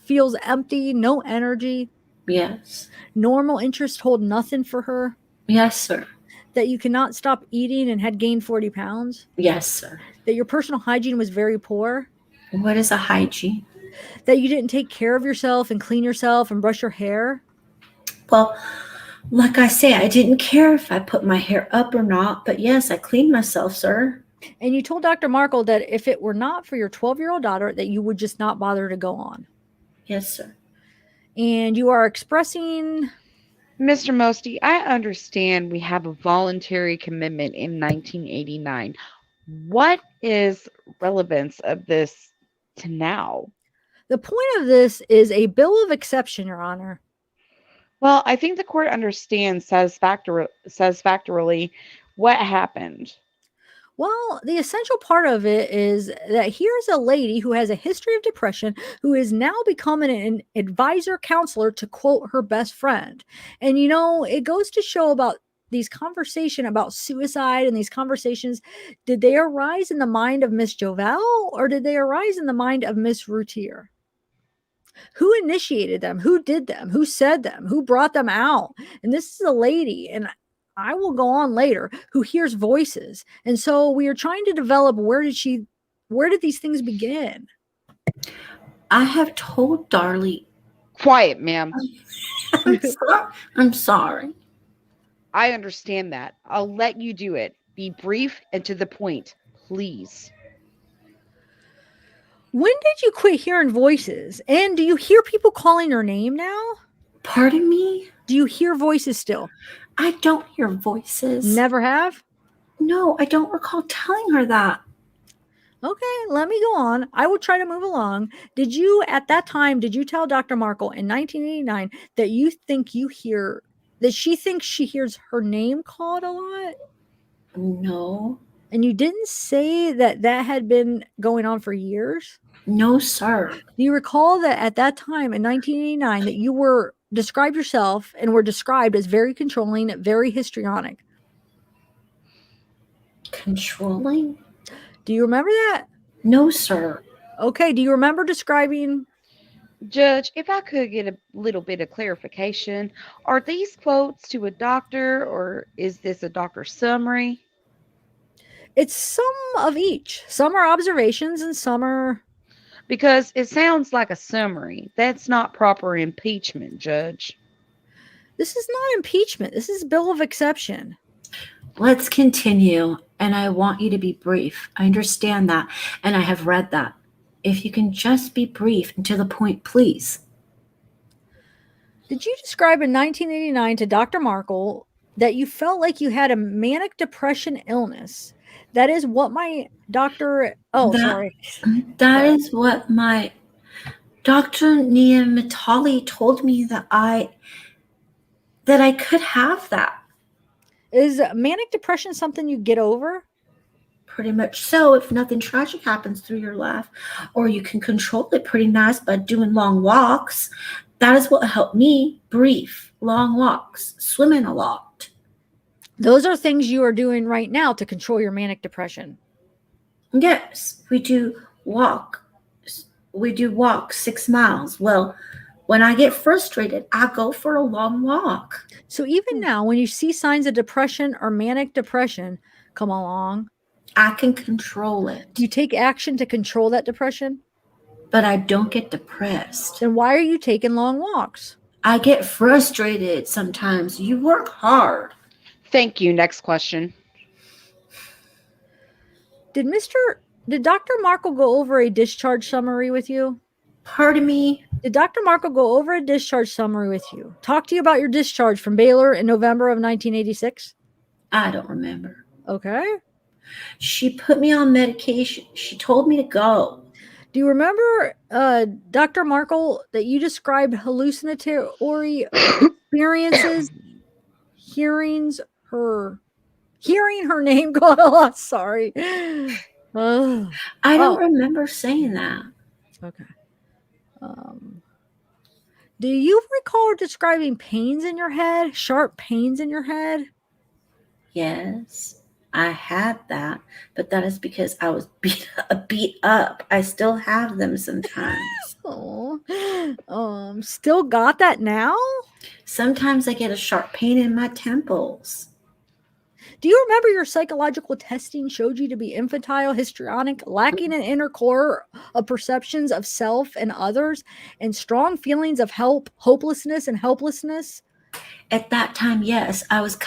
feels empty, no energy, Yes. normal interest hold nothing for her, Yes, sir. that you cannot stop eating and had gained 40 pounds, Yes, sir. that your personal hygiene was very poor, What is a hygiene? that you didn't take care of yourself and clean yourself and brush your hair. Well, like I say, I didn't care if I put my hair up or not, but yes, I cleaned myself, sir. And you told Dr. Markle that if it were not for your 12-year-old daughter, that you would just not bother to go on. Yes, sir. And you are expressing... Mr. Mosty, I understand we have a voluntary commitment in 1989. What is relevance of this to now? The point of this is a bill of exception, Your Honor. Well, I think the court understands satisfactorily what happened. Well, the essential part of it is that here's a lady who has a history of depression who is now becoming an advisor counselor, to quote her best friend. And, you know, it goes to show about these conversations about suicide, and these conversations, did they arise in the mind of Miss Jovell, or did they arise in the mind of Miss Routier? Who initiated them? Who did them? Who said them? Who brought them out? And this is a lady, and I will go on later, who hears voices. And so we are trying to develop, where did these things begin? I have told Darlie. Quiet, ma'am. I'm sorry. I understand that. I'll let you do it. Be brief and to the point, please. When did you quit hearing voices? And do you hear people calling your name now? Pardon me? Do you hear voices still? I don't hear voices. Never have? No, I don't recall telling her that. Okay, let me go on. I will try to move along. Did you, at that time, did you tell Dr. Markle in 1989 that she thinks she hears her name called a lot? No. And you didn't say that had been going on for years? No, sir. Do you recall that at that time in 1989 that you were described yourself and were described as very controlling, very histrionic? Controlling? Do you remember that? No, sir. Okay, do you remember describing... Judge, if I could get a little bit of clarification, are these quotes to a doctor, or is this a doctor's summary? It's some of each. Some are observations and some are... Because it sounds like a summary. That's not proper impeachment, Judge. This is not impeachment. This is bill of exception. Let's continue, and I want you to be brief. I understand that, and I have read that. If you can just be brief and to the point, please. Did you describe in 1989 to Dr. Markle that you felt like you had a manic depression illness? That is what my doctor... That is what my Dr. Niamatali told me, that I could have that. Is manic depression something you get over? Pretty much so, if nothing tragic happens through your life, or you can control it pretty nice by doing long walks. That is what helped me. Brief, long walks, swimming a lot. Those are things you are doing right now to control your manic depression. Yes, we do walk. We do walk 6 miles. Well, when I get frustrated, I go for a long walk. So even now, when you see signs of depression or manic depression come along, I can control it, you take action to control that depression. but I don't get depressed. Then why are you taking long walks? I get frustrated sometimes. You work hard. Thank you. Next question. Did Dr. Markle go over a discharge summary with you? Pardon me? Did Dr. Markle go over a discharge summary with you? Talk to you about your discharge from Baylor in November of 1986? I don't remember. Okay. She put me on medication. She told me to go. Do you remember, Dr. Markle, that you described hallucinatory experiences, hearing her name called a lot? Sorry. I don't remember saying that. Okay. Do you recall describing pains in your head, sharp pains in your head? Yes, I had that, but that is because I was beat up. I still have them sometimes. Oh, still got that now? Sometimes I get a sharp pain in my temples. Do you remember your psychological testing showed you to be infantile, histrionic, lacking an inner core of perceptions of self and others, and strong feelings of hopelessness and helplessness? At that time, yes, I was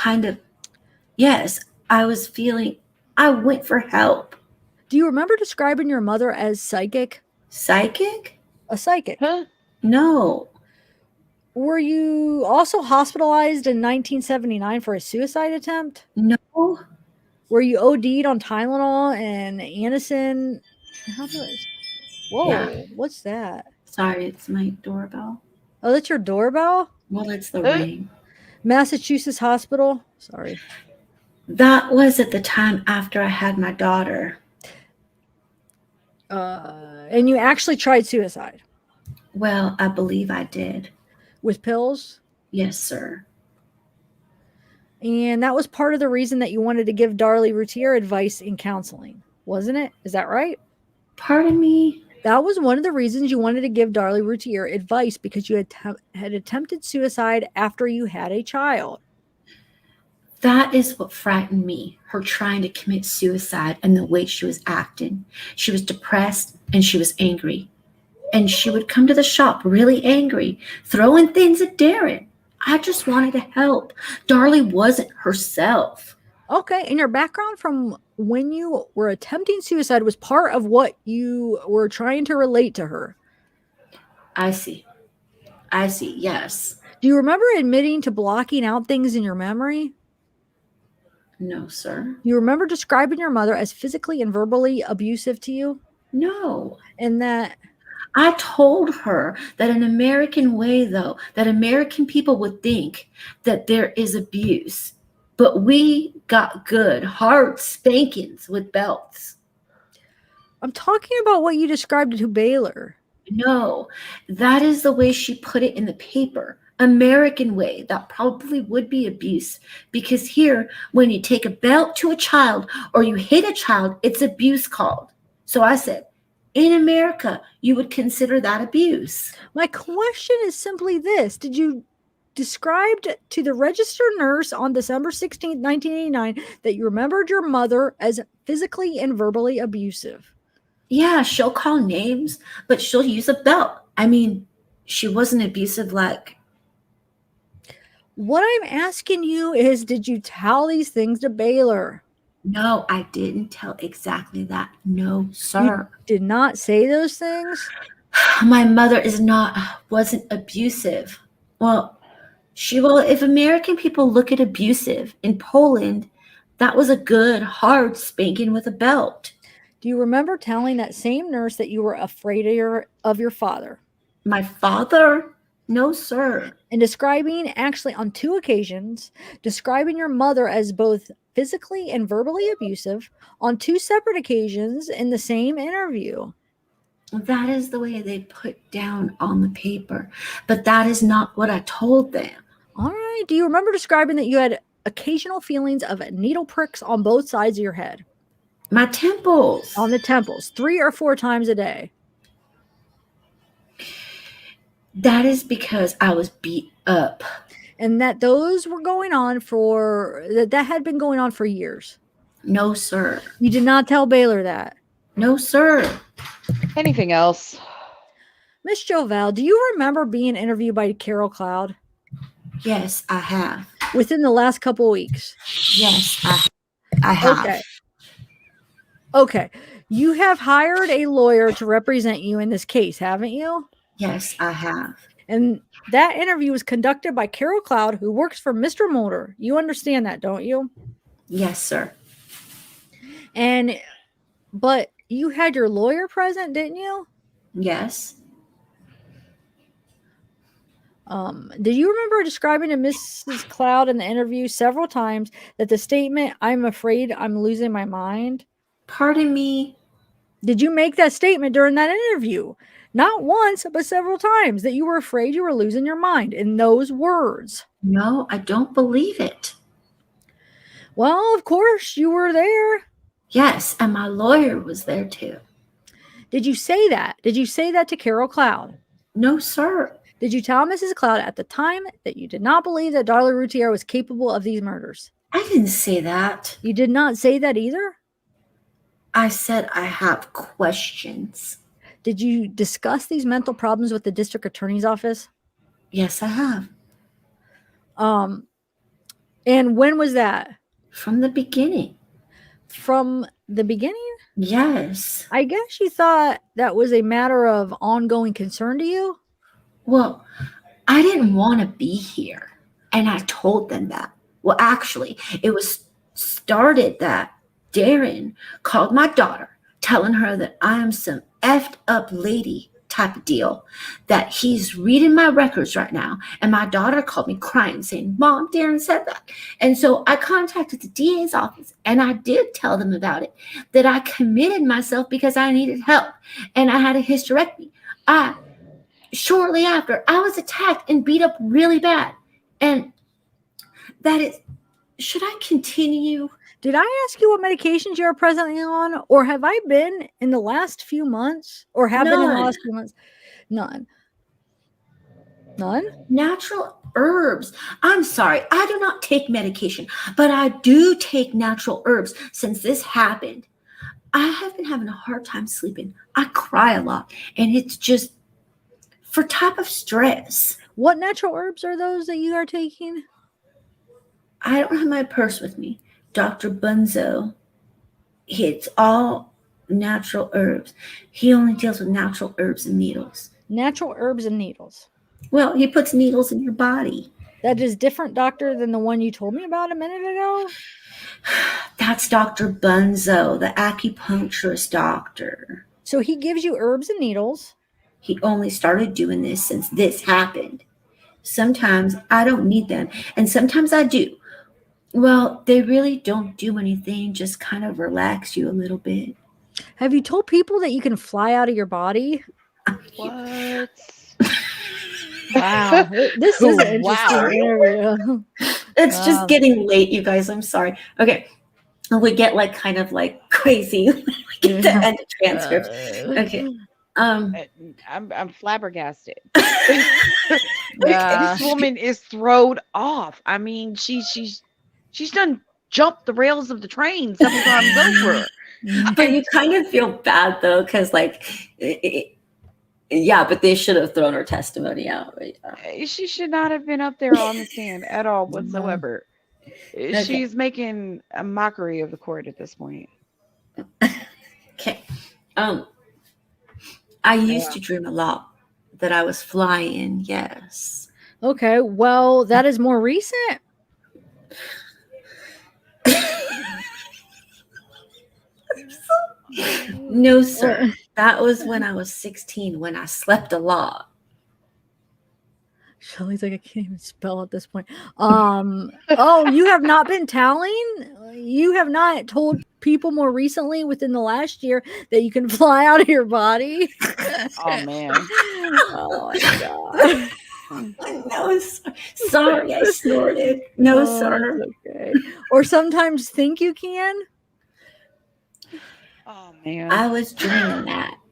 I was feeling, I went for help. Do you remember describing your mother as psychic? Psychic? A psychic. Huh? No. Were you also hospitalized in 1979 for a suicide attempt? No. Were you OD'd on Tylenol and Anacin? Whoa, Yeah. what's that? Sorry, it's my doorbell. Oh, that's your doorbell? Well, it's the ring. Massachusetts Hospital? Sorry. That was at the time after I had my daughter. And you actually tried suicide? Well, I believe I did. With pills? Yes, sir. And that was part of the reason that you wanted to give Darlie Routier advice in counseling, wasn't it? Is that right? Pardon me? That was one of the reasons you wanted to give Darlie Routier advice, because you had attempted suicide after you had a child. That is what frightened me, her trying to commit suicide and the way she was acting. She was depressed and she was angry. And she would come to the shop really angry, throwing things at Darren. I just wanted to help. Darlie wasn't herself. Okay, and your background from when you were attempting suicide was part of what you were trying to relate to her. I see, yes. Do you remember admitting to blocking out things in your memory? No, sir. You remember describing your mother as physically and verbally abusive to you? No. And that... I told her that an American way, though, that American people would think that there is abuse, but we got good, hard spankings with belts. I'm talking about what you described to Baylor. No, that is the way she put it in the paper. American way, that probably would be abuse, because here, when you take a belt to a child or you hit a child, it's abuse called. So I said, in America, you would consider that abuse. My question is simply this. Did you describe to the registered nurse on December 16th, 1989, that you remembered your mother as physically and verbally abusive? Yeah, she'll call names, but she'll use a belt. I mean, she wasn't abusive like... What I'm asking you is, did you tell these things to Baylor? No, I didn't tell exactly that. No, sir. You did not say those things? My mother wasn't abusive. Well, if American people look at abusive in Poland, that was a good, hard spanking with a belt. Do you remember telling that same nurse that you were afraid of your father? My father? No, sir. And describing, actually on 2 occasions, describing your mother as both physically and verbally abusive on 2 separate occasions in the same interview. That is the way they put down on the paper, but that is not what I told them. All right. Do you remember describing that you had occasional feelings of needle pricks on both sides of your head, My temples. on the temples, 3 or 4 times a day. That is because I was beat up. And that those were going on that had been going on for years. No, sir. You did not tell Baylor that. No, sir. Anything else? Miss Jovell, do you remember being interviewed by Carol Cloud Yes, I have. within the last couple of weeks? Yes, I have. Okay. You have hired a lawyer to represent you in this case, haven't you? Yes, I have. And that interview was conducted by Carol Cloud, who works for Mr. Mulder. You understand that, don't you? Yes, sir. But you had your lawyer present, didn't you? Yes. Did you remember describing to Mrs. Cloud in the interview several times that the statement, "I'm afraid I'm losing my mind"? Pardon me? Did you make that statement during that interview? Not once, but several times, that you were afraid you were losing your mind in those words. No, I don't believe it. Well, of course, you were there. Yes, and my lawyer was there too. Did you say that? Did you say that to Carol Cloud? No, sir. Did you tell Mrs. Cloud at the time that you did not believe that Darlie Routier was capable of these murders? I didn't say that. You did not say that either? I said I have questions. Did you discuss these mental problems with the district attorney's office? Yes, I have. And when was that? From the beginning. From the beginning? Yes. I guess you thought that was a matter of ongoing concern to you? Well, I didn't want to be here. And I told them that. Well, actually, it was started that Darren called my daughter, telling her that I am some effed up lady type of deal, that he's reading my records right now. And my daughter called me crying, saying, "Mom, Darren said that." And so I contacted the DA's office, and I did tell them about it, that I committed myself because I needed help and I had a hysterectomy. Shortly after, I was attacked and beat up really bad. And that is, should I continue? Did I ask you what medications you are presently on? Or have I been in the last few months? Or have been in the last few months? None. None? Natural herbs. I'm sorry, I do not take medication, but I do take natural herbs since this happened. I have been having a hard time sleeping. I cry a lot, and it's just for type of stress. What natural herbs are those that you are taking? I don't have my purse with me. Dr. Bunzo, it's all natural herbs. He only deals with natural herbs and needles. Natural herbs and needles. Well, he puts needles in your body. That is different, doctor, than the one you told me about a minute ago? That's Dr. Bunzo, the acupuncturist doctor. So he gives you herbs and needles. He only started doing this since this happened. Sometimes I don't need them, and sometimes I do. Well, they really don't do anything, just kind of relax you a little bit. Have you told people that you can fly out of your body? What? Wow. This is an interesting interview. It's just getting late, you guys. I'm sorry. Okay. We get like kind of like crazy at the end of transcripts. Okay. I'm flabbergasted. This woman is thrown off. I mean, she's done jumped the rails of the train several times over. But you kind of feel bad though, because like, yeah, but they should have thrown her testimony out. Right? She should not have been up there on the stand at all whatsoever. Okay. She's making a mockery of the court at this point. Okay. I used to dream a lot that I was flying. Yes. Okay. Well, that is more recent. No, sir. That was when I was 16, when I slept a lot. Shelly's like, I can't even spell at this point. Oh, you have not been telling? You have not told people more recently within the last year that you can fly out of your body? Oh man. Oh my god. No, sorry, I snorted. No, Oh, sir. that's okay. Or sometimes think you can. Oh man. I was dreaming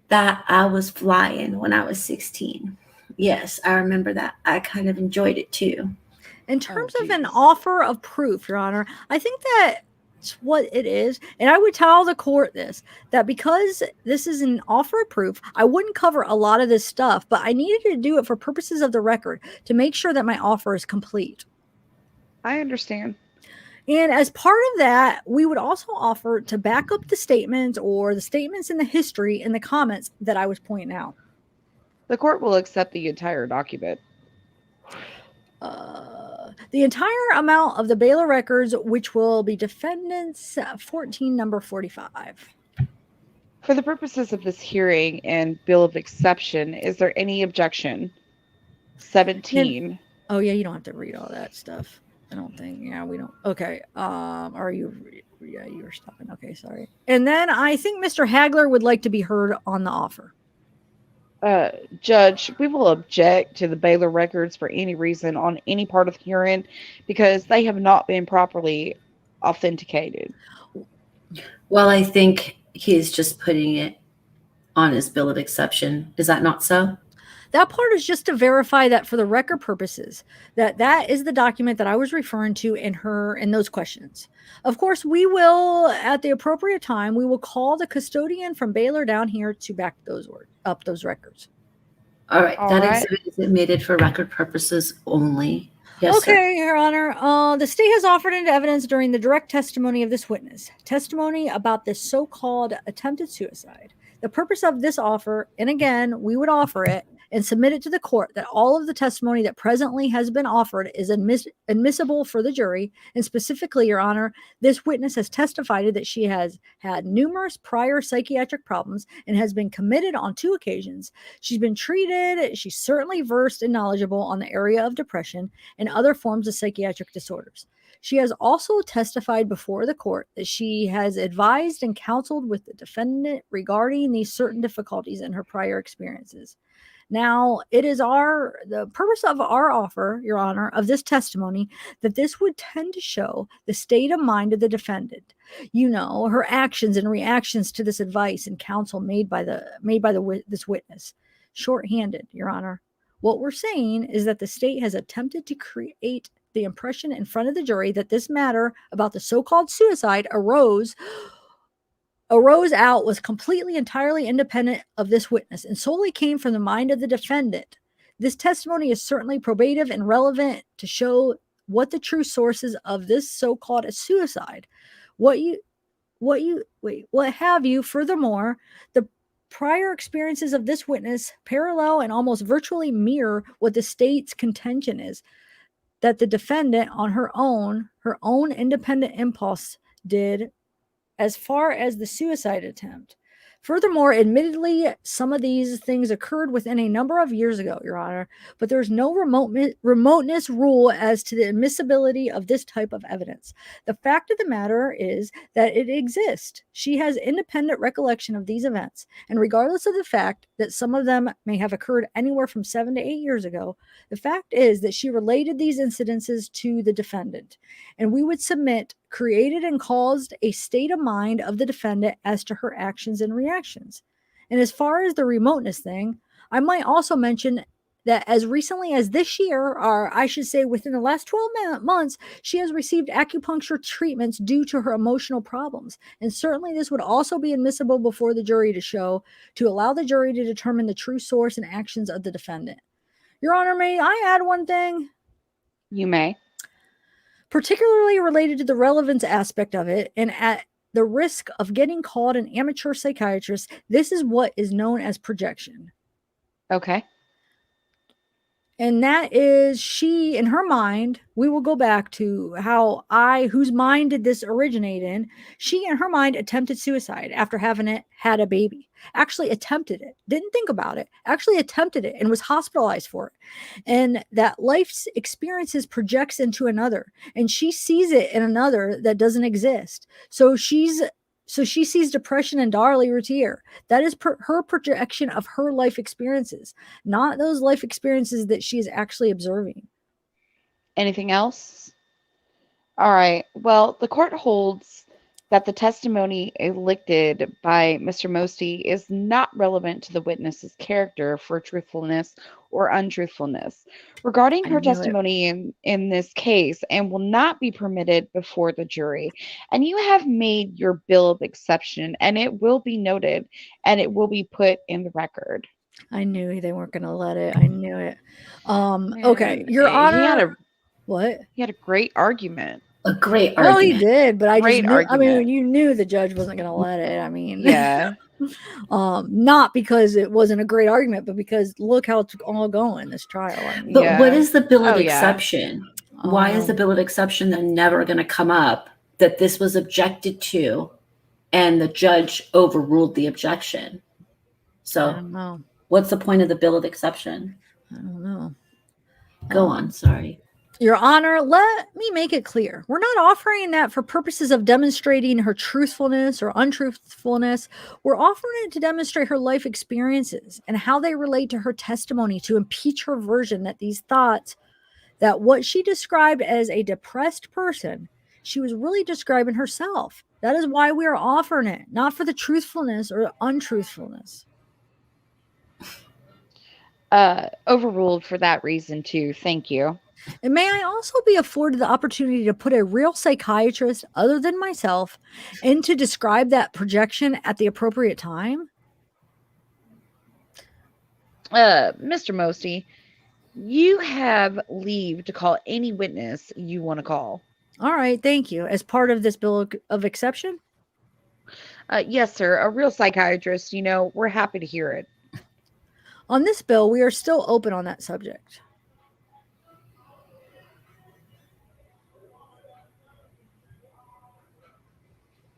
that I was flying when I was 16. Yes, I remember that. I kind of enjoyed it too. In terms of an Jesus. offer of proof, Your Honor, I think that's what it is. And I would tell the court this, that because this is an offer of proof, I wouldn't cover a lot of this stuff, but I needed to do it for purposes of the record to make sure that my offer is complete. I understand. And as part of that, we would also offer to back up the statements or the statements in the history in the comments that I was pointing out. The court will accept the entire document. The entire amount of the Baylor records, which will be defendants 14, number 45. For the purposes of this hearing and bill of exception, is there any objection? 17. Oh yeah, you don't have to read all that stuff. I don't think. Yeah, we don't. Okay. Are you? Yeah, you were stopping. Okay, sorry. And then I think Mr. Hagler would like to be heard on the offer. Judge, we will object to the Baylor records for any reason on any part of the hearing because they have not been properly authenticated. Well, I think he is just putting it on his bill of exception. Is that not so? That part is just to verify that for the record purposes, that is the document that I was referring to in those questions. Of course, we will, at the appropriate time, we will call the custodian from Baylor down here to back up those records. All right. All That right. exhibit is admitted for record purposes only. Yes, Okay, Your Honor. The state has offered into evidence during the direct testimony of this witness, testimony about this so-called attempted suicide. The purpose of this offer, and again, we would offer it and submit it to the court that all of the testimony that presently has been offered is admissible for the jury. And specifically, Your Honor, this witness has testified that she has had numerous prior psychiatric problems and has been committed on 2 occasions. She's been treated. She's certainly versed and knowledgeable on the area of depression and other forms of psychiatric disorders. She has also testified before the court that she has advised and counseled with the defendant regarding these certain difficulties in her prior experiences. Now, it is the purpose of our offer, Your Honor, of this testimony, that this would tend to show the state of mind of the defendant. You know, her actions and reactions to this advice and counsel made by this witness. Shorthanded, Your Honor. What we're saying is that the state has attempted to create the impression in front of the jury that this matter about the so-called suicide arose out was completely entirely independent of this witness and solely came from the mind of the defendant. This testimony is certainly probative and relevant to show what the true sources of this so-called suicide. Furthermore, the prior experiences of this witness parallel and almost virtually mirror what the state's contention is, that the defendant on her own independent impulse did as far as the suicide attempt. Furthermore, admittedly, some of these things occurred within a number of years ago, Your Honor, but there's no remoteness rule as to the admissibility of this type of evidence. The fact of the matter is that it exists. She has independent recollection of these events, and regardless of the fact that some of them may have occurred anywhere from 7 to 8 years ago, the fact is that she related these incidences to the defendant, and we would submit created and caused a state of mind of the defendant as to her actions and reactions. And as far as the remoteness thing, I might also mention that as recently as this year, or I should say within the last 12 months, she has received acupuncture treatments due to her emotional problems. And certainly this would also be admissible before the jury to allow the jury to determine the true source and actions of the defendant. Your Honor, may I add one thing? You may. Particularly related to the relevance aspect of it, and at the risk of getting called an amateur psychiatrist, this is what is known as projection. Okay. And that is she, in her mind, we will go back to whose mind did this originate in? She, in her mind, attempted suicide after having had a baby. Actually attempted it. Didn't think about it. Actually attempted it and was hospitalized for it. And that life's experiences projects into another. And she sees it in another that doesn't exist. So she's So she sees depression in Darlie Routier. That is her projection of her life experiences, not those life experiences that she is actually observing. Anything else? All right. Well, the court holds that the testimony elicited by Mr. Mosty is not relevant to the witness's character for truthfulness or untruthfulness regarding I her knew it. testimony in this case and will not be permitted before the jury. And you have made your bill of exception, and it will be noted and it will be put in the record. I knew they weren't going to let it. I knew it. Okay, Man, Your Honor. What? He had a great argument. A great Well, he argument. did, but I just Great knew. I mean, argument. you knew the judge wasn't going to let it. I mean, Yeah. not because it wasn't a great argument, but because look how it's all going this trial. I mean, But what is the bill of Oh, yeah. exception? Why is the bill of exception then never going to come up that this was objected to and the judge overruled the objection? I So don't know. what's the point of the bill of exception? I don't know. Go on, sorry. Your Honor, let me make it clear. We're not offering that for purposes of demonstrating her truthfulness or untruthfulness. We're offering it to demonstrate her life experiences and how they relate to her testimony to impeach her version that these thoughts, that what she described as a depressed person, she was really describing herself. That is why we are offering it, not for the truthfulness or untruthfulness. Overruled for that reason too. Thank you. And may I also be afforded the opportunity to put a real psychiatrist other than myself in to describe that projection at the appropriate time? Mr. Mosty, you have leave to call any witness you want to call. All right, thank you. As part of this bill of exception? Yes, sir. A real psychiatrist, we're happy to hear it. On this bill, we are still open on that subject.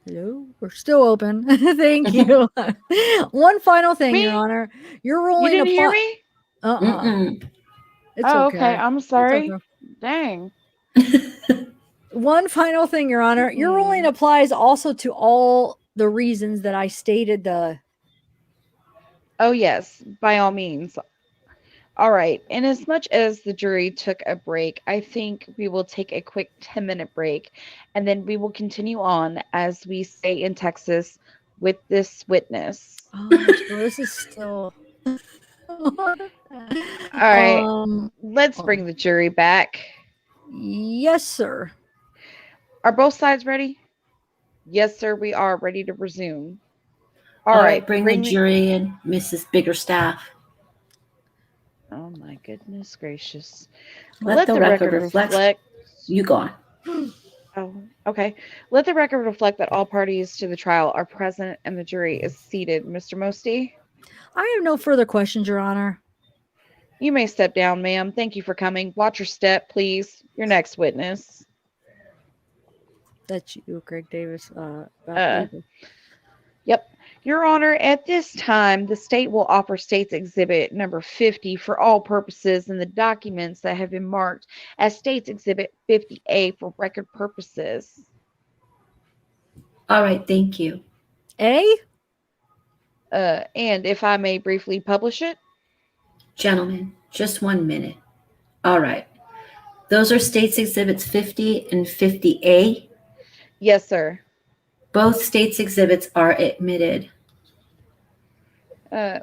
Hello? We're still open. Thank you. One final thing, Your Honor. Your ruling You didn't hear me? It's okay. I'm sorry. Okay. Dang. One final thing, Your Honor. Your ruling applies also to all the reasons that I stated Oh, yes, by all means. All right. And as much as the jury took a break, I think we will take a quick 10-minute break, and then we will continue on, as we say in Texas, with this witness. Oh, so this is still... All right. Let's bring the jury back. Yes, sir. Are both sides ready? Yes, sir. We are ready to resume. All right. Bring the jury and Mrs. Biggerstaff. Oh, my goodness gracious. Let the record reflect. You go on. Oh, okay. Let the record reflect that all parties to the trial are present and the jury is seated. Mr. Mosty? I have no further questions, Your Honor. You may step down, ma'am. Thank you for coming. Watch your step, please. Your next witness. That's you, Greg Davis. Yep. Your Honor, at this time, the state will offer State's Exhibit number 50 for all purposes in the documents that have been marked as State's Exhibit 50A for record purposes. All right, thank you. A? And if I may briefly publish it? Gentlemen, just 1 minute. All right. Those are State's Exhibits 50 and 50A? Yes, sir. Both State's Exhibits are admitted.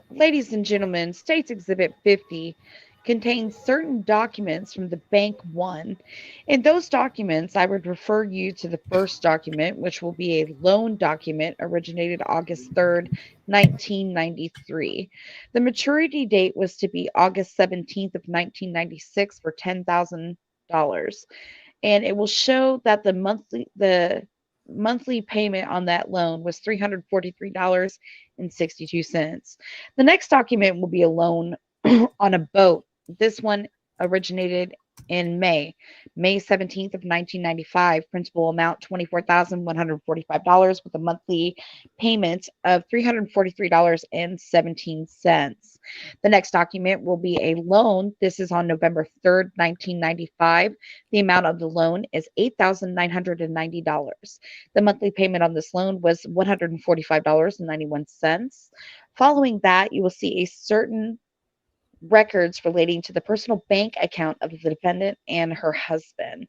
Ladies and gentlemen, State's Exhibit 50 contains certain documents from the Bank One. In those documents, I would refer you to the first document, which will be a loan document originated August 3rd, 1993. The maturity date was to be August 17th of 1996 for $10,000. And it will show that the monthly payment on that loan was $343.62. The next document will be a loan on a boat. This one originated in May 17th of 1995, principal amount $24,145 with a monthly payment of $343.17. The next document will be a loan. This is on November 3rd, 1995. The amount of the loan is $8,990. The monthly payment on this loan was $145.91. Following that, you will see a certain records relating to the personal bank account of the defendant and her husband.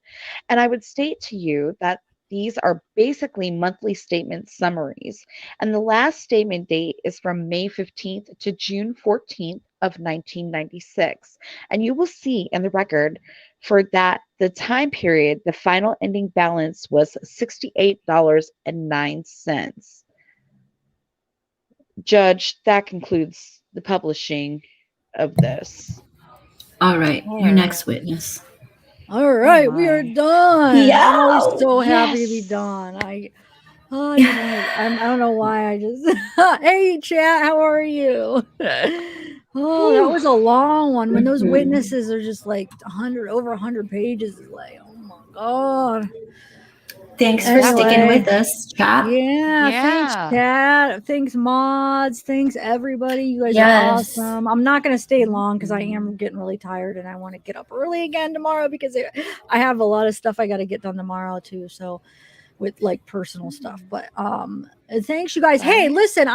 And I would state to you that these are basically monthly statement summaries. And the last statement date is from May 15th to June 14th of 1996. And you will see in the record for that the time period, the final ending balance was $68.09. Judge, that concludes the publishing of this. All right, All your right. next witness. All right, we are my. done. I'm always Yeah, so happy to be yes. done. I don't know why I just. Hey, chat, how are you? Oh, that was a long one. When those Mhm. witnesses are just like 100, over 100 pages, it's like, oh my god. Thanks for sticking Anyway, with us, chat. yeah, thanks, Yeah. chat. Thanks, mods. Thanks, everybody. You guys are Yes. awesome. I'm not going to stay long because I am getting really tired and I want to get up early again tomorrow because I have a lot of stuff I got to get done tomorrow too. So, with like personal stuff. But thanks you guys. Hey, Right. listen,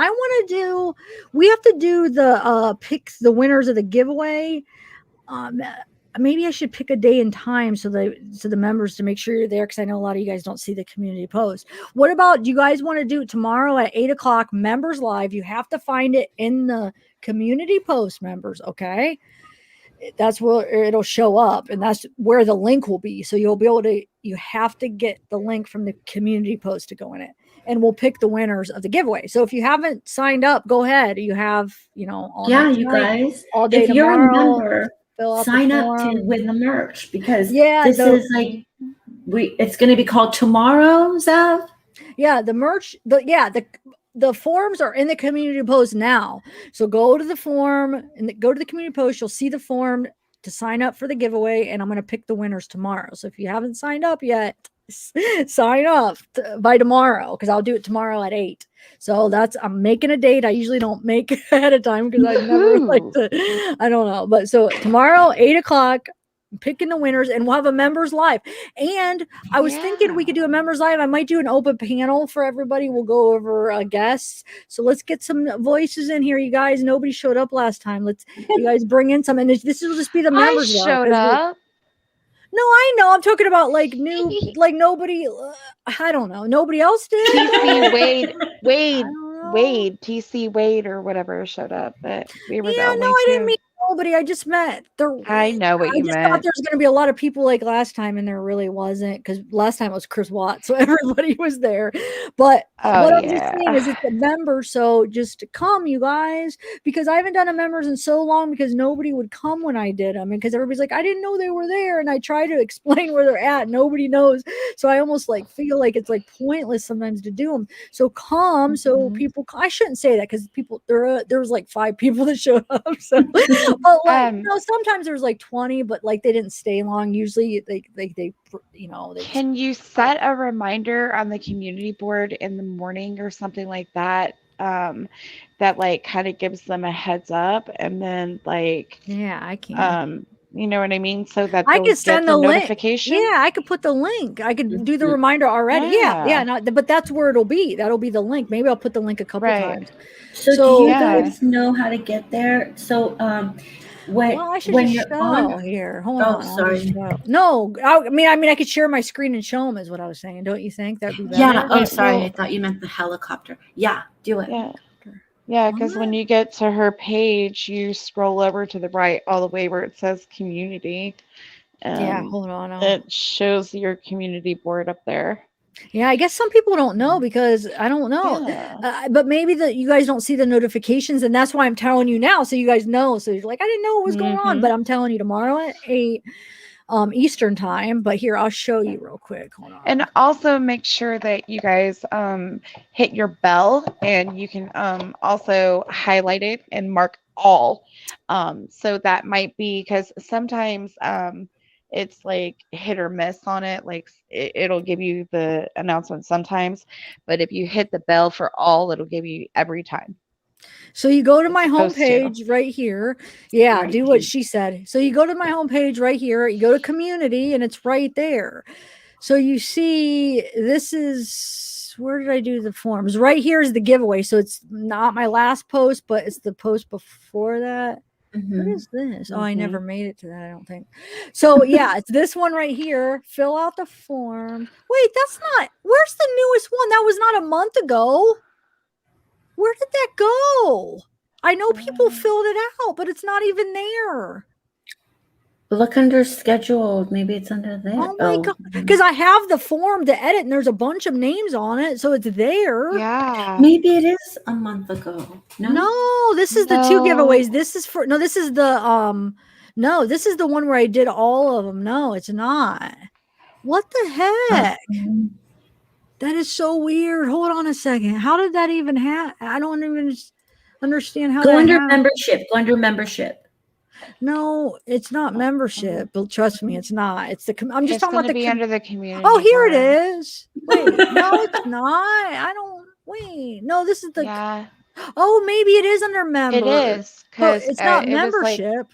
we have to do the picks the winners of the giveaway. Maybe I should pick a day and time so the members to make sure you're there because I know a lot of you guys don't see the community post. What about, do you guys want to do it tomorrow at 8:00 members live? You have to find it in the community post, members. Okay, that's where it'll show up and that's where the link will be. So you have to get the link from the community post to go in it, and we'll pick the winners of the giveaway. So if you haven't signed up, go ahead. You have all Yeah, night you tonight, guys. all day If you're a tomorrow, member, fill out the sign up to form. win the merch because Yeah, this is like it's going to be called Tomorrow, Zav. yeah, the merch, the forms are in the community post now. So go to the form and go to the community post. You'll see the form to sign up for the giveaway, and I'm going to pick the winners tomorrow. So if you haven't signed up yet, sign up by tomorrow because I'll do it tomorrow at 8. So I'm making a date. I usually don't make ahead of time because I never like Woohoo. to. I don't know, but so tomorrow 8:00. Picking the winners, and we'll have a members live. And I was thinking we could do a members live. I might do an open panel for everybody. We'll go over guests. So let's get some voices in here, you guys. Nobody showed up last time. You guys bring in some, and this will just be the I members though, showed 'cause up. no, I know. I'm talking about like new, like nobody. I don't know. Nobody else did. TC I don't know. Wade, TC Wade or whatever showed up, but we were the Yeah, no, only I didn't two. mean nobody. I just meant there. I know what I you just thought meant. there was going to be a lot of people like last time, and there really wasn't because last time it was Chris Watt, so everybody was there. But Oh what I'm just saying yeah. is it's a member, so just come, you guys, because I haven't done a members in so long because nobody would come when I did them, and because everybody's like, I didn't know they were there, and I try to explain where they're at, nobody knows, so I almost like feel like it's like pointless sometimes to do them. So come, so people. I shouldn't say that because people there was like 5 people that showed up, so but like sometimes there's like 20, but like they didn't stay long. Usually they Can you set a reminder on the community board in the morning or something like that? That like kind of gives them a heads up, and then like yeah, I can. You know what I mean, so that I they'll could get send the the link. notification. Yeah, I could put the link. I could do the reminder already. Yeah. But that's where it'll be. That'll be the link. Maybe I'll put the link a couple times. So do you guys know how to get there? So well, I should when just you're show on here. Hold oh on. sorry No, I mean I could share my screen and show them is what I was saying. Don't you think that'd be better? Yeah. Oh, sorry. I thought you meant the helicopter. Yeah, do it. Yeah, because when you get to her page, you scroll over to the right all the way where it says community. Yeah, hold on. It shows your community board up there. Yeah, I guess some people don't know because I don't know. Yeah. But maybe you guys don't see the notifications, and that's why I'm telling you now, so you guys know. So you're like, I didn't know what was going on, but I'm telling you tomorrow at 8 Eastern time. But here, I'll show you real quick. Hold on. And also make sure that you guys hit your bell, and you can also highlight it and mark all. So that might be because sometimes it's like hit or miss on it. Like it'll give you the announcement sometimes, but if you hit the bell for all, it'll give you every time. So you go to It's my supposed to. homepage right here. Yeah, Right do what here. she said. So you go to my homepage right here. You go to community, and it's right there. So you see, this is where did I do the forms? Right here is the giveaway. So it's not my last post, but it's the post before that. What Mhm. is this? Oh, I never made it to that, I don't think. So yeah, it's this one right here. Fill out the form. Wait, that's not, where's the newest one? That was not a month ago. Where did that go? I know people filled it out, but it's not even there. Look under scheduled. Maybe it's under there. Oh my God. Because I have the form to edit and there's a bunch of names on it. So it's there. Yeah. Maybe it is a month ago. No, this is the two giveaways. This is for, no, this is the, no, this is the one where I did all of them. No, it's not. What the heck? That is so weird. Hold on a second. How did that even happen? I don't even understand how Go that under happened. membership. Go under membership. No, it's not membership. But trust me, it's not. It's the. I'm just It's talking going about to the. be under the community. Oh, here it board. is. Wait, no, it's not. I don't. Wait, no, this is the. Yeah, Oh, maybe it is under member. it is But because it's not it was like membership.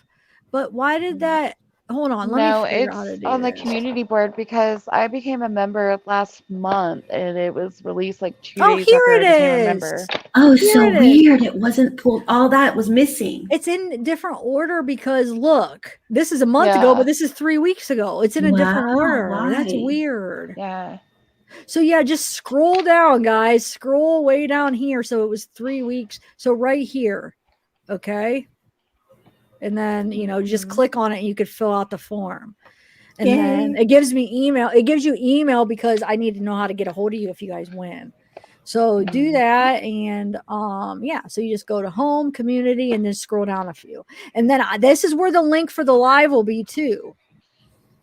But why did that? Hold on, let no, me figure out how to it's do on the this. community board because I became a member last month and it was released like 2 Oh, days here after I it became a is. member. Oh, Here so it is. weird. It wasn't pulled. All that was missing. It's in different order because look, this is a month ago, but this is 3 weeks ago. It's in a different Wow, order. That's why? weird. Yeah. So yeah, just scroll down, guys. Scroll way down here. So it was 3 weeks. So right here, okay. And then just click on it, and you could fill out the form. And then it gives me email. It gives you email because I need to know how to get a hold of you if you guys win. So do that, and yeah. So you just go to home, community, and then scroll down a few, and then this is where the link for the live will be too.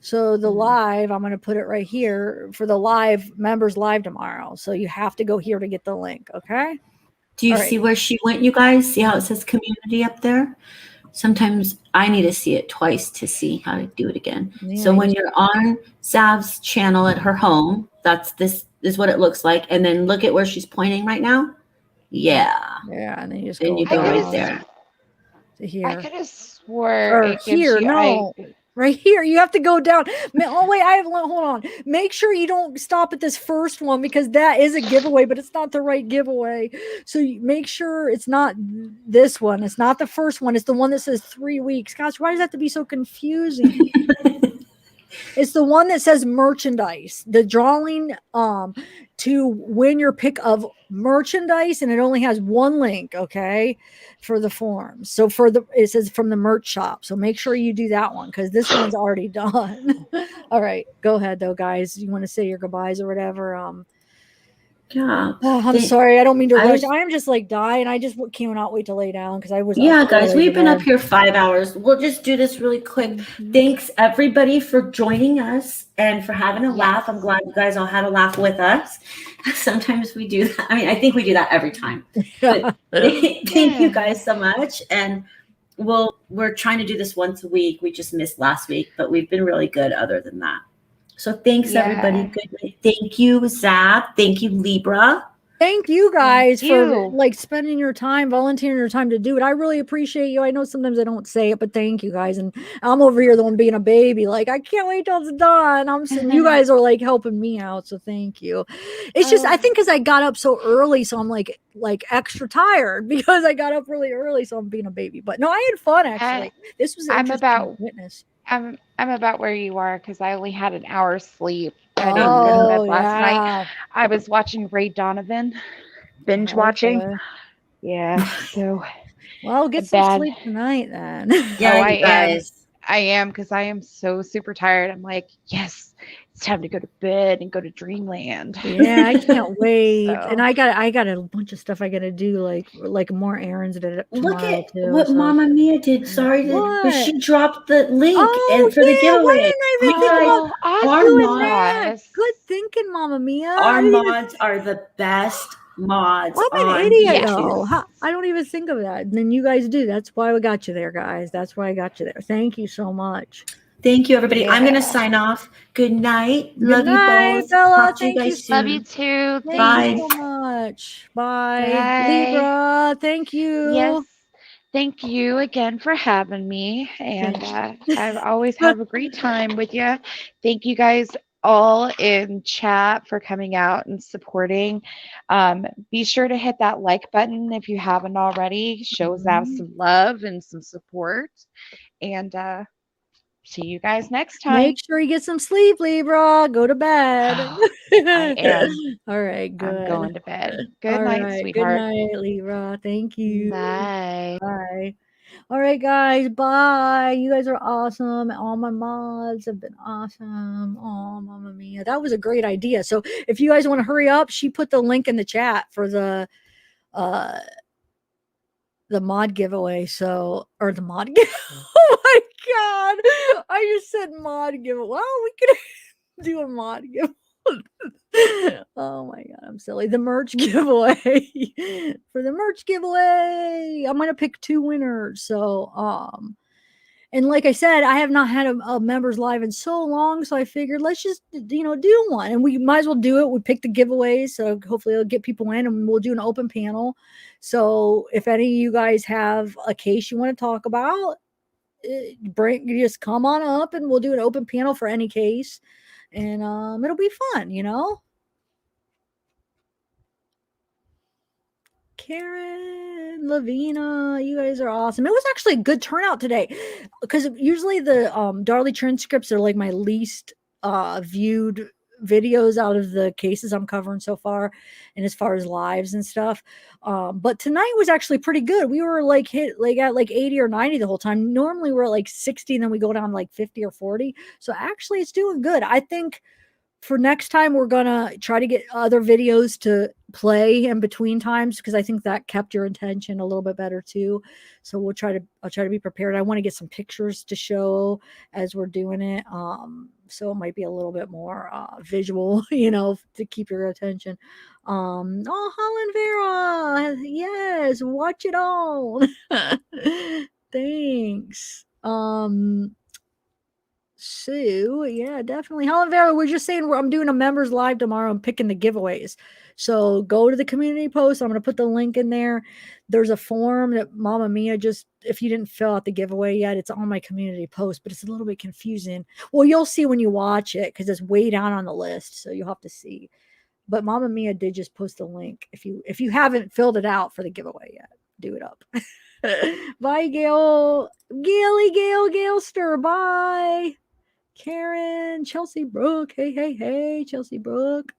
So the live, I'm going to put it right here for the live members live tomorrow. So you have to go here to get the link. Okay. Do you All right. see where she went, you guys? See how it says community up there? Sometimes I need to see it twice to see how to do it again. Yeah, So when you're on Zav's channel at her home, this is what it looks like. And then look at where she's pointing right now. Yeah. Yeah, and then you just Then go you go right down there. to here. I could have swore Or it gives here, you no. Right here, you have to go down. Oh wait, hold on. Make sure you don't stop at this first one because that is a giveaway, but it's not the right giveaway. So you make sure it's not this one. It's not the first one. It's the one that says 3 weeks. Gosh, why does that have to be so confusing? It's the one that says merchandise. The drawing to win your pick of merchandise, and it only has one link, okay, for the forms. So it says from the merch shop. So make sure you do that one because this one's already done. All right, go ahead though, guys. You want to say your goodbyes or whatever? Yeah. Oh, I'm sorry. I don't mean to rush. I am just like dying. I just cannot wait to lay down because I was. Yeah, guys, we've been up here 5 hours. We'll just do this really quick. Thanks everybody for joining us and for having a laugh. I'm glad you guys all had a laugh with us. Sometimes we do that. I mean, I think we do that every time. But thank you guys so much. And we're trying to do this once a week. We just missed last week, but we've been really good other than that. So thanks everybody. Good night. Thank you, Zap. Thank you, Libra. Thank you guys for like spending your time, volunteering your time to do it. I really appreciate you. I know sometimes I don't say it, but thank you guys. And I'm over here the one being a baby. Like, I can't wait till it's done. You guys are like helping me out. So thank you. It's just, I think because I got up so early, so I'm like extra tired because I got up really early. So I'm being a baby. But no, I had fun actually. This was an interesting witness. I'm about where you are because I only had an hour's sleep. I didn't go to bed last night. I was watching Ray Donovan, binge watching. Yeah, so well, get some sleep tonight then. Yeah, I am because I am so super tired. I'm like, yes, it's time to go to bed and go to dreamland. Yeah, I can't wait. And I got a bunch of stuff I got to do, like more errands tomorrow. Look at what Mama Mia did. Sorry, but she dropped the link for the giveaway. Why didn't I even think about doing that? Good thinking, Mama Mia. Our mods are the best mods. I'm an idiot though. I don't even think of that. And then you guys do. That's why I got you there, guys. That's why I got you there. Thank you so much. Thank you, everybody. I'm going to Yeah. sign off. Good night. Good Love night, you both. Bella. Talk to you Thank you. guys Love you soon. too. Thank Bye. you so much. Bye. Bye. Libra, thank you. Yes. Thank you again for having me. And I've always have a great time with you. Thank you guys all in chat for coming out and supporting. Be sure to hit that like button if you haven't already. Show Zav some love and some support. And see you guys next time. Make sure you get some sleep, Libra. Go to bed. I am. All right, good. I'm going to bed. Good All night, right, sweetheart. Good night, Libra. Thank you. Bye. Bye. All right, guys. Bye. You guys are awesome. All my mods have been awesome. Oh, Mamma Mia. That was a great idea. So if you guys want to hurry up, she put the link in the chat for the mod giveaway. So, or the mod oh my God. I just said mod giveaway. Well, we could do a mod giveaway. Oh my God, I'm silly. The merch giveaway. For the merch giveaway, I'm gonna pick 2 winners. So and like I said, I have not had a members live in so long, so I figured let's just do one, and we might as well do it. We pick the giveaways, so hopefully it'll get people in, and we'll do an open panel. So if any of you guys have a case you want to talk about, just come on up, and we'll do an open panel for any case, and it'll be fun, Karen, Lavina, you guys are awesome. It was actually a good turnout today, because usually the Darlie transcripts are like my least viewed videos out of the cases I'm covering so far, and as far as lives and stuff. But tonight was actually pretty good. We were like hit like at like 80 or 90 the whole time. Normally we're at like 60, and then we go down like 50 or 40. So actually it's doing good. I think for next time we're gonna try to get other videos to play in between times, because I think that kept your attention a little bit better too. So I'll try to be prepared. I want to get some pictures to show as we're doing it, so it might be a little bit more visual, to keep your attention. Oh, Holland Vera, yes, watch it on. Thanks. So yeah, definitely. Helen Vera, we're just saying I'm doing a members live tomorrow. I'm picking the giveaways. So go to the community post. I'm going to put the link in there. There's a form that Mama Mia if you didn't fill out the giveaway yet, it's on my community post, but it's a little bit confusing. Well, you'll see when you watch it, because it's way down on the list. So you'll have to see. But Mama Mia did just post the link. If you haven't filled it out for the giveaway yet, do it up. Bye, Gail. Gailster. Bye. Karen, Chelsea Brooke. Hey, Chelsea Brooke.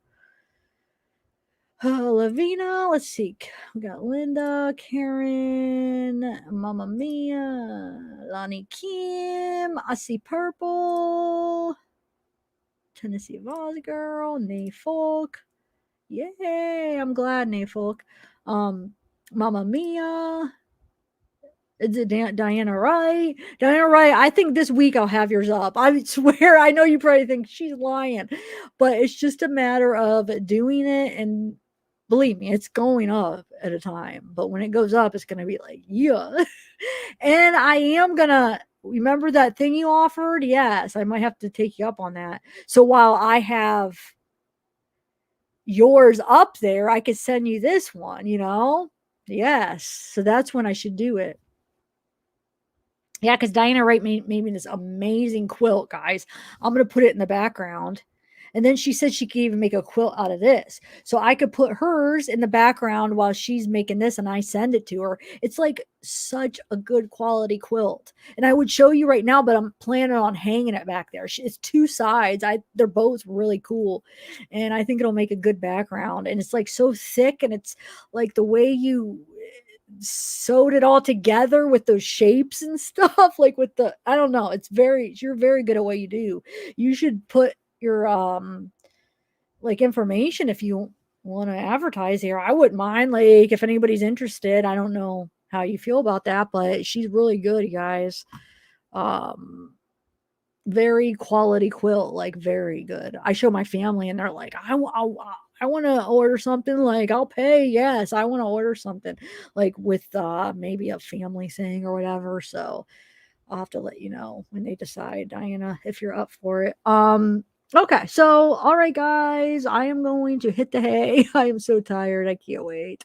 Lavina, let's see. We got Linda, Karen, Mama Mia, Lonnie Kim, I see Purple, Tennessee Zavgirl, Nay Folk. Yay, I'm glad, Nay Folk. Mama Mia. Is it Diana Wright? Diana Wright, I think this week I'll have yours up. I swear, I know you probably think she's lying, but it's just a matter of doing it, and believe me, it's going up at a time. But when it goes up, it's going to be like, yeah. And I am going to, remember that thing you offered? Yes, I might have to take you up on that. So while I have yours up there, I could send you this one, Yes. So that's when I should do it. Yeah, because Diana Wright made me this amazing quilt, guys. I'm going to put it in the background. And then she said she could even make a quilt out of this. So I could put hers in the background while she's making this, and I send it to her. It's like such a good quality quilt. And I would show you right now, but I'm planning on hanging it back there. It's 2 sides. They're both really cool. And I think it'll make a good background. And it's like so thick, and it's like the way you sewed it all together with those shapes and stuff, like with the, I don't know, you're very good at what you do. You should put your like information if you want to advertise here. I wouldn't mind, like, if anybody's interested. I don't know how you feel about that, but she's really good, you guys. Very quality quilt, like very good. I show my family, and they're like, I want to order something, like, I'll pay. Yes, I want to order something, like with maybe a family thing or whatever. So I'll have to let you know when they decide, Diana, if you're up for it. Okay, so all right, guys, I am going to hit the hay. I am so tired. I can't wait.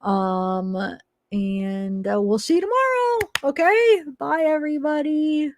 And we'll see you tomorrow. Okay, bye, everybody.